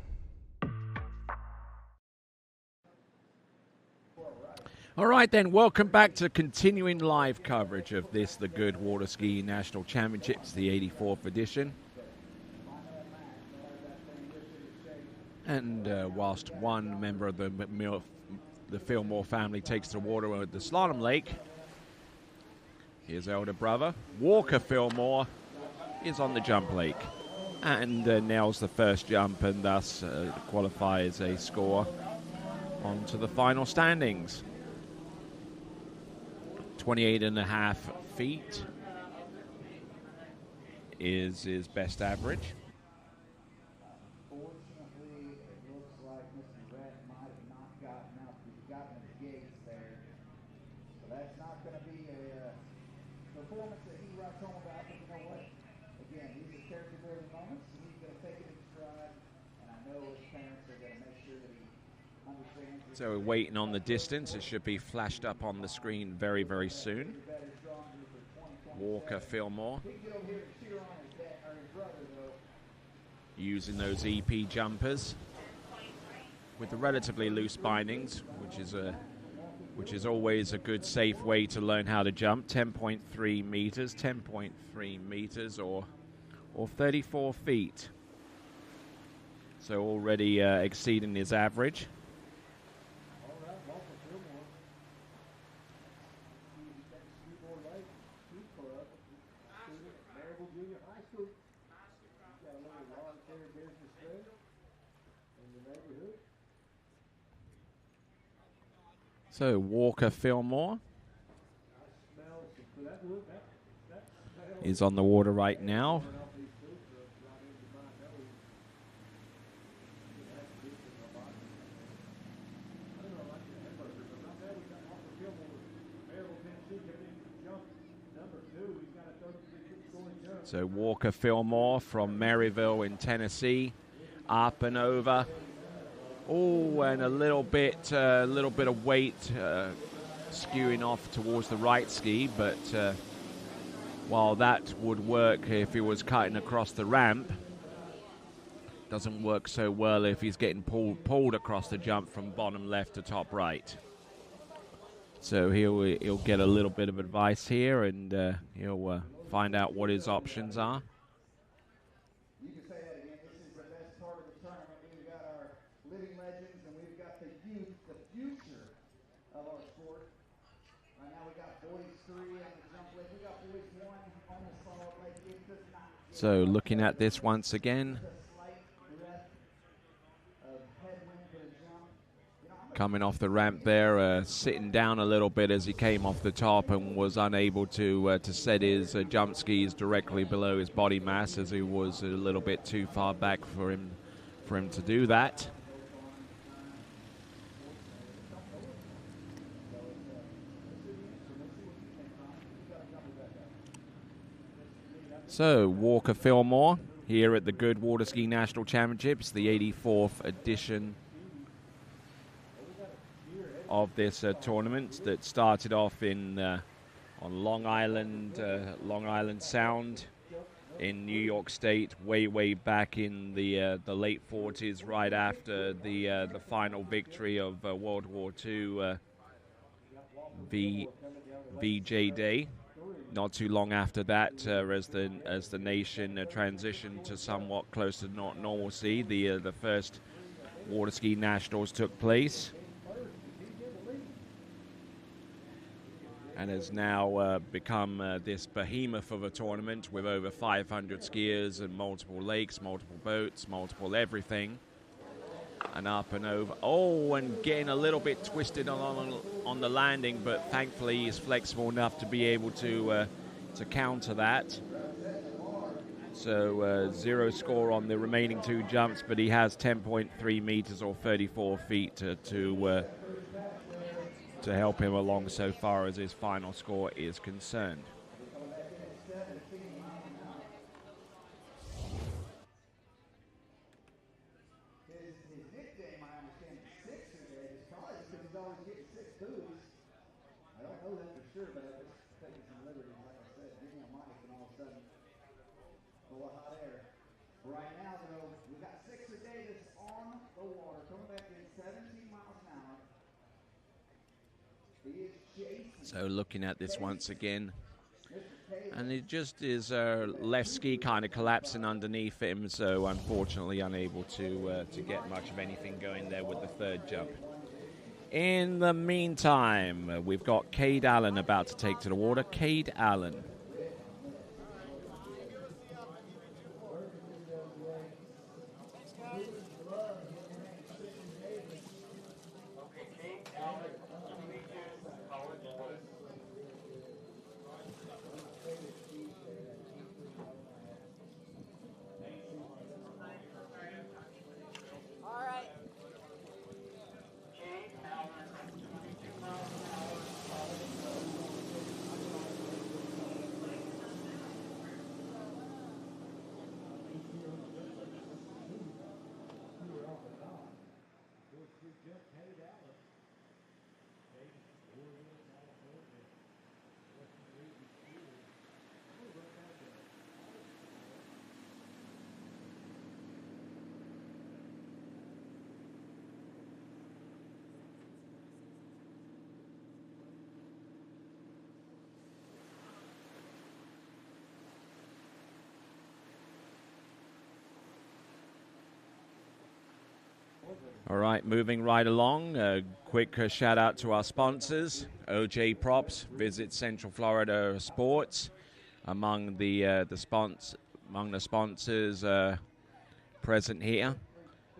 All right, then, welcome back to continuing live coverage of this, the Goode Water Ski National Championships, the 84th edition. And whilst one member of the Fillmore family takes the water at the slalom lake, his elder brother, Walker Fillmore, is on the jump lake and nails the first jump and thus qualifies a score onto the final standings. 28.5 feet is his best average. Fortunately, it looks like Mr. Red might have not gotten out. He's gotten his gates there. So that's not going to be a performance that he writes home about. But you know what? Again, these are character building moments. And he's going to take it in stride. And I know his parents are going to make sure that he understands. So we're waiting on the distance. It should be flashed up on the screen very, very soon. Walker Fillmore using those EP jumpers with the relatively loose bindings, which is always a good, safe way to learn how to jump. 10.3 meters, or 34 feet. So already exceeding his average. So Walker Fillmore is on the water right now. So Walker Fillmore from Maryville in Tennessee, up and over. Oh, and a little bit of weight skewing off towards the right ski, but while that would work if he was cutting across the ramp, doesn't work so well if he's getting pulled across the jump from bottom left to top right. So he'll get a little bit of advice here, and he'll find out what his options are. You can say that again. This is the best part of the tournament. We've got our living legends, and we've got the youth, the future of our sport. Right now we got boys 3 on the jump leg. We got boys 1 on the solid leg. It does not get So looking at this once again. Coming off the ramp there, sitting down a little bit as he came off the top and was unable to set his jump skis directly below his body mass, as he was a little bit too far back for him to do that. So Walker Fillmore here at the Goode Water Ski National Championships, the 84th edition of this tournament that started off in on Long Island Sound in New York State, way back in the late 40s, right after the final victory of World War II VJ Day. Not too long after that, as the nation transitioned to somewhat close to normalcy, the first water ski nationals took place. And has now become this behemoth of a tournament with over 500 skiers and multiple lakes, multiple boats, multiple everything. And up and over. Oh, and getting a little bit twisted on the landing, but thankfully he's flexible enough to be able to counter that. So 0 score on the remaining 2 jumps, but he has 10.3 meters or 34 feet to help him along so far as his final score is concerned. His nickname, I understand, is Sixer Day. It's probably because he's always getting 6 booties. I don't know that for sure, but I just taking some liberties. Like I said, give me a mic and all of a sudden, full of hot air. Right now, though, we got Sixer Day that's on the water, coming back in 17 miles an hour. So looking at this once again, and it just is left ski kind of collapsing underneath him, so unfortunately unable to get much of anything going there with the 3rd jump. In the meantime, we've got Cade Allen about to take to the water. Cade Allen. All right, moving right along. A quick shout out to our sponsors. OJ Props, Visit Central Florida Sports. Among the sponsors present here,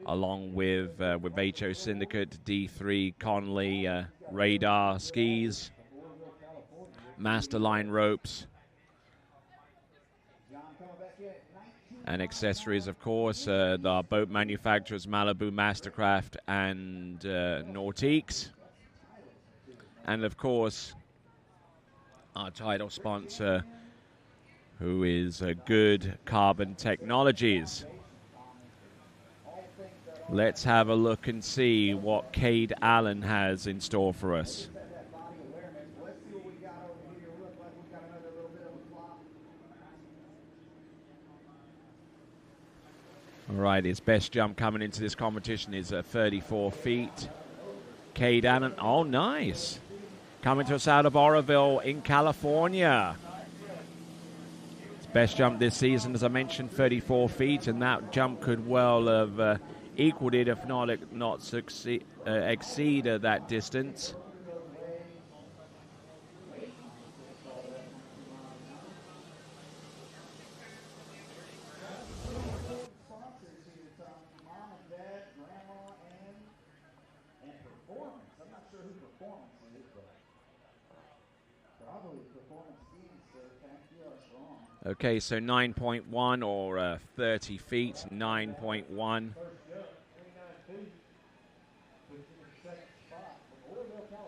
along with HO Syndicate, D3, Conley, Radar Skis, Masterline Ropes, and accessories, of course, the boat manufacturers Malibu, Mastercraft, and Nautiques. And, of course, our title sponsor, who is Goode Carbon Technologies. Let's have a look and see what Cade Allen has in store for us. All right, his best jump coming into this competition is 34 feet. Cade Allen, oh, nice. Coming to us out of Oroville in California. His best jump this season, as I mentioned, 34 feet, and that jump could well have equaled it, if not exceed that distance. Okay, so 9.1 or 30 feet, 9.1.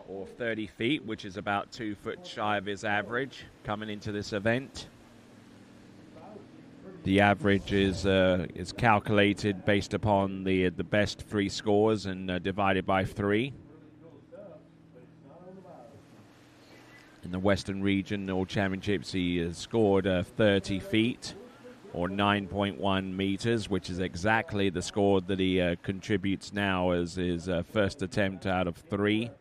Or 30 feet, which is about 2 foot shy of his average coming into this event. The average is calculated based upon the best 3 scores and divided by 3. In the Western Region All Championships, he has scored 30 feet or 9.1 meters, which is exactly the score that he contributes now as his first attempt out of 3.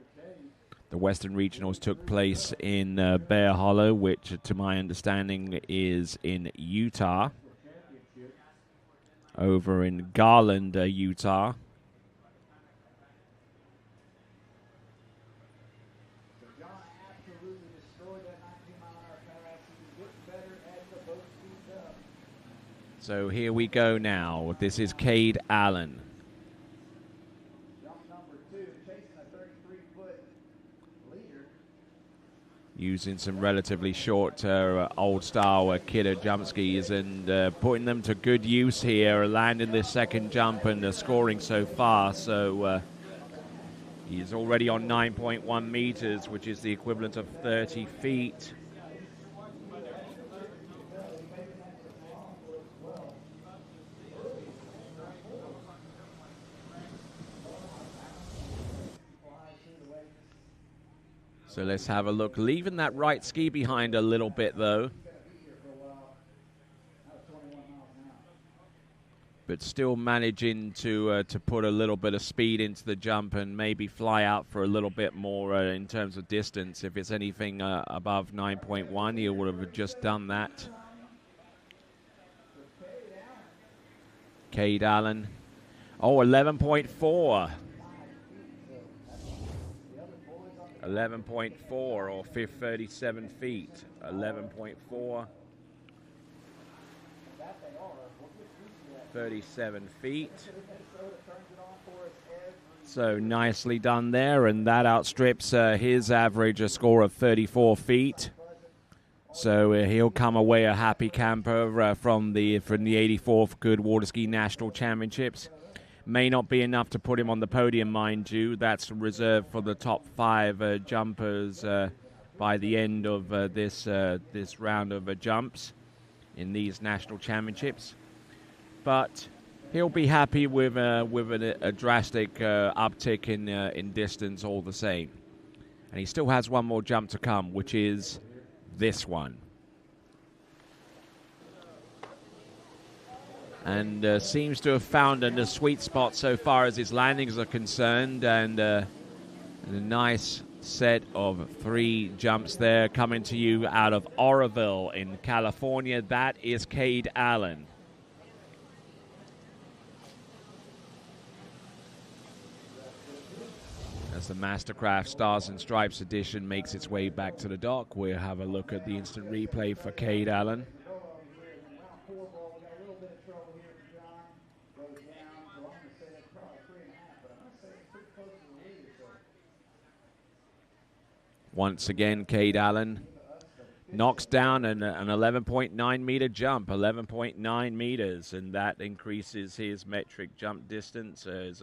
The Western Regionals took place in Bear Hollow, which, to my understanding, is in Utah. Over in Garland, Utah. So here we go now. This is Cade Allen. Using some relatively short old-style kidder jump skis and putting them to good use here, landing this second jump and scoring so far. So he's already on 9.1 meters, which is the equivalent of 30 feet. So let's have a look. Leaving that right ski behind a little bit, though. But still managing to put a little bit of speed into the jump and maybe fly out for a little bit more in terms of distance. If it's anything above 9.1, he would have just done that. Cade Allen. Oh, 11.4. 11.4 or 37 feet. 11.4. 37 feet. So nicely done there, and that outstrips his average, a score of 34 feet. So he'll come away a happy camper from the 84th Goode Water Ski National Championships. May not be enough to put him on the podium, mind you. That's reserved for the top 5 jumpers by the end of this round of jumps in these national championships. But he'll be happy with a drastic uptick in distance all the same. And he still has one more jump to come, which is this one. And seems to have found a sweet spot so far as his landings are concerned, and a nice set of 3 jumps there coming to you out of Oroville in California. That is Cade Allen. As the Mastercraft Stars and Stripes edition makes its way back to the dock, we'll have a look at the instant replay for Cade Allen. Once again, Cade Allen knocks down an 11.9 meter jump, 11.9 meters, and that increases his metric jump distance as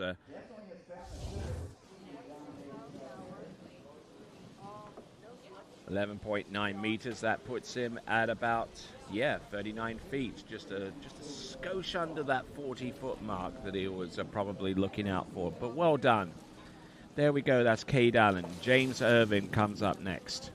11.9 meters. That puts him at about Yeah, 39 feet, just a skosh under that 40-foot mark that he was probably looking out for. But well done. There we go. That's Cade Allen. James Irvin comes up next.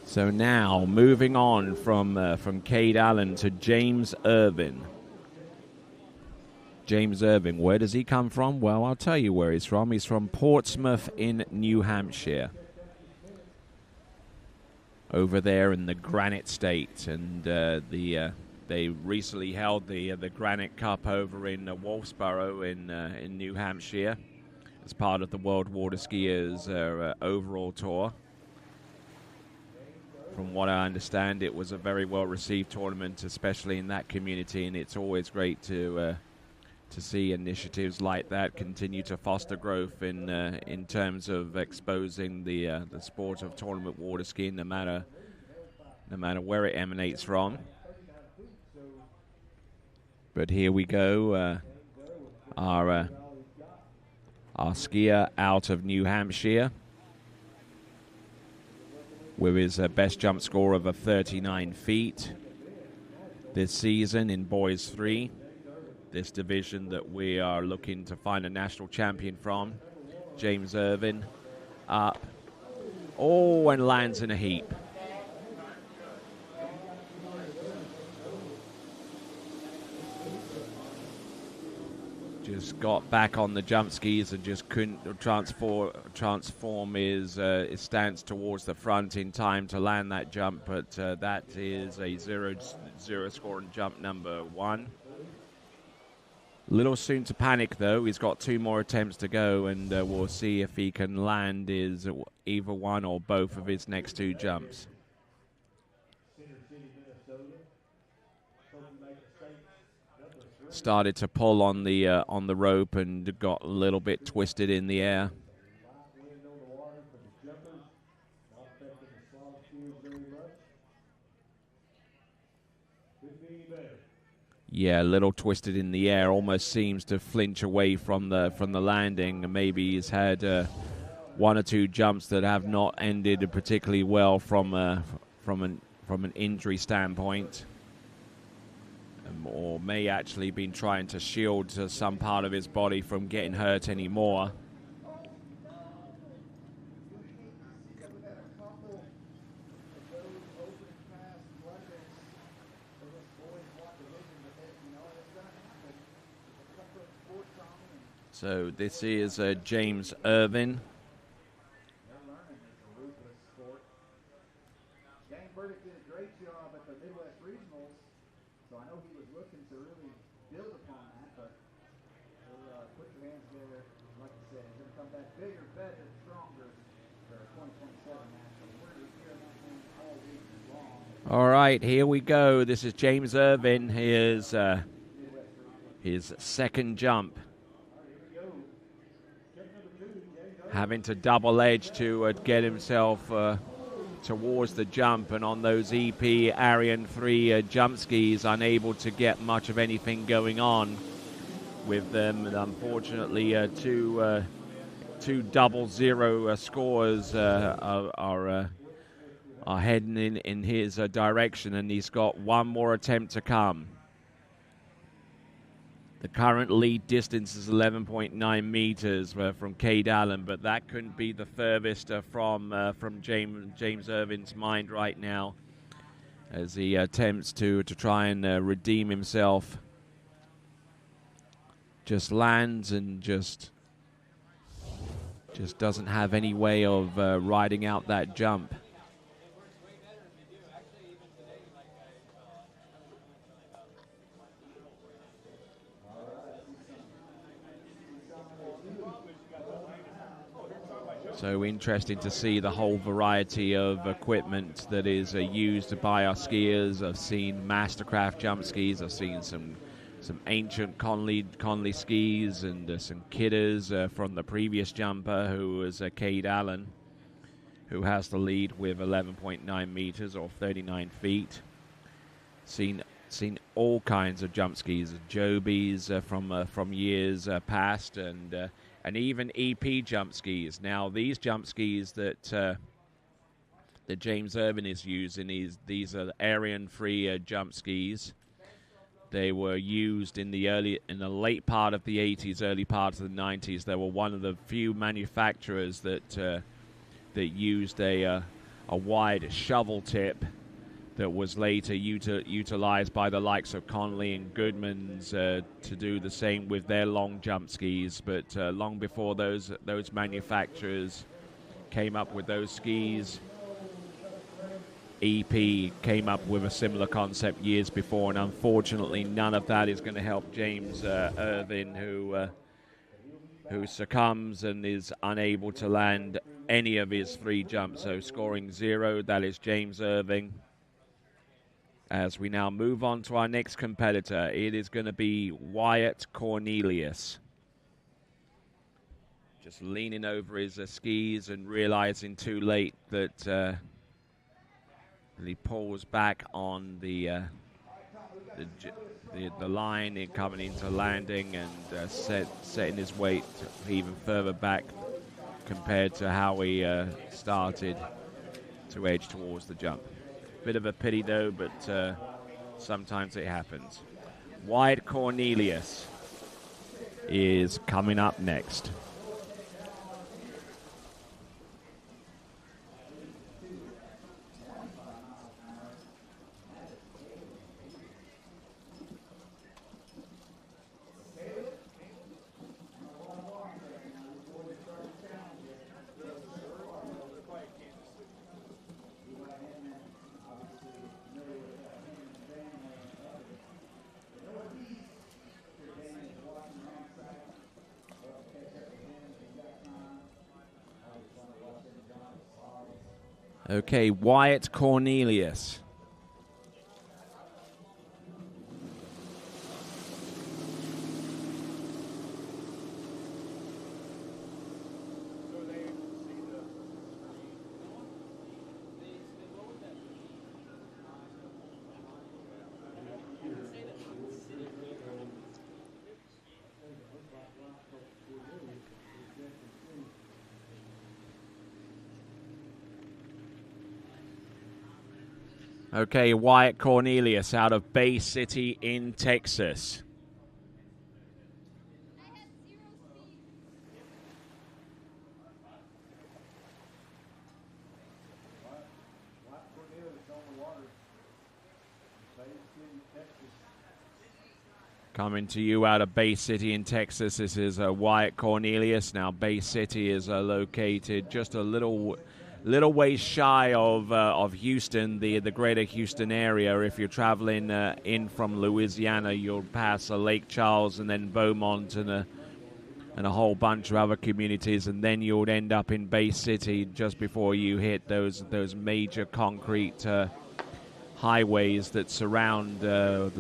So now, moving on from Cade Allen to James Irvin. James Irvin, where does he come from? Well, I'll tell you where he's from. He's from Portsmouth in New Hampshire. Over there in the Granite State. And they recently held the Granite Cup over in Wolfsboro in New Hampshire as part of the World Water Skiers overall tour. From what I understand, it was a very well-received tournament, especially in that community, and it's always great to see initiatives like that continue to foster growth in terms of exposing the sport of tournament water skiing, no matter where it emanates from. But here we go, our skier out of New Hampshire, with his best jump score of 39 feet this season in Boys 3, this division that we are looking to find a national champion from. James Irvin up. Oh, and lands in a heap. Just got back on the jump skis and just couldn't transform his stance towards the front in time to land that jump. But that is a 0-0 scoring jump number 1. Little soon to panic, though. He's got 2 more attempts to go, and we'll see if he can land either one or both of his next 2 jumps. Started to pull on the rope and got a little bit twisted in the air. Yeah, a little twisted in the air. Almost seems to flinch away from the landing. And maybe he's had 1 or 2 jumps that have not ended particularly well from an injury standpoint. Or may actually been trying to shield some part of his body from getting hurt anymore. So this is James Irvin. All right, here we go. This is James Irvin. Here's his second jump. Having to double edge to get himself towards the jump, and on those EP Arian 3 jump skis, unable to get much of anything going on with them. And unfortunately, two 0-0 scores are heading in his direction, and he's got 1 more attempt to come. The current lead distance is 11.9 meters from Cade Allen, but that couldn't be the furthest from James Irvin's mind right now, as he attempts to try and redeem himself. Just lands and just doesn't have any way of riding out that jump. So interesting to see the whole variety of equipment that is used by our skiers. I've seen Mastercraft jump skis. I've seen some ancient Conley skis and some kidders from the previous jumper, who was Cade Allen, who has the lead with 11.9 meters or 39 feet. Seen all kinds of jump skis, Jobies from years past, and even EP jump skis. Now, these jump skis that James Irvin is using, these are Arian-free jump skis. They were used in the late part of the 80s, early part of the 90s. They were one of the few manufacturers that used a wide shovel tip that was later utilized by the likes of Conley and Goodman's to do the same with their long jump skis. But long before those manufacturers came up with those skis, EP came up with a similar concept years before, and unfortunately none of that is going to help James Irvin, who succumbs and is unable to land any of his 3 jumps. So scoring 0, that is James Irving. As we now move on to our next competitor, it is going to be Wyatt Cornelius. Just leaning over his skis and realizing too late that he pulls back on the line and coming into landing and setting his weight even further back compared to how he started to edge towards the jump. Bit of a pity though, but sometimes it happens. Wyatt Cornelius is coming up next. Okay, Wyatt Cornelius. Okay, Wyatt Cornelius out of Bay City in Texas. Coming to you out of Bay City in Texas, this is Wyatt Cornelius. Now, Bay City is located just a little ways shy of Houston, the greater Houston area. If you're traveling in from Louisiana, you'll pass Lake Charles and then Beaumont and a whole bunch of other communities, and then you'll end up in Bay City just before you hit those major concrete highways that surround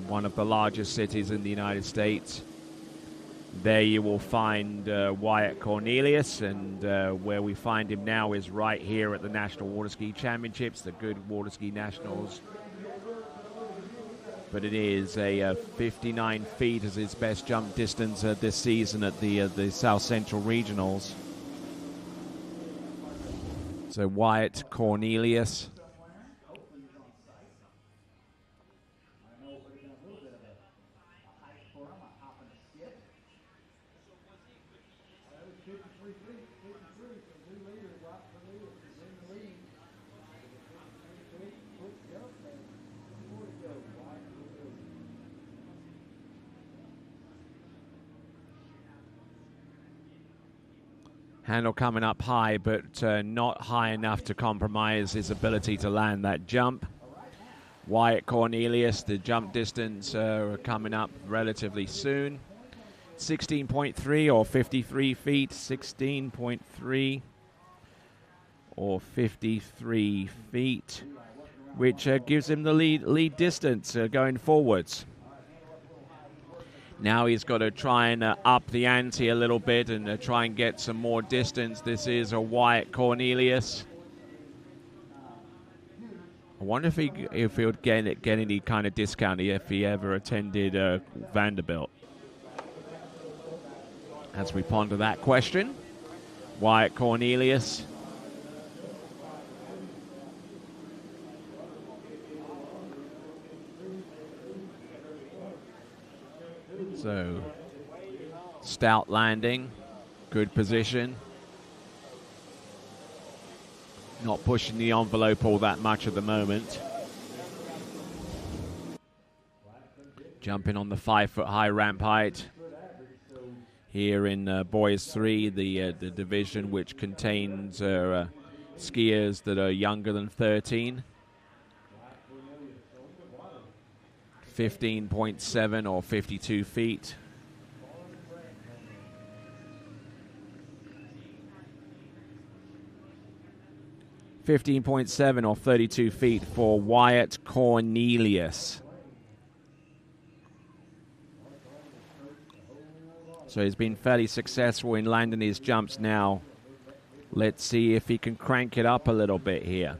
one of the largest cities in the United States. There you will find Wyatt Cornelius, and where we find him now is right here at the National Water Ski Championships, the Goode Water Ski Nationals. But it is a 59 feet as his best jump distance this season at the South Central Regionals. So Wyatt Cornelius. Handle coming up high, but not high enough to compromise his ability to land that jump. Wyatt Cornelius, the jump distance coming up relatively soon. 16.3 or 53 feet, 16.3. or 53 feet, which gives him the lead distance going forwards. Now he's got to try and up the ante a little bit and try and get some more distance. This is a Wyatt Cornelius. I wonder if he would get any kind of discount if he ever attended Vanderbilt. As we ponder that question, Wyatt Cornelius. So, stout landing, good position. Not pushing the envelope all that much at the moment. Jumping on the 5-foot high ramp height. Here in Boys 3, the division which contains skiers that are younger than 13. 15.7 or 52 feet. .7 or 32 feet for Wyatt Cornelius. So he's been fairly successful in landing his jumps now. Let's see if he can crank it up a little bit here.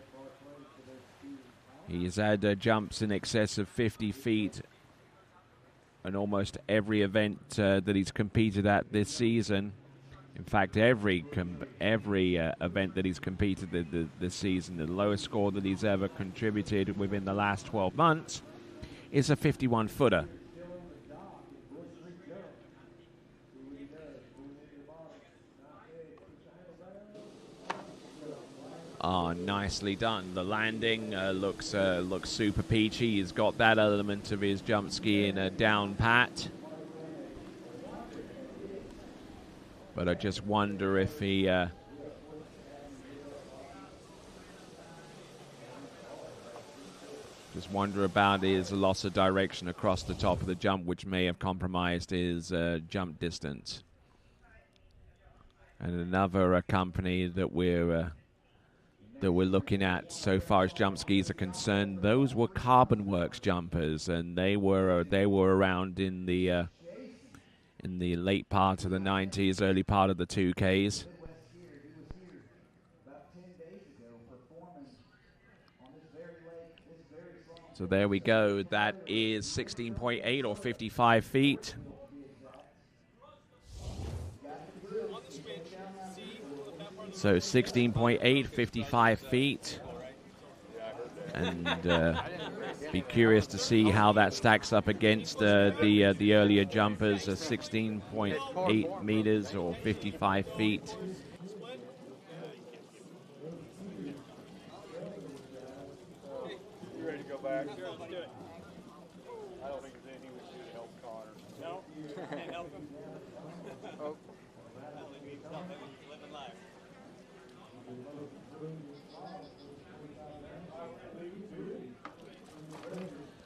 He's had jumps in excess of 50 feet in almost every event that he's competed at this season. In fact, every event that he's competed this season, the lowest score that he's ever contributed within the last 12 months is a 51-footer. Oh, nicely done. The landing looks super peachy. He's got that element of his jump skiing down pat. But I just wonder if he... just wonder about his loss of direction across the top of the jump, which may have compromised his jump distance. And another company that we're looking at so far as jump skis are concerned, those were Carbon Works jumpers, and they were around in the late part of the 90s, early part of the 2Ks. So there we go. That is 16.8 or 55 feet. So 16.8, 55 feet. And be curious to see how that stacks up against the earlier jumpers, 16.8 meters or 55 feet. You ready to go back? Sure, let's do it. I don't think there's anything we can do to help Connor. No? Can't help him? Oh.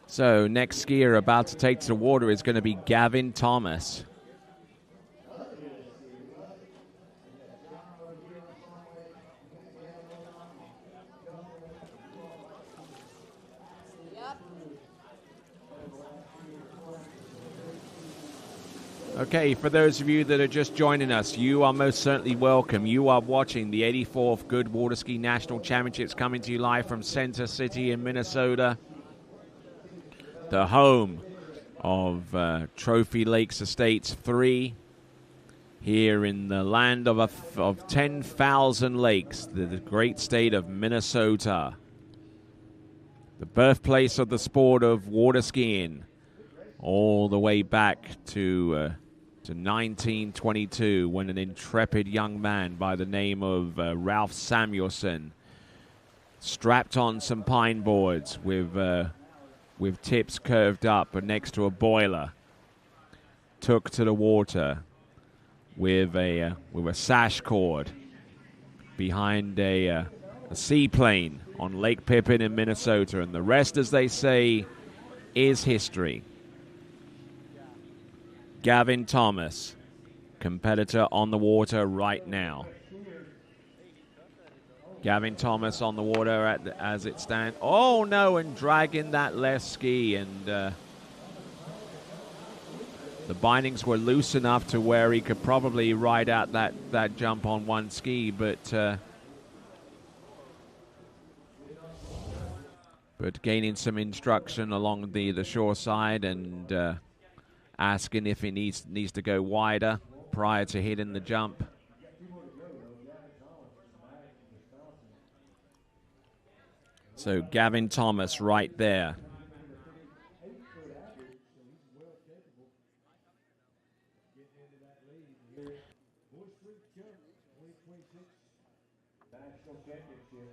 So next skier about to take to the water is going to be Gavin Thomas. Okay, for those of you that are just joining us, you are most certainly welcome. You are watching the 84th Goode Water Ski National Championships coming to you live from Center City in Minnesota, the home of Trophy Lakes Estates 3, here in the land of 10,000 lakes, the great state of Minnesota, the birthplace of the sport of water skiing, all the way back to 1922, when an intrepid young man by the name of Ralph Samuelson strapped on some pine boards with tips curved up and next to a boiler, took to the water with a sash cord behind a seaplane on Lake Pippin in Minnesota, and the rest, as they say, is history. Gavin Thomas, competitor on the water right now. Gavin Thomas on the water as it stands. Oh, no, and dragging that left ski. And the bindings were loose enough to where he could probably ride out that jump on one ski. But gaining some instruction along the shore side and asking if he needs to go wider prior to hitting the jump. So Gavin Thomas right there. National Championship.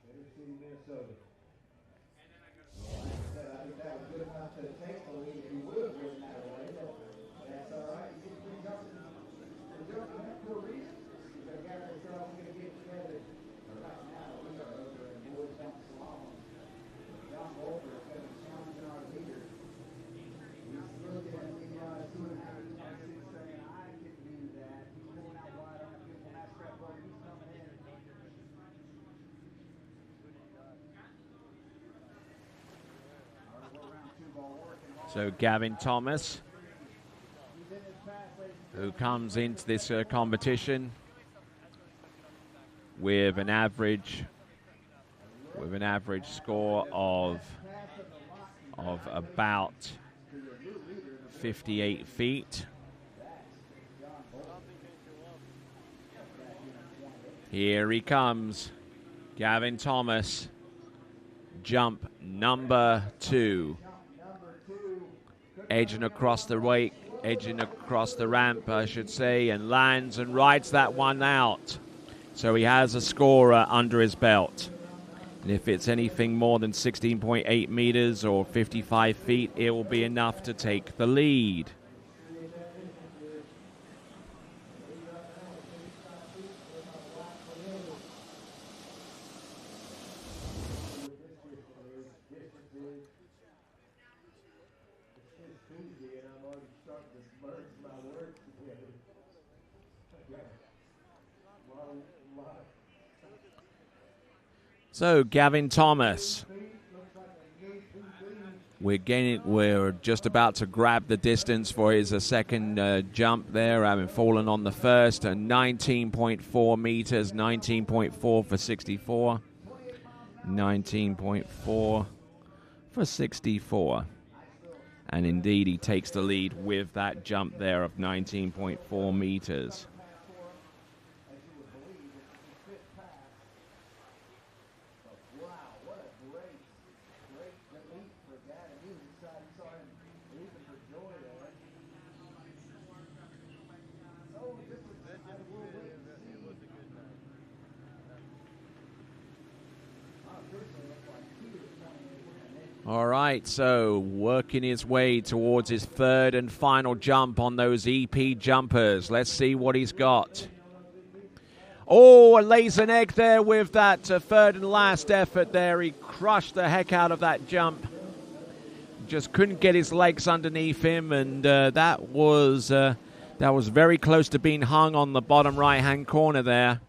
Center City, Minnesota. I think that was good enough to take the lead if you would have written that away. That's all right. You get three jumps. We're jumping for a reason. We've got to start off going to get together. Right now, we are over in Boys Down Salon. John Bolter is going to challenge our leader. He's looking at me, 2.5 saying, I can do that. He's pulling out wide on the beautiful match strap rope. He's coming in. So Gavin Thomas, who comes into this competition with an average score of about 58 feet. Here he comes, Gavin Thomas, jump number 2. Edging across the ramp, I should say, and lands and rides that one out. So he has a scorer under his belt. And if it's anything more than 16.8 meters or 55 feet, it will be enough to take the lead. So Gavin Thomas, we're just about to grab the distance for his second jump there, having fallen on the first, 19.4 meters, 19.4 for 64, 19.4 for 64. And indeed, he takes the lead with that jump there of 19.4 meters. All right, so working his way towards his third and final jump on those EP jumpers. Let's see what he's got. Oh, lays an egg there with that third and last effort there. He crushed the heck out of that jump. Just couldn't get his legs underneath him, and that was very close to being hung on the bottom right-hand corner there.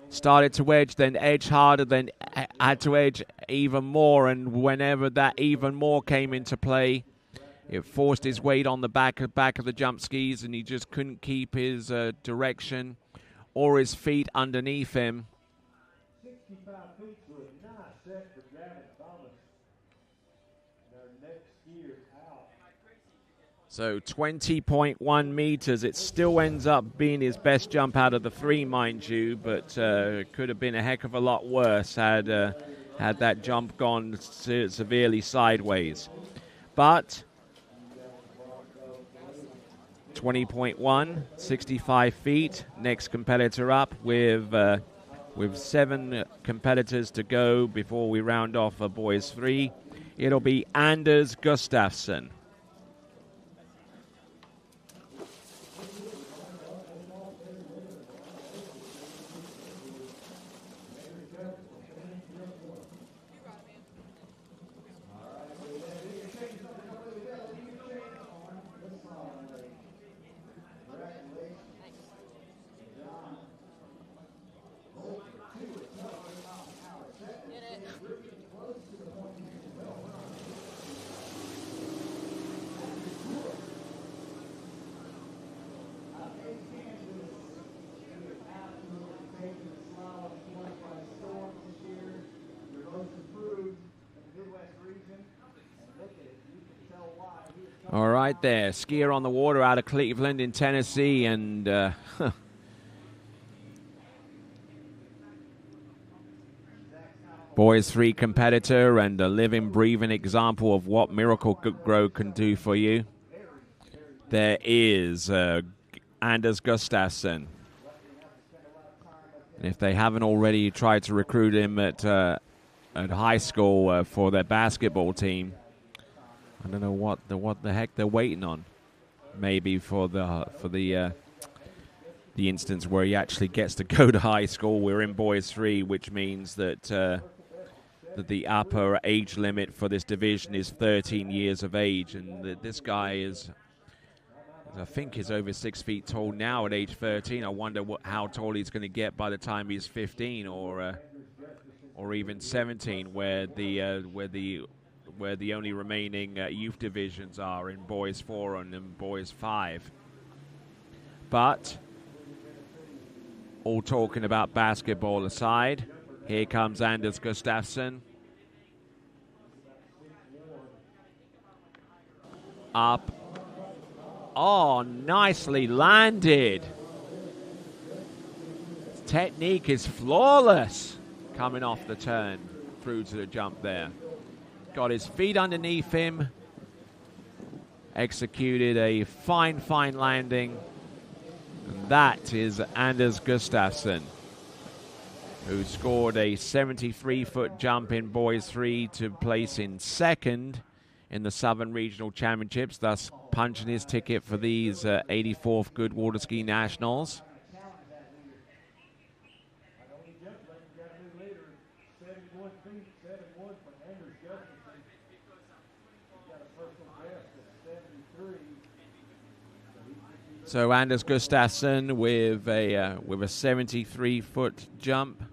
Started to edge, then edge harder, then had to edge even more, and whenever that even more came into play, it forced his weight on the back of the jump skis, and he just couldn't keep his direction or his feet underneath him. 65 feet for a nice set for Gavin Thomas. Our next skier out. So 20.1 meters. It still ends up being his best jump out of the three, mind you, but it could have been a heck of a lot worse had that jump gone severely sideways. But 20.1, 65 feet. Next competitor up with 7 competitors to go before we round off a boys 3. It'll be Anders Gustafsson. All right there, skier on the water out of Cleveland in Tennessee, and Boys 3 competitor and a living, breathing example of what Miracle-Gro can do for you. There is Anders Gustafsson. And if they haven't already tried to recruit him at high school for their basketball team, I don't know what the heck they're waiting on. Maybe for the instance where he actually gets to go to high school. We're in Boys 3, which means that that the upper age limit for this division is 13 years of age, and this guy is, I think, is over 6 feet tall now at age 13. I wonder how tall he's going to get by the time he's 15 or even 17, where the only remaining youth divisions are in Boys 4 and in Boys 5. But all talking about basketball aside, here comes Anders Gustafsson. Up. Oh, nicely landed. His technique is flawless. Coming off the turn through to the jump there. Got his feet underneath him. Executed a fine landing. And that is Anders Gustafsson, who scored a 73-foot jump in Boys 3 to place in second in the Southern Regional Championships, thus punching his ticket for these 84th Goode Water Ski Nationals. So Anders Gustafsson with a 73-foot jump,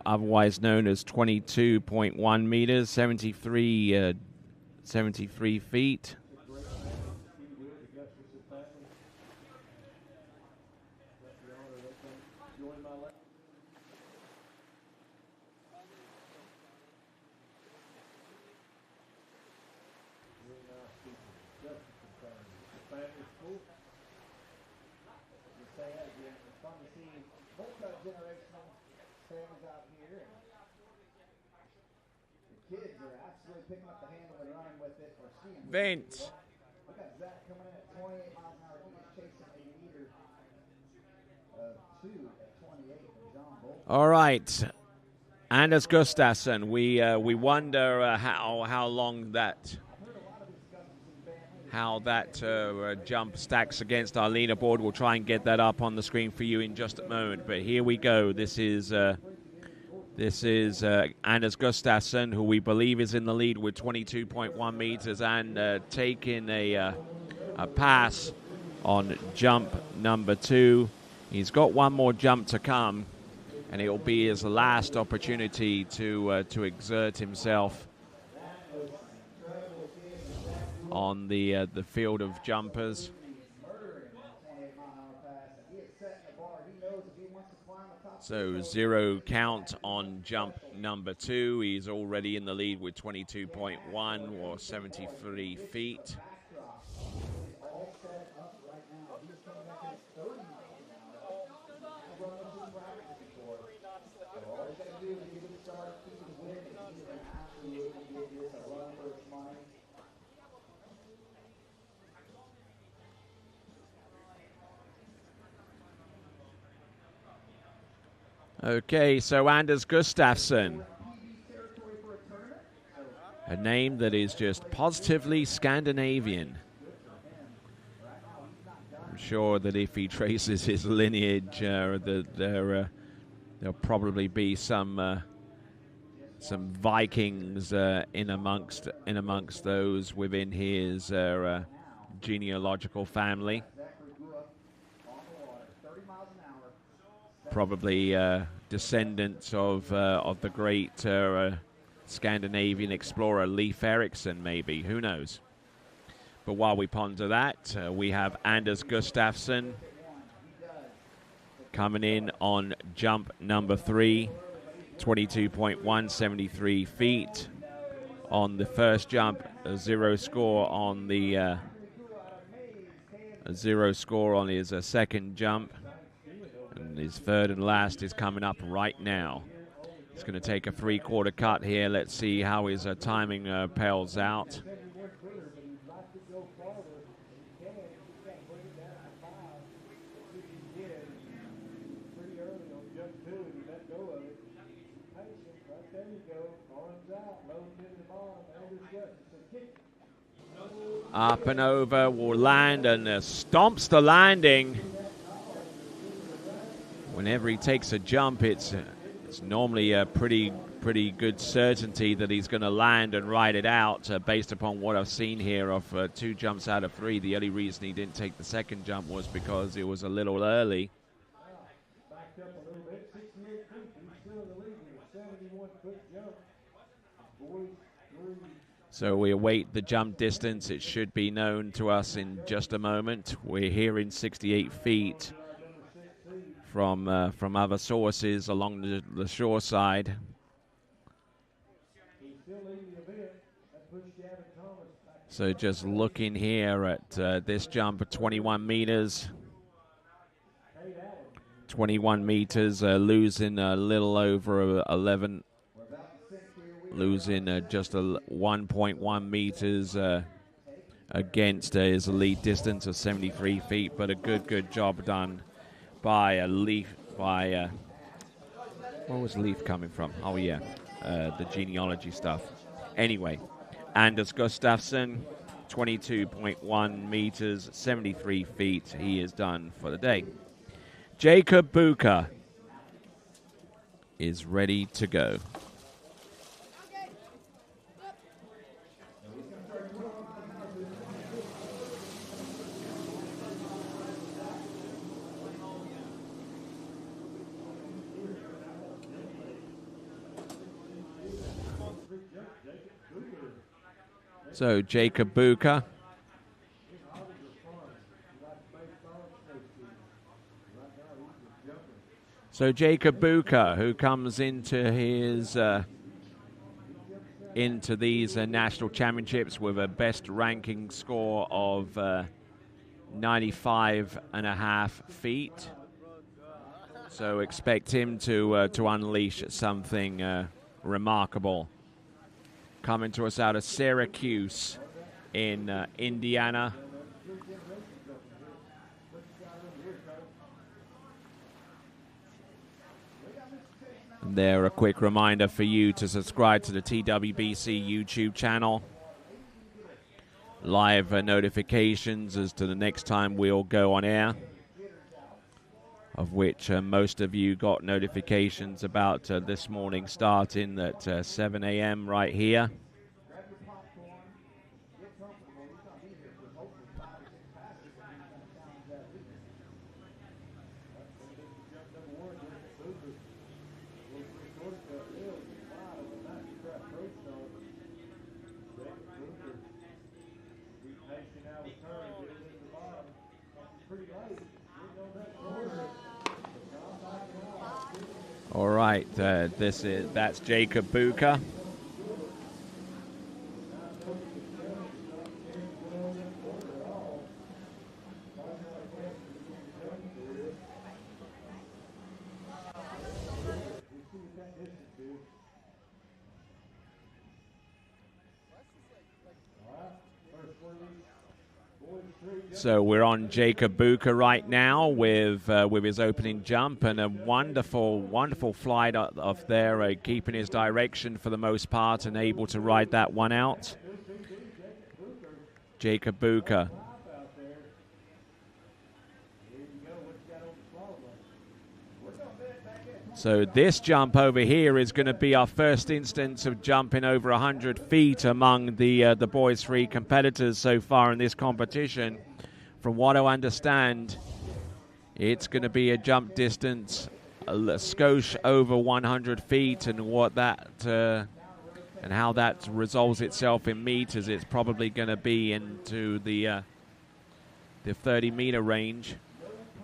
otherwise known as 22.1 meters, 73 feet. Vince. All right, Anders Gustafsson. We wonder how long that jump stacks against our leaderboard. We'll try and get that up on the screen for you in just a moment. But here we go. This is Anders Gustafsson, who we believe is in the lead with 22.1 meters and taking a pass on jump number 2. He's got one more jump to come, and it will be his last opportunity to exert himself on the field of jumpers. So 0 count on jump number 2. He's already in the lead with 22.1 or 73 feet. Okay, so Anders Gustafsson, a name that is just positively Scandinavian. I'm sure that if he traces his lineage, there'll probably be some Vikings in amongst those within his genealogical family. Probably descendants of the great Scandinavian explorer Leif Erikson, maybe. Who knows? But while we ponder that, we have Anders Gustafsson coming in on jump number 3, 22.1, 73 feet. on the first jump, a zero score on the his second jump, and his third and last is coming up right now. He's going to take a three-quarter cut here. Let's see how his timing pales out. Up and over, will land and stomps the landing. Whenever he takes a jump, it's normally a pretty good certainty that he's going to land and ride it out based upon what I've seen here of 2 jumps out of 3. The only reason he didn't take the second jump was because it was a little early. So we await the jump distance. It should be known to us in just a moment. We're here in 68 feet from other sources along the shore side. So just looking here at this jump at 21 meters. 21 meters, losing a little over 11. Losing just 1.1 meters against his lead distance of 73 feet, but a good job done by Leaf. Where was Leaf coming from? Oh yeah, the genealogy stuff. Anyway, Anders Gustafsson, 22.1 meters, 73 feet. He is done for the day. Jacob Bucher is ready to go. So Jacob Bucher. So Jacob Bucher, who comes into his into these national championships with a best ranking score of 95.5 feet. So expect him to unleash something remarkable. Coming to us out of Syracuse in Indiana. And there, a quick reminder for you to subscribe to the TWBC YouTube channel. Live notifications as to the next time we'll go on air, of which most of you got notifications about this morning starting at 7 a.m. right here. All right, that's Jacob Bucher. So we're on Jacob Bucher right now with his opening jump, and a wonderful flight off there, keeping his direction for the most part and able to ride that one out. Jacob Bucher. So this jump over here is going to be our first instance of jumping over 100 feet among the boys' free competitors so far in this competition. From what I understand, it's going to be a jump distance a skosh over 100 feet, and what that and how that resolves itself in meters, it's probably going to be into the 30-meter range.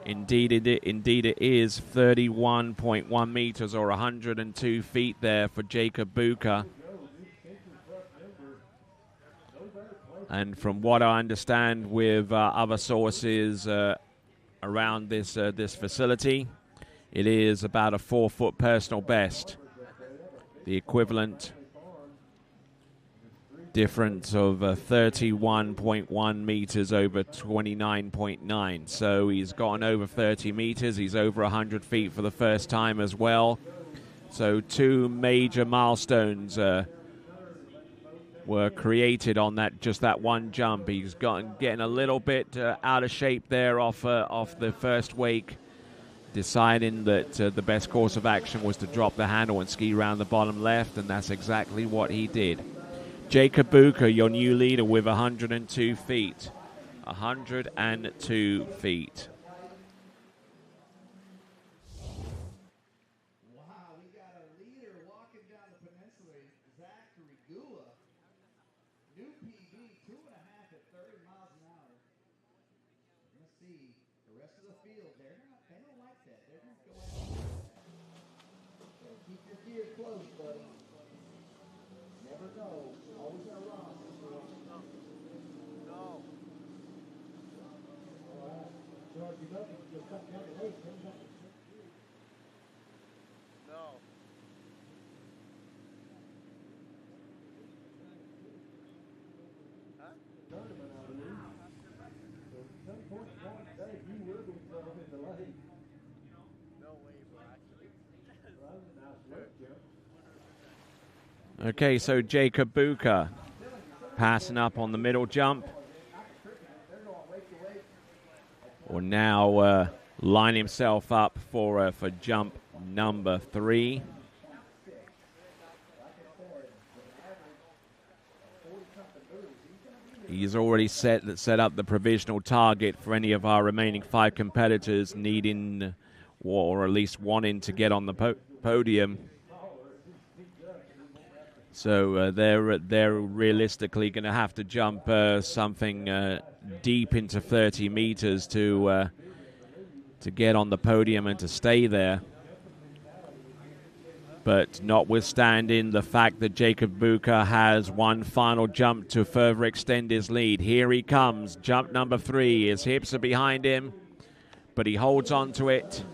Indeed it is 31.1 meters or 102 feet there for Jacob Bucher. And from what I understand with other sources around this facility, it is about a 4-foot personal best. The equivalent difference of 31.1 meters over 29.9. So he's gotten over 30 meters. He's over 100 feet for the first time as well. So 2 major milestones were created on that one jump. He's getting a little bit out of shape there off the first wake, deciding that the best course of action was to drop the handle and ski around the bottom left, and that's exactly what he did. Jacob Bucher, your new leader, with 102 feet. 102 feet. Wow, we got a leader walking down the peninsula, Zachary Goode. New PB, 2.5 at 30 miles an hour. Let's see, the rest of the field, they don't like that. They're going to go after that. So keep your gear close, buddy. Never know. Always gonna run. No. All right. So if you don't, you'll cut down the race. No. Huh? Tournament, I believe. So at some point in time today, you will be thrown in the lake. No way, Black. Well, that was a nice work, Joe. Okay, so Jacob Bucher passing up on the middle jump. Will now line himself up for jump number 3. He's already set up the provisional target for any of our remaining 5 competitors needing or at least wanting to get on the podium. So they're realistically going to have to jump something deep into 30 meters to get on the podium and to stay there. But notwithstanding the fact that Jacob Bucher has one final jump to further extend his lead, here he comes. Jump number 3. His hips are behind him, but he holds on to it.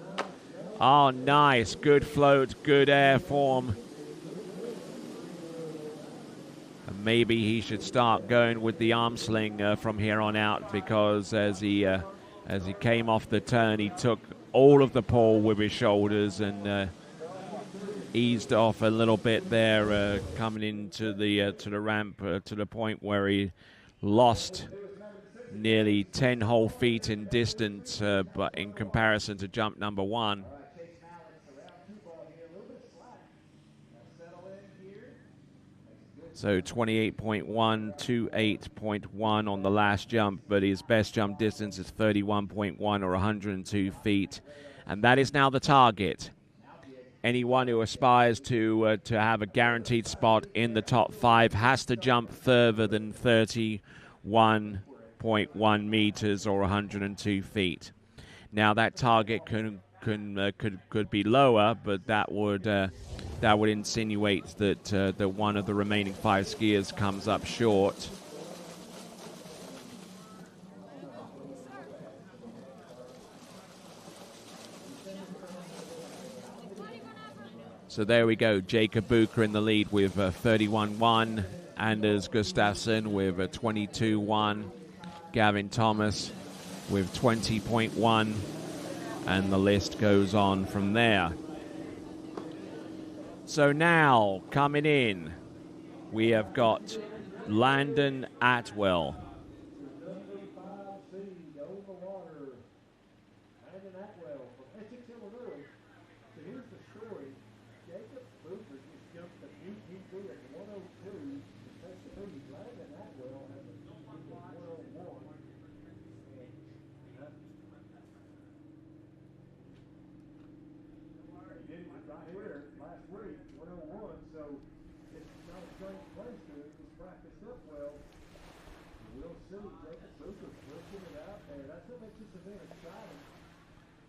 Oh, nice. Good float, good air form. Maybe he should start going with the arm sling from here on out, because as he came off the turn, he took all of the pole with his shoulders and eased off a little bit there, coming into the ramp to the point where he lost nearly 10 whole feet in distance, but in comparison to jump number 1. So 28.1, 28.1 on the last jump, but his best jump distance is 31.1 or 102 feet. And that is now the target. Anyone who aspires to have a guaranteed spot in the top 5 has to jump further than 31.1 meters or 102 feet. Now that target could be lower, but that would insinuate that one of the remaining 5 skiers comes up short. So there we go. Jacob Bucher in the lead with 31.1. Anders Gustafsson with 22.1. Gavin Thomas with 20.1. And the list goes on from there. So now, coming in, we have got Landon Atwell.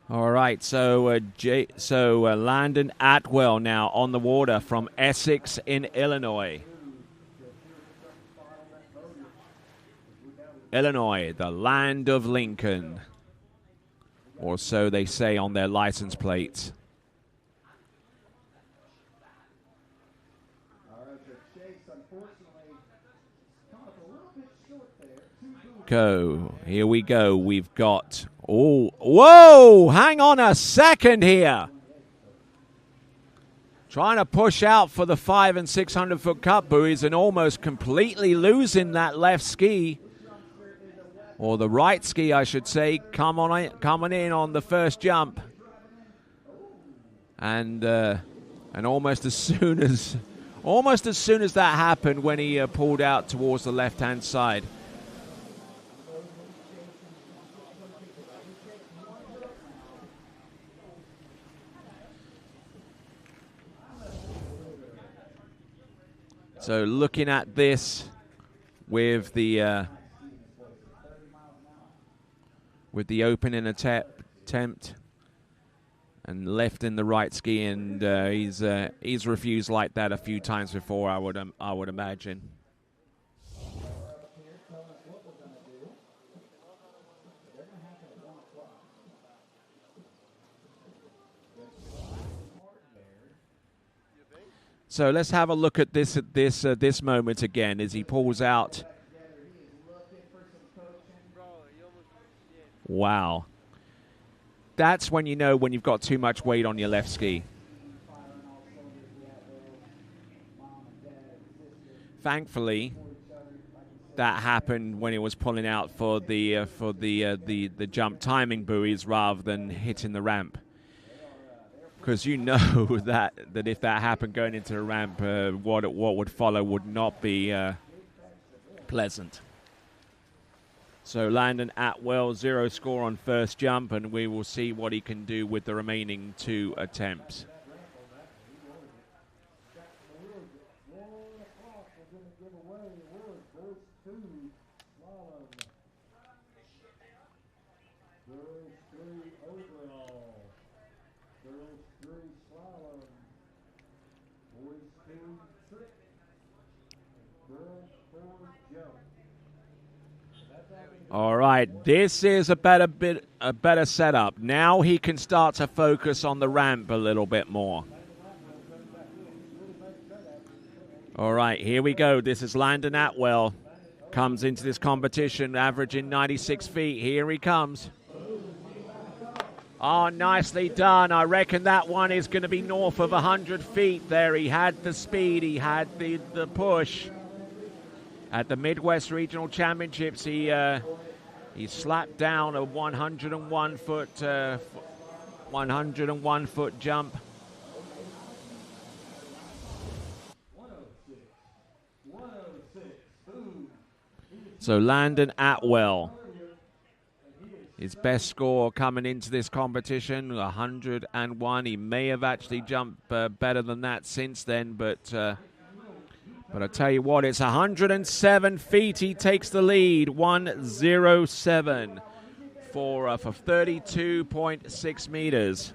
All right, so Landon Atwell now on the water from Essex in Illinois. Illinois, the land of Lincoln. Or so they say on their license plates. Go. Here we go. We've got... Oh, whoa! Hang on a second here. Trying to push out for the 500 and 600 foot cut buoys and almost completely losing that left ski. Or the right ski, I should say, coming in on the first jump. And almost as soon as that happened, when he pulled out towards the left-hand side. So looking at this with the opening attempt and left in the right ski, and he's refused like that a few times before, I would imagine. So let's have a look at this moment again as he pulls out. Wow. That's when you know when you've got too much weight on your left ski. Thankfully, that happened when he was pulling out for the jump timing buoys rather than hitting the ramp. Because you know that if that happened going into the ramp, what would follow would not be pleasant. So Landon Atwell, 0 score on first jump, and we will see what he can do with the remaining 2 attempts. All right, this is a better setup. Now he can start to focus on the ramp a little bit more. All right, here we go. This is Landon Atwell. Comes into this competition averaging 96 feet. Here he comes. Oh, nicely done. I reckon that one is going to be north of 100 feet there. He had the speed. He had the push. At the Midwest Regional Championships, he slapped down a 101 foot jump. So Landon Atwell, his best score coming into this competition, 101. He may have actually jumped better than that since then, but I tell you what, it's 107 feet. He takes the lead, 107 for 32.6 meters.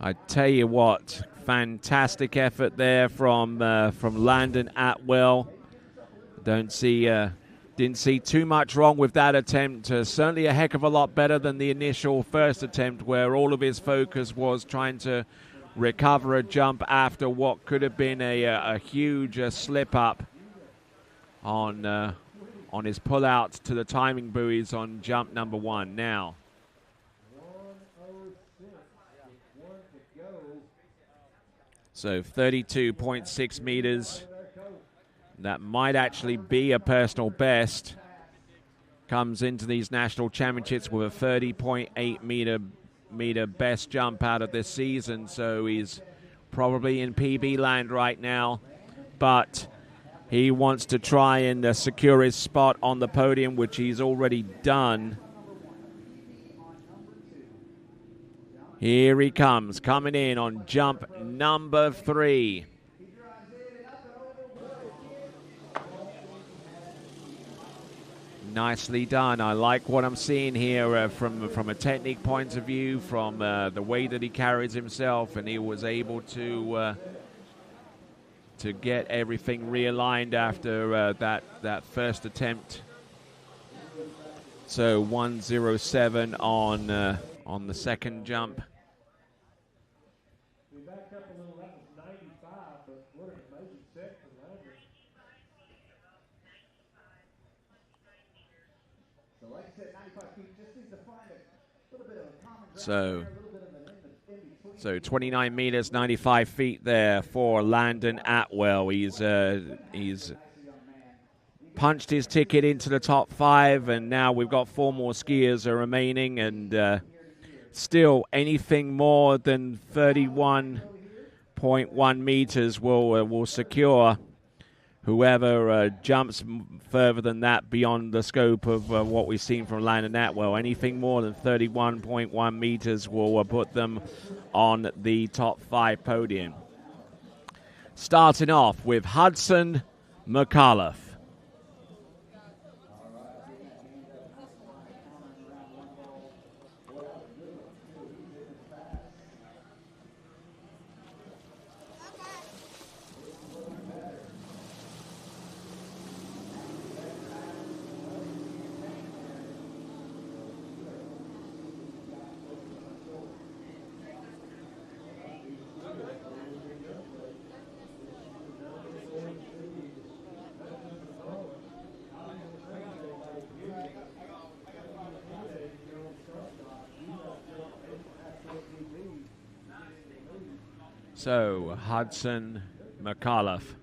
I tell you what, fantastic effort there from Landon Atwell. Didn't see too much wrong with that attempt. Certainly a heck of a lot better than the initial first attempt, where all of his focus was trying to recover a jump after what could have been a huge slip up on his pullout to the timing buoys on jump number 1. Now, so 32.6 meters. That might actually be a personal best. Comes into these national championships with a 30.8 meter best jump out of this season. So he's probably in PB land right now. But he wants to try and secure his spot on the podium, which he's already done. Here he comes, coming in on jump number 3. nicely done. I like what I'm seeing here from a technique point of view, from the way that he carries himself, and he was able to get everything realigned after that first attempt. So 107 on the second jump. We backed up a little. That was 95, but what an amazing set for Landon. So like I said, 95 feet just needs to find a little bit of a common ground. So 29 meters, 95 feet there for Landon Atwell. He's punched his ticket into the top 5, and now we've got 4 more skiers remaining, and still anything more than 31.1 meters will secure whoever jumps further than that beyond the scope of what we've seen from Landon Atwell. Anything more than 31.1 meters will put them on the top 5 podium. Starting off with Hudson McAuliffe. So Hudson McAuliffe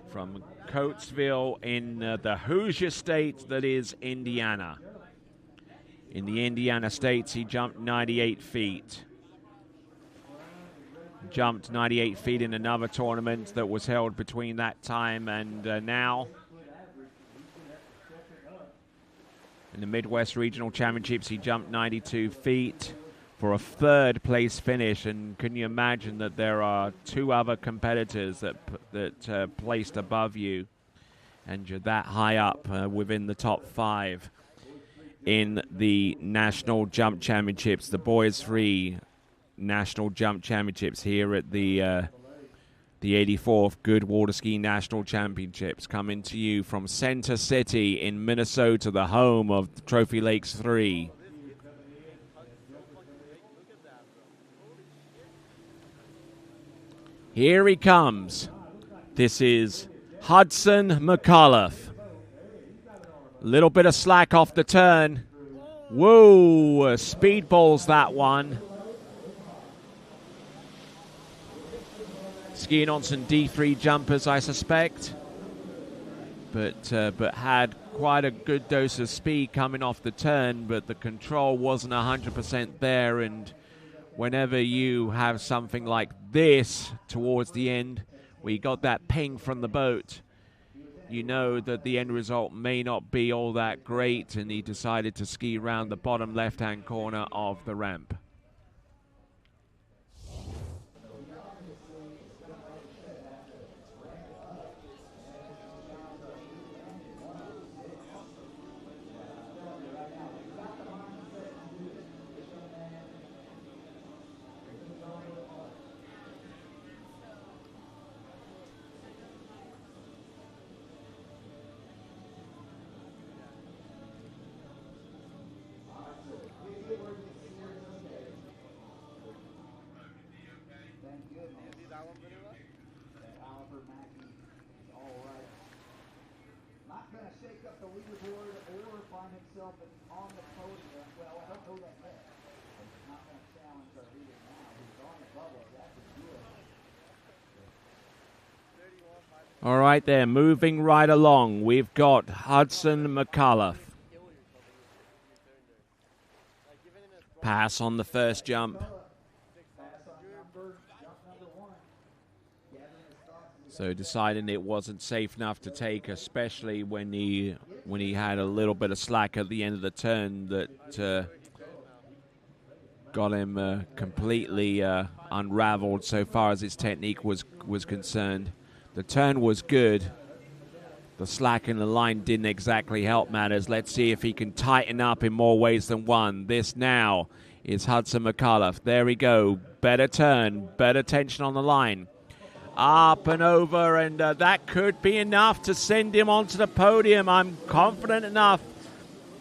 from Coatesville in the Hoosier State that is Indiana. In the Indiana States, he jumped 98 feet. Jumped 98 feet in another tournament that was held between that time and now. In the Midwest Regional Championships, he jumped 92 feet for a 3rd place finish. And can you imagine that there are 2 other competitors that placed above you, and you're that high up within the top 5 in the National Jump Championships, the Boys Free National Jump Championships here at the 84th Goode Water Ski National Championships, coming to you from Center City in Minnesota, the home of Trophy Lakes 3. Here he comes. This is Hudson McAuliffe. Little bit of slack off the turn. Whoa, speedballs that one. Skiing on some D3 jumpers, I suspect. But had quite a good dose of speed coming off the turn, but the control wasn't 100% there, and whenever you have something like this towards the end, where you got that ping from the boat, you know that the end result may not be all that great, and he decided to ski around the bottom left-hand corner of the ramp. All right, there, moving right along. We've got Hudson McAuliffe. Pass on the first jump. So deciding it wasn't safe enough to take, especially when he had a little bit of slack at the end of the turn that got him completely unraveled so far as his technique was concerned. The turn was good, The slack in the line didn't exactly help matters. Let's see if he can tighten up in more ways than one. This now is Hudson McAuliffe. There we go. Better turn, better tension on the line. Up and over, and that could be enough to send him onto the podium. I'm confident enough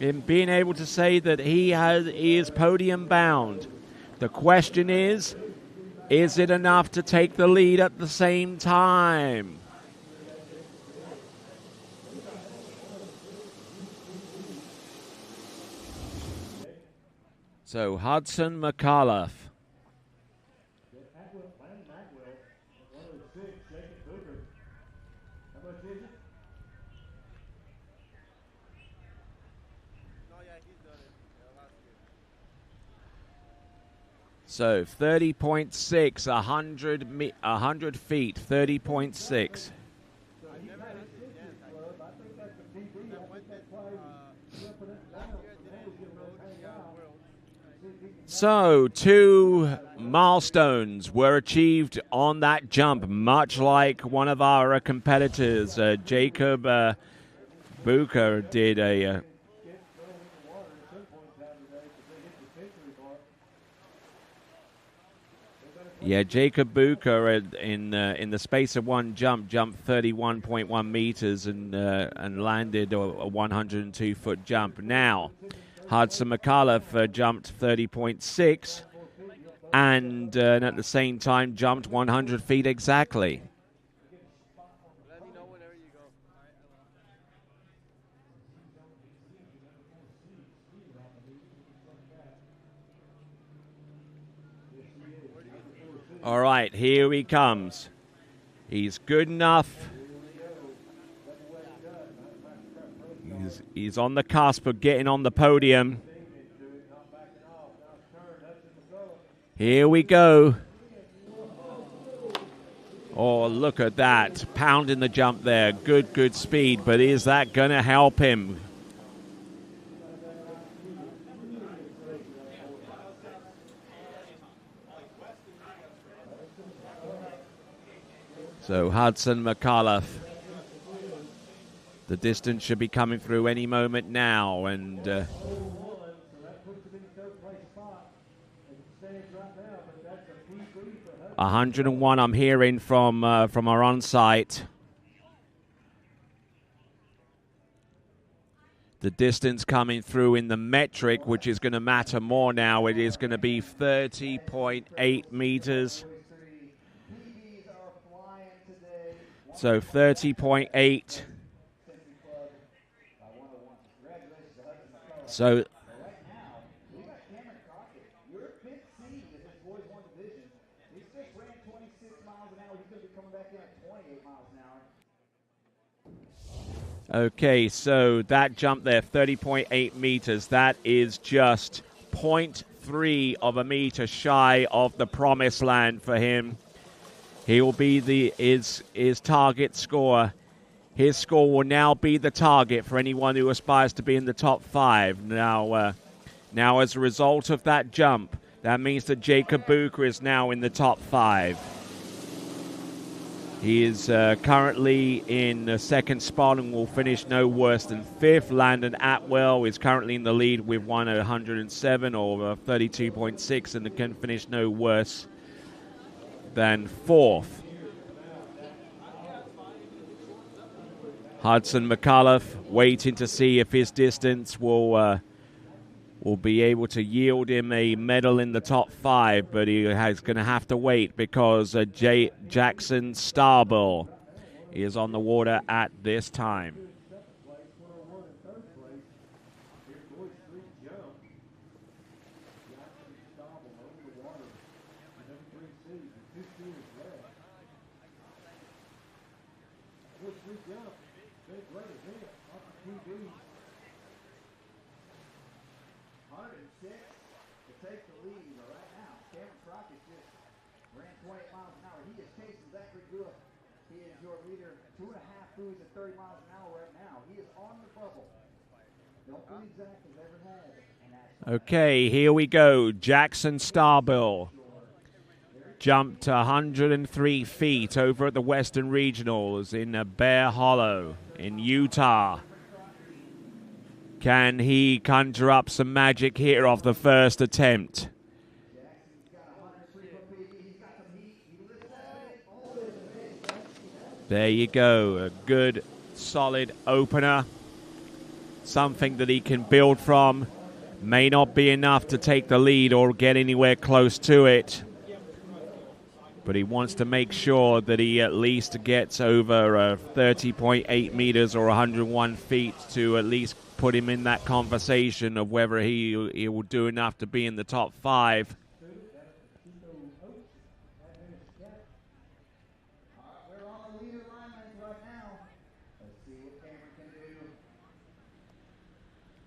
in being able to say that he is podium bound. The question is it enough to take the lead at the same time? So Hudson McAuliffe. So 30.6, 100 feet, 30.6. So 2 milestones were achieved on that jump, much like one of our competitors, Jacob Booker, did a... Jacob Booker in the space of one jump jumped 31.1 meters and landed a 102-foot jump. Now, Hudson McAuliffe jumped 30.6 and at the same time jumped 100 feet exactly. All right, here he comes. He's good enough. He's on the cusp of getting on the podium. Here we go. Oh, look at that. Pounding the jump there. Good speed, but is that going to help him? So Hudson McAuliffe, the distance should be coming through any moment now, and 101 I'm hearing from our on-site. The distance coming through in the metric, which is going to matter more now, it is going to be 30.8 meters. So 30.8. So okay, so that jump there, 30.8 meters, that is just 0.3 of a meter shy of the promised land for him. He will be his target score. His score will now be the target for anyone who aspires to be in the top 5. Now, as a result of that jump, that means that Jacob Booker is now in the top 5. He is currently in the second spot and will finish no worse than 5th. Landon Atwell is currently in the lead with 107 or 32.6 and can finish no worse than 4th. Hudson McAuliffe waiting to see if his distance will be able to yield him a medal in the top 5, but he is going to have to wait because Jackson Starbull is on the water at this time. Okay, here we go. Jackson Starbill jumped 103 feet over at the Western Regionals in Bear Hollow in Utah. Can he conjure up some magic here off the first attempt? There you go, a good, solid opener. Something that he can build from. May not be enough to take the lead or get anywhere close to it. But he wants to make sure that he at least gets over 30.8 meters or 101 feet to at least put him in that conversation of whether he will do enough to be in the top 5.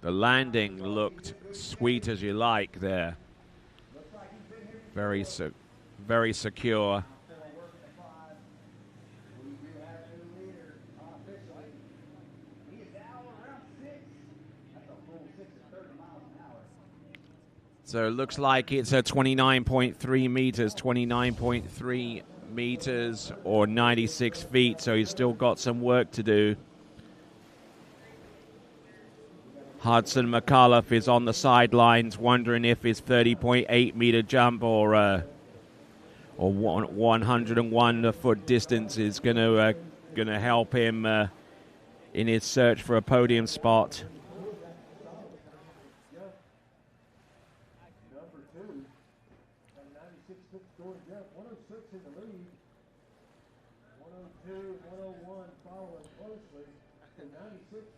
The landing looked sweet as you like there. Very secure. So it looks like it's a 29.3 meters, 29.3 meters or 96 feet. So he's still got some work to do. Hudson McAuliffe is on the sidelines wondering if his 30.8 meter jump or 101 foot distance is going to help him in his search for a podium spot.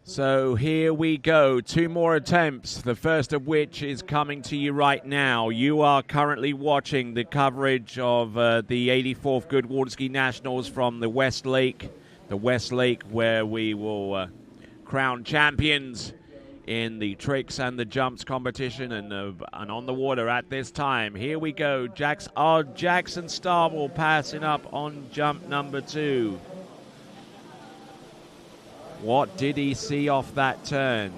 So here we go, 2 more attempts, the first of which is coming to you right now. You are currently watching the coverage of the 84th Goode Water Ski Nationals from the West Lake where we will crown champions in the tricks and the jumps competition and on the water at this time. Here we go, Jackson Starball passing up on jump number 2. What did he see off that turn?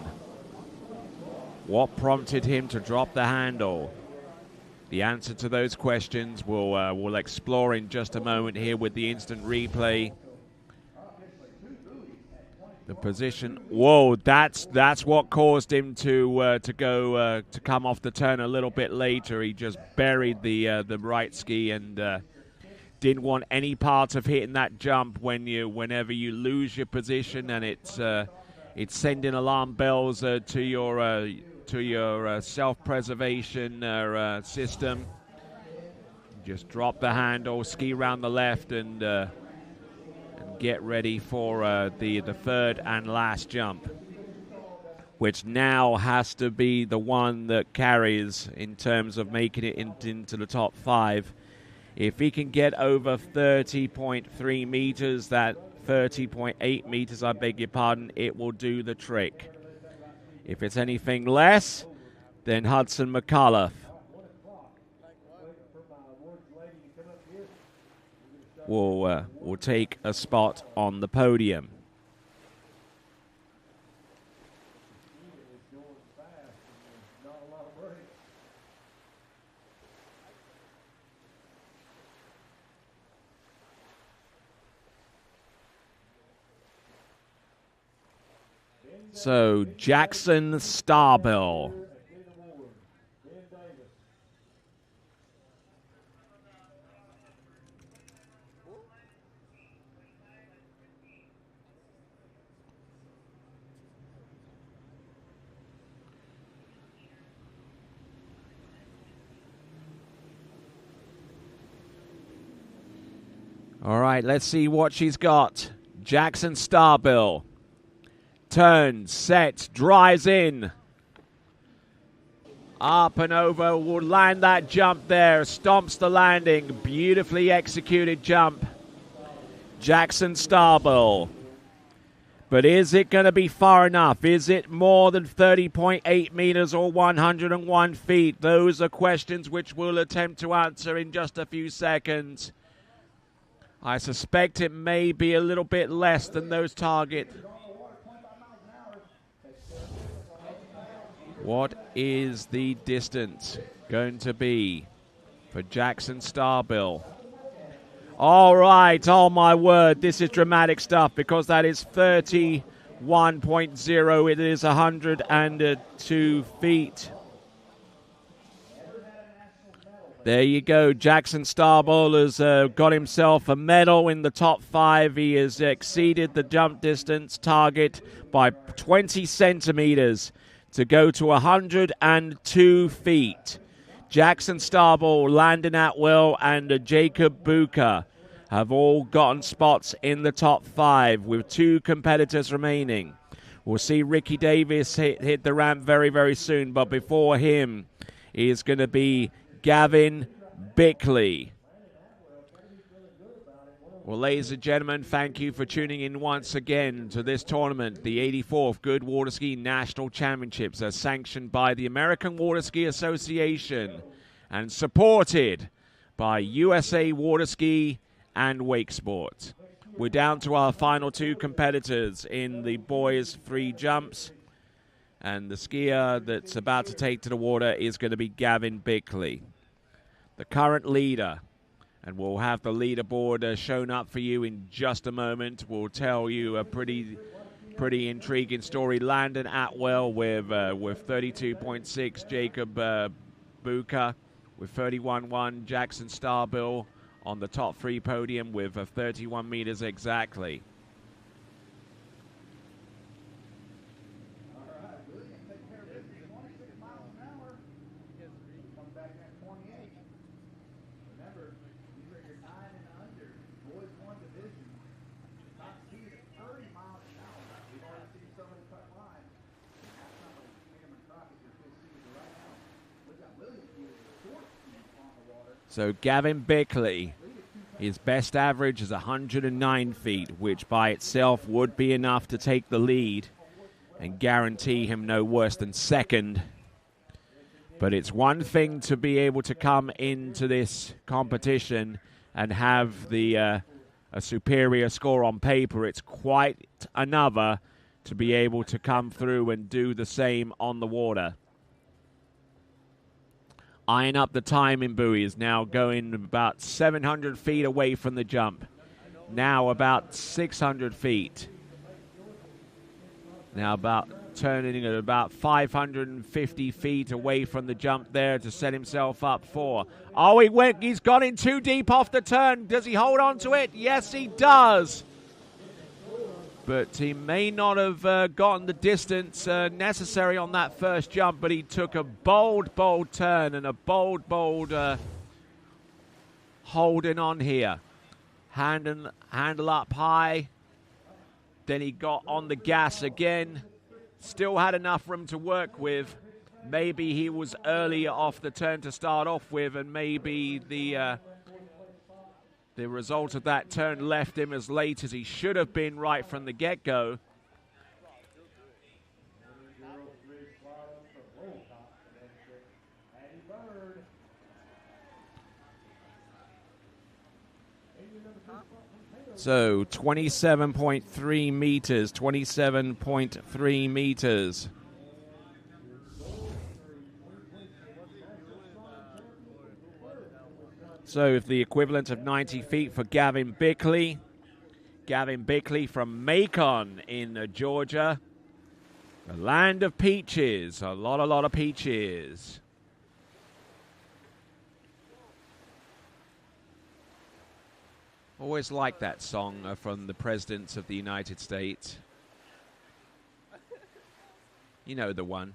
What prompted him to drop the handle? The answer to those questions we'll explore in just a moment here with the instant replay. The position. Whoa, that's what caused him to come off the turn a little bit later. He just buried the right ski and didn't want any part of hitting that jump whenever you lose your position, and it's sending alarm bells to your self-preservation system. Just drop the handle, ski around the left, and get ready for the third and last jump, which now has to be the one that carries in terms of making it into the top 5. If he can get over 30.3 meters, that 30.8 meters, I beg your pardon, it will do the trick. If it's anything less, then Hudson McAuliffe will take a spot on the podium. So, Jackson Starball. All right, let's see what she's got. Jackson Starball. Turns, sets, drives in. Up and over, will land that jump there. Stomps the landing. Beautifully executed jump. Jackson Starball. But is it going to be far enough? Is it more than 30.8 meters or 101 feet? Those are questions which we'll attempt to answer in just a few seconds. I suspect it may be a little bit less than those targets. What is the distance going to be for Jackson Starball? All right, oh my word, this is dramatic stuff because that is 31.0. It is 102 feet. There you go. Jackson Starbull has got himself a medal in the top 5. He has exceeded the jump distance target by 20 centimeters to go to 102 feet. Jackson Starbull, Landon Atwell, and Jacob Buka have all gotten spots in the top 5 with 2 competitors remaining. We'll see Ricky Davis hit the ramp very, very soon, but before him is going to be Gavin Bickley. Well, ladies and gentlemen, thank you for tuning in once again to this tournament, the 84th Goode Water Ski National Championships, as sanctioned by the American Water Ski Association and supported by USA Water Ski and Wake Sport. We're down to our final 2 competitors in the boys' 3 jumps, and the skier that's about to take to the water is going to be Gavin Bickley, the current leader. And we'll have the leaderboard shown up for you in just a moment. We'll tell you a pretty intriguing story. Landon Atwell with 32.6, Jacob Buka with 31.1, Jackson Starbill on the top 3 podium with 31 meters exactly. So Gavin Bickley, his best average is 109 feet, which by itself would be enough to take the lead and guarantee him no worse than second. But it's one thing to be able to come into this competition and have a superior score on paper. It's quite another to be able to come through and do the same on the water. Eyeing up the timing buoy is now going about 700 feet away from the jump. Now about 600 feet. Now about turning at about 550 feet away from the jump there to set himself up for. Oh, he's gone in too deep off the turn. Does he hold on to it? Yes, he does. But he may not have gotten the distance necessary on that first jump, but he took a bold turn and a bold holding on here. Handle up high. Then he got on the gas again. Still had enough room to work with. Maybe he was earlier off the turn to start off with, and maybe the result of that turn left him as late as he should have been right from the get-go. So 27.3 meters, 27.3 meters. So if the equivalent of 90 feet for Gavin Bickley. Gavin Bickley from Macon in Georgia. The land of peaches. A lot of peaches. Always like that song from the presidents of the United States. You know the one.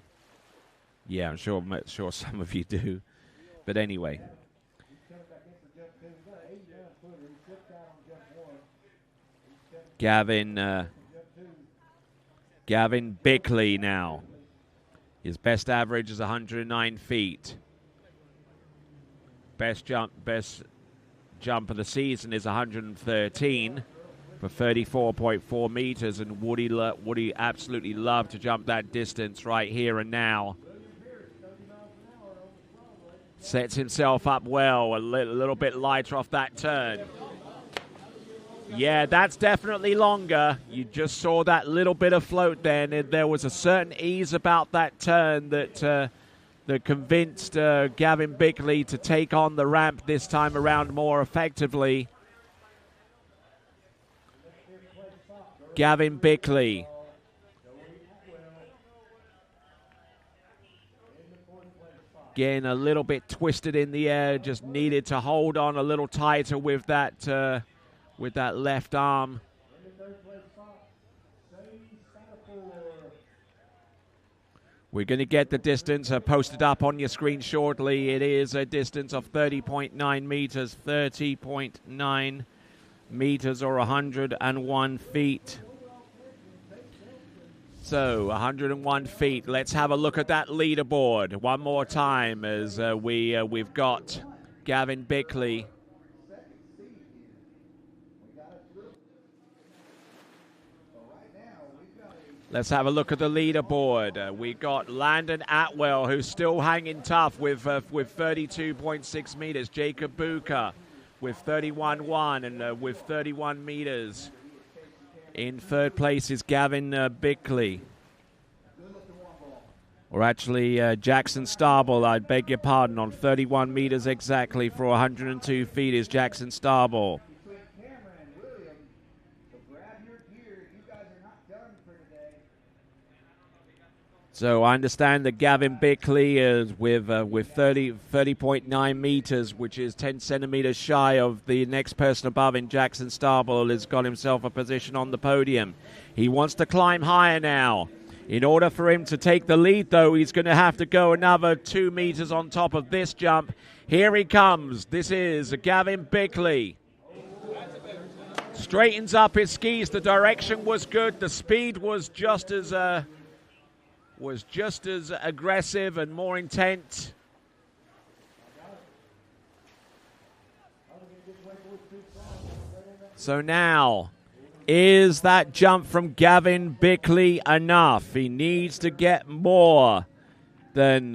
Yeah, I'm sure some of you do. But anyway. Gavin Bickley now. His best average is 109 feet. Best jump of the season is 113 for 34.4 meters, and Woody absolutely loved to jump that distance right here and now. Sets himself up well, a little bit lighter off that turn. Yeah, that's definitely longer. You just saw that little bit of float there, and there was a certain ease about that turn that convinced Gavin Bickley to take on the ramp this time around more effectively. Gavin Bickley. Again, a little bit twisted in the air, just needed to hold on a little tighter with that left arm. We're going to get the distance posted up on your screen shortly. It is a distance of 30.9 meters, 30.9 meters or 101 feet. So 101 feet. Let's have a look at that leaderboard one more time as we've got Gavin Bickley. Let's have a look at the leaderboard. We got Landon Atwell, who's still hanging tough with 32.6 meters. Jacob Buka with 31.1 and with 31 meters. In third place is Gavin Bickley. Or actually, Jackson Starball, I beg your pardon, on 31 meters exactly for 102 feet is Jackson Starball. So I understand that Gavin Bickley is with 30.9 meters, which is 10 centimeters shy of the next person above in Jackson Starball, has got himself a position on the podium. He wants to climb higher now. In order for him to take the lead, though, he's going to have to go another 2 meters on top of this jump. Here he comes. This is Gavin Bickley. Straightens up his skis. The direction was good. The speed was just as aggressive and more intent. So now, is that jump from Gavin Bickley enough? He needs to get more than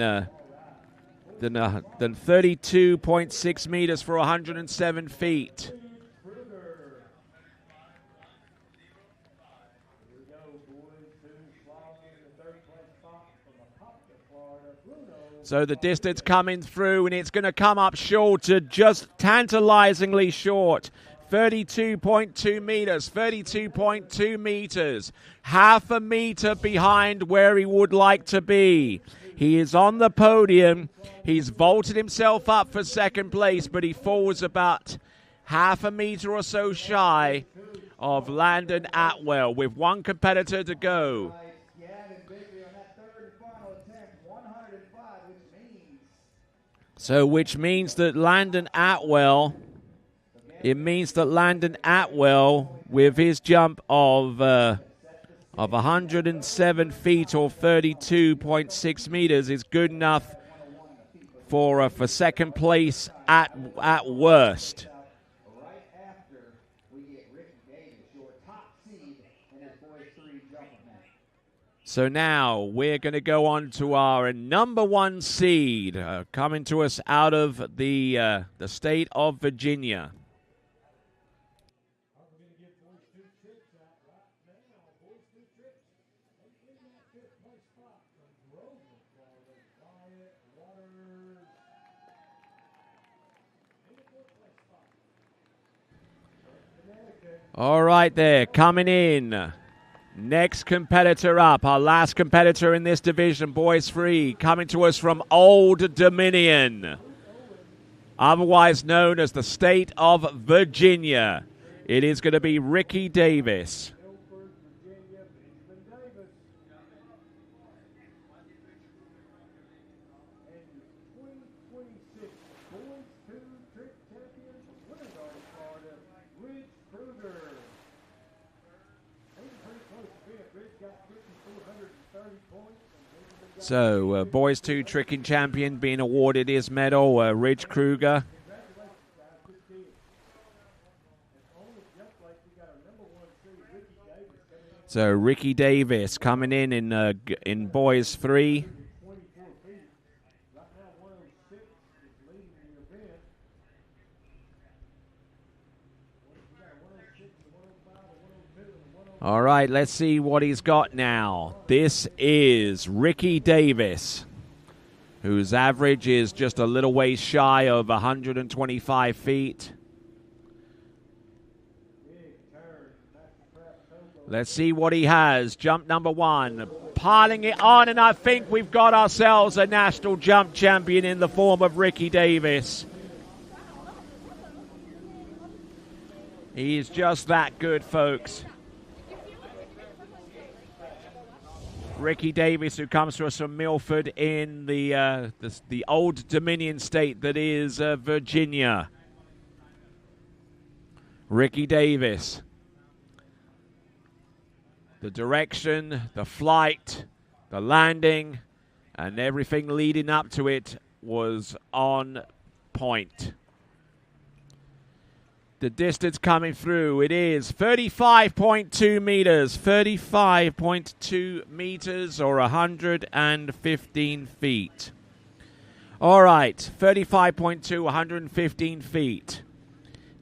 32.6 meters for 107 feet. So the distance coming through, and it's going to come up short, just tantalizingly short. 32.2 meters, 32.2 meters. Half a meter behind where he would like to be. He is on the podium. He's vaulted himself up for second place, but he falls about half a meter or so shy of Landon Atwell with one competitor to go. So which means that Landon Atwell, with his jump of 107 feet or 32.6 meters is good enough for second place at worst. So now we're going to go on to our number one seed, coming to us out of the state of Virginia. All right there, coming in. Next competitor up, our last competitor in this division, boys free, coming to us from Old Dominion, otherwise known as the state of Virginia. It is going to be Ricky Davis. So, boys 2 tricking champion being awarded his medal, Ridge Kruger. So, Ricky Davis coming in boys 3. All right, let's see what he's got now. This is Ricky Davis, whose average is just a little ways shy of 125 feet. Let's see what he has. Jump number 1. Piling it on, and I think we've got ourselves a national jump champion in the form of Ricky Davis. He is just that good, folks. Ricky Davis, who comes to us from Milford in the old Dominion state that is Virginia. Ricky Davis. The direction, the flight, the landing, and everything leading up to it was on point. The distance coming through, it is 35.2 meters. 35.2 meters or 115 feet. All right, 35.2, 115 feet.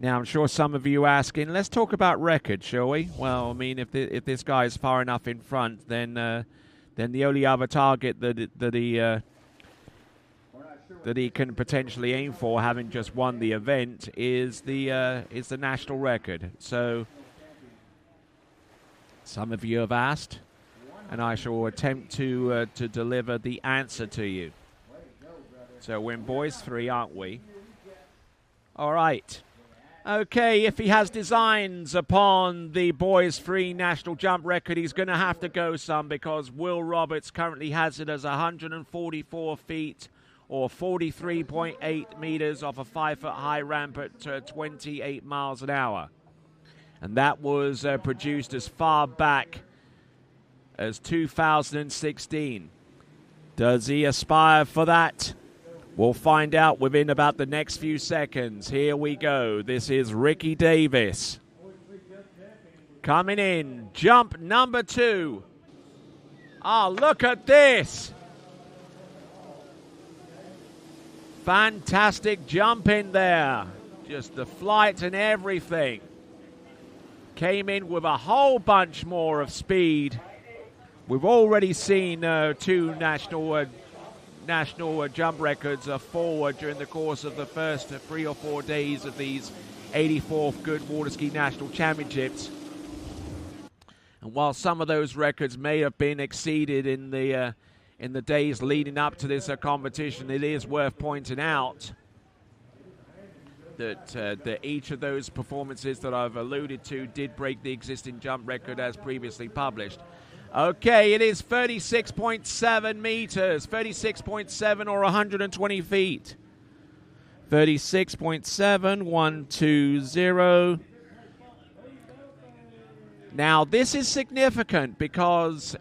Now, I'm sure some of you are asking, let's talk about record, shall we? Well, I mean, if this guy is far enough in front, then the only other target that he can potentially aim for, having just won the event, is the national record. So, some of you have asked, and I shall attempt to deliver the answer to you. So, we're in boys 3, aren't we? All right. Okay, if he has designs upon the boys' 3 national jump record, he's going to have to go some, because Will Roberts currently has it as 144 feet or 43.8 meters off a 5-foot high ramp at 28 miles an hour. And that was produced as far back as 2016. Does he aspire for that? We'll find out within about the next few seconds. Here we go. This is Ricky Davis. Coming in. Jump number 2. Oh, look at this. Fantastic jump in there. Just the flight and everything. Came in with a whole bunch more of speed. We've already seen 2 national jump records forward during the course of the first 3 or 4 days of these 84th Goode Water Ski National Championships. And while some of those records may have been exceeded in the days leading up to this competition, it is worth pointing out that each of those performances that I've alluded to did break the existing jump record as previously published. Okay, it is 36.7 meters, 36.7 or 120 feet. 36.7, 120. Now, this is significant because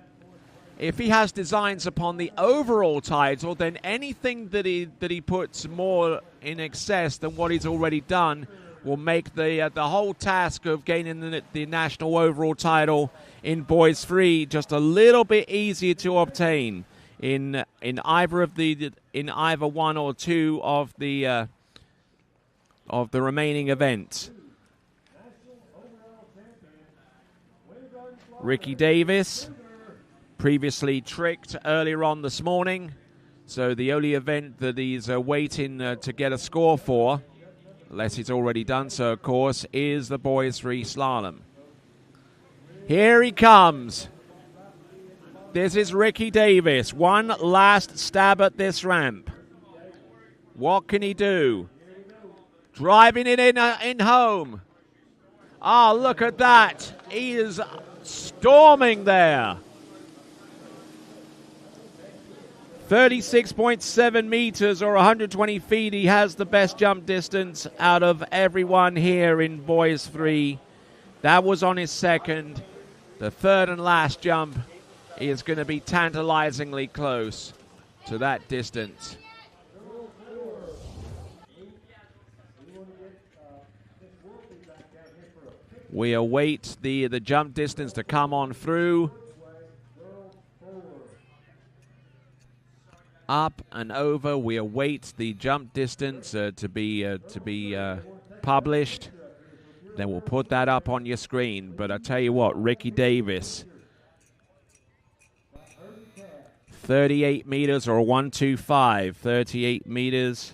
if he has designs upon the overall title, then anything that he puts more in excess than what he's already done will make the whole task of gaining the national overall title in boys 3 just a little bit easier to obtain in either 1 or 2 of the remaining events. Ricky Davis, previously tricked earlier on this morning, so the only event that he's waiting to get a score for, unless he's already done so, of course, is the boys 3 slalom. Here he comes. This is Ricky Davis. One last stab at this ramp. What can he do? Driving it in home. Oh, look at that. He is storming there. 36.7 meters or 120 feet. He has the best jump distance out of everyone here in boys 3. That was on his second. The third and last jump is going to be tantalizingly close to that distance. We await the jump distance to come on through. Up and over. We await the jump distance to be published. Then we'll put that up on your screen. But I tell you what, Ricky Davis, 38 meters or 125, 38 meters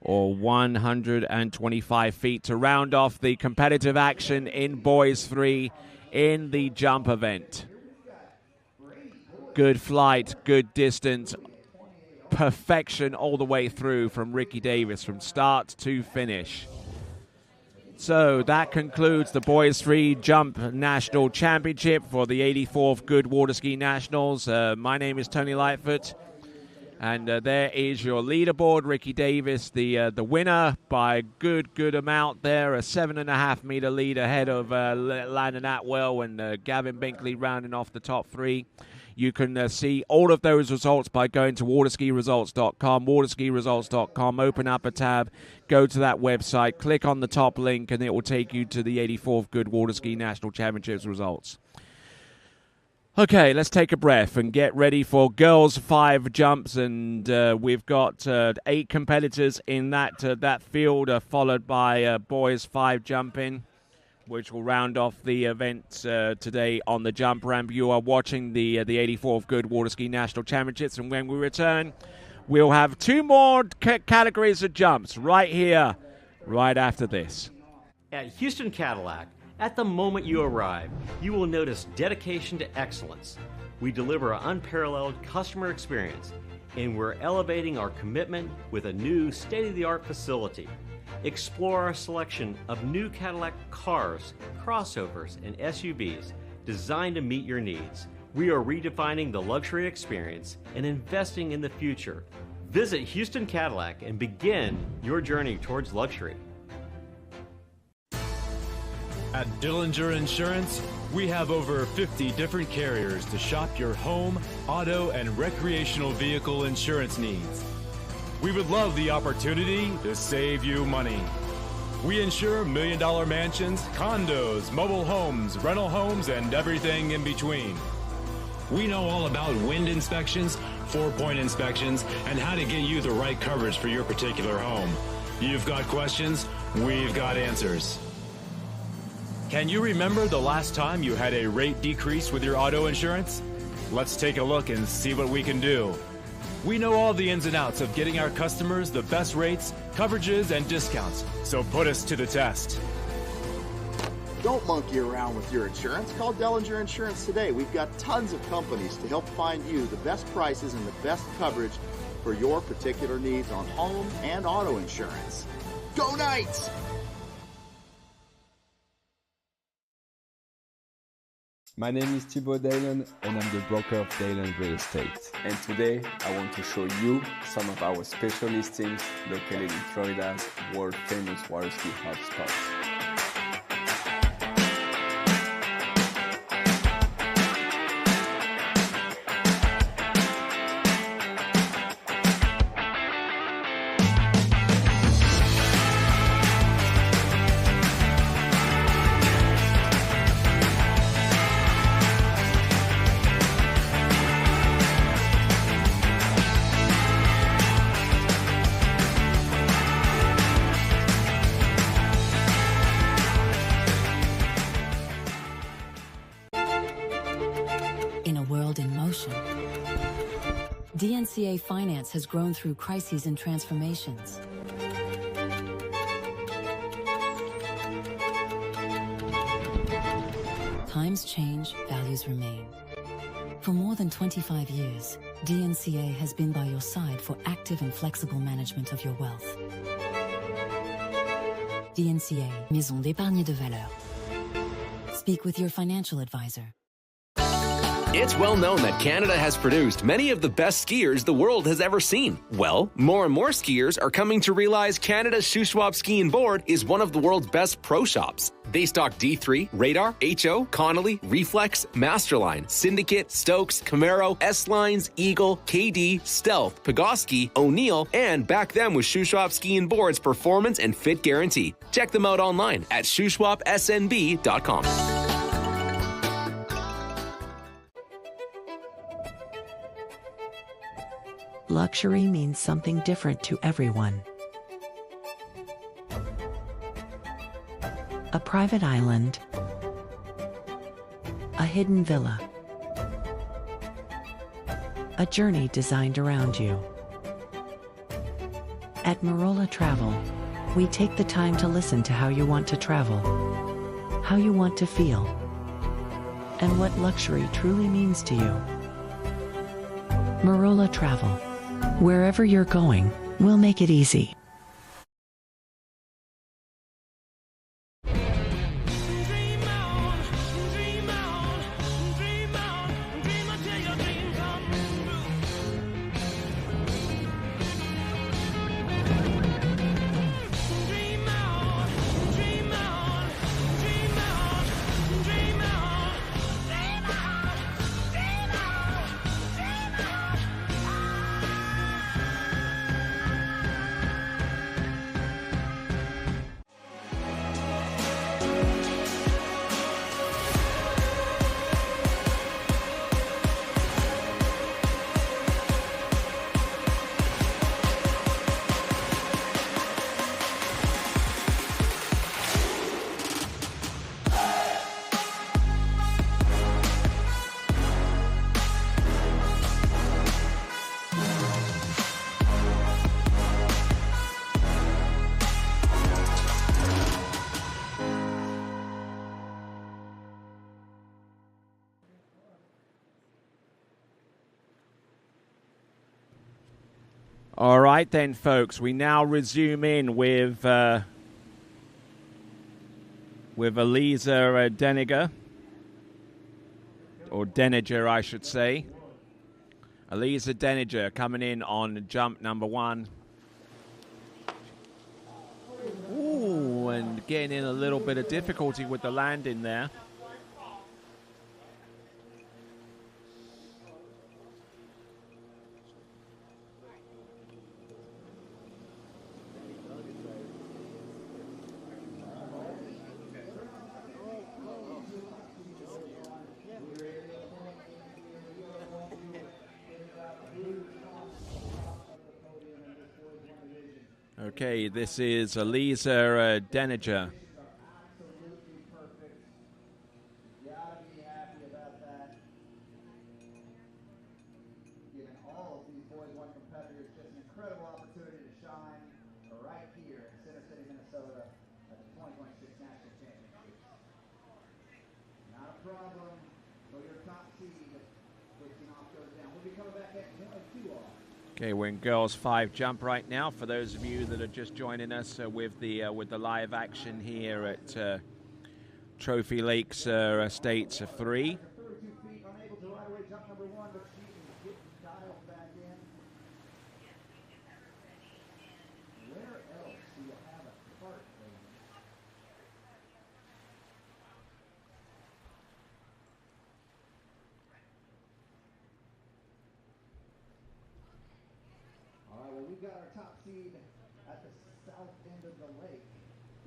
or 125 feet to round off the competitive action in boys 3 in the jump event. Good flight, good distance, perfection all the way through from Ricky Davis, from start to finish. So that concludes the Boys 3 Jump National Championship for the 84th Goode Water Ski Nationals. My name is Tony Lightfoot, and there is your leaderboard. Ricky Davis, the winner by a good amount there, a 7.5 meter lead ahead of Landon Atwell and Gavin Binkley rounding off the top three. You can see all of those results by going to waterskiresults.com, waterskiresults.com, open up a tab, go to that website, click on the top link, and it will take you to the 84th Goode Water Ski National Championships results. Okay, let's take a breath and get ready for girls 5 jumps, and we've got 8 competitors in that field, followed by boys 5 jumping, which will round off the event today on the jump ramp. You are watching the 84th Goode Water Ski National Championships, and when we return, we'll have 2 more categories of jumps right here, right after this. At Houston Cadillac, at the moment you arrive, you will notice dedication to excellence. We deliver an unparalleled customer experience, and we're elevating our commitment with a new state-of-the-art facility. Explore our selection of new Cadillac cars, crossovers, and SUVs designed to meet your needs. We are redefining the luxury experience and investing in the future. Visit Houston Cadillac and begin your journey towards luxury. At Dillinger Insurance, we have over 50 different carriers to shop your home, auto, and recreational vehicle insurance needs. We would love the opportunity to save you money. We insure $1 million mansions, condos, mobile homes, rental homes, and everything in between. We know all about wind inspections, 4-point inspections, and how to get you the right coverage for your particular home. You've got questions, we've got answers. Can you remember the last time you had a rate decrease with your auto insurance? Let's take a look and see what we can do. We know all the ins and outs of getting our customers the best rates, coverages, and discounts, so put us to the test. Don't monkey around with your insurance. Call Dillinger Insurance today. We've got tons of companies to help find you the best prices and the best coverage for your particular needs on home and auto insurance. Go Knights! My name is Thibaut Dalen, and I'm the broker of Dalen Real Estate. And today, I want to show you some of our special listings located in Florida's world-famous water ski hotspots. DNCA Finance has grown through crises and transformations. Times change, values remain. For more than 25 years, DNCA has been by your side for active and flexible management of your wealth. DNCA, Maison d'épargne de valeur. Speak with your financial advisor. It's well known that Canada has produced many of the best skiers the world has ever seen. Well, more and more skiers are coming to realize Canada's Shuswap Ski and Board is one of the world's best pro shops. They stock D3, Radar, HO, Connolly, Reflex, Masterline, Syndicate, Stokes, Camaro, S-Lines, Eagle, KD, Stealth, Pegosky, O'Neill, and back them with Shuswap Ski and Board's performance and fit guarantee. Check them out online at shuswapsnb.com. Luxury means something different to everyone. A private island, a hidden villa, a journey designed around you. At Marola Travel, we take the time to listen to how you want to travel, how you want to feel, and what luxury truly means to you. Marola Travel. Wherever you're going, we'll make it easy. All right then, folks. We now resume in with Eliza Deniger, or Deniger, I should say. Eliza Deniger coming in on jump number 1. Ooh, and getting in a little bit of difficulty with the landing there. Okay, this is Eliza Deniger. Okay, we're in girls 5 jump right now. For those of you that are just joining us with the live action here at Trophy Lakes Estates 3.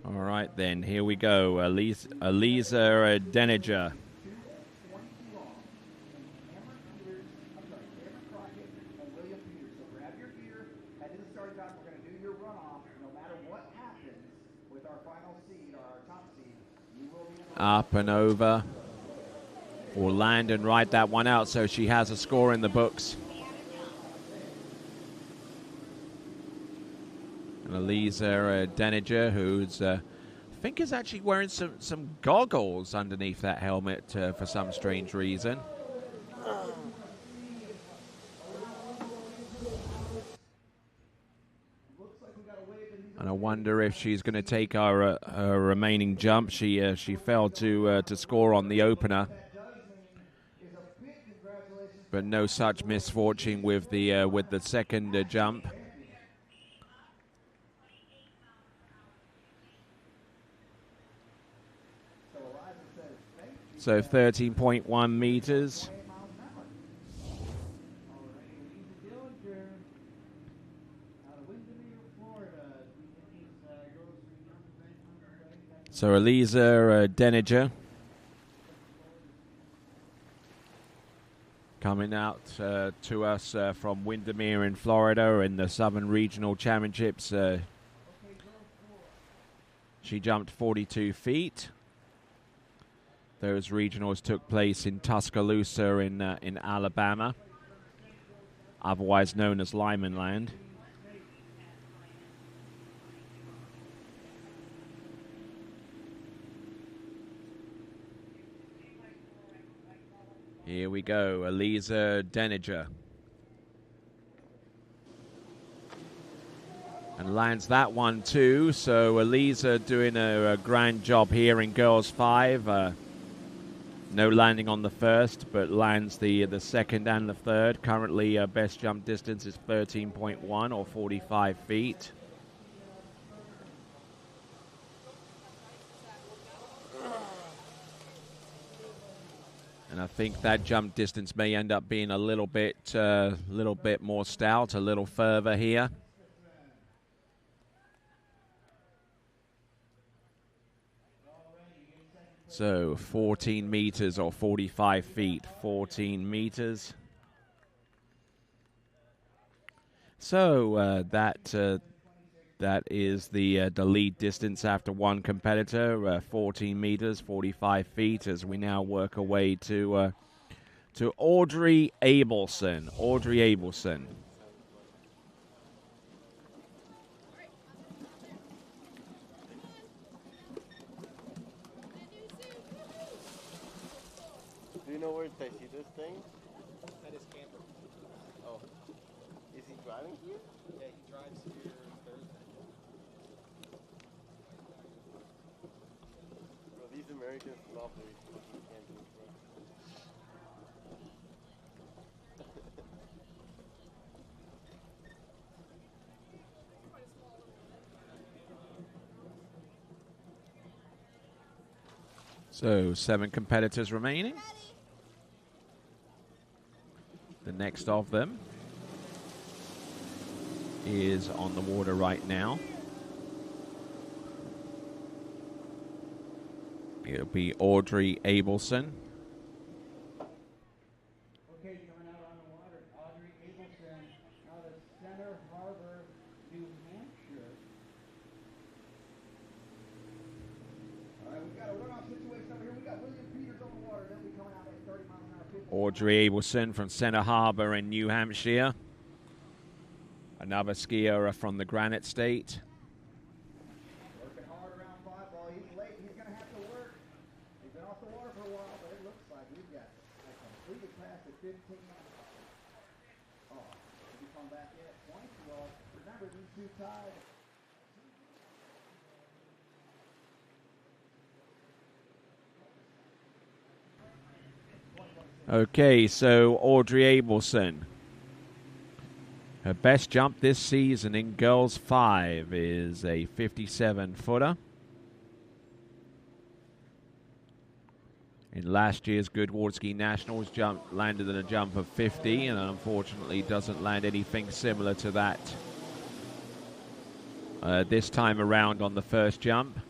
All right, then. Here we go. Eliza Deniger. Up and over. Or land and ride that one out, so she has a score in the books. And Eliza Deniger, who's I think is actually wearing some goggles underneath that helmet for some strange reason. And I wonder if she's going to take her remaining jump. She failed to score on the opener, but no such misfortune with the second jump. So 13.1 meters. So Eliza Deniger coming out to us from Windermere in Florida in the Southern Regional Championships. She jumped 42 feet. Those regionals took place in Tuscaloosa in Alabama, otherwise known as Lyman Land. Here we go, Eliza Deniger. And lands that one too. So Eliza doing a grand job here in girls 5. No landing on the first, but lands the second and the third. Currently, best jump distance is 13.1 or 45 feet. And I think that jump distance may end up being a little bit more stout, a little further here. So 14 meters or 45 feet, 14 meters. So that is the lead distance after one competitor, 14 meters, 45 feet, as we now work our way to Audrey Abelson. Audrey Abelson. Do you know where they see this thing? At his camper. Oh. Is he driving here? Yeah, he drives here Thursday. Bro, these Americans love their fucking camping, bro. So 7 competitors remaining. The next of them is on the water right now. It'll be Audrey Abelson. Okay, coming out on the water, Audrey Abelson out of Center Harbor, New Hampshire. All right, we've got a runoff situation over here. We got William Peters on the water. They'll be coming out at 30 miles an hour. Audrey Abelson from Center Harbor in New Hampshire. Another skier from the Granite State. Working hard around 5 ball. He's late. He's going to have to work. He's been off the water for a while, but it looks like we've got a completed pass at 15. Oh, did he come back in at 20? Well, remember, these two tied. Okay, so Audrey Abelson. Her best jump this season in girls 5 is a 57-footer. In last year's Goode Water Ski Nationals, landed in a jump of 50, and unfortunately doesn't land anything similar to that this time around on the first jump.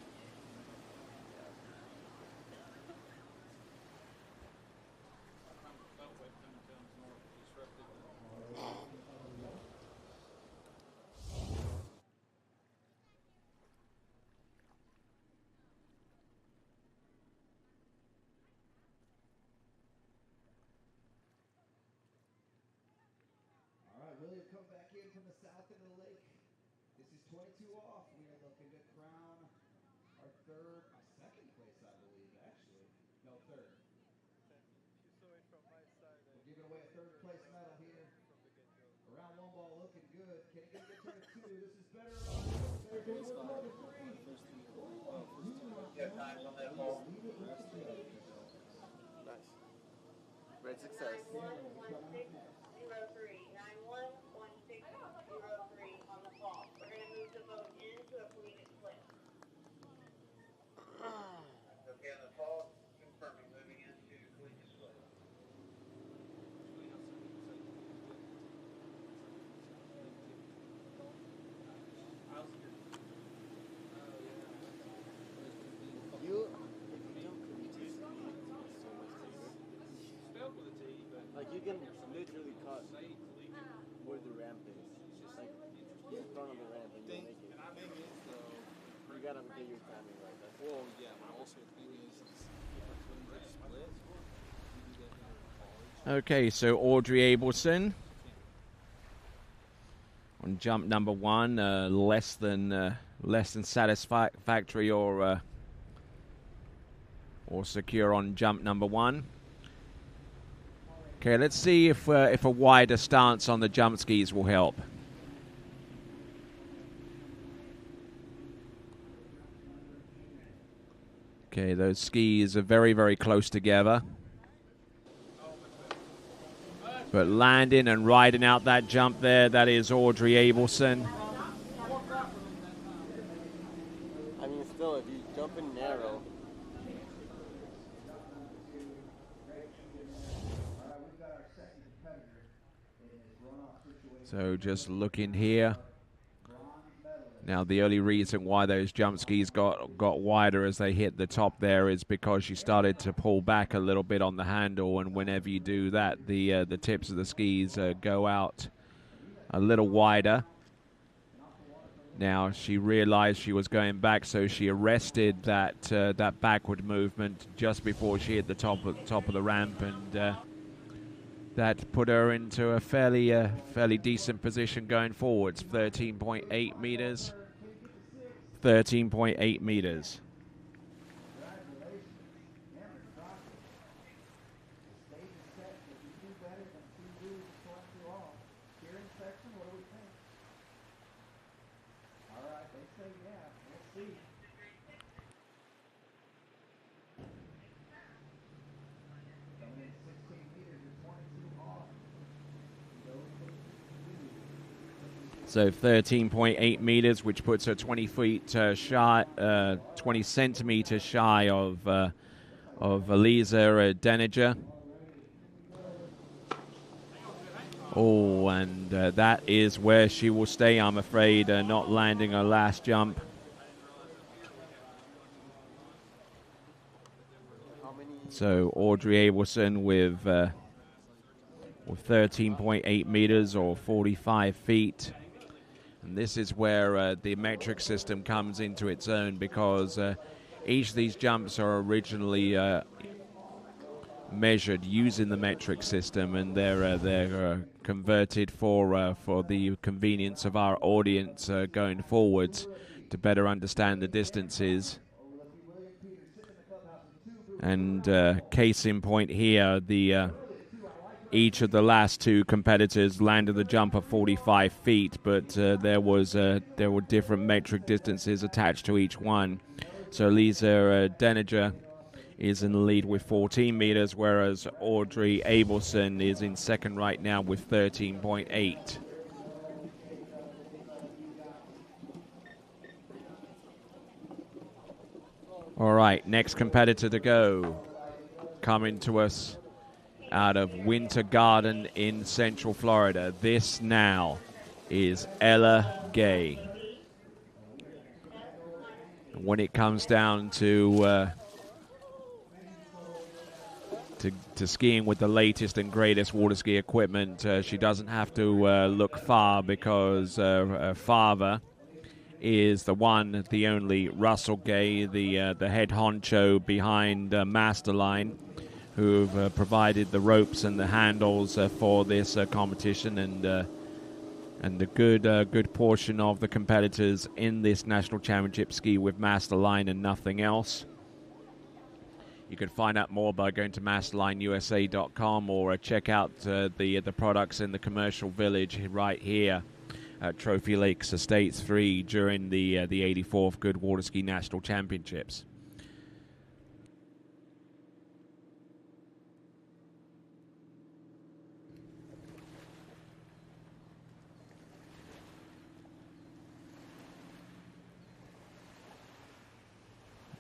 William come back in from the south end of the lake. This is 22 off. We are looking to crown our second place, I believe, actually. No, third. We're giving away a third place medal here. Around one ball looking good. Can he get to 2? This is better. Better do it with 3. Yeah, time on that ball. Nice. Great success. 911603 on the fall. We're going to move the boat into a fleeted split. Okay, on the fall, confirming moving into fleeted split. Like you can literally cut where the ramp is. Like in front of the ramp and you make it. You gotta get your timing right. That's well, yeah, but also the thing is split. Okay, so Audrey Abelson on jump number 1, less than satisfactory or secure on jump number 1. Okay, let's see if a wider stance on the jump skis will help. Okay, those skis are very, very close together. But landing and riding out that jump there, that is Audrey Abelson. I mean, still, if you jump in narrow. So just looking here. Now, the only reason why those jump skis got wider as they hit the top there is because she started to pull back a little bit on the handle, and whenever you do that, the tips of the skis go out a little wider. Now, she realized she was going back, so she arrested that backward movement just before she hit the top of the ramp, and that put her into a fairly decent position going forwards. 13.8 meters. 13.8 meters. So 13.8 meters, which puts her 20 feet shy, 20 centimeters shy of Elisa Deniger. Oh, and that is where she will stay, I'm afraid, not landing her last jump. So Audrey Abelson with 13.8 meters or 45 feet. And this is where the metric system comes into its own, because each of these jumps are originally measured using the metric system, and they're converted for the convenience of our audience going forwards to better understand the distances. And case in point here, each of the last two competitors landed the jump of 45 feet, but there were different metric distances attached to each one. So Elisa Deniger is in the lead with 14 meters, whereas Audrey Abelson is in second right now with 13.8. All right, next competitor to go, coming to us out of Winter Garden in Central Florida. This now is Ella Gay. When it comes down to skiing with the latest and greatest water ski equipment, she doesn't have to look far, because her father is the one, the only Russell Gay, the head honcho behind Masterline, who've provided the ropes and the handles for this competition, and a good portion of the competitors in this national championship ski with Masterline and nothing else. You can find out more by going to masterlineusa.com, or check out the products in the commercial village right here at Trophy Lakes Estates 3 during the 84th Goode Water Ski National Championships.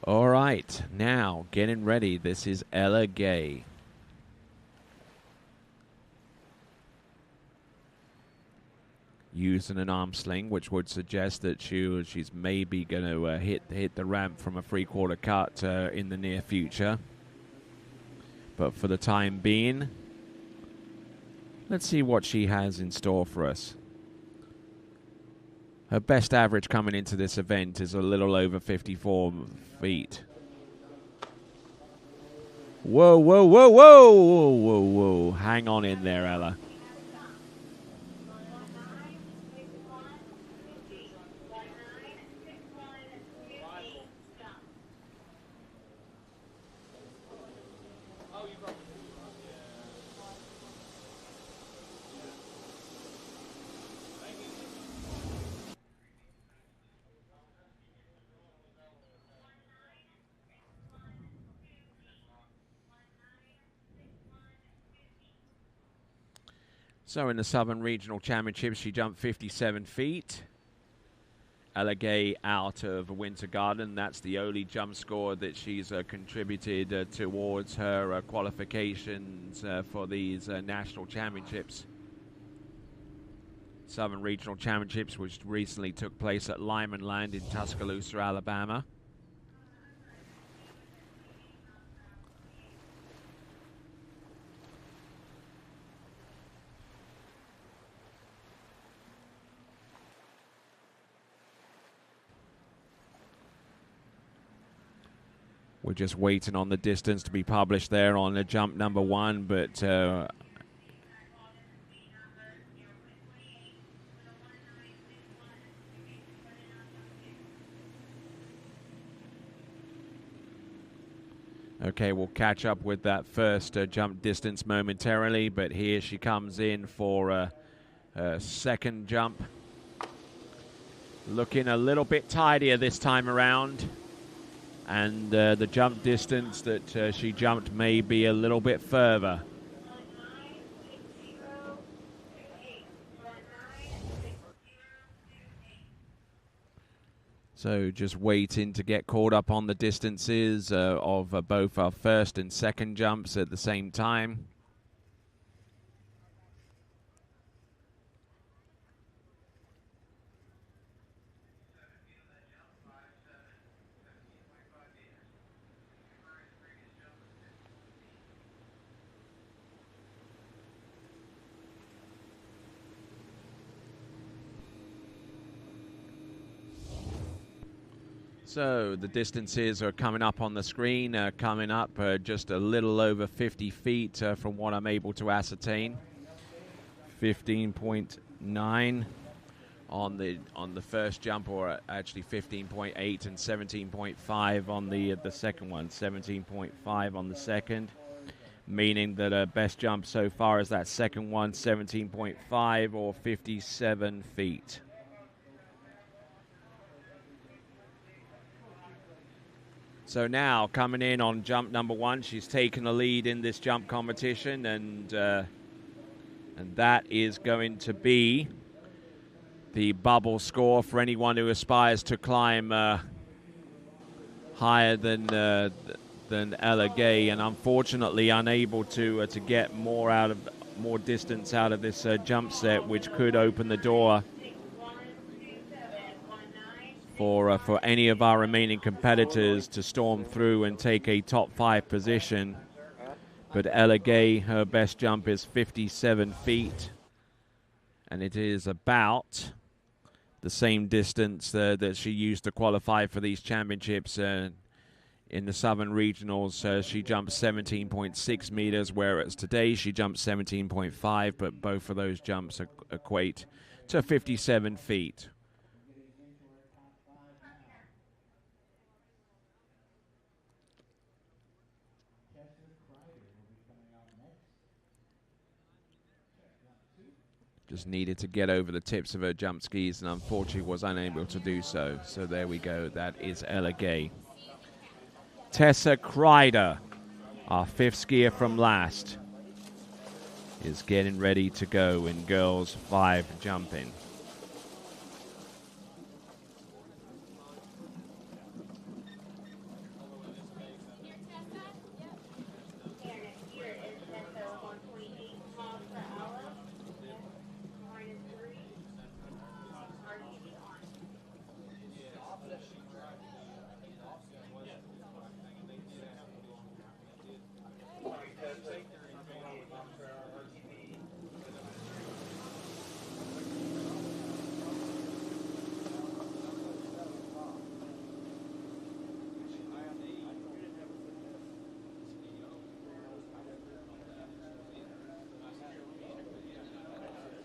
All right, now getting ready. This is Ella Gay. Using an arm sling, which would suggest that she's maybe going to hit the ramp from a 3/4 cut in the near future. But for the time being, let's see what she has in store for us. Her best average coming into this event is a little over 54 feet. Whoa, whoa, whoa, whoa, whoa, whoa, whoa. Hang on in there, Ella. So in the Southern Regional Championships, she jumped 57 feet. Ella Gay out of Winter Garden. That's the only jump score that she's contributed towards her qualifications for these national championships. Southern Regional Championships, which recently took place at Lyman Land in Tuscaloosa, Alabama. We're just waiting on the distance to be published there on the jump number 1, but okay, we'll catch up with that first jump distance momentarily, but here she comes in for a second jump. Looking a little bit tidier this time around. And the jump distance that she jumped may be a little bit further. So just waiting to get caught up on the distances of both our first and second jumps at the same time. So the distances are coming up on the screen, coming up just a little over 50 feet from what I'm able to ascertain. 15.9 on the first jump, or actually 15.8 and 17.5 on the second one. 17.5 on the second, meaning that best jump so far is that second one, 17.5 or 57 feet. So now, coming in on jump number 1, she's taken the lead in this jump competition, and that is going to be the bubble score for anyone who aspires to climb higher than Ella Gay, and unfortunately unable to get more distance out of this jump set, which could open the door for any of our remaining competitors to storm through and take a top 5 position. But Ella Gay, her best jump is 57 feet, and it is about the same distance that she used to qualify for these championships. In the Southern Regionals, she jumped 17.6 meters, whereas today she jumped 17.5, but both of those jumps equate to 57 feet. Just needed to get over the tips of her jump skis, and unfortunately was unable to do so. So there we go. That is Ella Gay. Tessa Kreider, our 5th skier from last, is getting ready to go in girls 5 jumping.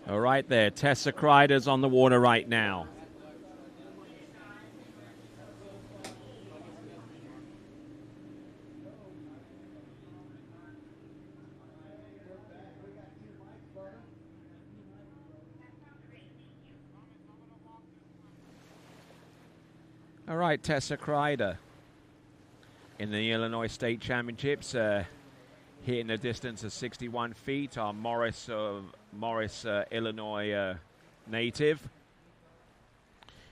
All right there, Tessa Kreider's on the water right now. All right, Tessa Kreider in the Illinois State Championships. hitting a distance of 61 feet. Our Morris, Illinois native.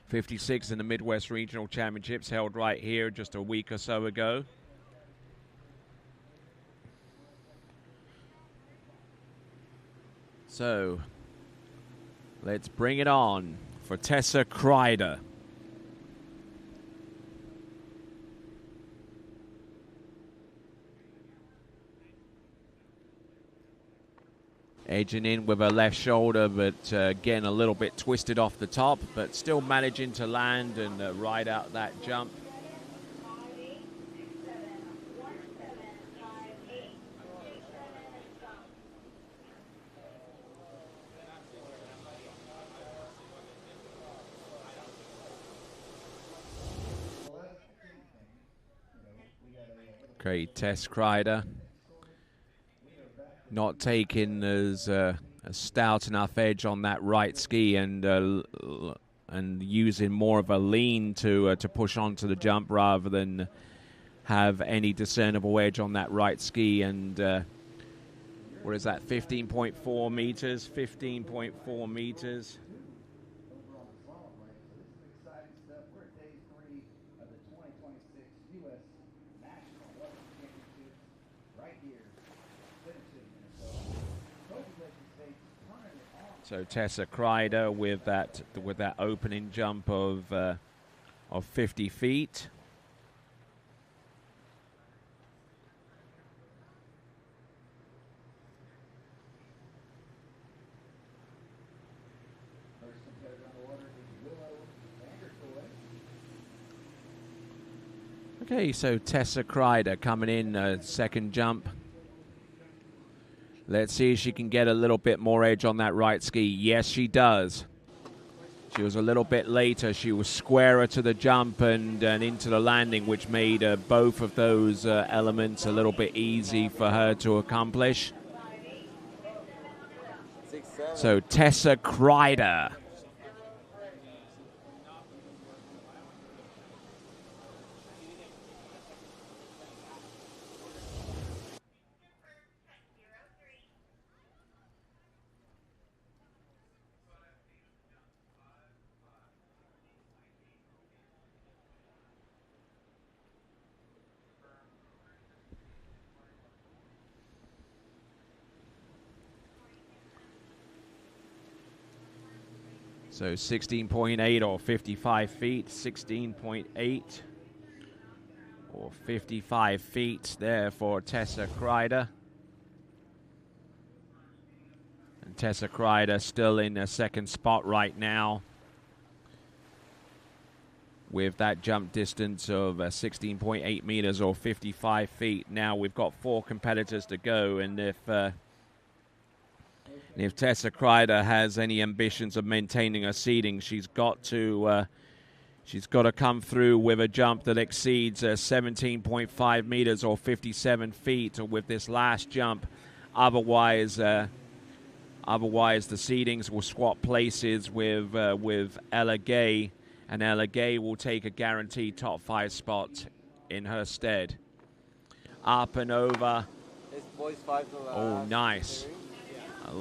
56 in the Midwest Regional Championships, held right here just a week or so ago. So, let's bring it on for Tessa Kreider. Edging in with her left shoulder, but getting a little bit twisted off the top, but still managing to land and ride out that jump. Okay, Tess Kreider not taking as a stout enough edge on that right ski, and using more of a lean to push onto the jump rather than have any discernible edge on that right ski. And what is that? 15.4 meters. 15.4 meters. So Tessa Kreider with that opening jump of 50 feet. Okay, so Tessa Kreider coming in, second jump. Let's see if she can get a little bit more edge on that right ski. Yes, she does. She was a little bit later. She was squarer to the jump and into the landing, which made both of those elements a little bit easy for her to accomplish. So Tessa Kreider. So 16.8 or 55 feet, 16.8 or 55 feet there for Tessa Kreider. And Tessa Kreider still in a second spot right now with that jump distance of 16.8 meters or 55 feet. Now we've got 4 competitors to go, and if Tessa Kreider has any ambitions of maintaining her seeding, she's got to come through with a jump that exceeds 17.5 meters or 57 feet with this last jump. Otherwise, the seedings will swap places with Ella Gay, and Ella Gay will take a guaranteed top 5 spot in her stead. Up and over. Oh, nice. I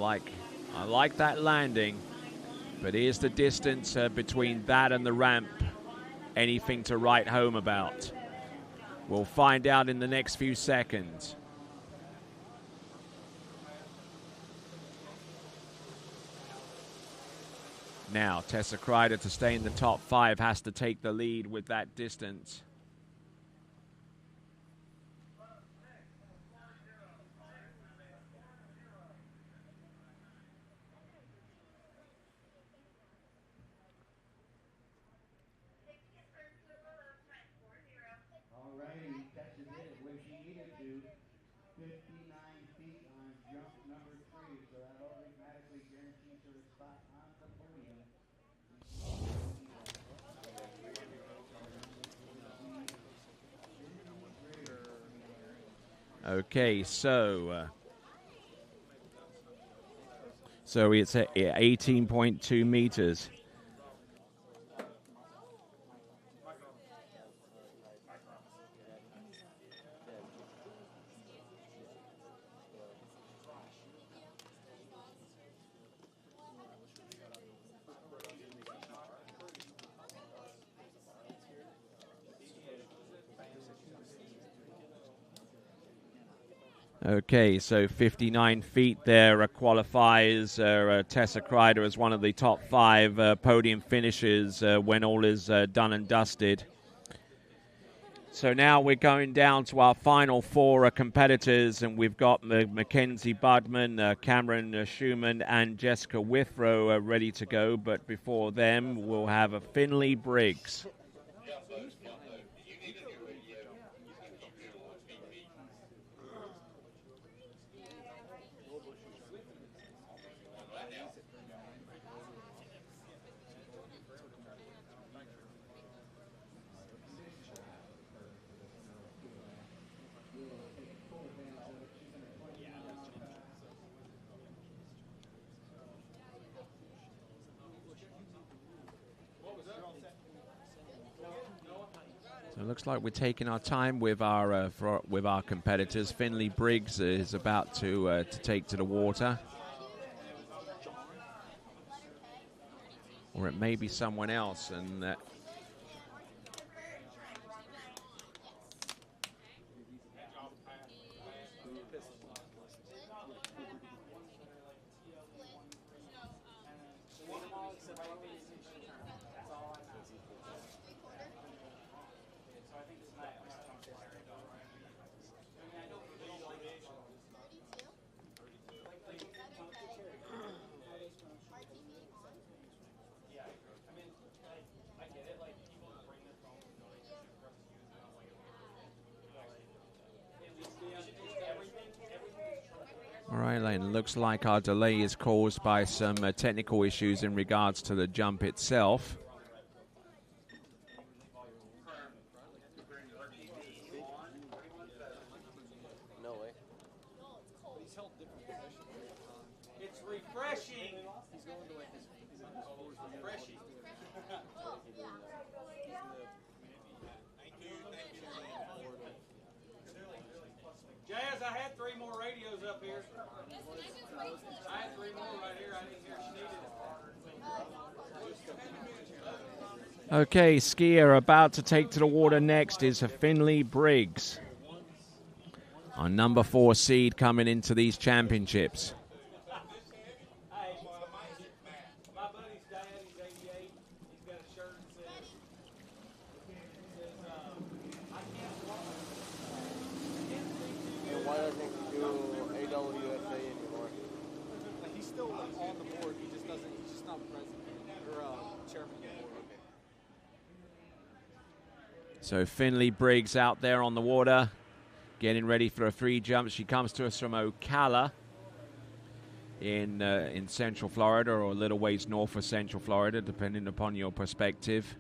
like that landing, but here's the distance between that and the ramp. Anything to write home about? We'll find out in the next few seconds. Now, Tessa Kreider, to stay in the top 5, has to take the lead with that distance. Okay, so it's at 18.2 meters. Okay, so 59 feet there qualifies Tessa Kreider as one of the top 5 podium finishers when all is done and dusted. So now we're going down to our final 4 competitors, and we've got Mackenzie Budman, Cameron Schumann, and Jessica Withrow ready to go. But before them, we'll have a Finley Briggs. So it looks like we're taking our time with our competitors. Finley Briggs is about to take to the water, or it may be someone else, and all right, Lane, looks like our delay is caused by some technical issues in regards to the jump itself. No way. It's refreshing. He's going to refreshing. Jazz, I had 3 more radios up here. I had 3 more right here. I didn't hear she needed it. Okay, skier about to take to the water next is Finley Briggs, our number 4 seed coming into these championships. Why doesn't he do AWSA anymore? He's still on the board. He just doesn't. He's just not president or chairman of the board. So Finley Briggs out there on the water, getting ready for a 3 jump. She comes to us from Ocala in Central Florida, or a little ways north of Central Florida, depending upon your perspective.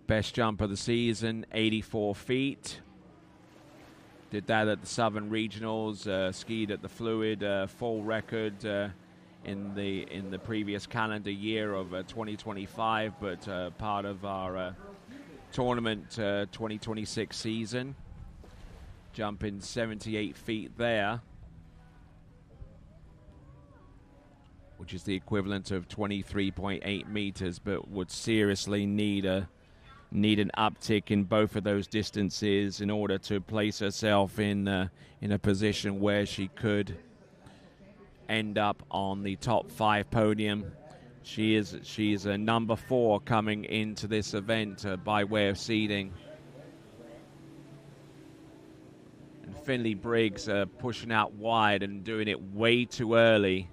Best jump of the season, 84 feet. Did that at the Southern Regionals, skied at the Fluid, full record in the previous calendar year of 2025, but part of our tournament 2026 season. Jumping 78 feet there, which is the equivalent of 23.8 meters, but would seriously need an uptick in both of those distances in order to place herself in a position where she could end up on the top 5 podium. She's a number 4 coming into this event by way of seeding. And Finley Briggs pushing out wide and doing it way too early.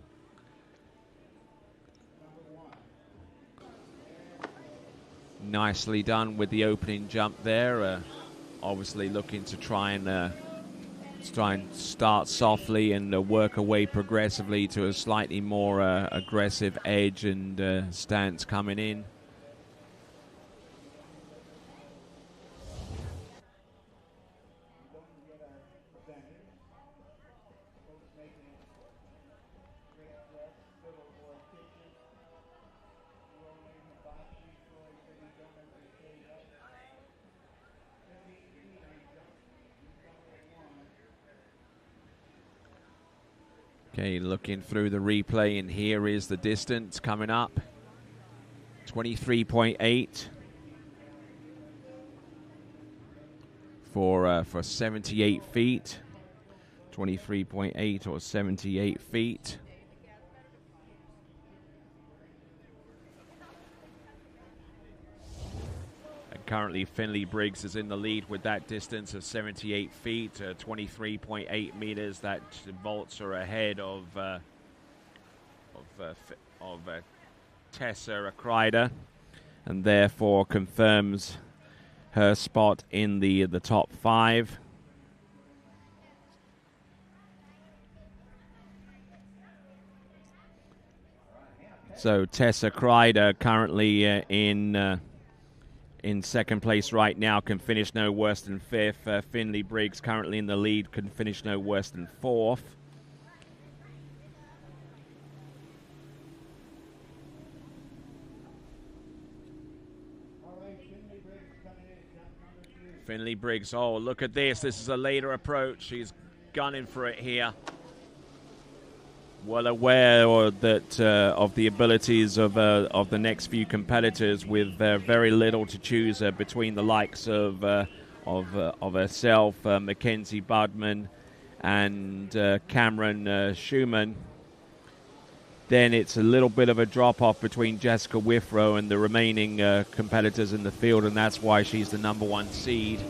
Nicely done with the opening jump there. Obviously looking to try and start softly and work her way progressively to a slightly more aggressive edge and stance coming in. Okay, looking through the replay, and here is the distance coming up. 23.8. for 78 feet. 23.8 or 78 feet. And currently Finley Briggs is in the lead with that distance of 78 feet, 23.8 meters. That vaults are ahead of Tessa Kreider, and therefore confirms her spot in the top 5. So Tessa Kreider currently in second place right now, can finish no worse than 5th. Finley Briggs currently in the lead, can finish no worse than 4th. Finley Briggs, oh, look at this. This is a later approach. She's gunning for it here. Well aware that of the abilities of the next few competitors, with very little to choose between the likes of herself, Mackenzie Budman, and Cameron Schumann. Then it's a little bit of a drop-off between Jessica Withrow and the remaining competitors in the field, and that's why she's the number 1 seed.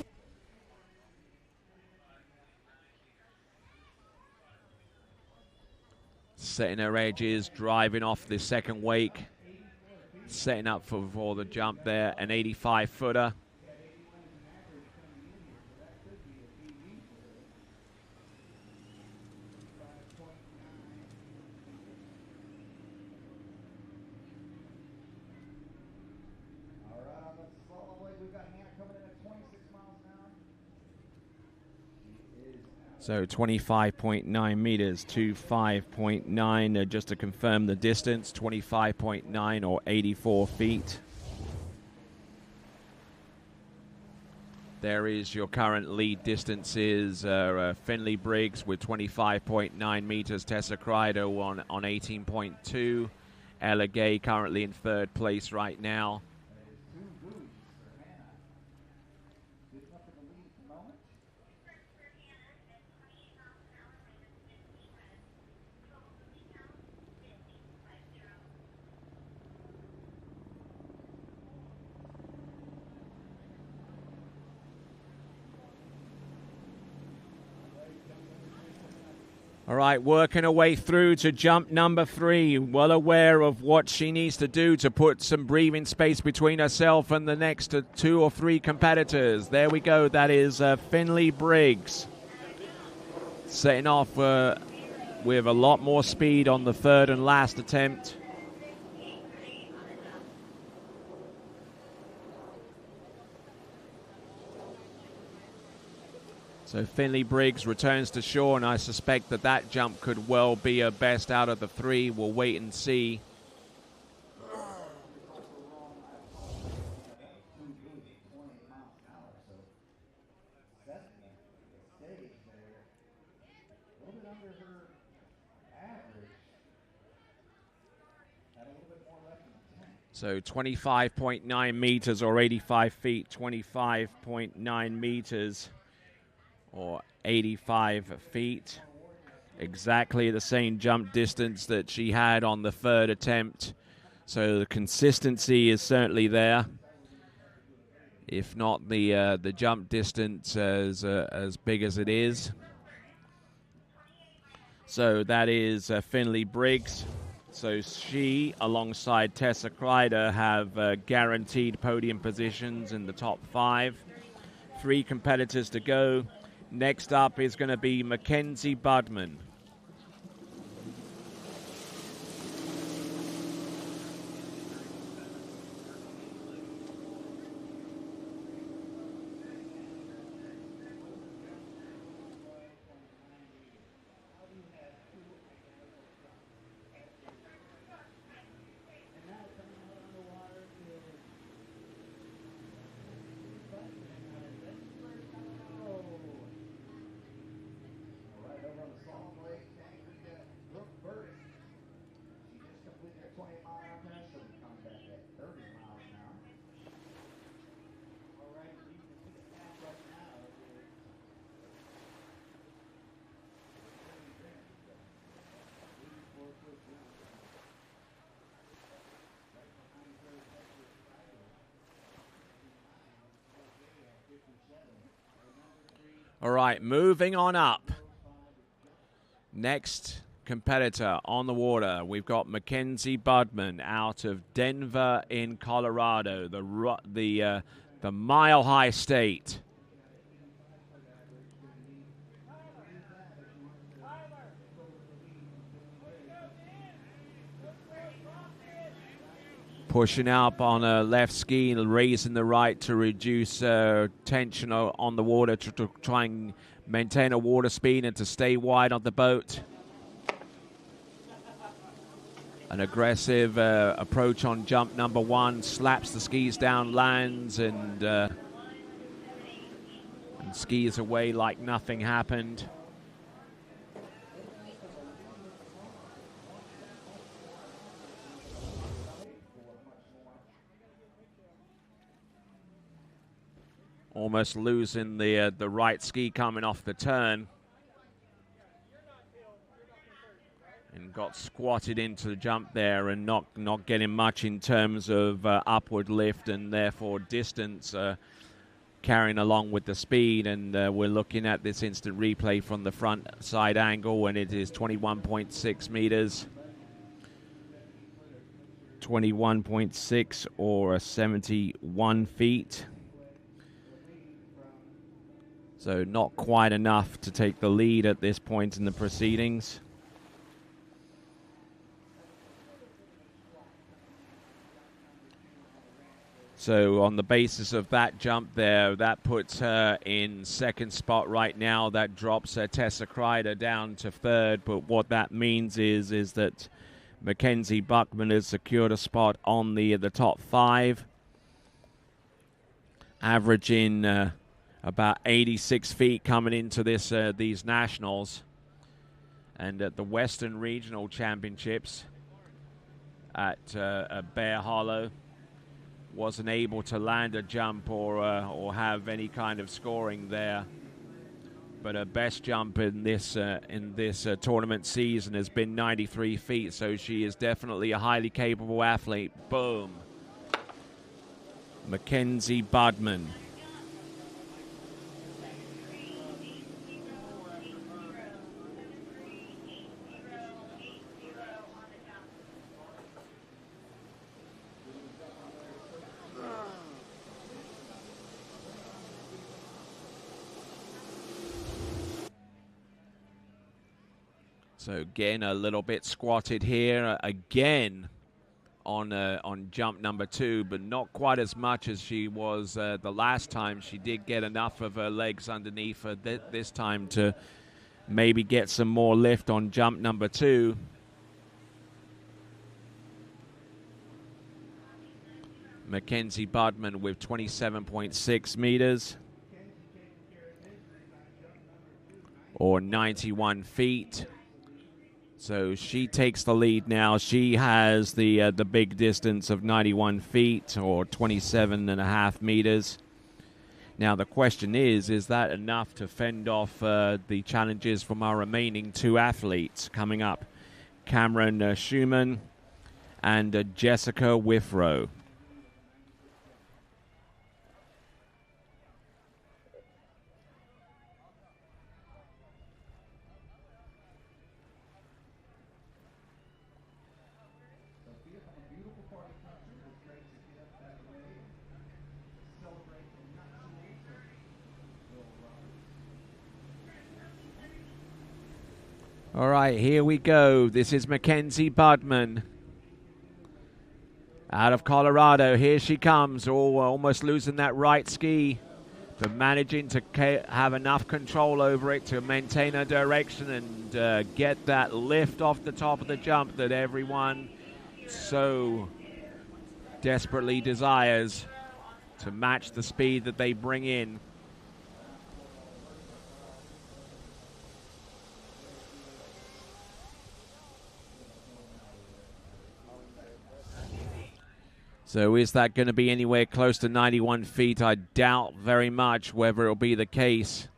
Setting her edges, driving off the second wake, setting up for the jump there, an 85-footer. So 25.9 meters to 5.9, just to confirm the distance, 25.9 or 84 feet. There is your current lead distances. Finley Briggs with 25.9 meters, Tessa Kreider on 18.2. Ella Gay currently in 3rd place right now. All right, working her way through to jump number 3. Well aware of what she needs to do to put some breathing space between herself and the next 2 or 3 competitors. There we go. That is Finley Briggs. Setting off with a lot more speed on the 3rd and last attempt. So Finley Briggs returns to shore, and I suspect that jump could well be her best out of the 3. We'll wait and see. So 25.9 meters or 85 feet, 25.9 meters. Or 85 feet. Exactly the same jump distance that she had on the 3rd attempt. So the consistency is certainly there. If not the jump distance as big as it is. So that is Finley Briggs. So she, alongside Tessa Kreider, have guaranteed podium positions in the top 5. 3 competitors to go. Next up is going to be Mackenzie Budman. All right, moving on up. Next competitor on the water, we've got Mackenzie Budman out of Denver in Colorado, the Mile High State. Pushing up on a left ski and raising the right to reduce tension on the water to try and maintain a water speed and to stay wide on the boat. An aggressive approach on jump number 1, slaps the skis down, lands, and skis away like nothing happened. Almost losing the right ski coming off the turn. And got squatted into the jump there and not getting much in terms of upward lift and therefore distance carrying along with the speed. And we're looking at this instant replay from the front side angle, and it is 21.6 meters. 21.6 or 71 feet. So not quite enough to take the lead at this point in the proceedings. So on the basis of that jump there, that puts her in second spot right now. That drops Tessa Kreider down to third. But what that means is that Mackenzie Buckman has secured a spot on the top 5, averaging about 86 feet coming into these nationals. And at the Western Regional Championships at Bear Hollow, wasn't able to land a jump or have any kind of scoring there. But her best jump in this tournament season has been 93 feet, so she is definitely a highly capable athlete. Boom. Mackenzie Budman. So again, a little bit squatted here. Again, on jump number 2, but not quite as much as she was the last time. She did get enough of her legs underneath her this time to maybe get some more lift on jump number 2. Mackenzie Budman with 27.6 meters or 91 feet. So she takes the lead now. She has the big distance of 91 feet or 27.5 meters. Now the question is that enough to fend off the challenges from our remaining 2 athletes coming up? Cameron Schumann and Jessica Withrow. All right, here we go. This is Mackenzie Budman out of Colorado. Here she comes. Oh, almost losing that right ski, but managing to have enough control over it to maintain her direction and get that lift off the top of the jump that everyone so desperately desires to match the speed that they bring in. So is that going to be anywhere close to 91 feet? I doubt very much whether it'll be the case.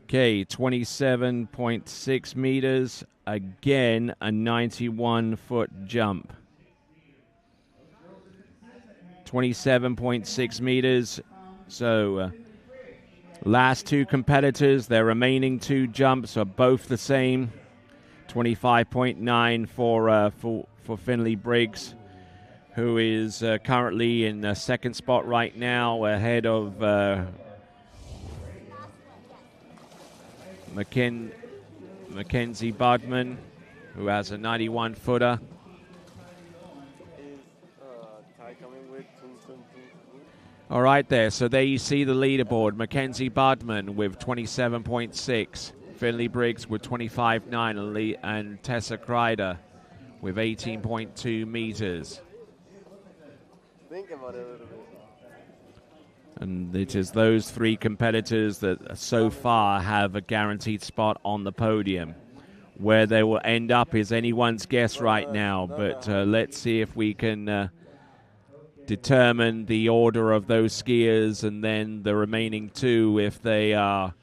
Okay, 27.6 meters. Again, a 91-foot jump. 27.6 meters. So last two competitors, their remaining two jumps are both the same. 25.9 for Finley Briggs, who is currently in the second spot right now, ahead of Mackenzie Budman, who has a 91-footer. All right there, so there you see the leaderboard. Mackenzie Budman with 27.6. Finley Briggs with 25.9 and Tessa Kreider with 18.2 meters. Think about it a little bit. And it is those three competitors that so far have a guaranteed spot on the podium. Where they will end up is anyone's guess right now, but let's see if we can determine the order of those skiers and then the remaining two if they are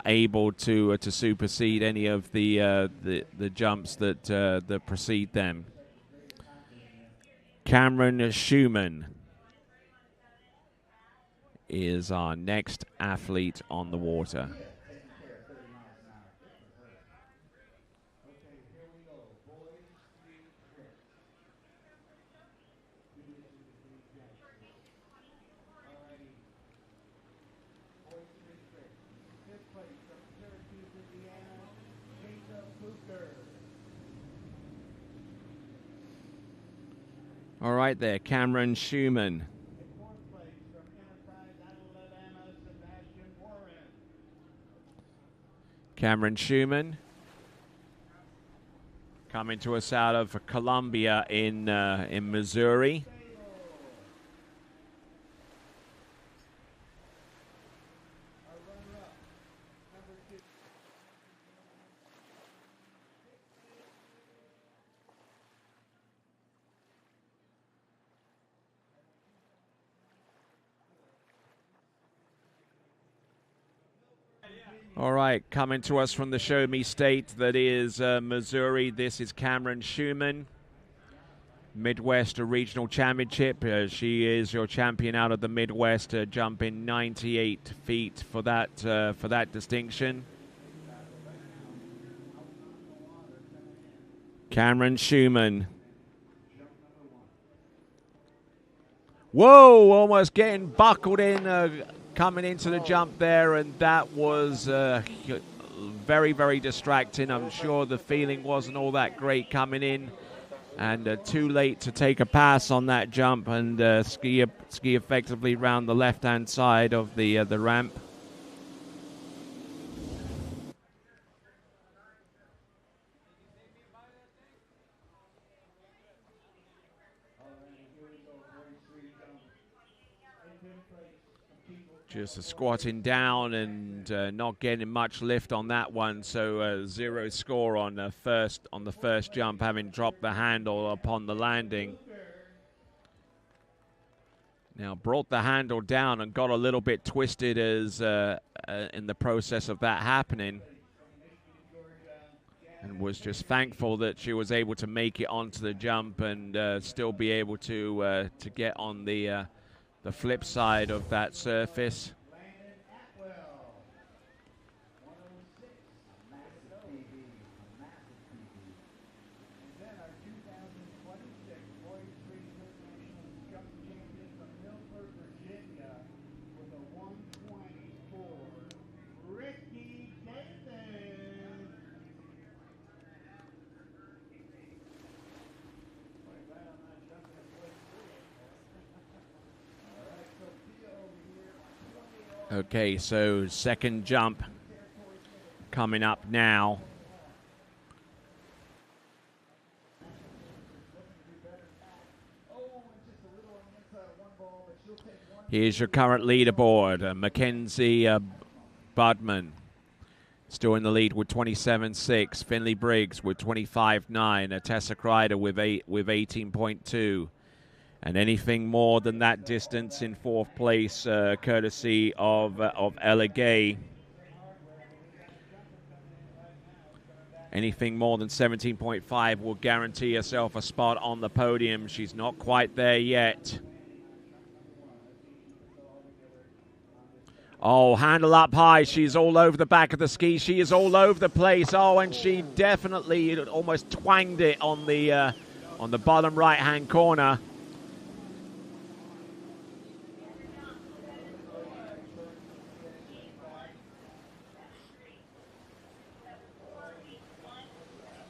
able to supersede any of the jumps that precede them. Cameron Schumann is our next athlete on the water. All right there, Cameron Schumann. Cameron Schumann coming to us out of Columbia in Missouri. All right, coming to us from the Show Me State that is Missouri, this is Cameron Schumann, Midwest Regional Championship. She is your champion out of the Midwest, jumping 98 feet for that distinction. Cameron Schumann. Whoa, almost getting buckled in. Coming into the jump there, and that was very, very distracting. I'm sure the feeling wasn't all that great coming in, and too late to take a pass on that jump and ski effectively around the left-hand side of the ramp. Just squatting down and not getting much lift on that one, so zero score on the first jump, having dropped the handle upon the landing. Now brought the handle down and got a little bit twisted as in the process of that happening, and was just thankful that she was able to make it onto the jump and still be able to get on the flip side of that surface. Okay, so second jump coming up now. Here's your current leaderboard. Mackenzie Budman still in the lead with 27.6. Finley Briggs with 25.9. Tessa Kreider with 18.2. And anything more than that distance in fourth place, courtesy of Ella Gay. Anything more than 17.5 will guarantee herself a spot on the podium. She's not quite there yet. Oh, handle up high. She's all over the back of the ski. She is all over the place. Oh, and she definitely almost twanged it on the bottom right-hand corner.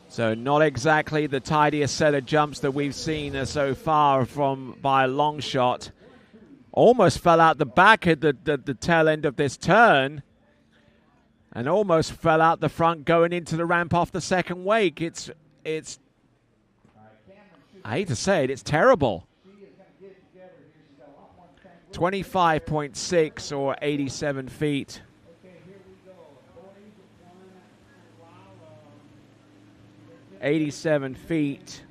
So not exactly the tidiest set of jumps that we've seen so far by a long shot. Almost fell out the back at the tail end of this turn. And almost fell out the front going into the ramp off the second wake. It's I hate to say it, it's terrible. 25.6 or 87 feet. .87 feet.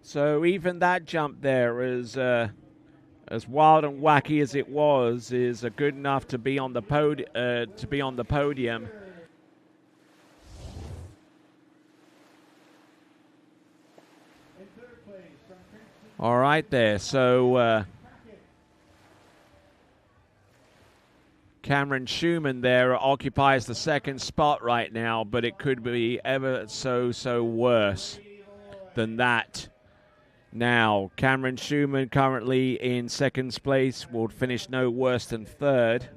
So even that jump there is as wild and wacky as it was, is good enough to be on the podium. All right there. So Cameron Schumann there occupies the second spot right now, but it could be ever so worse than that. Now, Cameron Schumann currently in second place, will finish no worse than third.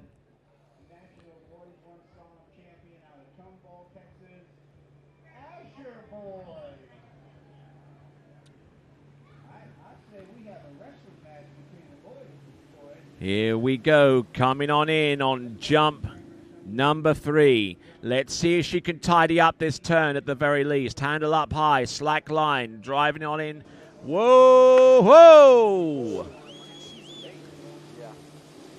Here we go, coming on in on jump number 3. Let's see if she can tidy up this turn at the very least. Handle up high, slack line, driving on in. Whoa, whoa!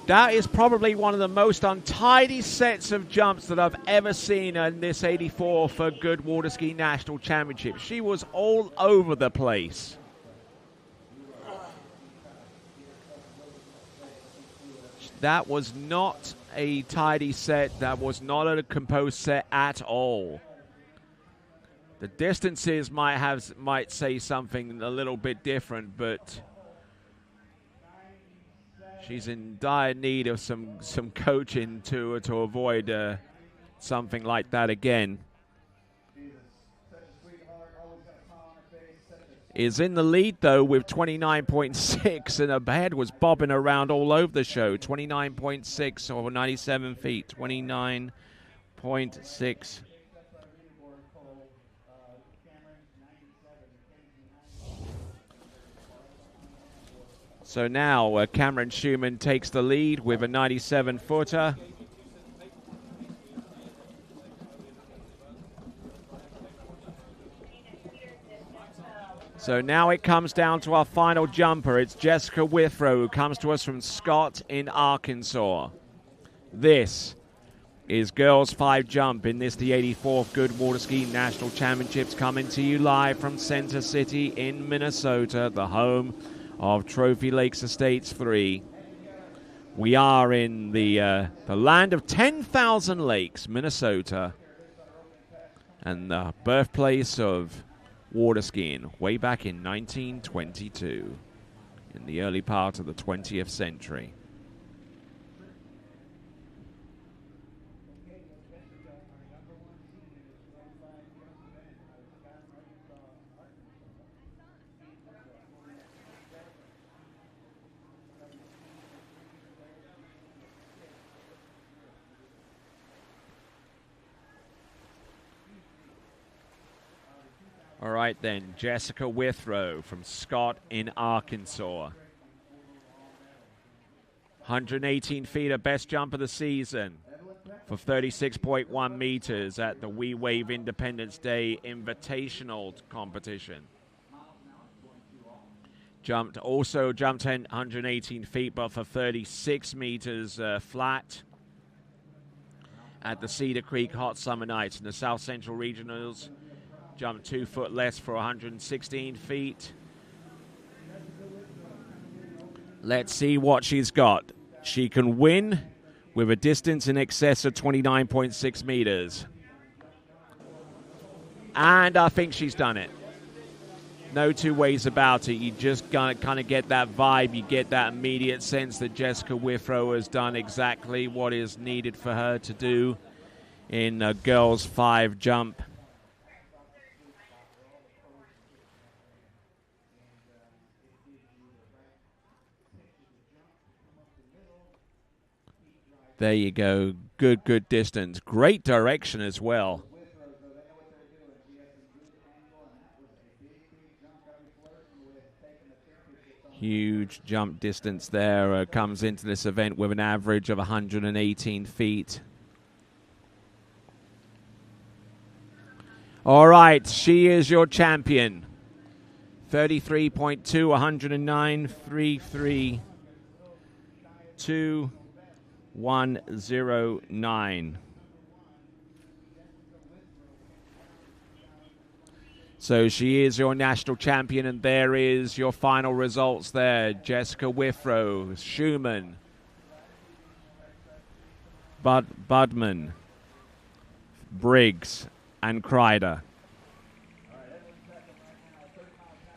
That is probably one of the most untidy sets of jumps that I've ever seen in this 84 for Goode Water Ski National Championship. She was all over the place. That was not a tidy set. That was not a composed set at all. The distances might say something a little bit different, but she's in dire need of some coaching to avoid something like that again. Is in the lead, though, with 29.6, and her head was bobbing around all over the show. 29.6 or 97 feet. 29.6. So now Cameron Schumann takes the lead with a 97-footer. So now it comes down to our final jumper. It's Jessica Withrow, who comes to us from Scott in Arkansas. This is Girls 5 Jump in this, the 84th Goode Water Ski National Championships, coming to you live from Center City in Minnesota, the home of Trophy Lakes Estates 3. We are in the land of 10,000 lakes, Minnesota, and the birthplace of water skiing way back in 1922, in the early part of the 20th century. All right, then, Jessica Withrow from Scott in Arkansas. 118 feet, her best jump of the season for 36.1 meters at the We Wave Independence Day Invitational competition. Also jumped 118 feet, but for 36 meters flat at the Cedar Creek Hot Summer Nights in the South Central Regionals. Jumped 2 foot less for 116 feet. Let's see what she's got. She can win with a distance in excess of 29.6 meters. And I think she's done it. No two ways about it. You just kind of get that vibe. You get that immediate sense that Jessica Withrow has done exactly what is needed for her to do in a girls 5 jump. There you go. Good distance. Great direction as well. Huge jump distance there. Comes into this event with an average of 118 feet. All right, she is your champion. 33.2, 109, 332. 109. So she is your national champion, and there is your final results there. Jessica Withrow, Schumann, Budman, Briggs, and Kreider.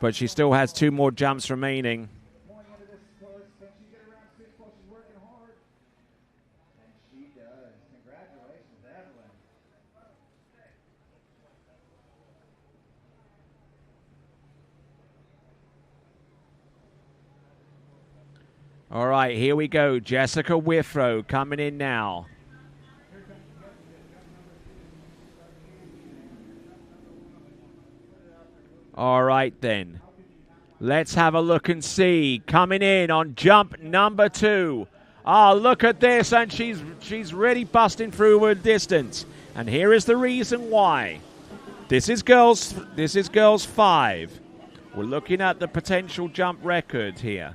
But she still has 2 more jumps remaining. All right, here we go. Jessica Withrow coming in now. All right, then. Let's have a look and see. Coming in on jump number 2. Oh, look at this, and she's really busting through her distance. And here is the reason why. This is girls 5. We're looking at the potential jump record here.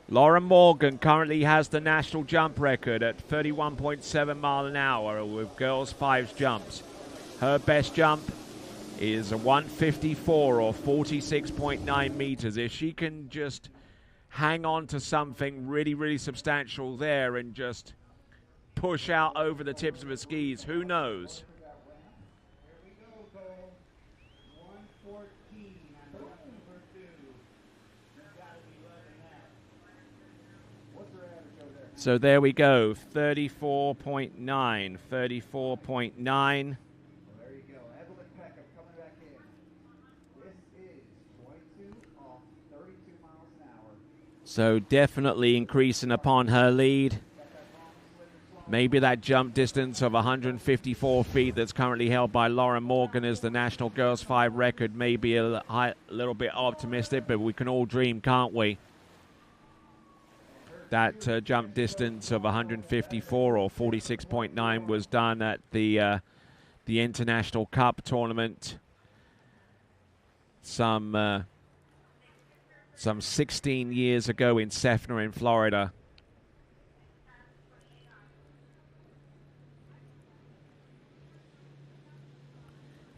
Laura Morgan currently has the national jump record at 31.7 mile an hour with girls 5's jumps. Her best jump is a 154 or 46.9 meters. If she can just hang on to something really, really substantial there and just push out over the tips of her skis, who knows? So there we go, 34.9, 34.9. So definitely increasing upon her lead. Maybe that jump distance of 154 feet that's currently held by Laura Morgan as the National Girls 5 record may be a little bit optimistic, but we can all dream, can't we? That jump distance of 154 or 46.9 was done at the International Cup tournament some 16 years ago in Cessna in Florida.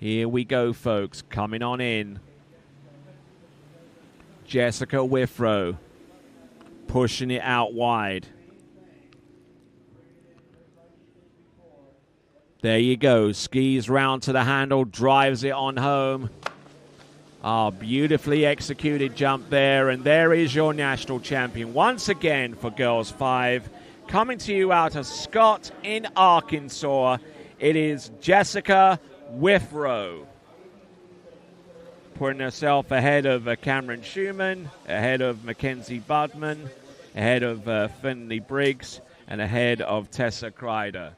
Here we go, folks. Coming on in. Jessica Withrow. Pushing it out wide. There you go. Skis round to the handle. Drives it on home. Oh, beautifully executed jump there. And there is your national champion once again for Girls 5. Coming to you out of Scott in Arkansas. It is Jessica Withrow. Putting herself ahead of Cameron Schumann, ahead of Mackenzie Budman, ahead of Finley Briggs, and ahead of Tessa Kreider.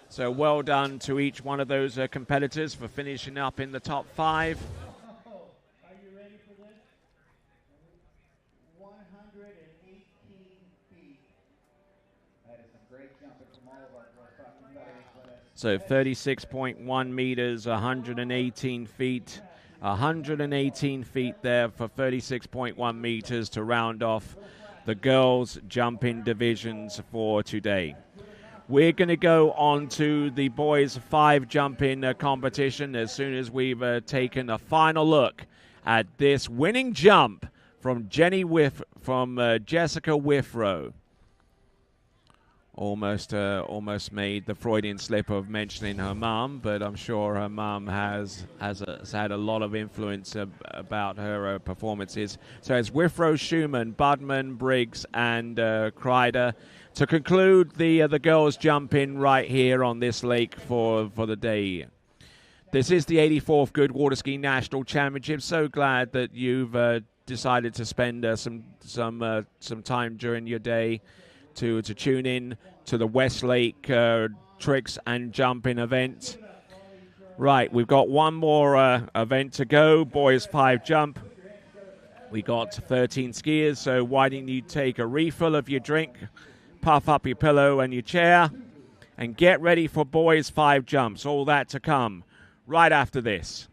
So well done to each one of those competitors for finishing up in the top 5. Are you ready for this? 118 feet. That is some great jumping from all of our competitors. So 36.1 meters, 118 feet. 118 feet there for 36.1 meters to round off the girls' jumping divisions for today. We're going to go on to the boys' 5 jumping competition as soon as we've taken a final look at this winning jump from Jessica Withrow. almost made the Freudian slip of mentioning her mum, but I'm sure her mum has had a lot of influence about her performances. So it's Withrow, Schumann, Budman, Briggs, and Kreider to conclude the girls' jump-in right here on this lake for the day. This is the 84th Good Water Ski National Championship. So glad that you've decided to spend some time during your day to tune in to the Westlake Tricks and Jumping event. Right, we've got one more event to go, boys 5 jump. We got 13 skiers, so why don't you take a refill of your drink, puff up your pillow and your chair, and get ready for boys 5 jumps. All that to come right after this.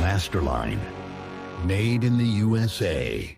Masterline, made in the USA.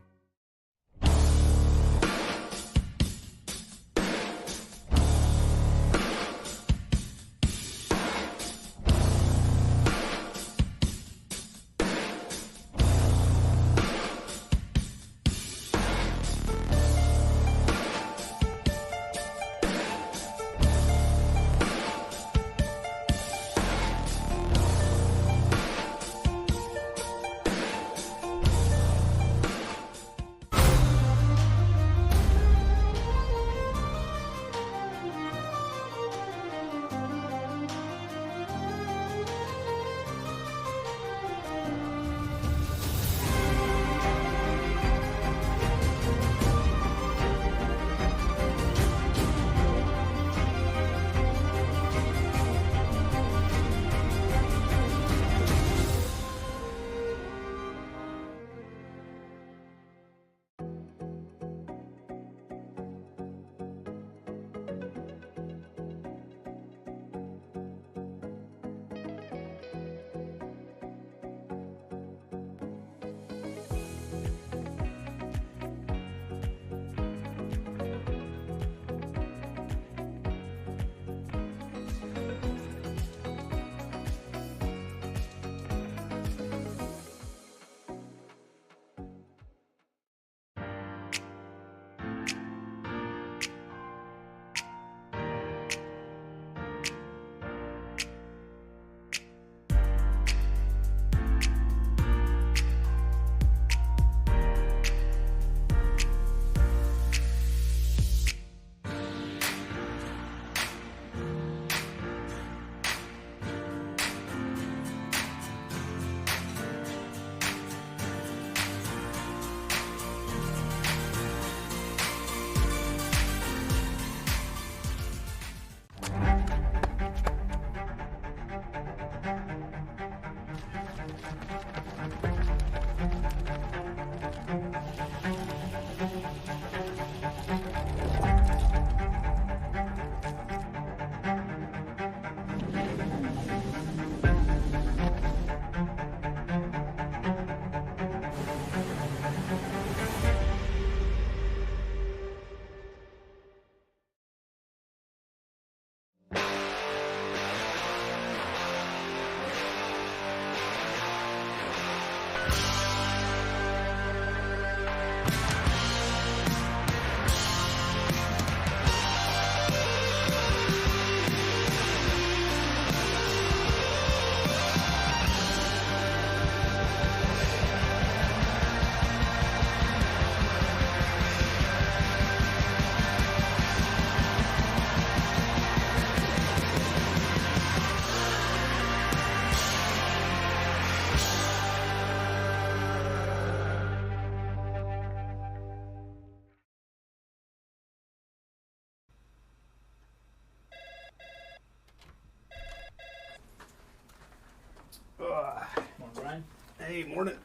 Morning, Brian. Hey, morning.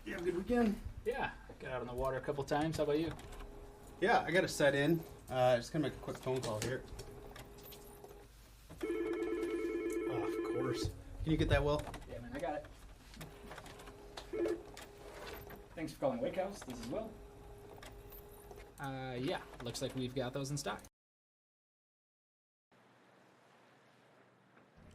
You have a good weekend? Yeah, got out on the water a couple times. How about you? Yeah, I got to set in. Just gonna make a quick phone call here. Oh, of course. Can you get that, Will? Yeah, man, I got it. Thanks for calling Wake House. This is Will. Yeah, looks like we've got those in stock.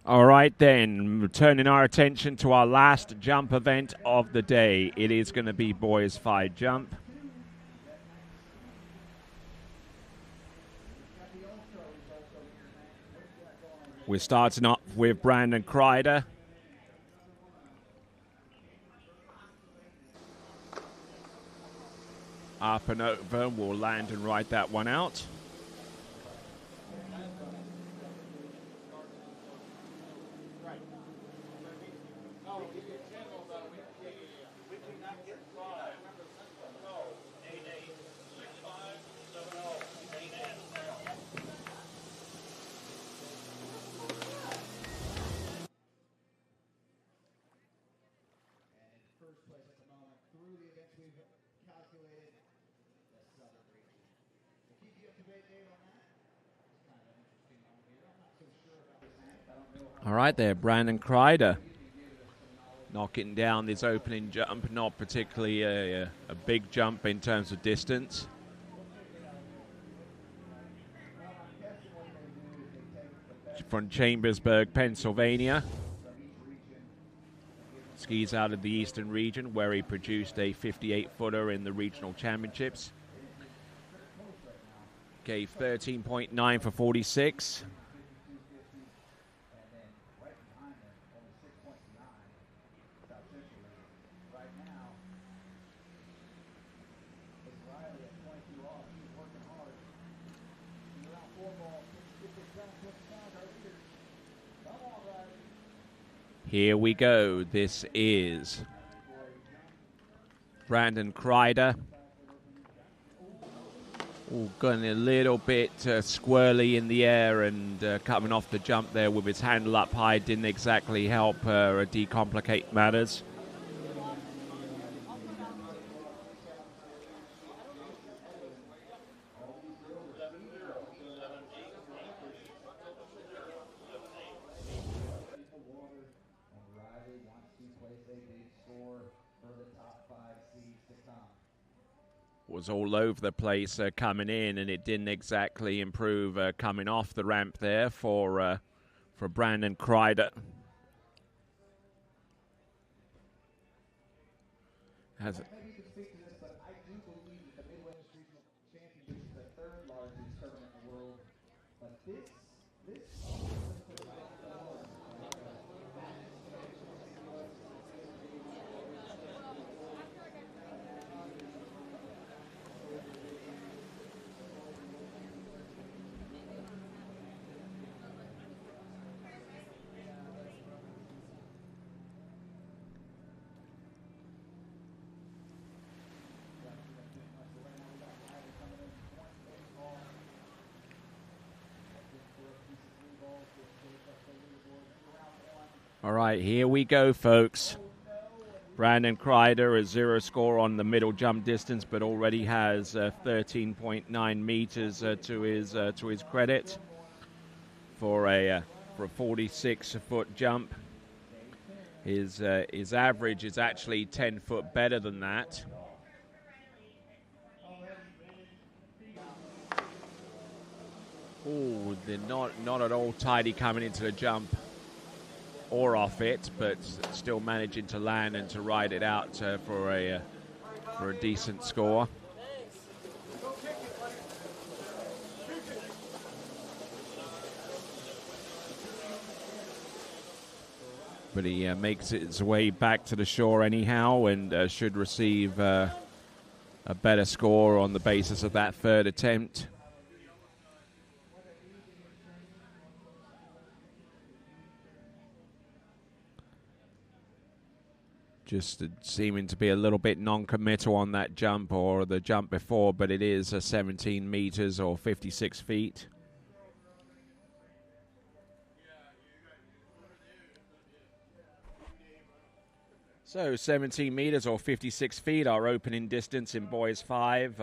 All right, then, turning our attention to our last jump event of the day. It is going to be boys 5 jump. We're starting up with Brandon Kreider. Up and over, we'll land and ride that one out. All right there, Brandon Kreider knocking down this opening jump. Not particularly a big jump in terms of distance. From Chambersburg, Pennsylvania. Skis out of the Eastern region where he produced a 58-footer in the regional championships. Gave 13.9 for 46. Here we go. This is Brandon Kreider. Going a little bit squirrely in the air and coming off the jump there with his handle up high didn't exactly help decomplicate matters. Was all over the place coming in, and it didn't exactly improve coming off the ramp there for Brandon Kreider. Has it? All right, here we go, folks. Brandon Kreider, a 0 score on the middle jump distance, but already has 13.9 meters to his credit for a 46-foot jump. His average is actually 10 foot better than that. Oh, they're not at all tidy coming into the jump or off it, but still managing to land and to ride it out for for a decent score. But he makes his way back to the shore anyhow, and should receive a better score on the basis of that third attempt. Just seeming to be a little bit non-committal on that jump or the jump before, but it is 17 meters or 56 feet. So 17 meters or 56 feet, our opening distance in boys 5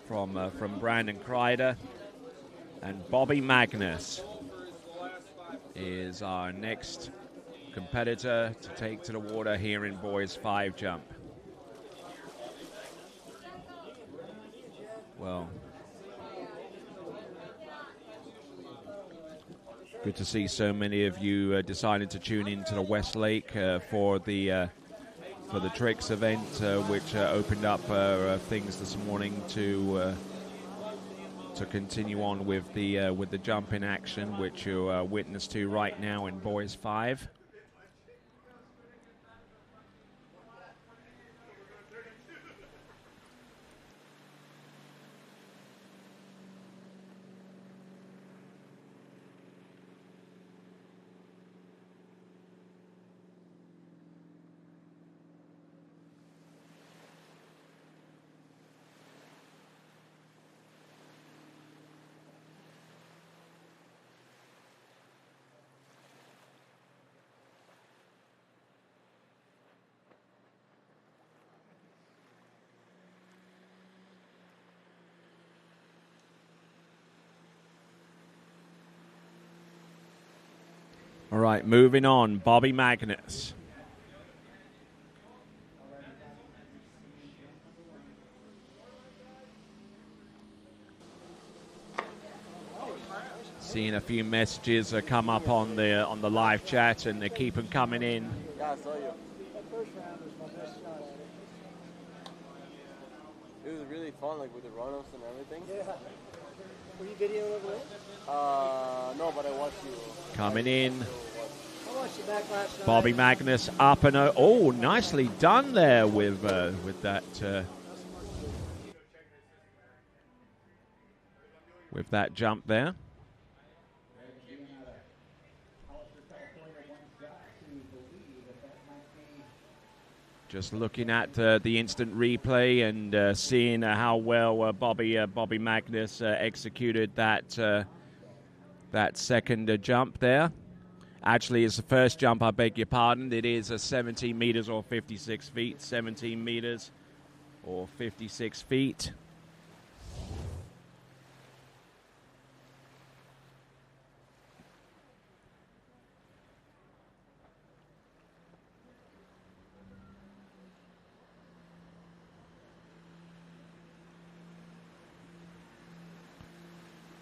from Brandon Kreider. And Bobby Magnus is our next competitor to take to the water here in boys 5 jump. Well, good to see so many of you decided to tune into the Westlake for the tricks event, which opened up things this morning to continue on with the jumping action, which you're witness to right now in boys 5. All right, moving on, Bobby Magnus. Seeing a few messages come up on the live chat, and they keep them coming in. Yeah, I saw you. That first round was my best shot at it. It was really fun, like with the run-ups and everything. Yeah. Were you videoing over there? No, but I watched you. Coming in. I watched you back last night. Bobby Magnus up and oh, nicely done there with that jump there. Just looking at the instant replay and seeing how well Bobby Magnus executed that second jump there. Actually, it's the first jump, I beg your pardon. It is 17 meters or 56 feet. 17 meters or 56 feet.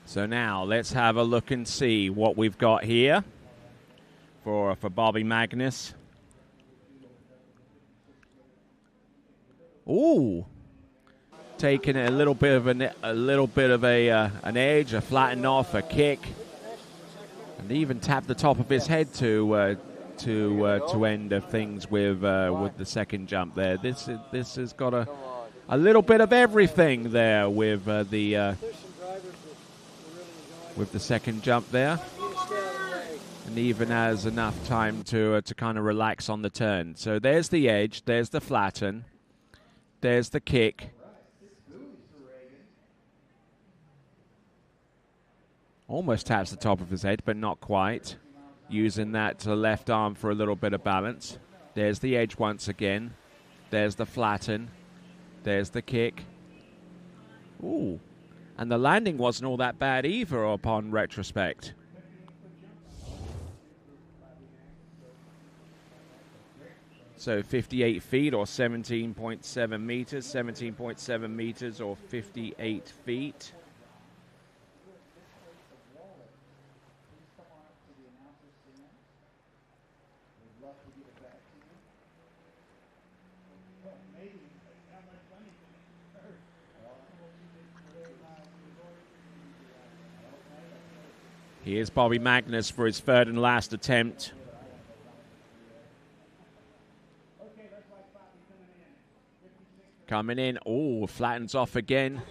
So now let's have a look and see what we've got here for Bobby Magnus. Ooh, taking a little bit of an edge, a flatten off, a kick, and even tapped the top of his head to end things with the second jump there. This has got a little bit of everything there with the second jump there. And even has enough time to kind of relax on the turn. So there's the edge, there's the flatten, there's the kick. Almost taps the top of his head, but not quite. Using that left arm for a little bit of balance. There's the edge once again. There's the flatten. There's the kick. Ooh. And the landing wasn't all that bad either upon retrospect. So 58 feet or 17.7 meters, 17.7 meters or 58 feet. Here's Bobby Magnus for his third and last attempt. Coming in. Oh, flattens off again.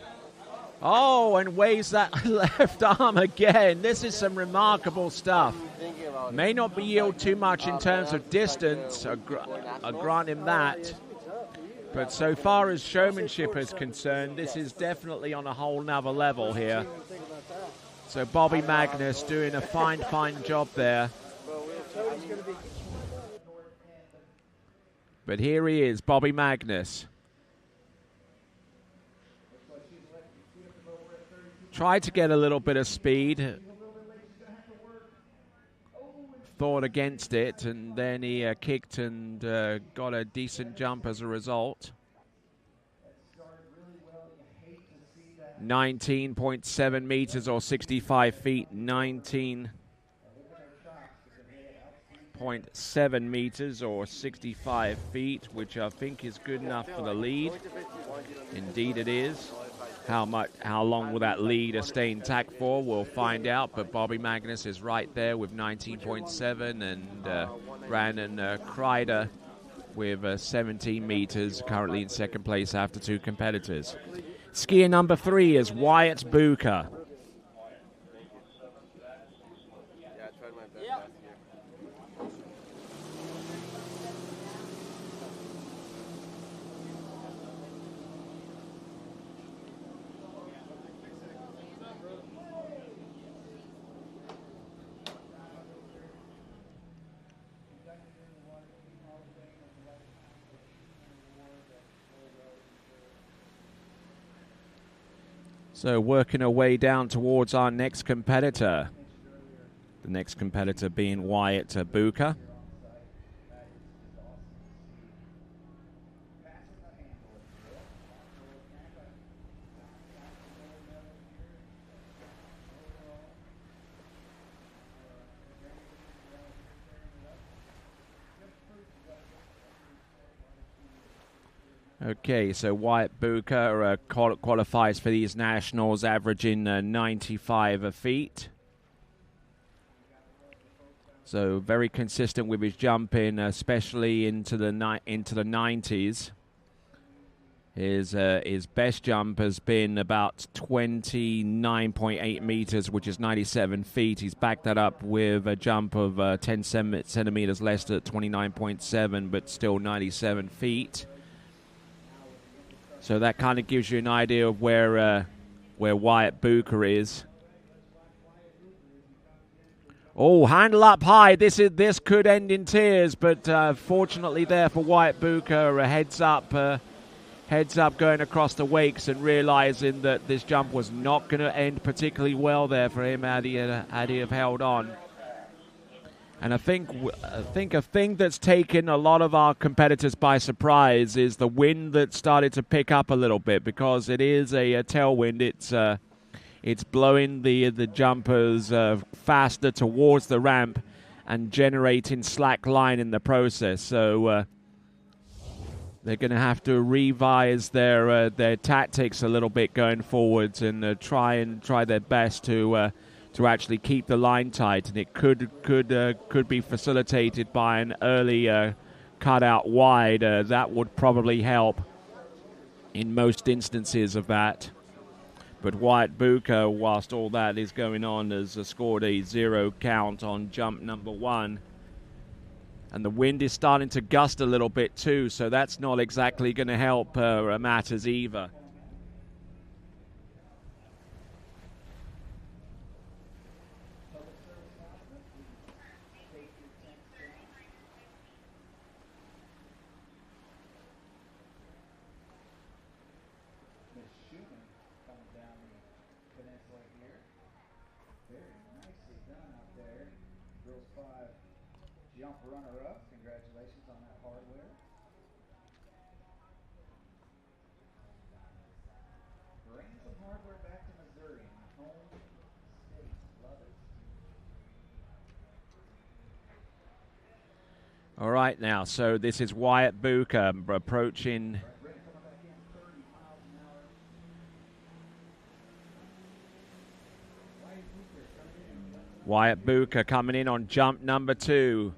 Oh, and weighs that left arm again. This is some remarkable stuff. May not be yield too much in terms of distance. I'll grant him that. But so far as showmanship is concerned, this is definitely on a whole nother level here. So Bobby Magnus doing a fine job there. But here he is, Bobby Magnus. Tried to get a little bit of speed. Thought against it, and then he kicked and got a decent jump as a result. 19.7 meters or 65 feet. 19.7 meters or 65 feet, which I think is good enough for the lead. Indeed it is. How long will that lead stay intact for? We'll find out. But Bobby Magnus is right there with 19.7, and Brandon Kreider with 17 meters, currently in second place after two competitors. Skier number 3 is Wyatt Booker. So working our way down towards our next competitor. The next competitor being Wyatt Booker. Okay, so Wyatt Booker qualifies for these nationals, averaging 95 feet. So very consistent with his jumping, especially into the 90s. His best jump has been about 29.8 meters, which is 97 feet. He's backed that up with a jump of 10 centimeters less at 29.7, but still 97 feet. So that kind of gives you an idea of where Wyatt Booker is. Oh, handle up high. This could end in tears, but fortunately there for Wyatt Booker, a heads up going across the wakes and realizing that this jump was not going to end particularly well there for him had he have held on. And I think a thing that's taken a lot of our competitors by surprise is the wind that started to pick up a little bit, because it is a tailwind. It's blowing the jumpers faster towards the ramp and generating slack line in the process. So they're going to have to revise their tactics a little bit going forwards and try their best to actually keep the line tight, and it could be facilitated by an early cut out wide. That would probably help in most instances of that. But Wyatt Booker, whilst all that is going on, has scored a 0 count on jump number 1. And the wind is starting to gust a little bit too, so that's not exactly going to help matters either. Jump runner-up. Congratulations on that hardware. Bring some hardware back to Missouri, my home state. Love it. All right, now, so this is Wyatt Booker approaching Wyatt Bucher coming in on jump number 2.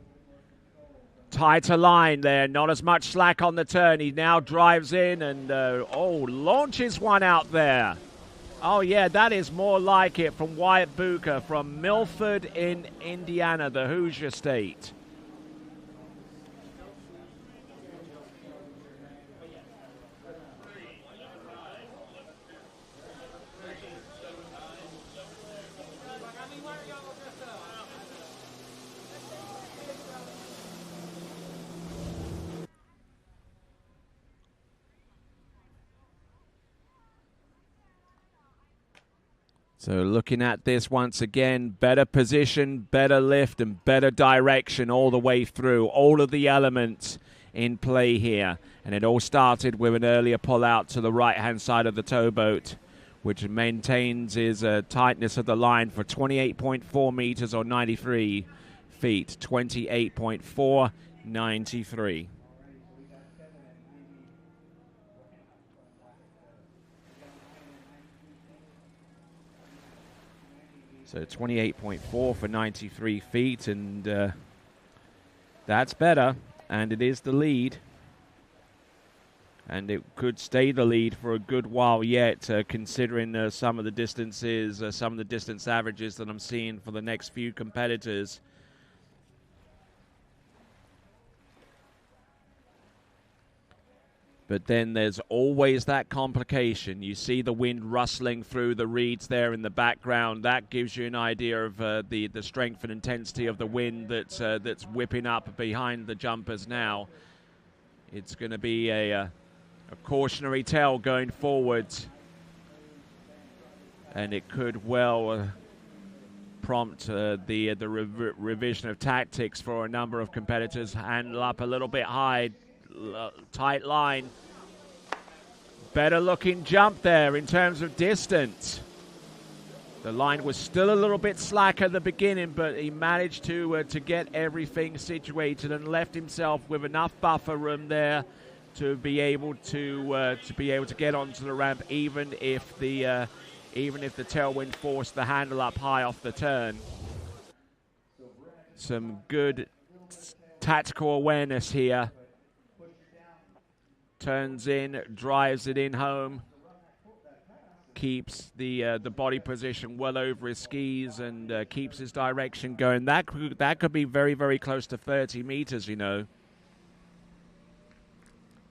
Tighter line there, not as much slack on the turn. He now drives in and, launches one out there. Oh, yeah, that is more like it from Wyatt Bucher from Milford in Indiana, the Hoosier State. So looking at this once again, better position, better lift, and better direction all the way through. All of the elements in play here. And it all started with an earlier pull out to the right-hand side of the towboat, which maintains his tightness of the line for 28.4 meters or 93 feet. 28.4, 93. So 28.4 for 93 feet, and that's better, and it is the lead. And it could stay the lead for a good while yet, considering some of the distances, some of the distance averages that I'm seeing for the next few competitors. But then there's always that complication. You see the wind rustling through the reeds there in the background. That gives you an idea of the strength and intensity of the wind that's whipping up behind the jumpers now. It's going to be a cautionary tale going forward. And it could well prompt the revision of tactics for a number of competitors. Handle up a little bit high. Tight line. Better looking jump there in terms of distance. The line was still a little bit slack at the beginning, but he managed to get everything situated and left himself with enough buffer room there to be able to get onto the ramp, even if the tailwind forced the handle up high off the turn. Some good tactical awareness here. Turns in, drives it in home, keeps the body position well over his skis, and keeps his direction going. That could be very, very close to 30 meters, you know.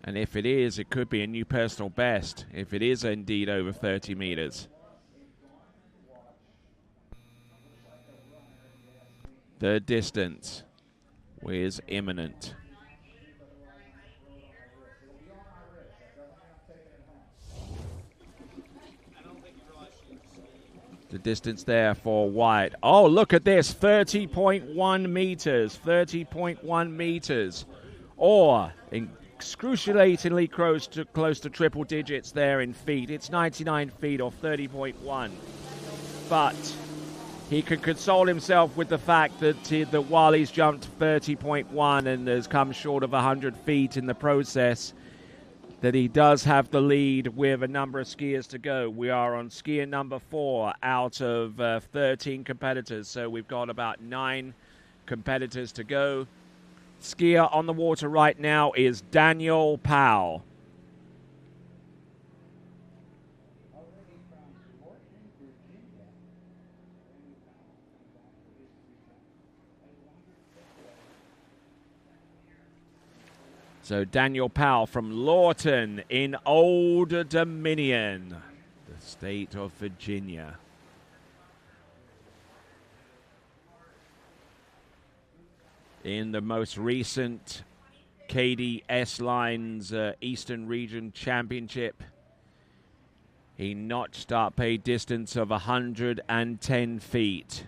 And if it is, it could be a new personal best, if it is indeed over 30 meters. The distance is imminent. The distance there for Wyatt. Oh, look at this, 30.1 meters, 30.1 meters. Or excruciatingly close to triple digits there in feet. It's 99 feet or 30.1. But he can console himself with the fact that while he's jumped 30.1 and has come short of 100 feet in the process, that he does have the lead with a number of skiers to go. We are on skier number 4 out of 13 competitors, so we've got about 9 competitors to go. Skier on the water right now is Daniel Powell. So Daniel Powell from Lawton in Old Dominion, the state of Virginia. In the most recent KDS Lines Eastern Region Championship, he notched up a distance of 110 feet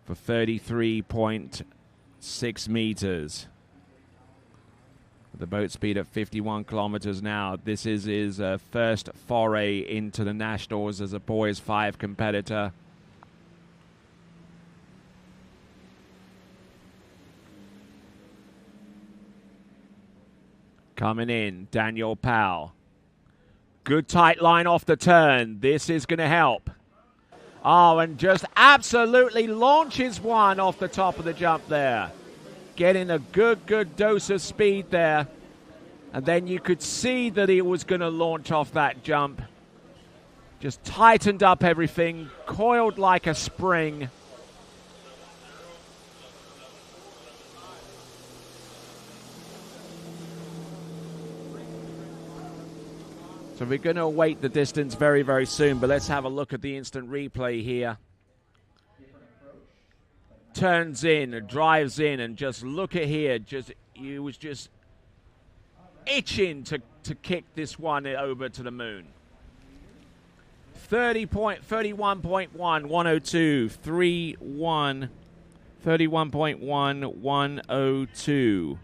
for 33.6 meters. The boat speed at 51 kilometers now. This is his first foray into the Nationals as a boys 5 competitor. Coming in, Daniel Powell. Good tight line off the turn. This is going to help. Oh, and just absolutely launches one off the top of the jump there. Getting a good dose of speed there. And then you could see that he was going to launch off that jump. Just tightened up everything, coiled like a spring. So we're going to await the distance very, very soon, but let's have a look at the instant replay here. Turns in, drives in, and just look at here. He was just itching to kick this one over to the moon. 31.1, 102, 31, 31.1, 102.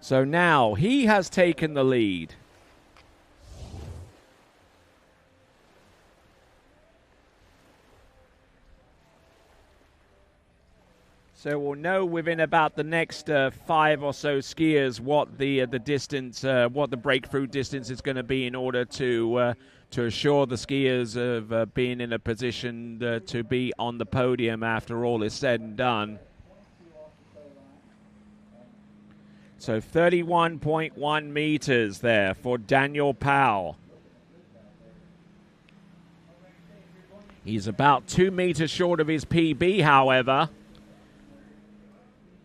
So now he has taken the lead. So we'll know within about the next 5 or so skiers what the distance, what the breakthrough distance is going to be in order to assure the skiers of being in a position to be on the podium after all is said and done. So 31.1 meters there for Daniel Powell. He's about 2 meters short of his PB, however.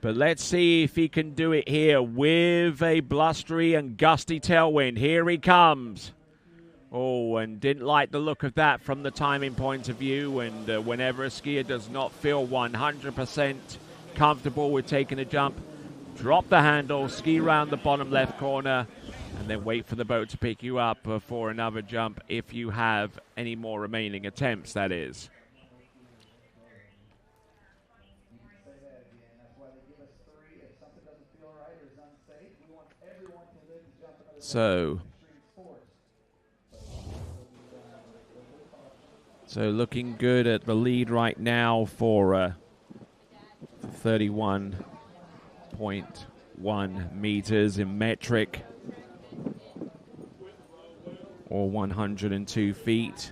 But let's see if he can do it here with a blustery and gusty tailwind. Here he comes. Oh, and didn't like the look of that from the timing point of view. And whenever a skier does not feel 100% comfortable with taking a jump, drop the handle, ski around the bottom left corner, and then wait for the boat to pick you up for another jump if you have any more remaining attempts, that is. So looking good at the lead right now for 31.1 meters in metric, or 102 feet.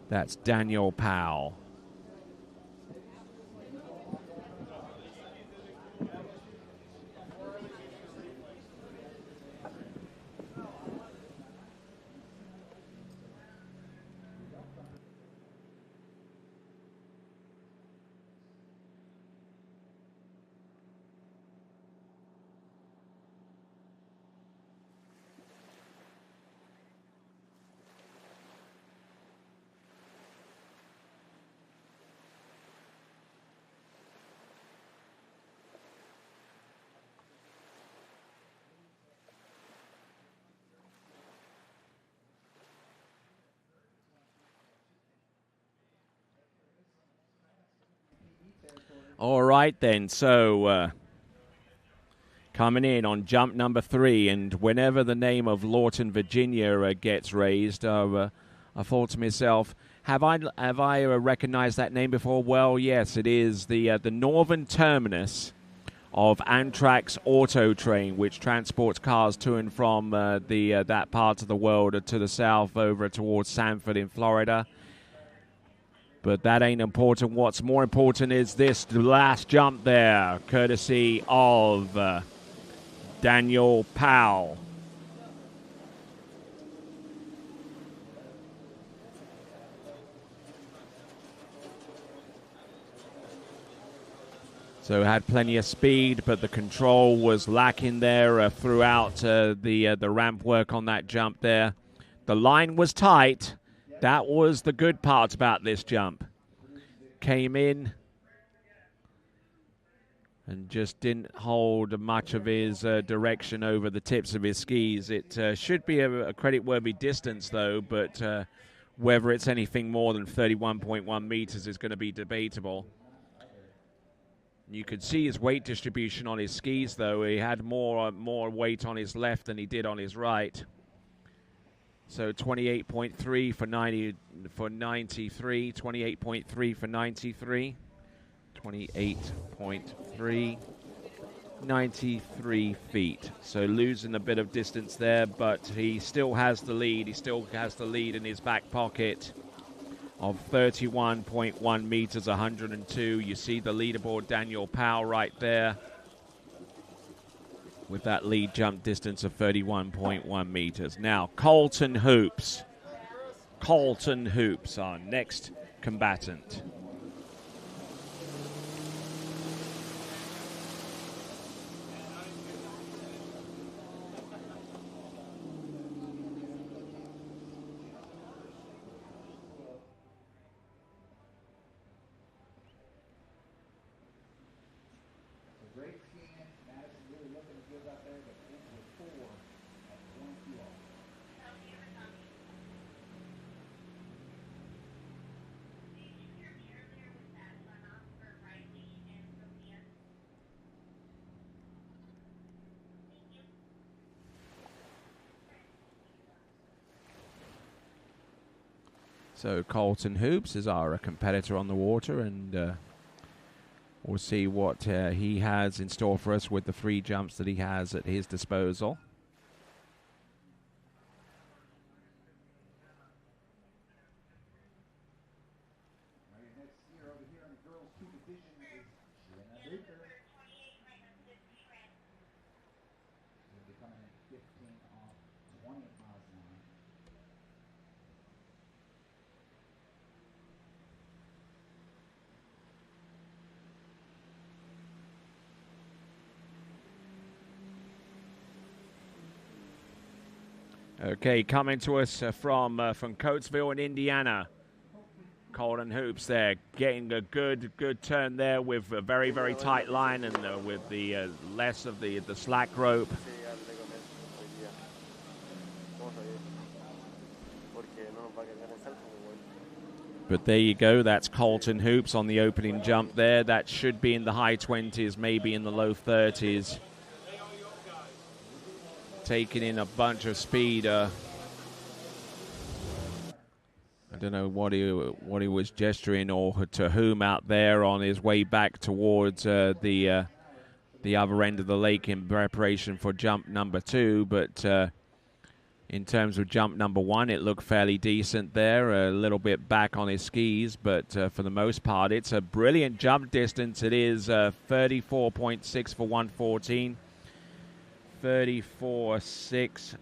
That's Daniel Powell. All right, then. So coming in on jump number 3, and whenever the name of Lawton, Virginia gets raised, I thought to myself, have I recognized that name before? Well, yes, it is the northern terminus of Amtrak's Auto Train, which transports cars to and from that part of the world to the south over towards Sanford in Florida. But that ain't important. What's more important is this last jump there, courtesy of Daniel Powell. So had plenty of speed, but the control was lacking there throughout the ramp work on that jump there. The line was tight. That was the good part about this jump. Came in and just didn't hold much of his direction over the tips of his skis. It should be a credit-worthy distance, though, but whether it's anything more than 31.1 meters is going to be debatable. You could see his weight distribution on his skis, though. He had more weight on his left than he did on his right. So 28.3 for 93, 28.3 for 93, 28.3. 93 feet. So losing a bit of distance there, but he still has the lead. He still has the lead in his back pocket of 31.1 meters, 102. You see the leaderboard, Daniel Powell, right there with that lead jump distance of 31.1 meters. Now, Colton Hoops. Colton Hoops, our next combatant. So Colton Hoops is our competitor on the water, and we'll see what he has in store for us with the 3 jumps that he has at his disposal. Okay, coming to us from Coatesville in Indiana. Colton Hoops there, getting a good turn there with a very, very tight line and with the less of the slack rope. But there you go, that's Colton Hoops on the opening jump there. That should be in the high 20s, maybe in the low 30s. Taking in a bunch of speed. I don't know what he was gesturing or to whom out there on his way back towards the other end of the lake in preparation for jump number 2. But in terms of jump number 1, it looked fairly decent there. A little bit back on his skis, but for the most part, it's a brilliant jump distance. It is 34.6 for 114. 34.6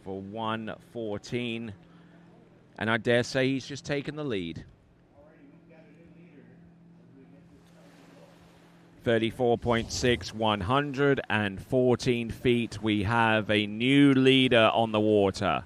for 114, and I dare say he's just taken the lead. 34.6, 114 feet. We have a new leader on the water.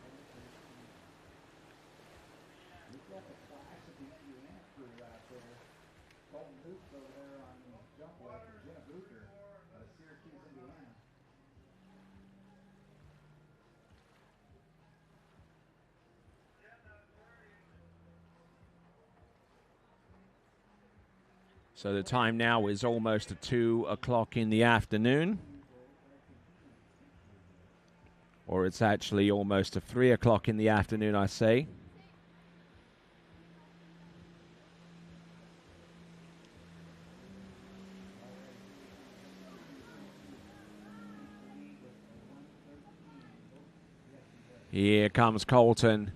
So the time now is almost at 2 o'clock in the afternoon. Or it's actually almost at 3 o'clock in the afternoon, I say. Here comes Colton.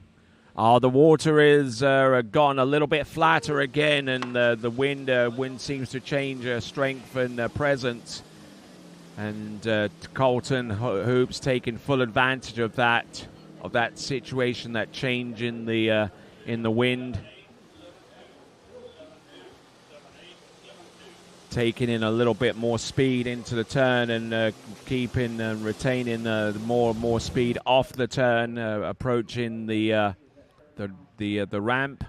Oh, the water is gone a little bit flatter again, and the wind seems to change strength and presence. And Colton Hoops taking full advantage of that situation, that change in the wind. Taking in a little bit more speed into the turn and keeping and retaining more speed off the turn, approaching the ramp.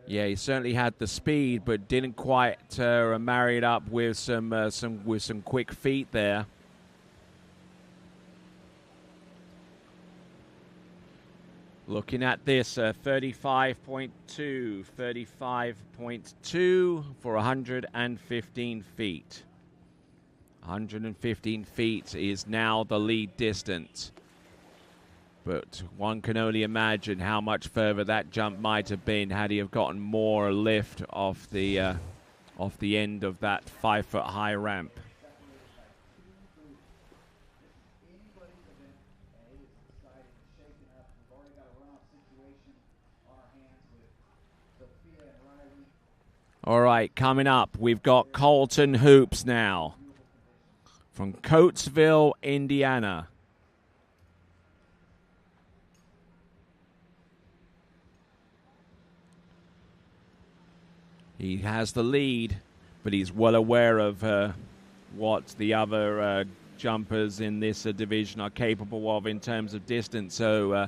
Yeah, he certainly had the speed, but didn't quite marry it up with some quick feet there. Looking at this, 35.2 for 115 feet. 115 feet is now the lead distance. But one can only imagine how much further that jump might have been had he have gotten more lift off the end of that 5-foot high ramp. All right, coming up, we've got Colton Hoops now from Coatesville, Indiana. He has the lead, but he's well aware of what the other jumpers in this division are capable of in terms of distance. So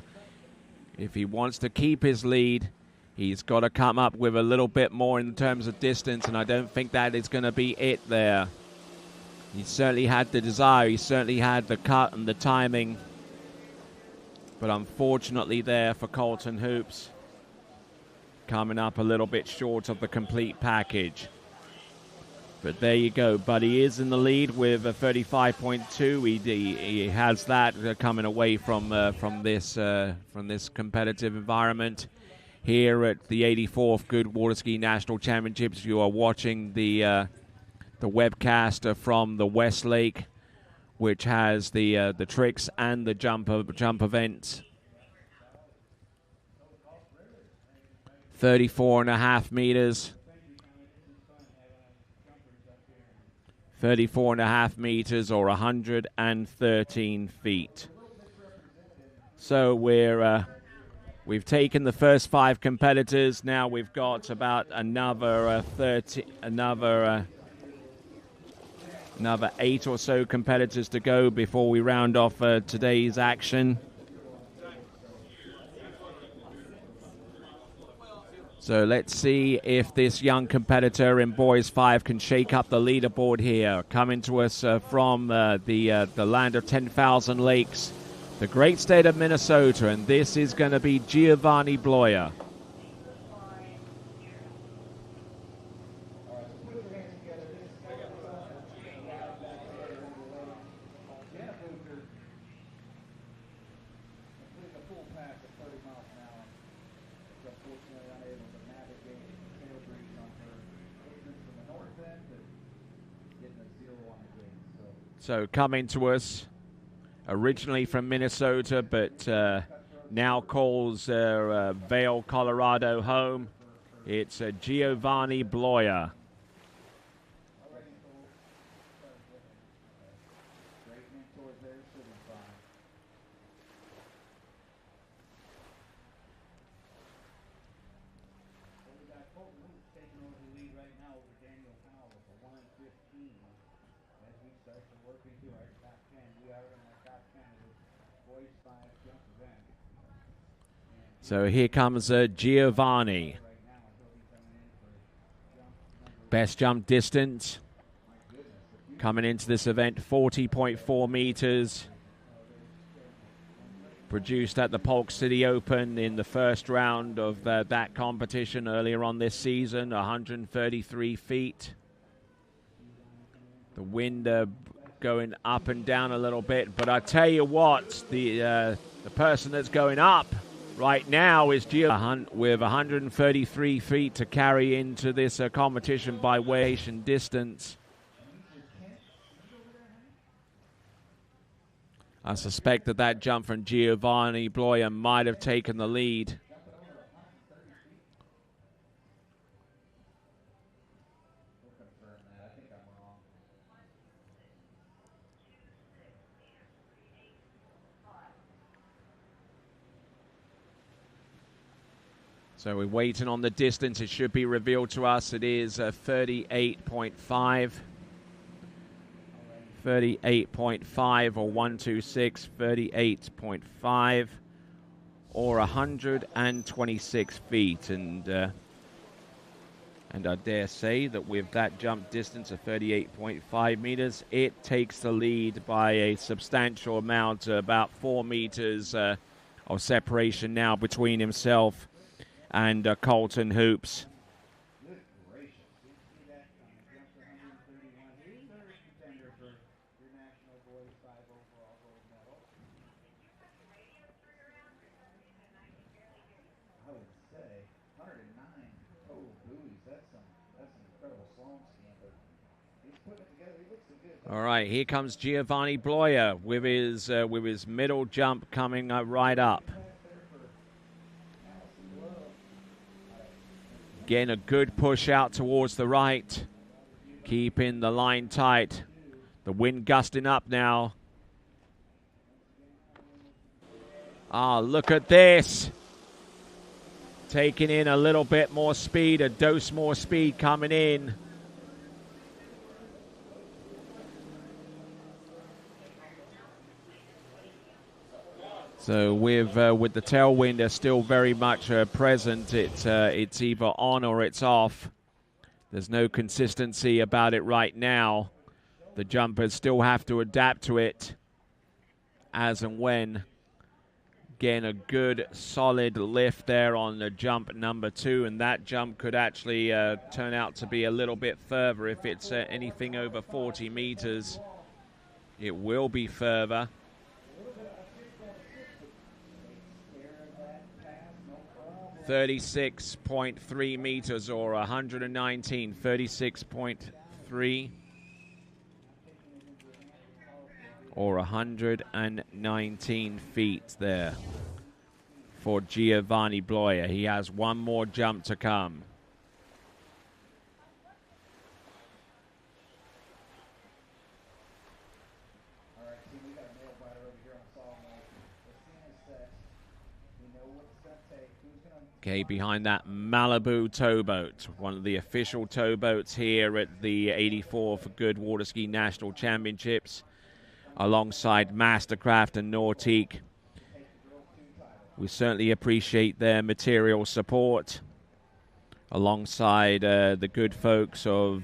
if he wants to keep his lead, he's got to come up with a little bit more in terms of distance, and I don't think that is going to be it there. He certainly had the desire, he certainly had the cut and the timing, but unfortunately there for Colton Hoops, coming up a little bit short of the complete package. But there you go. But he is in the lead with a 35.2. He has that coming away from this competitive environment. Here at the 84th Goode Water Ski National Championships, you are watching the webcast from the West Lake, which has the tricks and the jump events. 34.5 meters. 34.5 meters or 113 feet. So we've taken the first 5 competitors. Now we've got about another 8 or so competitors to go before we round off today's action. So let's see if this young competitor in Boys 5 can shake up the leaderboard here. Coming to us from the land of 10,000 lakes, the great state of Minnesota, and this is going to be Giovanni Bloia. So coming to us originally from Minnesota, but now calls Vail, Colorado home. It's Giovanni Bloia. So here comes Giovanni. Best jump distance coming into this event, 40.4 meters. Produced at the Polk City Open in the first round of that competition earlier on this season, 133 feet. The wind going up and down a little bit, but I tell you what, the person that's going up right now is Gio with 133 feet to carry into this competition by weight and distance. I suspect that jump from Giovanni Bloia might have taken the lead. So we're waiting on the distance. It should be revealed to us. It is 38.5. 38.5 or 126, 38.5 or 126 feet. And I dare say that with that jump distance of 38.5 meters, it takes the lead by a substantial amount, about 4 meters of separation now between himself and Colton Hoops. would say 109 total buoys. That's an incredible slalom skiing, but he's putting it together. He looks so good. All right, here comes Giovanni Bloyer with his middle jump coming right up. Getting a good push out towards the right. Keeping the line tight. The wind gusting up now. Ah, look at this. Taking in a little bit more speed, a dose more speed coming in. So with the tailwind still very much present, it's either on or it's off. There's no consistency about it right now. The jumpers still have to adapt to it as and when. Getting a good solid lift there on the jump number 2, and that jump could actually turn out to be a little bit further. If it's anything over 40 meters, it will be further. 36.3 meters or 119, 36.3 or 119 feet there for Giovanni Bloyer. He has one more jump to come. Okay, behind that Malibu towboat, one of the official towboats here at the 84th Goode Water Ski National Championships, alongside Mastercraft and Nautique. We certainly appreciate their material support, alongside the good folks of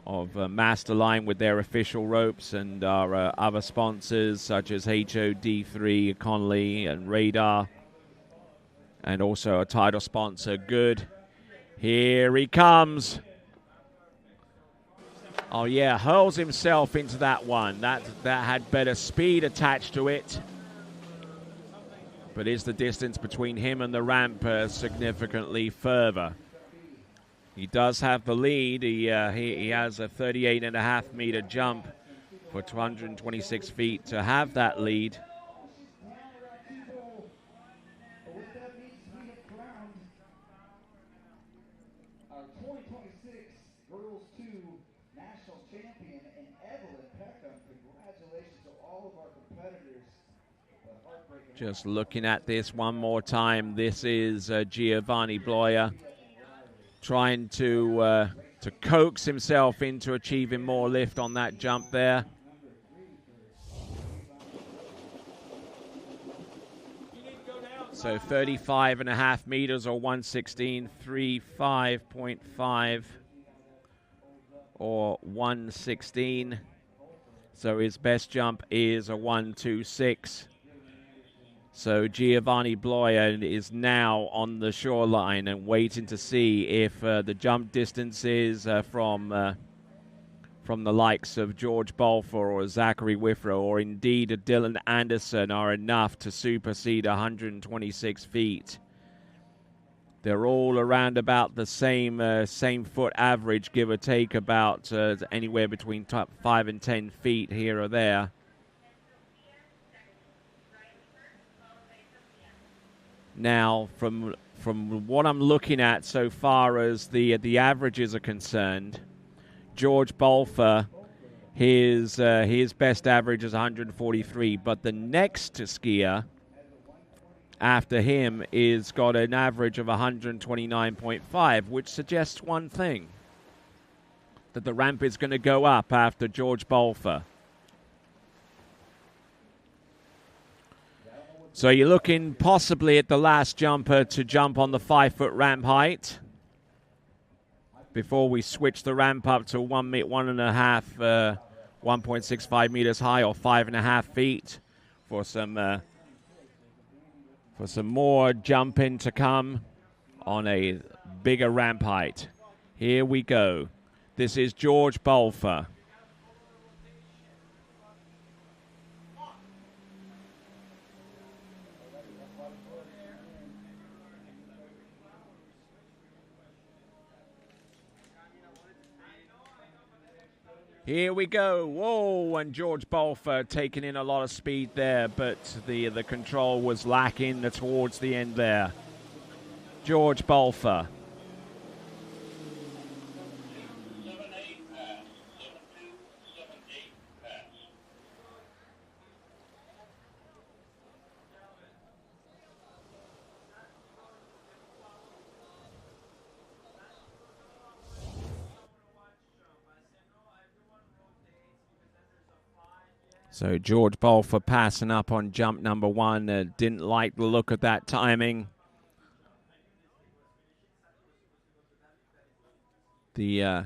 Masterline with their official ropes, and our other sponsors such as HOD3, Connolly, and Radar. And also a title sponsor, Goode. Here he comes. Oh, yeah, hurls himself into that one. That had better speed attached to it. But is the distance between him and the ramp significantly further? He does have the lead. He has a 38.5 meter jump for 226 feet to have that lead. Just looking at this one more time, this is Giovanni Bloyer trying to coax himself into achieving more lift on that jump there. So 35.5 meters or 116.35.5 or 116. So his best jump is a 126. So Giovanni Bloyer is now on the shoreline and waiting to see if the jump distances from the likes of George Balfour or Zachary Withrow or indeed Dylan Anderson are enough to supersede 126 feet. They're all around about the same foot average, give or take about anywhere between 5 and 10 feet here or there. Now, from what I'm looking at so far as the averages are concerned, George Balfour, his best average is 143, but the next skier after him is got an average of 129.5, which suggests one thing, that the ramp is going to go up after George Balfour. So you're looking possibly at the last jumper to jump on the 5-foot ramp height before we switch the ramp up to 1.65 meters high or 5.5 feet for some more jumping to come on a bigger ramp height. Here we go. This is George Balfour. Here we go. Whoa, and George Balfour taking in a lot of speed there, but the control was lacking towards the end there. George Balfour. So George Balfour passing up on jump number 1. Didn't like the look of that timing. The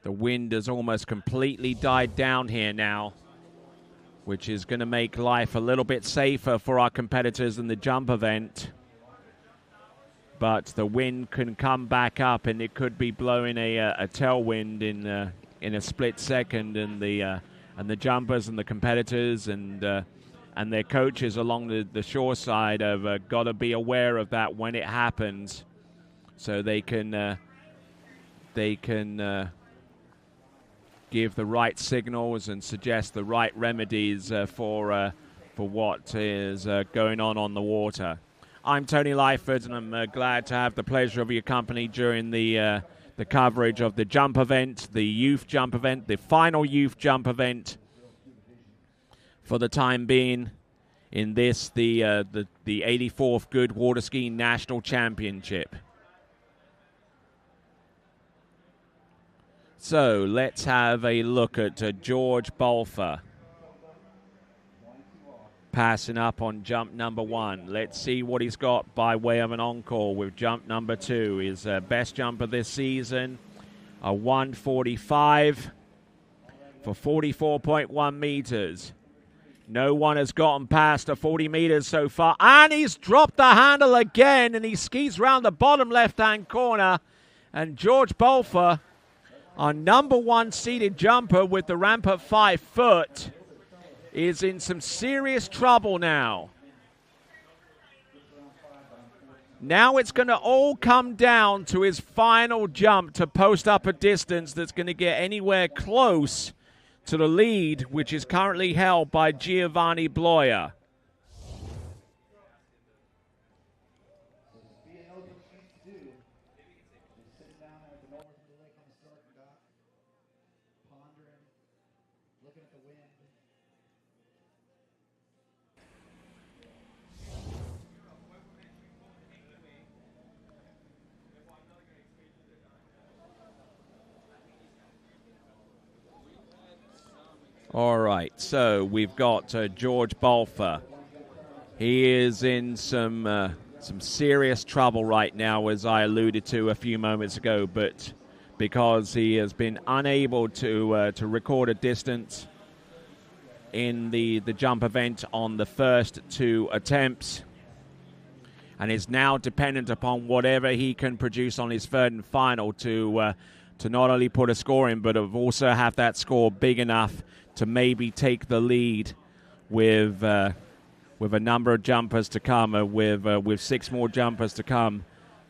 wind has almost completely died down here now, which is going to make life a little bit safer for our competitors in the jump event. But the wind can come back up, and it could be blowing a tailwind in a split second, and the jumpers and the competitors and their coaches along the shore side have got to be aware of that when it happens, so they can give the right signals and suggest the right remedies for what is going on the water. I'm Tony Lyford, and I'm glad to have the pleasure of your company during the coverage of the jump event, the youth jump event, the final youth jump event for the time being in this, the 84th Goode Water Skiing National Championship. So let's have a look at George Balfour passing up on jump number 1. Let's see what he's got by way of an encore with jump number 2. His best jump of this season, a 1:45 for 44.1 meters. No one has gotten past the 40 meters so far, and he's dropped the handle again, and he skis round the bottom left-hand corner, and George Balfour, our number 1 seeded jumper with the ramp at 5 foot, is in some serious trouble now. Now it's going to all come down to his final jump to post up a distance that's going to get anywhere close to the lead, which is currently held by Giovanni Bloia. All right, so we've got George Balfour. He is in some serious trouble right now, as I alluded to a few moments ago, but because he has been unable to record a distance in the jump event on the first 2 attempts, and is now dependent upon whatever he can produce on his third and final to not only put a score in, but also have that score big enough to maybe take the lead with a number of jumpers to come, with 6 more jumpers to come.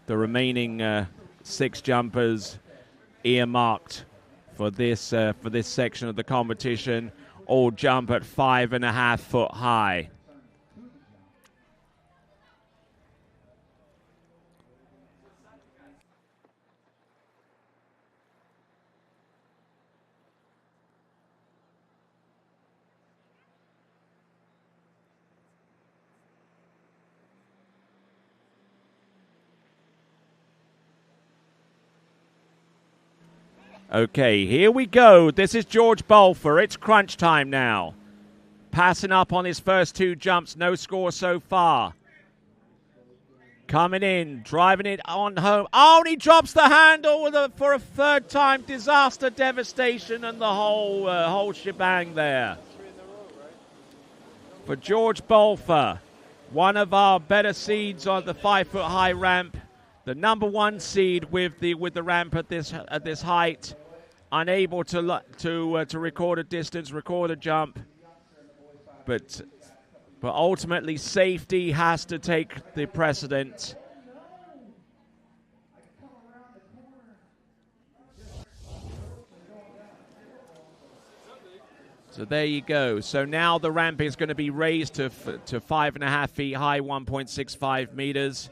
The remaining 6 jumpers earmarked for this section of the competition all jump at 5.5 foot high. Okay, here we go. This is George Balfour. It's crunch time now. Passing up on his first 2 jumps. No score so far. Coming in, driving it on home. Oh, and he drops the handle for a 3rd time. Disaster, devastation, and the whole shebang there. For George Balfour, one of our better seeds on the 5 foot high ramp. The number 1 seed with the ramp at this height, unable to record a distance, record a jump, but ultimately safety has to take the precedent. So there you go. So now the ramp is going to be raised to 5.5 feet high, 1.65 meters.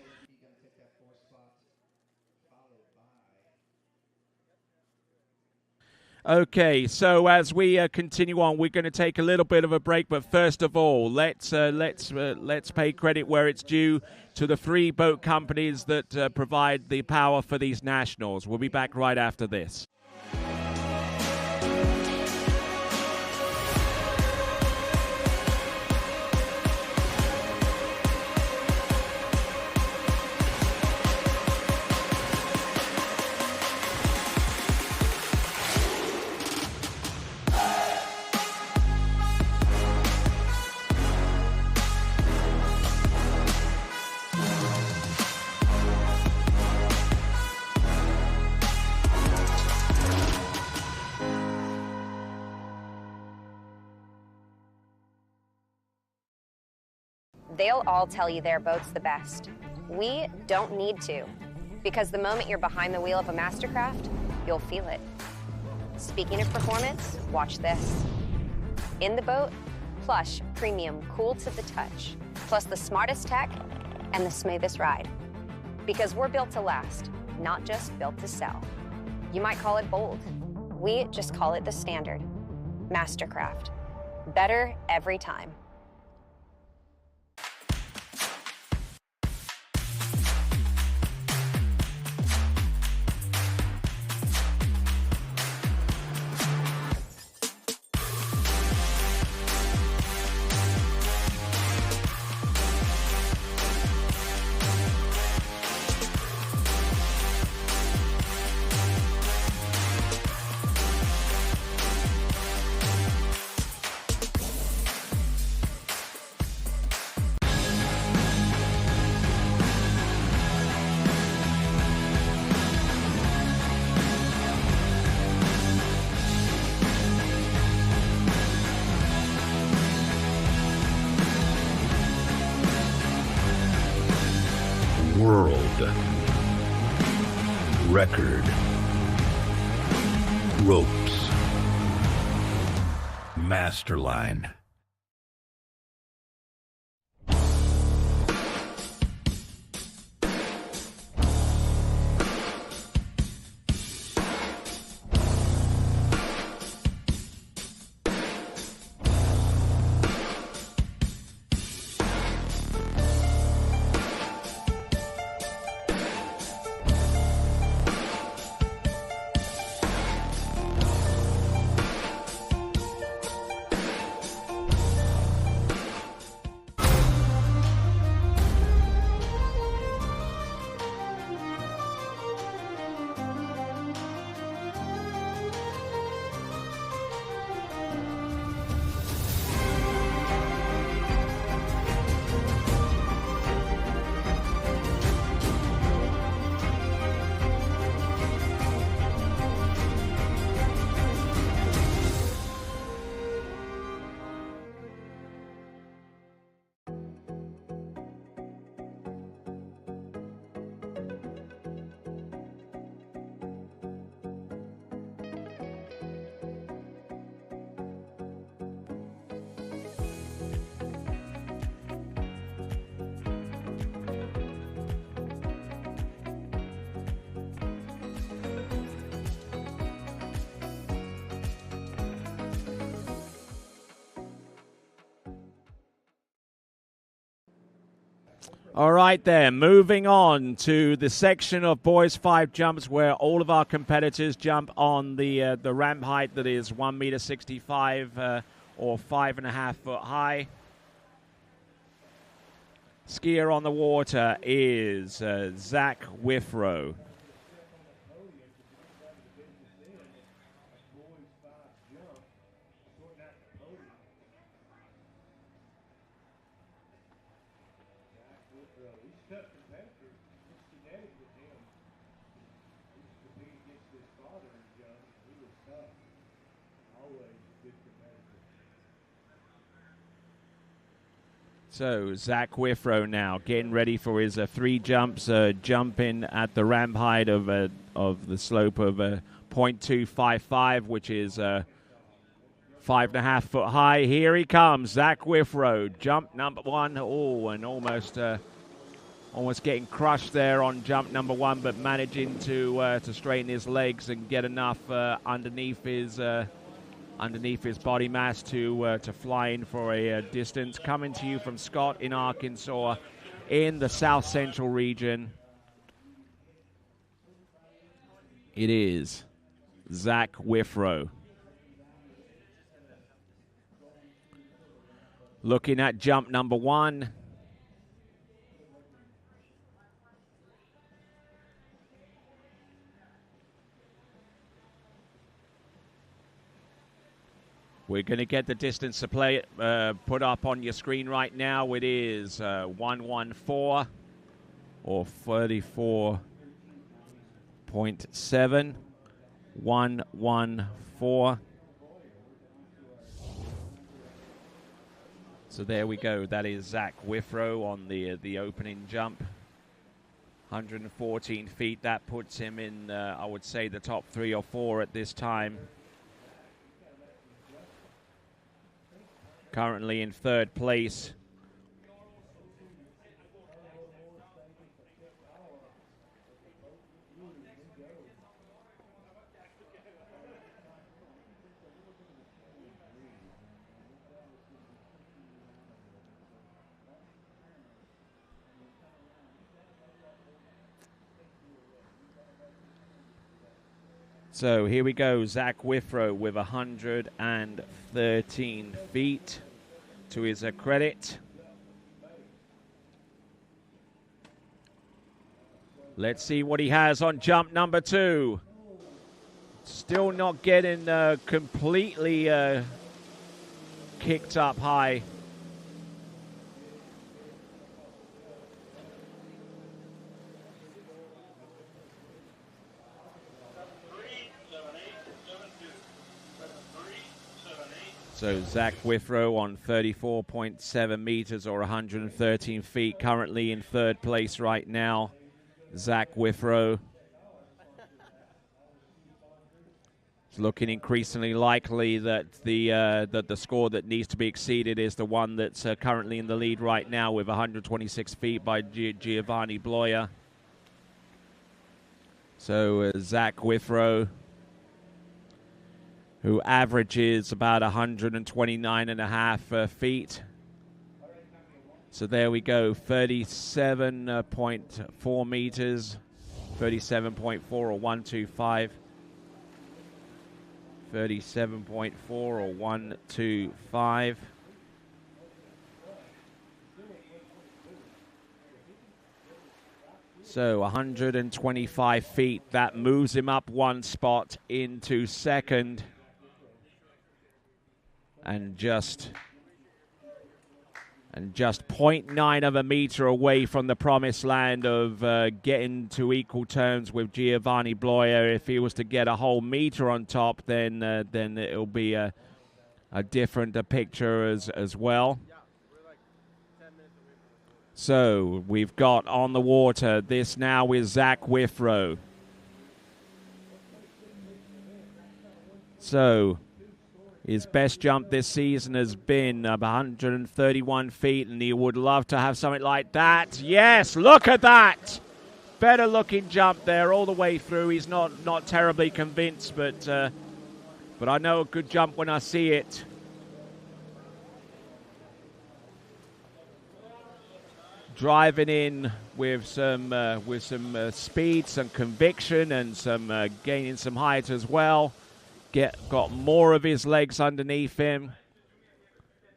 Okay, so as we continue on, we're going to take a little bit of a break. But first of all, let's pay credit where it's due to the 3 boat companies that provide the power for these nationals. We'll be back right after this. They'll all tell you their boat's the best. We don't need to, because the moment you're behind the wheel of a Mastercraft, you'll feel it. Speaking of performance, watch this. In the boat, plush, premium, cool to the touch, plus the smartest tech and the smoothest ride. Because we're built to last, not just built to sell. You might call it bold. We just call it the standard. Mastercraft. Better every time. World record ropes Masterline. All right, there. Moving on to the section of boys 5 jumps where all of our competitors jump on the ramp height that is 1.65 meters or 5.5 foot high. Skier on the water is Zach Withrow. So Zach Withrow now getting ready for his 3 jumps, jumping at the ramp height of the slope of 0.255, which is 5.5 foot high. Here he comes, Zach Withrow. Jump number 1. Oh, and almost getting crushed there on jump number 1, but managing to straighten his legs and get enough underneath his body mass to fly in for a distance. Coming to you from Scott in Arkansas in the South Central region. It is Zach Withrow. Looking at jump number 1. We're going to get the distance to play put up on your screen right now. It is 114 or 34.7. 114. So there we go. That is Zach Withrow on the opening jump. 114 feet. That puts him in, I would say, the top 3 or 4 at this time. Currently in 3rd place. So here we go, Zach Withrow with 113 feet to his credit. Let's see what he has on jump number 2. Still not getting completely kicked up high. So Zach Withrow on 34.7 meters or 113 feet, currently in 3rd place right now. Zach Withrow. It's looking increasingly likely that the score that needs to be exceeded is the one that's currently in the lead right now with 126 feet by Giovanni Bloia. So Zach Withrow, who averages about 129.5 feet. So there we go, 37.4 meters, 37.4 or 125. 37.4 or 125. So 125 feet, that moves him up 1 spot into 2nd. And just 0.9 of a meter away from the promised land of getting to equal terms with Giovanni Bloia. If he was to get a whole meter on top, then it'll be a different picture as well. So we've got on the water. This now is Zach Withrow. So his best jump this season has been 131 feet, and he would love to have something like that. Yes, look at that. Better looking jump there all the way through. He's not terribly convinced, but I know a good jump when I see it. Driving in with some speed, some conviction, and some gaining some height as well. Got more of his legs underneath him.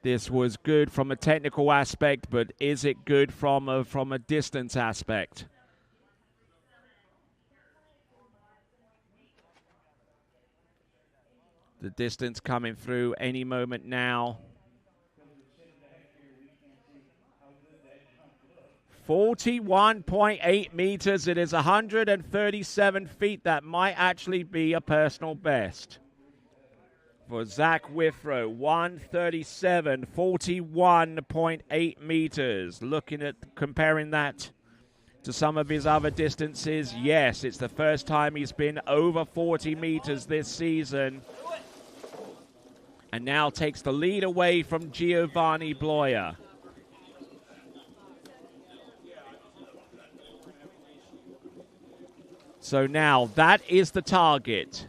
This was good from a technical aspect, but is it good from a distance aspect? The distance coming through any moment now. 41.8 meters. It is 137 feet. That might actually be a personal best for Zach Withrow. 137, 41.8 meters. Looking at comparing that to some of his other distances, yes, it's the first time he's been over 40 meters this season. and now takes the lead away from Giovanni Bloyer. So now that is the target.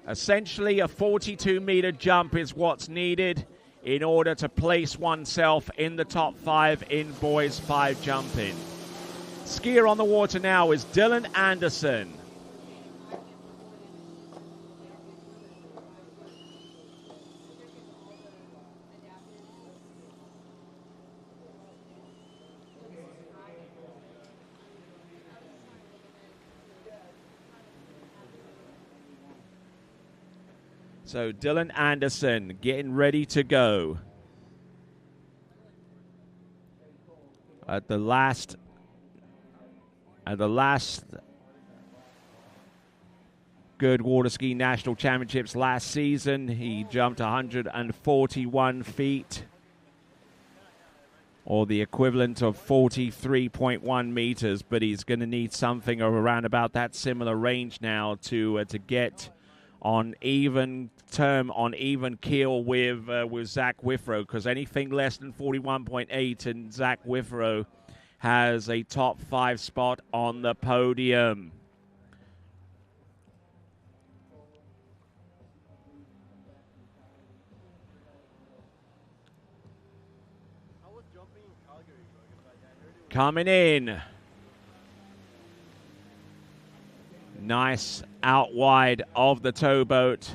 Essentially, a 42-meter jump is what's needed in order to place oneself in the top 5 in boys 5 jumping. Skier on the water now is Dylan Anderson. So Dylan Anderson getting ready to go. At the last Goode Water Ski National Championships last season, he jumped 141 feet, or the equivalent of 43.1 meters, but he's going to need something around about that similar range now to get on even keel with Zach Withrow, because anything less than 41.8 and Zach Withrow has a top 5 spot on the podium. Coming in. Nice out wide of the towboat.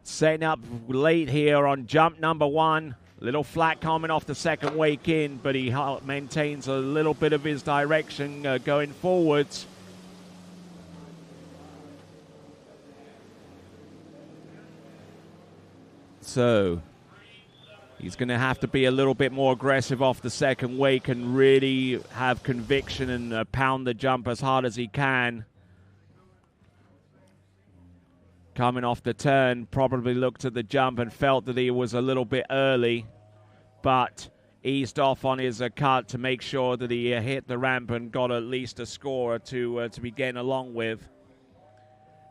Setting up late here on jump number 1. Little flat coming off the second wake in, but he maintains a little bit of his direction going forwards. So he's going to have to be a little bit more aggressive off the second wake and really have conviction and pound the jump as hard as he can. Coming off the turn, probably looked at the jump and felt that he was a little bit early, but eased off on his cut to make sure that he hit the ramp and got at least a score to be getting along with.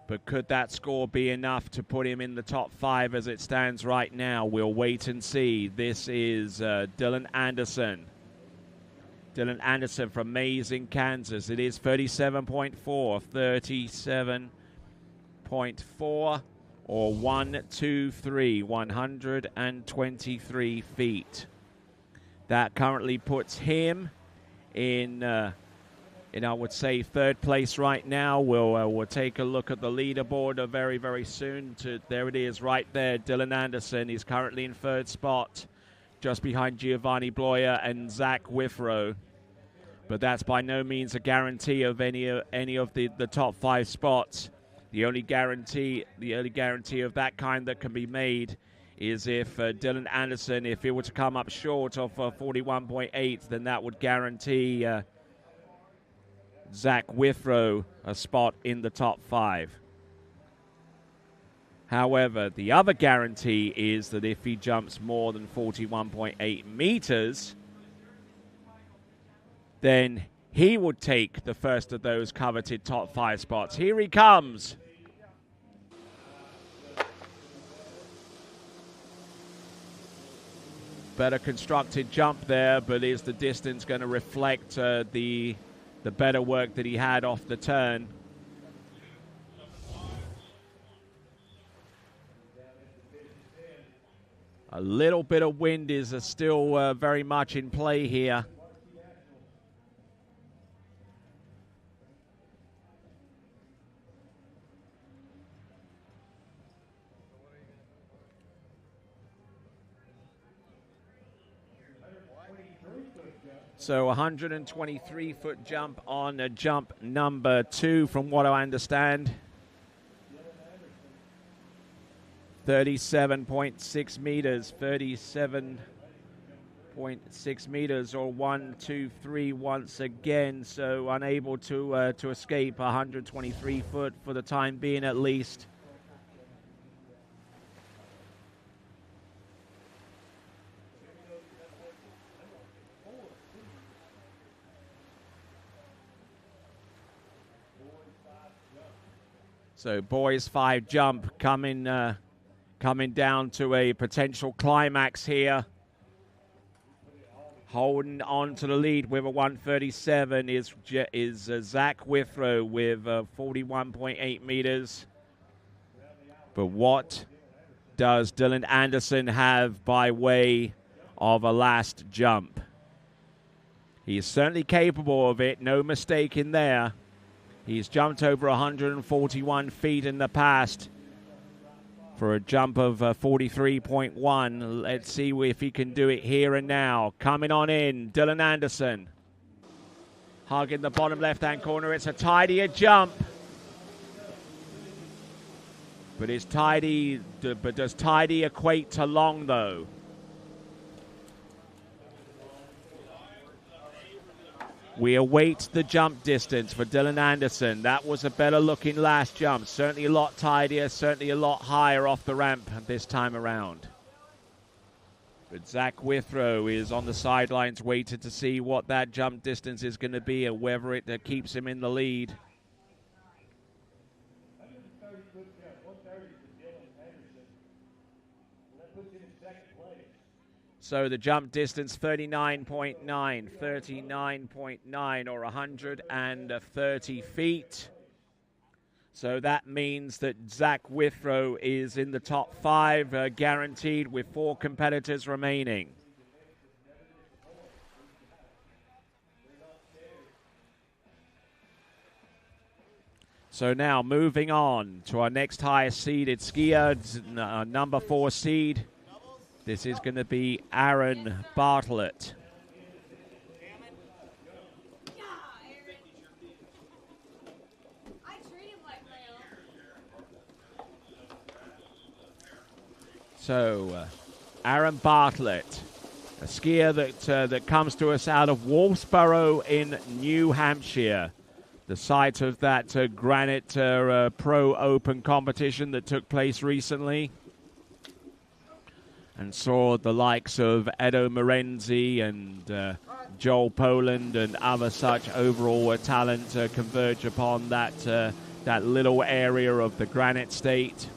But could that score be enough to put him in the top 5 as it stands right now? We'll wait and see. This is Dylan Anderson. Dylan Anderson from Mazing, Kansas. It is 37.4, 37.4, or 123, 123 feet. That currently puts him in I would say 3rd place right now. We'll take a look at the leaderboard very, very soon. There it is right there. Dylan Anderson is currently in 3rd spot, just behind Giovanni Bloyer and Zach Withrow. But that's by no means a guarantee of any of the top 5 spots. The only guarantee of that kind that can be made is if Dylan Anderson, if he were to come up short of 41.8, then that would guarantee Zach Withrow a spot in the top 5. However, the other guarantee is that if he jumps more than 41.8 meters, then he would take the first of those coveted top 5 spots. Here he comes. Better constructed jump there, but is the distance going to reflect the better work that he had off the turn? A little bit of wind is still very much in play here. So 123-foot jump on jump number 2, from what I understand. 37.6 meters, 37.6 meters, or 123 once again. So unable to escape 123 foot for the time being, at least. So boys 5 jump coming coming down to a potential climax here. Holding on to the lead with a 137 is Zach Withrow with 41.8 meters. But what does Dylan Anderson have by way of a last jump? He is certainly capable of it, no mistake in there. He's jumped over 141 feet in the past for a jump of 43.1. Let's see if he can do it here and now. Coming on in, Dylan Anderson. Hug in the bottom left-hand corner. It's a tidier jump. But does tidy equate to long, though? We await the jump distance for Dylan Anderson. That was a better-looking last jump. Certainly a lot tidier, certainly a lot higher off the ramp this time around. But Zach Withrow is on the sidelines waiting to see what that jump distance is going to be and whether it keeps him in the lead. So the jump distance, 39.9 or 130 feet. So that means that Zach Withrow is in the top 5, guaranteed, with 4 competitors remaining. So now moving on to our next highest seeded skier, number 4 seed. This is going to be Aaron Bartlett. So, Aaron Bartlett, a skier that comes to us out of Wolfsboro in New Hampshire, the site of that Granite Pro Open competition that took place recently, and saw the likes of Edo Morenzi and Joel Poland and other such overall talent converge upon that little area of the Granite State.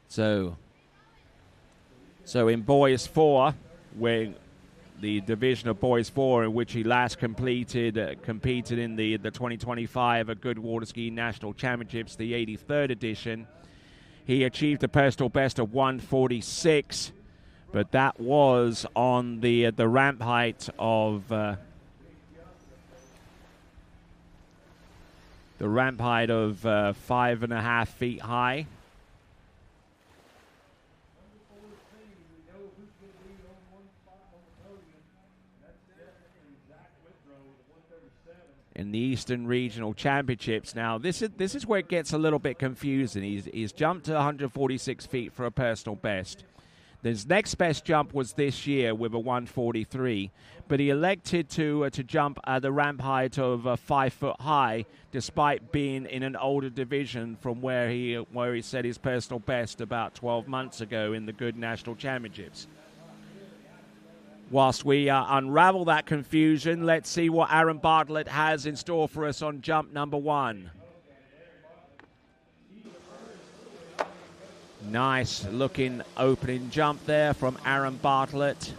So in Boys 4, where the division of Boys 4 in which he last competed in the 2025 Goode Water Ski National Championships, the 83rd edition, he achieved a personal best of 146, but that was on the ramp height of 5.5 feet high. In the Eastern Regional Championships. Now, this is where it gets a little bit confusing. He's jumped to 146 feet for a personal best. His next best jump was this year with a 143, but he elected to jump at the ramp height of 5 foot high, despite being in an older division from where he set his personal best about 12 months ago in the Goode National Championships. Whilst we unravel that confusion, let's see what Aaron Bartlett has in store for us on jump number 1. Nice looking opening jump there from Aaron Bartlett.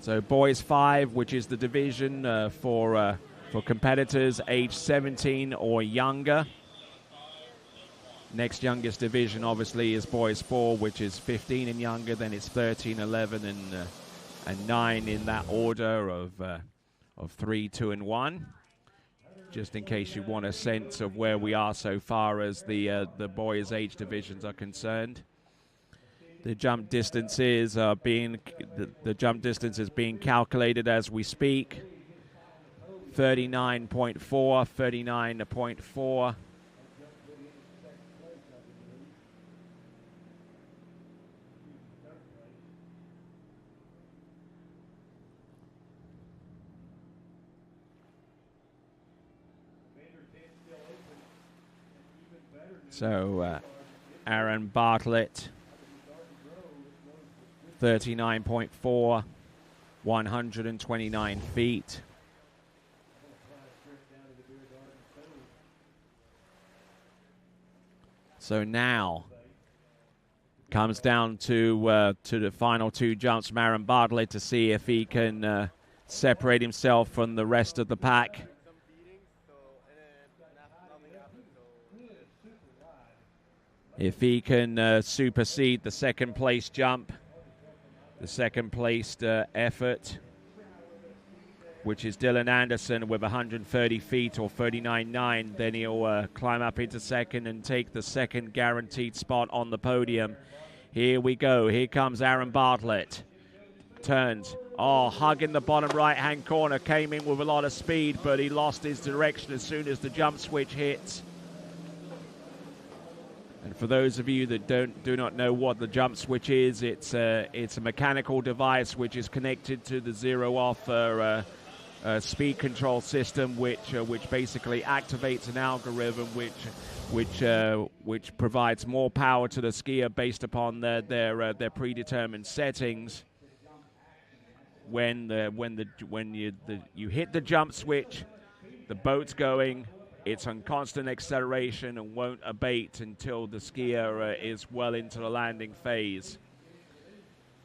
So Boys 5, which is the division for competitors aged 17 or younger. Next youngest division, obviously, is Boys 4, which is 15 and younger. Then it's 13, 11, and 9 in that order of 3, 2, and 1. Just in case you want a sense of where we are so far as the boys' age divisions are concerned. The jump distance is being calculated as we speak. 39.4, 39.4. So Aaron Bartlett 39.4, 129 feet. So now comes down to the final two jumps from Aaron Bartlett to see if he can separate himself from the rest of the pack. If he can supersede the second place jump, the second placed effort, which is Dylan Anderson with 130 feet or 39.9, then he'll climb up into second and take the second guaranteed spot on the podium. Here we go. Here comes Aaron Bartlett. Turns. Oh, hugging the bottom right-hand corner. Came in with a lot of speed, but he lost his direction as soon as the jump switch hits. And for those of you that do not know what the jump switch is, it's a mechanical device which is connected to the zero-off speed control system, which basically activates an algorithm which provides more power to the skier based upon their predetermined settings. When you hit the jump switch, the boat's going. It's on constant acceleration and won't abate until the skier is well into the landing phase.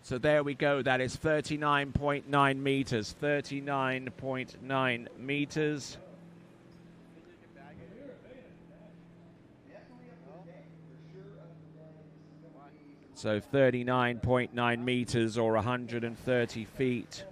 So there we go. That is 39.9 meters. 39.9 meters. So 39.9 meters or 130 feet.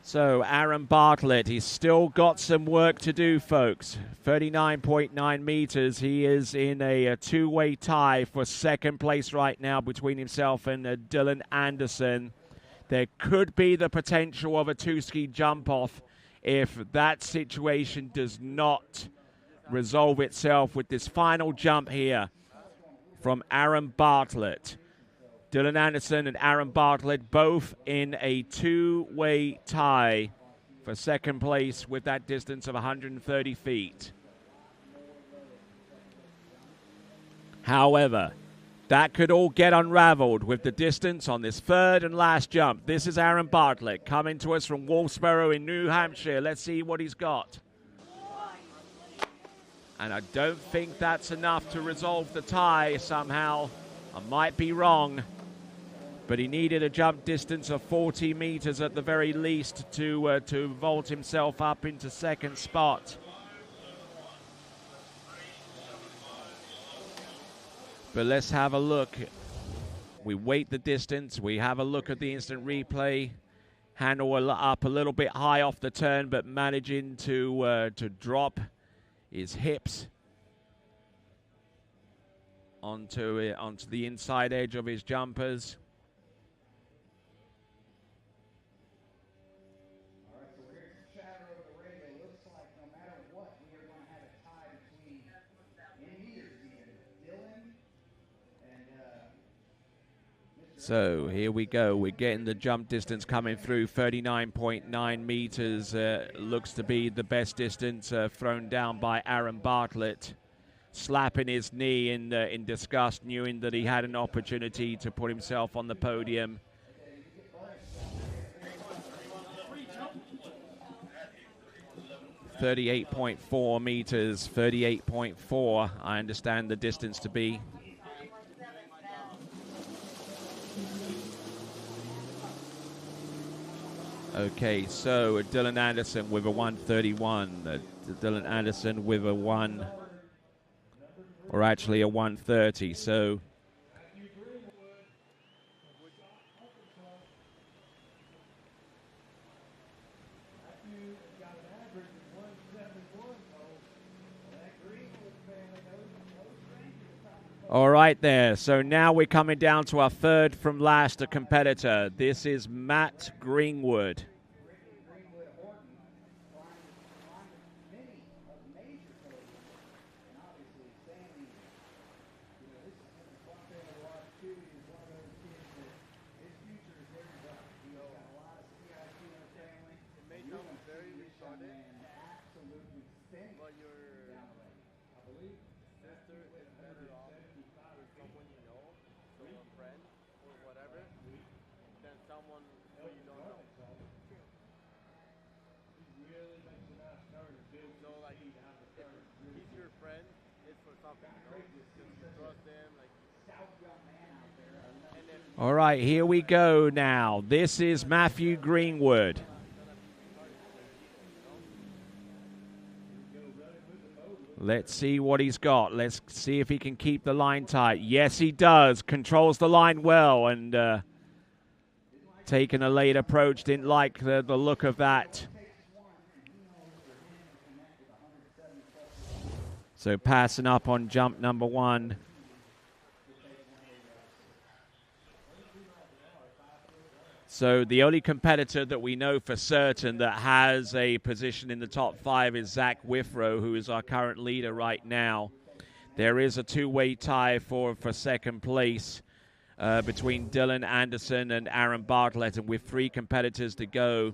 So Aaron Bartlett, he's still got some work to do, folks. 39.9 meters. He is in a two-way tie for second place right now between himself and Dylan Anderson. There could be the potential of a two-ski jump-off if that situation does not resolve itself with this final jump here from Aaron Bartlett. Dylan Anderson and Aaron Bartlett both in a two-way tie for second place with that distance of 130 feet. However, that could all get unraveled with the distance on this third and last jump. This is Aaron Bartlett coming to us from Wolfsboro in New Hampshire. Let's see what he's got. And I don't think that's enough to resolve the tie somehow. I might be wrong. But he needed a jump distance of 40 meters at the very least to vault himself up into second spot. But let's have a look. We wait the distance. We have a look at the instant replay. Handle up a little bit high off the turn, but managing to drop his hips onto the inside edge of his jumpers. So here we go. We're getting the jump distance coming through. 39.9 meters looks to be the best distance thrown down by Aaron Bartlett. Slapping his knee in disgust, knowing that he had an opportunity to put himself on the podium. .4 meters, 38.4, I understand the distance to be. Okay, so Dylan Anderson with a 131. Dylan Anderson with a 1, or actually a 130. So all right there. So now we're coming down to our third from last competitor. This is Matt Greenwood. All right, here we go now. This is Matthew Greenwood. Let's see what he's got. Let's see if he can keep the line tight. Yes, he does. Controls the line well and taking a late approach. Didn't like the look of that. So passing up on jump number 1. So the only competitor that we know for certain that has a position in the top 5 is Zach Withrow, who is our current leader right now. There is a two-way tie for second place between Dylan Anderson and Aaron Bartlett, and with 3 competitors to go,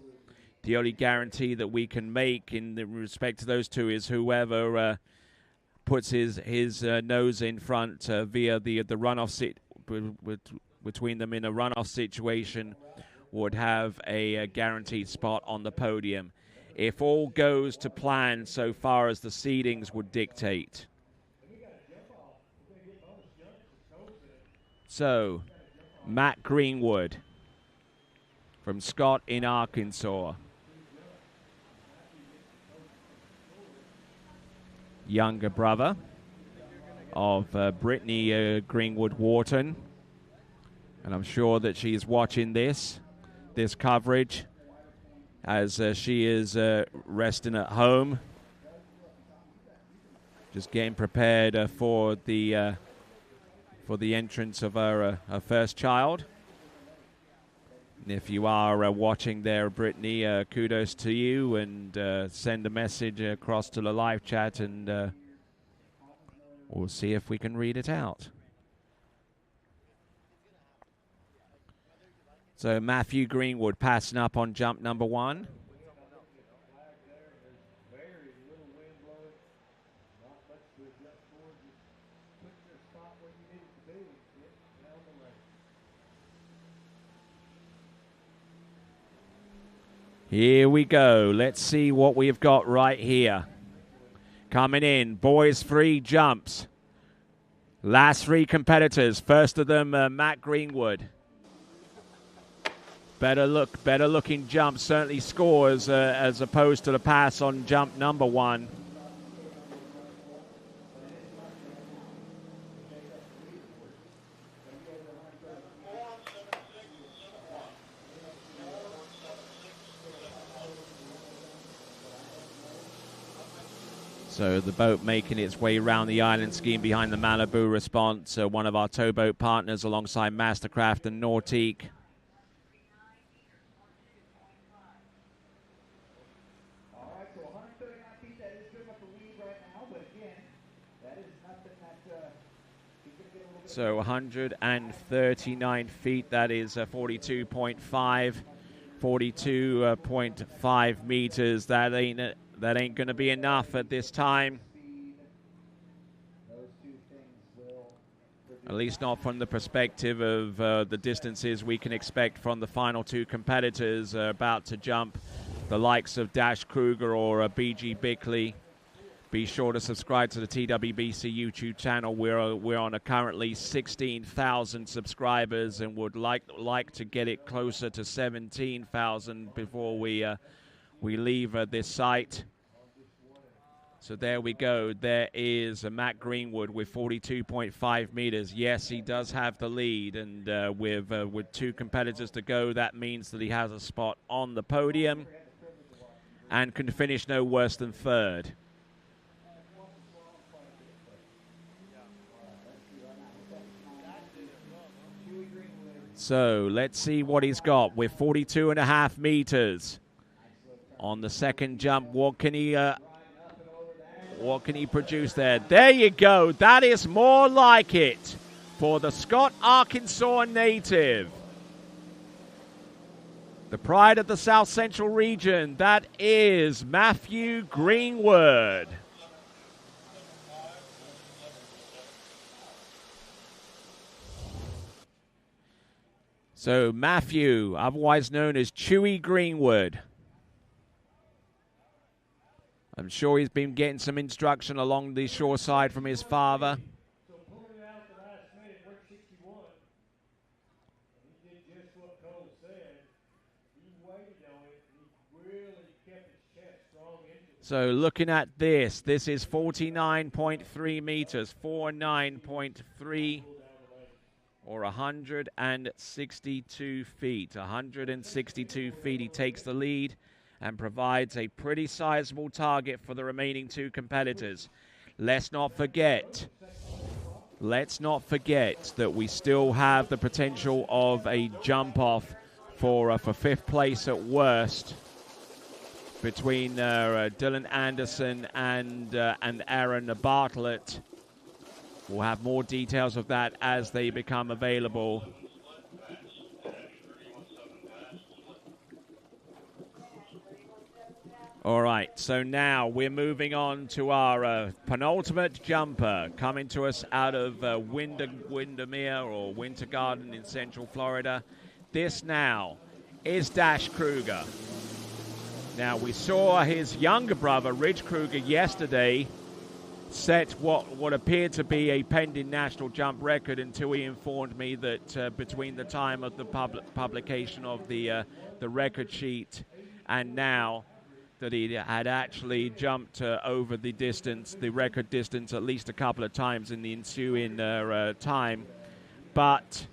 the only guarantee that we can make in respect to those two is whoever puts his nose in front via the runoff between them in a runoff situation would have a guaranteed spot on the podium. If all goes to plan so far as the seedings would dictate. So, Matt Greenwood from Scott in Arkansas. Younger brother of Brittany Greenwood Wharton. And I'm sure that she's watching this coverage as she is resting at home. Just getting prepared for the entrance of her first child. And if you are watching there, Brittany, kudos to you, and send a message across to the live chat, and we'll see if we can read it out. So Matthew Greenwood passing up on jump number 1. Here we go. Let's see what we've got right here. Coming in, boys 3 jumps. Last 3 competitors. First of them, Matt Greenwood. Better looking jump, certainly scores as opposed to the pass on jump number 1. So the boat making its way around the island scheme behind the Malibu Response, one of our towboat partners alongside Mastercraft and Nautique. So 139 feet, that is 42.5 meters. That ain't going to be enough at this time. At least not from the perspective of the distances we can expect from the final 2 competitors about to jump, the likes of Dash Kruger or BG Bickley. Be sure to subscribe to the TWBC YouTube channel. We're on currently 16,000 subscribers and would like to get it closer to 17,000 before we leave this site. So there we go. There is Matt Greenwood with 42.5 meters. Yes, he does have the lead, and with 2 competitors to go, that means that he has a spot on the podium and can finish no worse than 3rd. So let's see what he's got with 42.5 meters on the second jump. What can he produce there? There you go. That is more like it for the Scott, Arkansas native. The pride of the South Central region. That is Matthew Greenwood. So Matthew, otherwise known as Chewy Greenwood. I'm I'm sure he's been getting some instruction along the shore side from his father. So pulling it out the last minute, we're 61. And he did just what Cole said. He waited on it. He really kept his chest strong into it. So looking at this is 49.3 meters, 49.3 or 162 feet. 162 feet. He takes the lead and provides a pretty sizable target for the remaining two competitors. Let's not forget that we still have the potential of a jump off for fifth place at worst between Dylan Anderson and Aaron Bartlett. We'll have more details of that as they become available. All right, so now we're moving on to our penultimate jumper, coming to us out of Windermere or Winter Garden in Central Florida. This now is Dash Kruger. Now, we saw his younger brother, Ridge Kruger, yesterday set what appeared to be a pending national jump record until he informed me that between the time of the publication of the record sheet and now, that he had actually jumped over the distance, the record distance, at least a couple of times in the ensuing time. But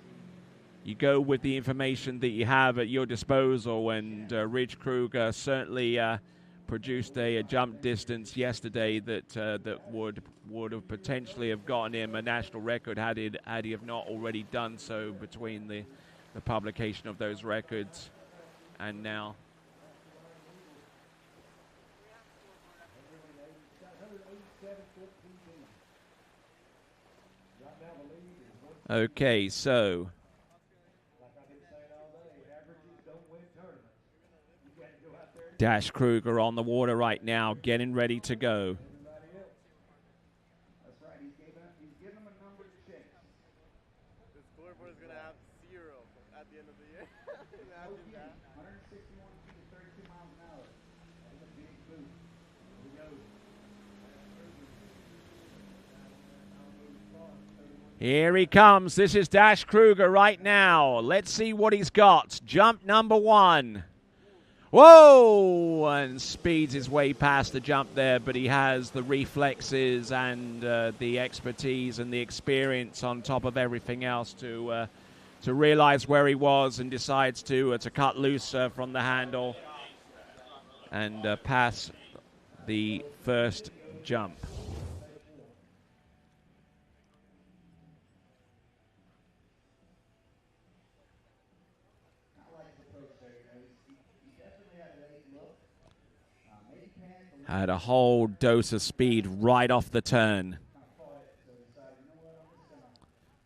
you go with the information that you have at your disposal, and Ridge Kruger certainly produced a jump distance yesterday that would have potentially have gotten him a national record had he have not already done so between the publication of those records and now. Okay, so Dash Kruger on the water right now, getting ready to go. That's right. He's giving him a number to chase. The scoreboard is going to have 0 at the end of the year. Imagine that. 161 feet to 32 miles an hour. That is a big boost. Here we go. Here he comes. This is Dash Kruger right now. Let's see what he's got. Jump number 1. Whoa! And speeds his way past the jump there, but he has the reflexes and the expertise and the experience on top of everything else to realize where he was, and decides to cut loose from the handle and pass the first jump. Had a whole dose of speed right off the turn.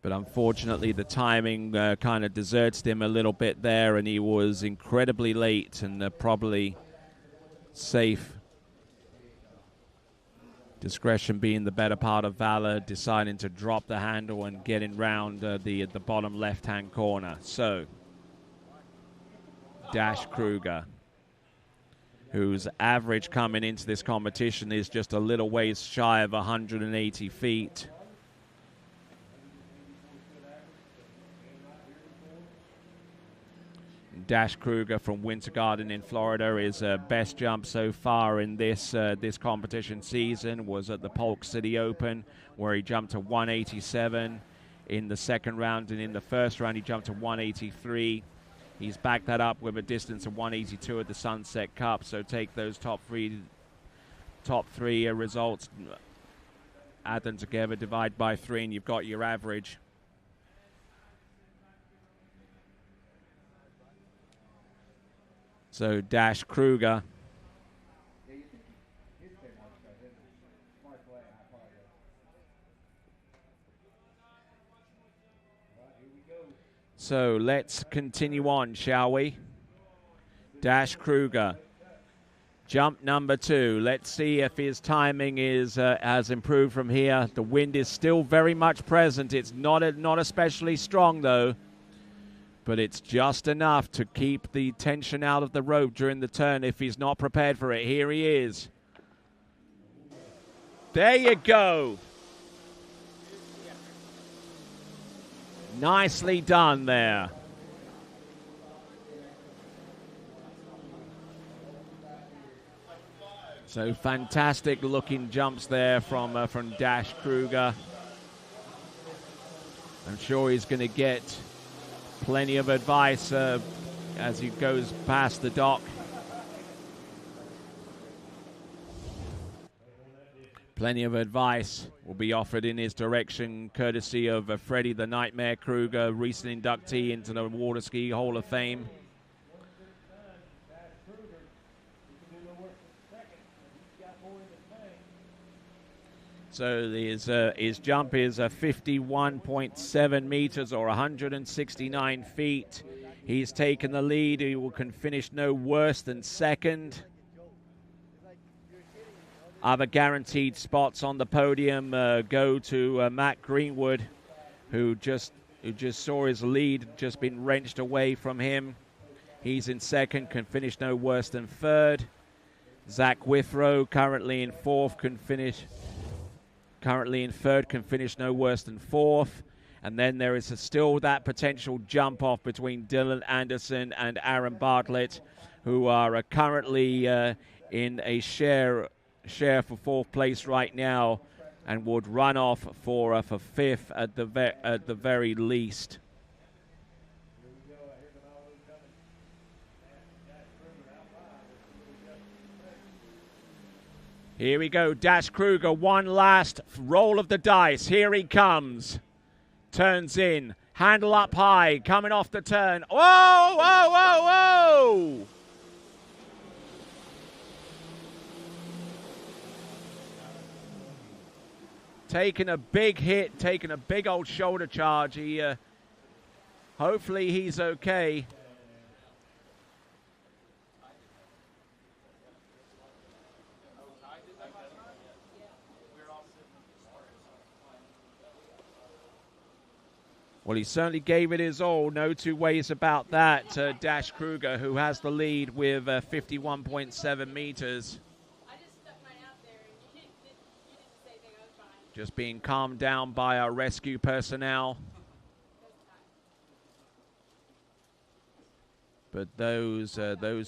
But unfortunately, the timing kind of deserts him a little bit there, and he was incredibly late and probably safe. Discretion being the better part of valor, deciding to drop the handle and getting round the bottom left-hand corner. So, Dash Kruger, whose average coming into this competition is just a little ways shy of 180 feet. Dash Kruger from Winter Garden in Florida, his best jump so far in this competition season was at the Polk City Open, where he jumped to 187 in the second round, and in the first round he jumped to 183. He's backed that up with a distance of 182 at the Sunset Cup. So take those top three results, add them together, divide by 3, and you've got your average. So Dash Kruger So let's continue on, shall we? Dash Kruger, jump number 2. Let's see if his timing has improved from here. The wind is still very much present. It's not especially strong, though, but it's just enough to keep the tension out of the rope during the turn if he's not prepared for it. Here he is. There you go. Nicely done there. So fantastic looking jumps there from Dash Kruger. I'm sure he's going to get plenty of advice as he goes past the dock. Plenty of advice will be offered in his direction, courtesy of Freddie the Nightmare Kruger, recent inductee into the Water Ski Hall of Fame. So his jump is 51.7 meters or 169 feet. He's taken the lead. He can finish no worse than second. Other guaranteed spots on the podium go to Matt Greenwood, who just saw his lead just been wrenched away from him. He's in second, can finish no worse than third. Zach Withrow, currently in fourth, can finish. Currently in third, can finish no worse than fourth. And then there is still that potential jump off between Dylan Anderson and Aaron Bartlett, who are currently in a share for fourth place right now, and would run off for fifth at the very least. Here we go, Dash Kruger, one last roll of the dice. Here he comes. Turns in, handle up high, coming off the turn. Whoa, whoa, whoa, whoa! Taking a big hit, taking a big old shoulder charge. Hopefully he's okay. Well, he certainly gave it his all. No two ways about that. Dash Kruger, who has the lead with 51.7 meters. Just being calmed down by our rescue personnel. But those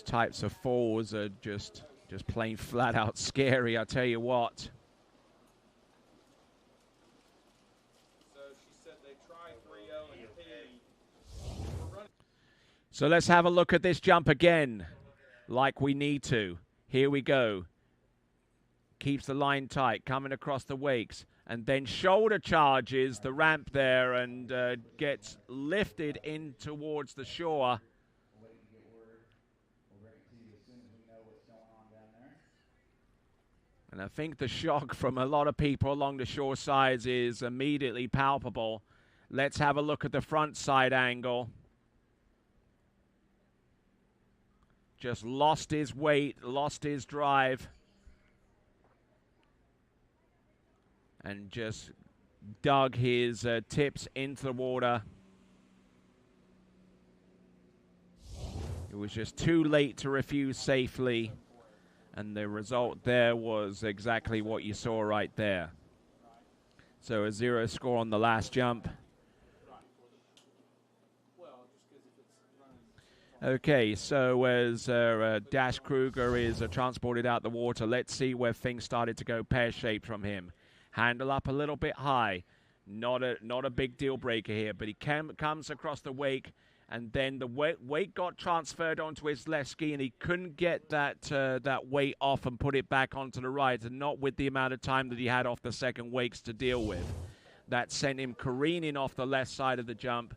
types of falls are just plain flat out scary, I tell you what. So let's have a look at this jump again, like we need to. Here we go. Keeps the line tight, coming across the wakes, and then shoulder charges the ramp there and gets lifted in towards the shore. And I think the shock from a lot of people along the shore sides is immediately palpable. Let's have a look at the front side angle. Just lost his weight, lost his drive, and just dug his tips into the water. It was just too late to refuse safely, and the result there was exactly what you saw right there. So a 0 score on the last jump. Okay, so as Dash Kruger is transported out the water, let's see where things started to go pear-shaped from him. Handle up a little bit high. Not a big deal breaker here, but he comes across the wake, and then the weight got transferred onto his left ski, and he couldn't get that weight off and put it back onto the right, and not with the amount of time that he had off the second wakes to deal with. That sent him careening off the left side of the jump.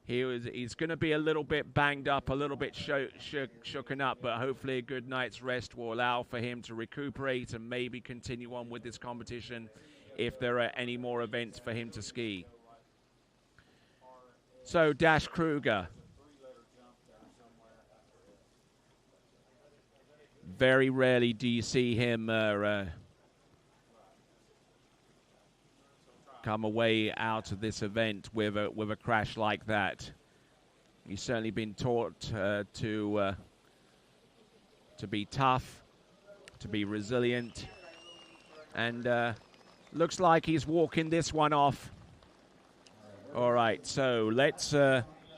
He's going to be a little bit banged up, a little bit shooken up, but hopefully a good night's rest will allow for him to recuperate and maybe continue on with this competition if there are any more events for him to ski. So Dash Kruger. Very rarely do you see him come away out of this event with a crash like that. He's certainly been taught to be tough, to be resilient, And looks like he's walking this one off. All right, so let's,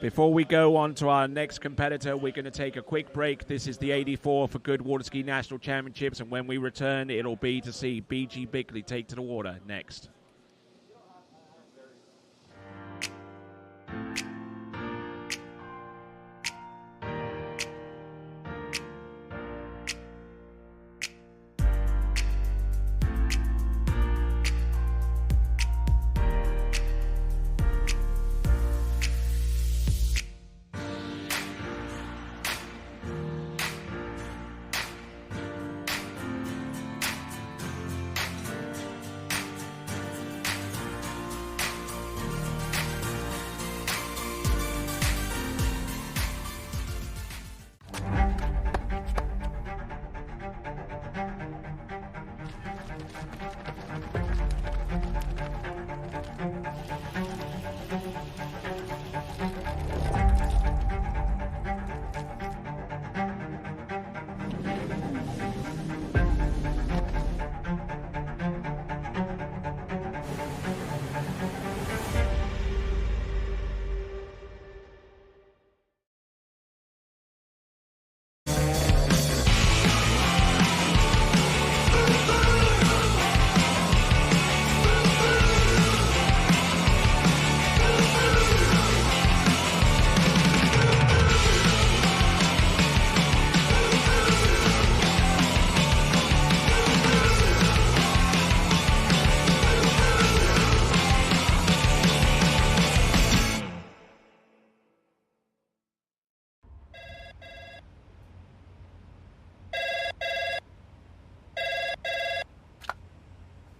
before we go on to our next competitor, we're going to take a quick break. This is the 84 for Goode Water Ski National Championships, and when we return, it'll be to see BG Bickley take to the water next.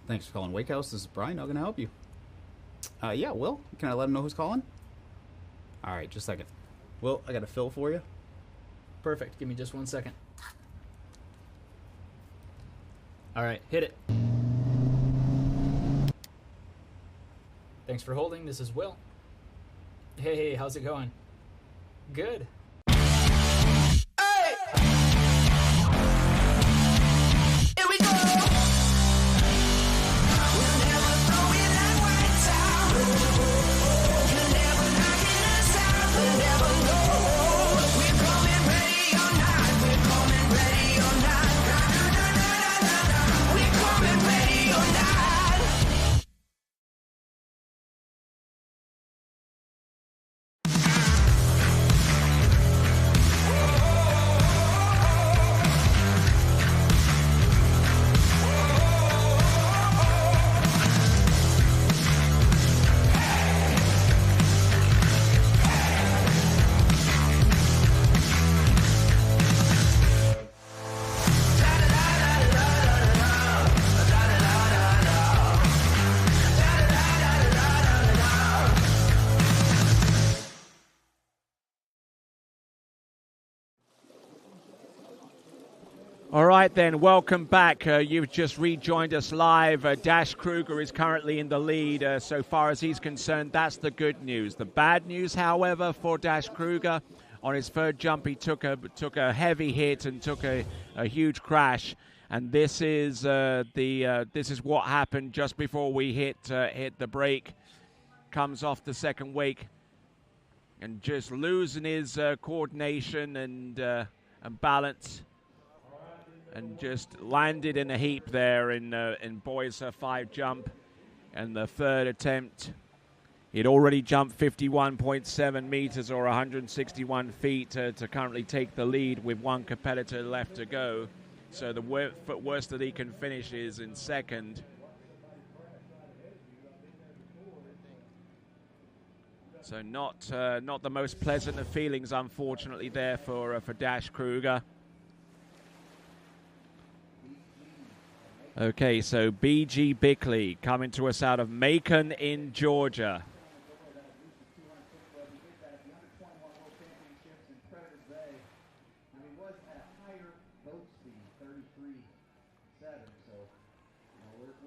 Thanks for calling Wake House. This is Brian. How can I help you? Yeah, Will. Can I let him know who's calling? All right, just a second. Will, I got a fill for you. Perfect. Give me just 1 second. All right, hit it. Thanks for holding. This is Will. Hey, how's it going? Good. All right, then, welcome back. You've just rejoined us live. Dash Kruger is currently in the lead. So far as he's concerned, that's the good news. The bad news, however, for Dash Kruger, on his third jump, he took a heavy hit and took a huge crash. And this is this is what happened just before we hit the brake. Comes off the second wake and just losing his coordination and balance. And just landed in a heap there in Boy's 5 jump. And the third attempt, he'd already jumped 51.7 meters or 161 feet to currently take the lead with one competitor left to go. So the worst that he can finish is in second. So not the most pleasant of feelings, unfortunately, there for Dash Kruger. Okay, so BG Bickley coming to us out of Macon in Georgia.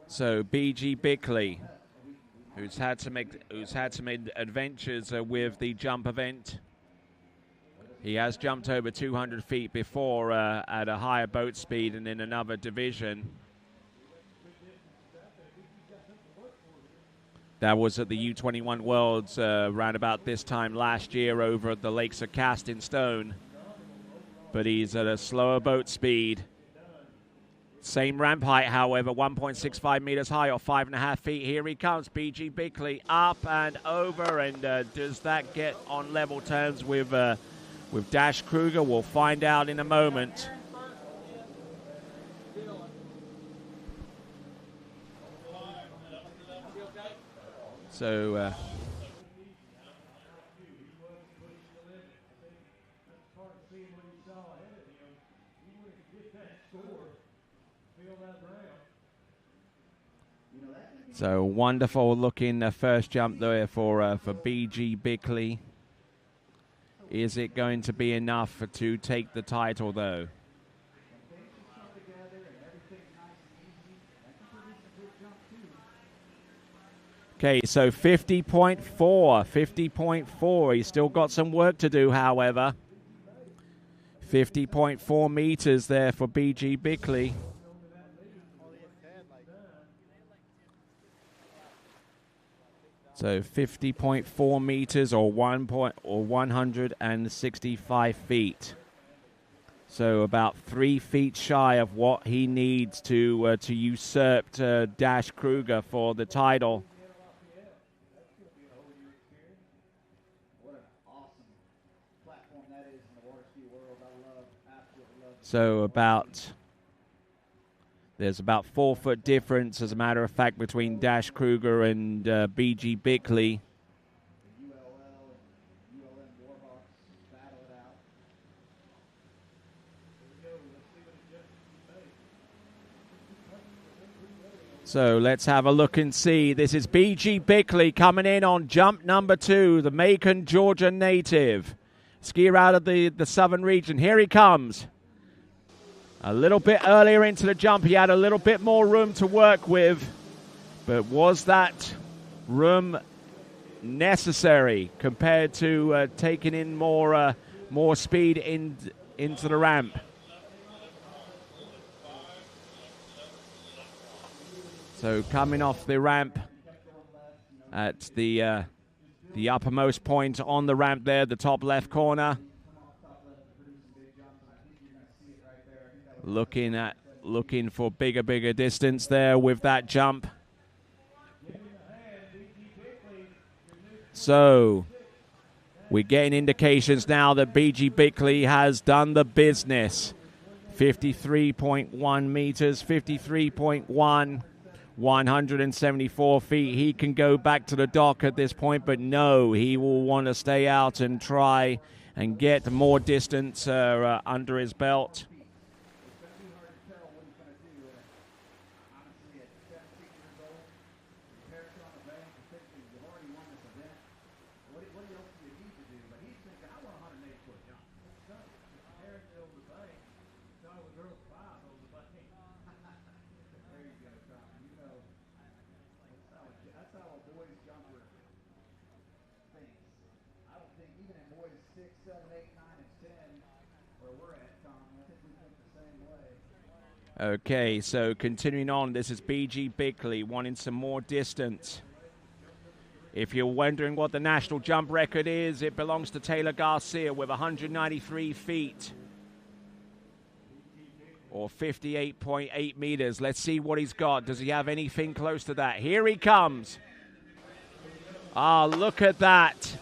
So BG Bickley, who's had some adventures with the jump event. He has jumped over 200 feet before at a higher boat speed and in another division. That was at the U21 Worlds around about this time last year over at the Lakes of Cast in Stone. But he's at a slower boat speed. Same ramp height, however, 1.65 meters high or 5.5 feet. Here he comes, B.G. Bickley, up and over. And does that get on level terms with Dash Kruger? We'll find out in a moment. So so wonderful looking first jump there for B.G. Bickley. Is it going to be enough to take the title though? Okay, so 50.4. He's still got some work to do, however. 50.4 meters there for B.G. Bickley. So 50.4 meters or 165 feet. So about 3 feet shy of what he needs to usurp Dash Kruger for the title. So there's about 4 foot difference, as a matter of fact, between Dash Kruger and B.G. Bickley. So let's have a look and see. This is B.G. Bickley coming in on jump number 2, the Macon, Georgia native. Skier out of the southern region. Here he comes. A little bit earlier into the jump, he had a little bit more room to work with. But was that room necessary compared to taking in more speed into the ramp? So coming off the ramp at the uppermost point on the ramp there, the top left corner. Looking for bigger distance there with that jump. So we're getting indications now that B.G. Bickley has done the business. 53.1 meters, 53.1, 174 feet. He can go back to the dock at this point, but no, he will want to stay out and try and get more distance under his belt. Okay, so continuing on, this is B.G. Bickley wanting some more distance. If you're wondering what the national jump record is, it belongs to Taylor Garcia with 193 feet or 58.8 meters. Let's see what he's got. Does he have anything close to that? Here he comes. Ah, look at that.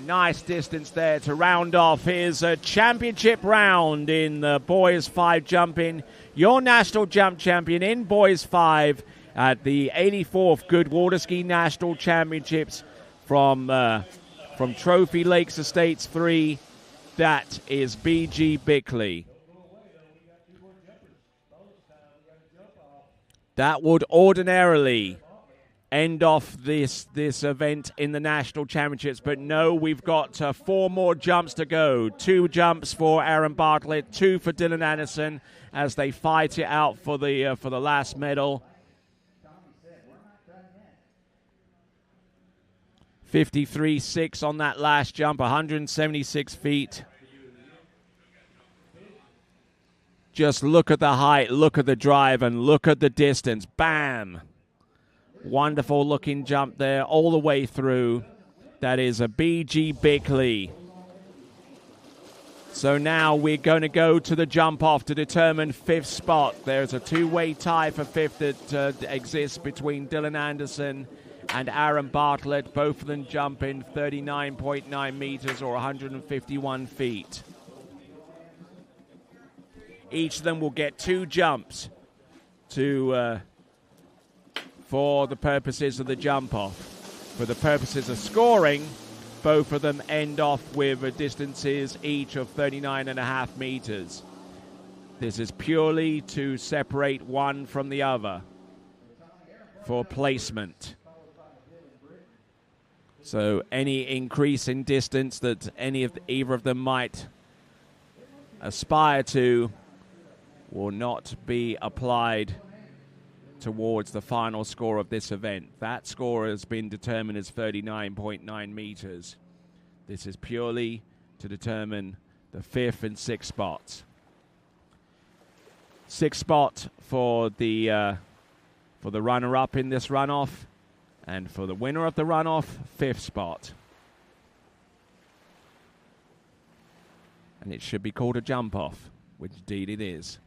Nice distance there to round off his championship round in the boys 5 jumping. Your national jump champion in boys 5 at the 84th Goode Water Ski National Championships from Trophy Lakes Estates 3. That is B.G. Bickley. That would ordinarily end off this event in the national championships, but no, we've got 4 more jumps to go. 2 jumps for Aaron Bartlett, 2 for Dylan Anderson as they fight it out for the last medal. 53.6 on that last jump, 176 feet. Just look at the height, look at the drive, and look at the distance. Bam! Wonderful looking jump there all the way through. That is a B.G. Bickley. So now we're going to go to the jump off to determine fifth spot. There's a two-way tie for fifth that exists between Dylan Anderson and Aaron Bartlett. Both of them jumping 39.9 meters or 151 feet. Each of them will get 2 jumps for the purposes of the jump off. For the purposes of scoring, both of them end off with distances each of 39.5 meters. This is purely to separate one from the other for placement. So any increase in distance that either of them might aspire to will not be applied towards the final score of this event. That score has been determined as 39.9 meters. This is purely to determine the 5th and 6th spots. 6th spot for the runner-up in this runoff, and for the winner of the runoff, 5th spot. And it should be called a jump-off, which indeed it is.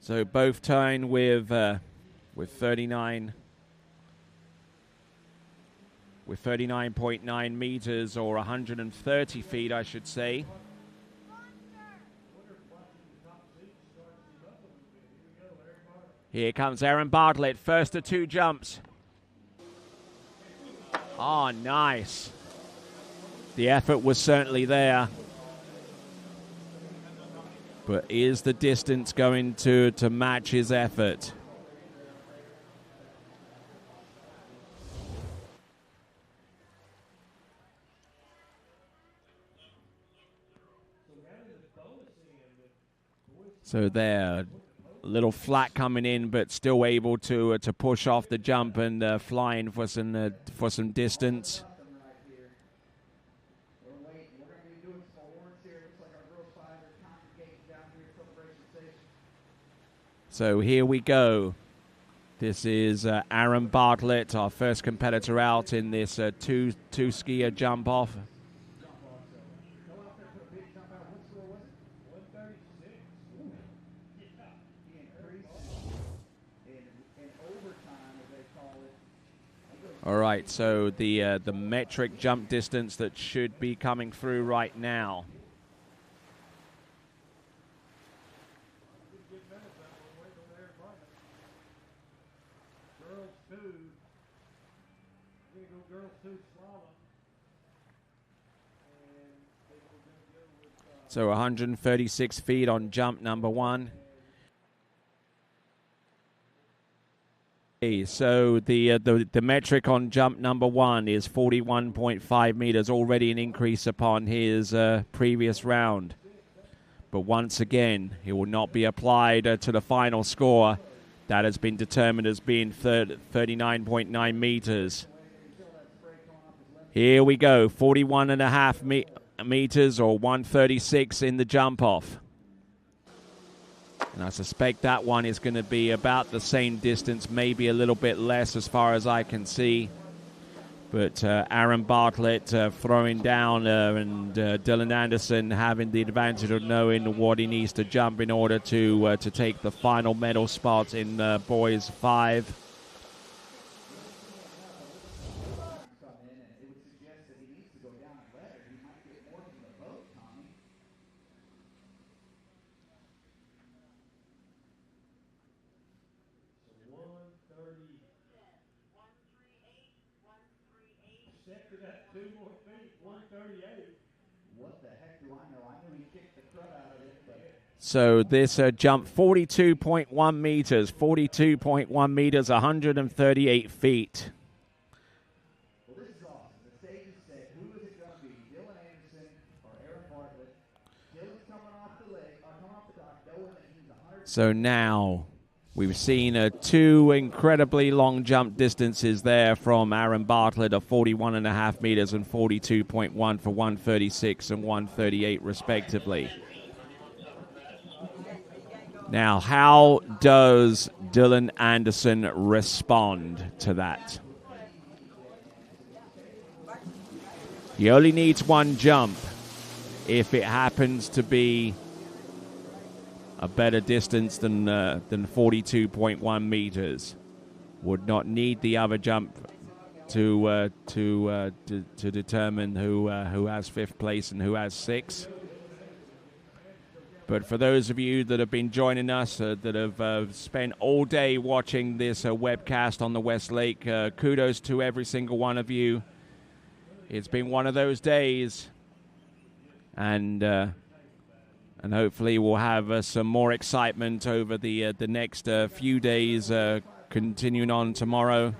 So both tying with 39.9 meters or 130 feet, I should say. Here comes Aaron Bartlett, first of 2 jumps. Oh, nice. The effort was certainly there. But is the distance going to match his effort? So there, a little flat coming in, but still able to push off the jump and flying for some distance. So here we go. This is Aaron Bartlett, our first competitor out in this two skier jump off. All right, so the metric jump distance that should be coming through right now. So 136 feet on jump number 1. So the metric on jump number 1 is 41.5 meters, already an increase upon his previous round. But once again, it will not be applied to the final score. That has been determined as being 39.9 meters. Here we go, 41.5 meters or 136 in the jump off. And I suspect that one is going to be about the same distance, maybe a little bit less as far as I can see. But Aaron Bartlett throwing down and Dylan Anderson having the advantage of knowing what he needs to jump in order to take the final medal spot in boys 5. So this jump 42.1 meters, 42.1 meters, 138 feet. So now We've seen two incredibly long jump distances there from Aaron Bartlett of 41.5 meters and 42.1 for 136 and 138 respectively. Now, how does Dylan Anderson respond to that? He only needs one jump. If it happens to be a better distance than 42.1 meters, would not need the other jump to determine who has fifth place and who has sixth. But for those of you that have been joining us, that have spent all day watching this webcast on the West Lake, kudos to every single one of you. It's been one of those days, and hopefully we'll have some more excitement over the next few days, continuing on tomorrow.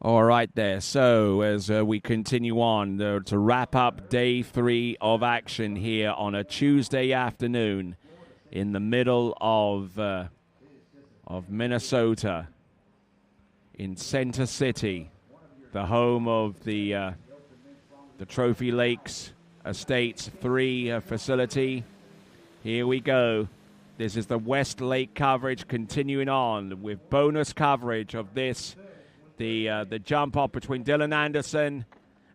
All right there. So as we continue on to wrap up day 3 of action here on a Tuesday afternoon in the middle of Minnesota, in Center City, the home of the Trophy Lakes Estates 3 facility. Here we go. This is the West Lake coverage continuing on with bonus coverage of this. The jump off between Dylan Anderson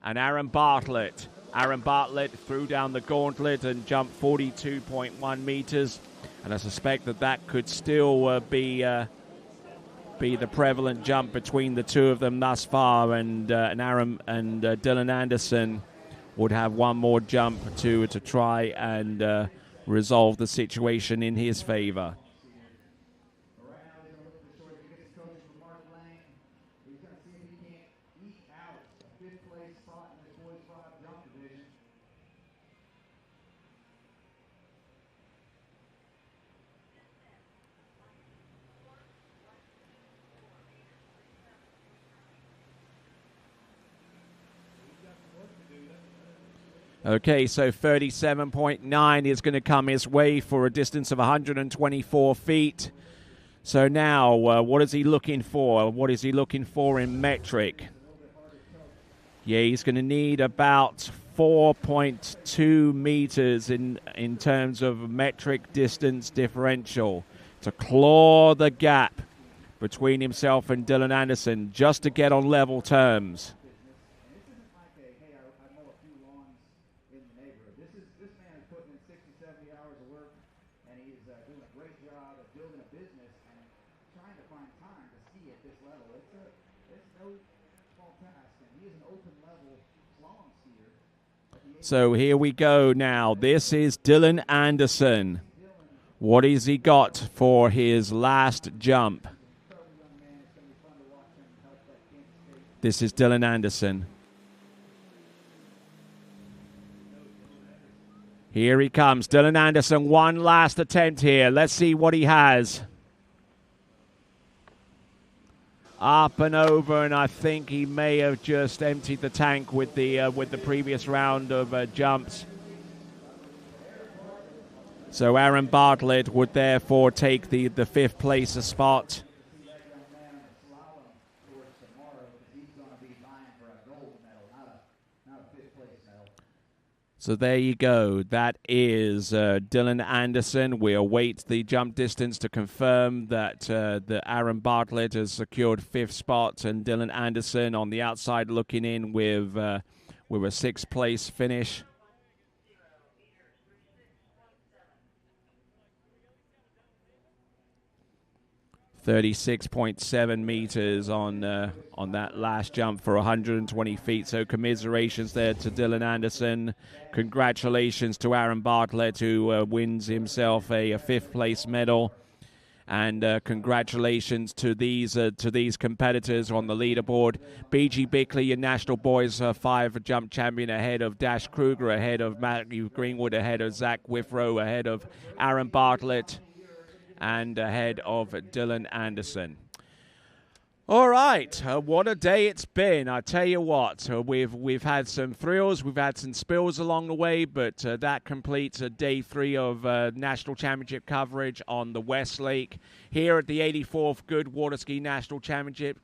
and Aaron Bartlett. Aaron Bartlett threw down the gauntlet and jumped 42.1 meters, and I suspect that could still be the prevalent jump between the two of them thus far. And Aaron and Dylan Anderson would have one more jump to try and resolve the situation in his favor. Okay, so 37.9 is going to come his way for a distance of 124 feet. So now, what is he looking for? What is he looking for in metric? Yeah, he's going to need about 4.2 meters in terms of metric distance differential to claw the gap between himself and Dylan Anderson just to get on level terms. So here we go now. This is Dylan Anderson. What has he got for his last jump? This is Dylan Anderson. Here he comes. Dylan Anderson, one last attempt here. Let's see what he has. Up and over, and I think he may have just emptied the tank with the previous round of jumps. So Aaron Bartlett would therefore take the fifth place spot. So there you go. That is Dylan Anderson. We await the jump distance to confirm that Aaron Bartlett has secured fifth spot, and Dylan Anderson on the outside looking in with a sixth place finish. .7 meters on that last jump for 120 feet. So commiserations there to Dylan Anderson. Congratulations to Aaron Bartlett, who wins himself a fifth place medal. And congratulations to these competitors on the leaderboard. B.G. Bickley, your National Boys 5 jump champion, ahead of Dash Kruger, ahead of Matthew Greenwood, ahead of Zach Withrow, ahead of Aaron Bartlett. and ahead of Dylan Anderson. All right, what a day it's been. I tell you what, we've had some thrills, we've had some spills along the way, but that completes day 3 of National Championship coverage on the West Lake here at the 84th Goode Water Ski National Championship.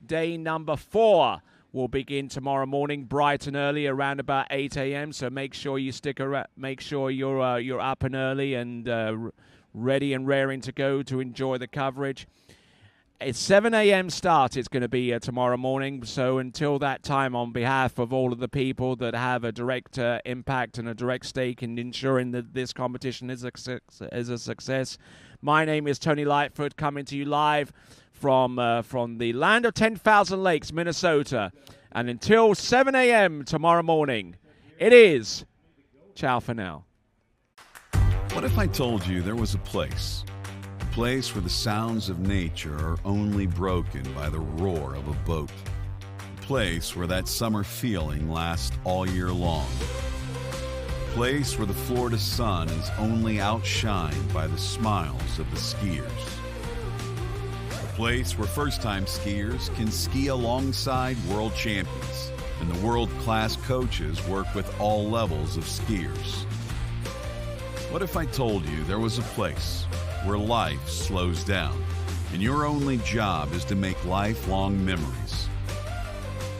Day number 4 will begin tomorrow morning, bright and early, around about 8 a.m. So make sure you stick around. Make sure you're up and early and ready and raring to go to enjoy the coverage. It's 7 a.m. start. It's going to be tomorrow morning. So until that time, on behalf of all of the people that have a direct impact and a direct stake in ensuring that this competition is a success, my name is Tony Lightfoot, coming to you live from the land of 10,000 lakes, Minnesota. And until 7 a.m. tomorrow morning, it is ciao for now. What if I told you there was a place where the sounds of nature are only broken by the roar of a boat? A place where that summer feeling lasts all year long. A place where the Florida sun is only outshined by the smiles of the skiers. A place where first-time skiers can ski alongside world champions, and the world-class coaches work with all levels of skiers. What if I told you there was a place where life slows down and your only job is to make lifelong memories?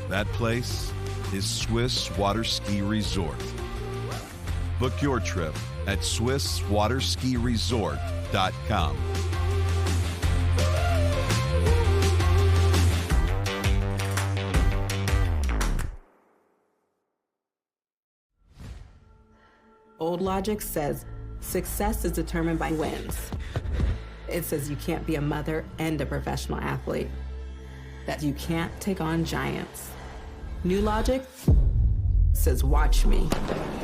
That place is Swiss Water Ski Resort. Book your trip at SwissWaterSkiResort.com. Old logic says success is determined by wins. It says you can't be a mother and a professional athlete, that you can't take on giants. New logic says watch me.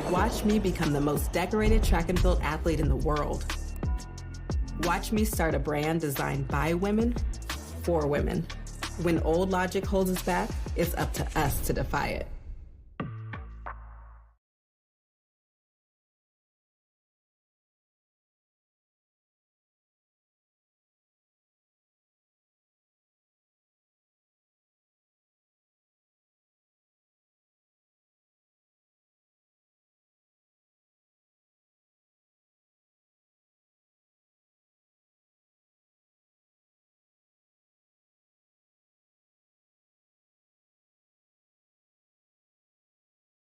Watch me become the most decorated track and field athlete in the world. Watch me start a brand designed by women, for women. When old logic holds us back, it's up to us to defy it.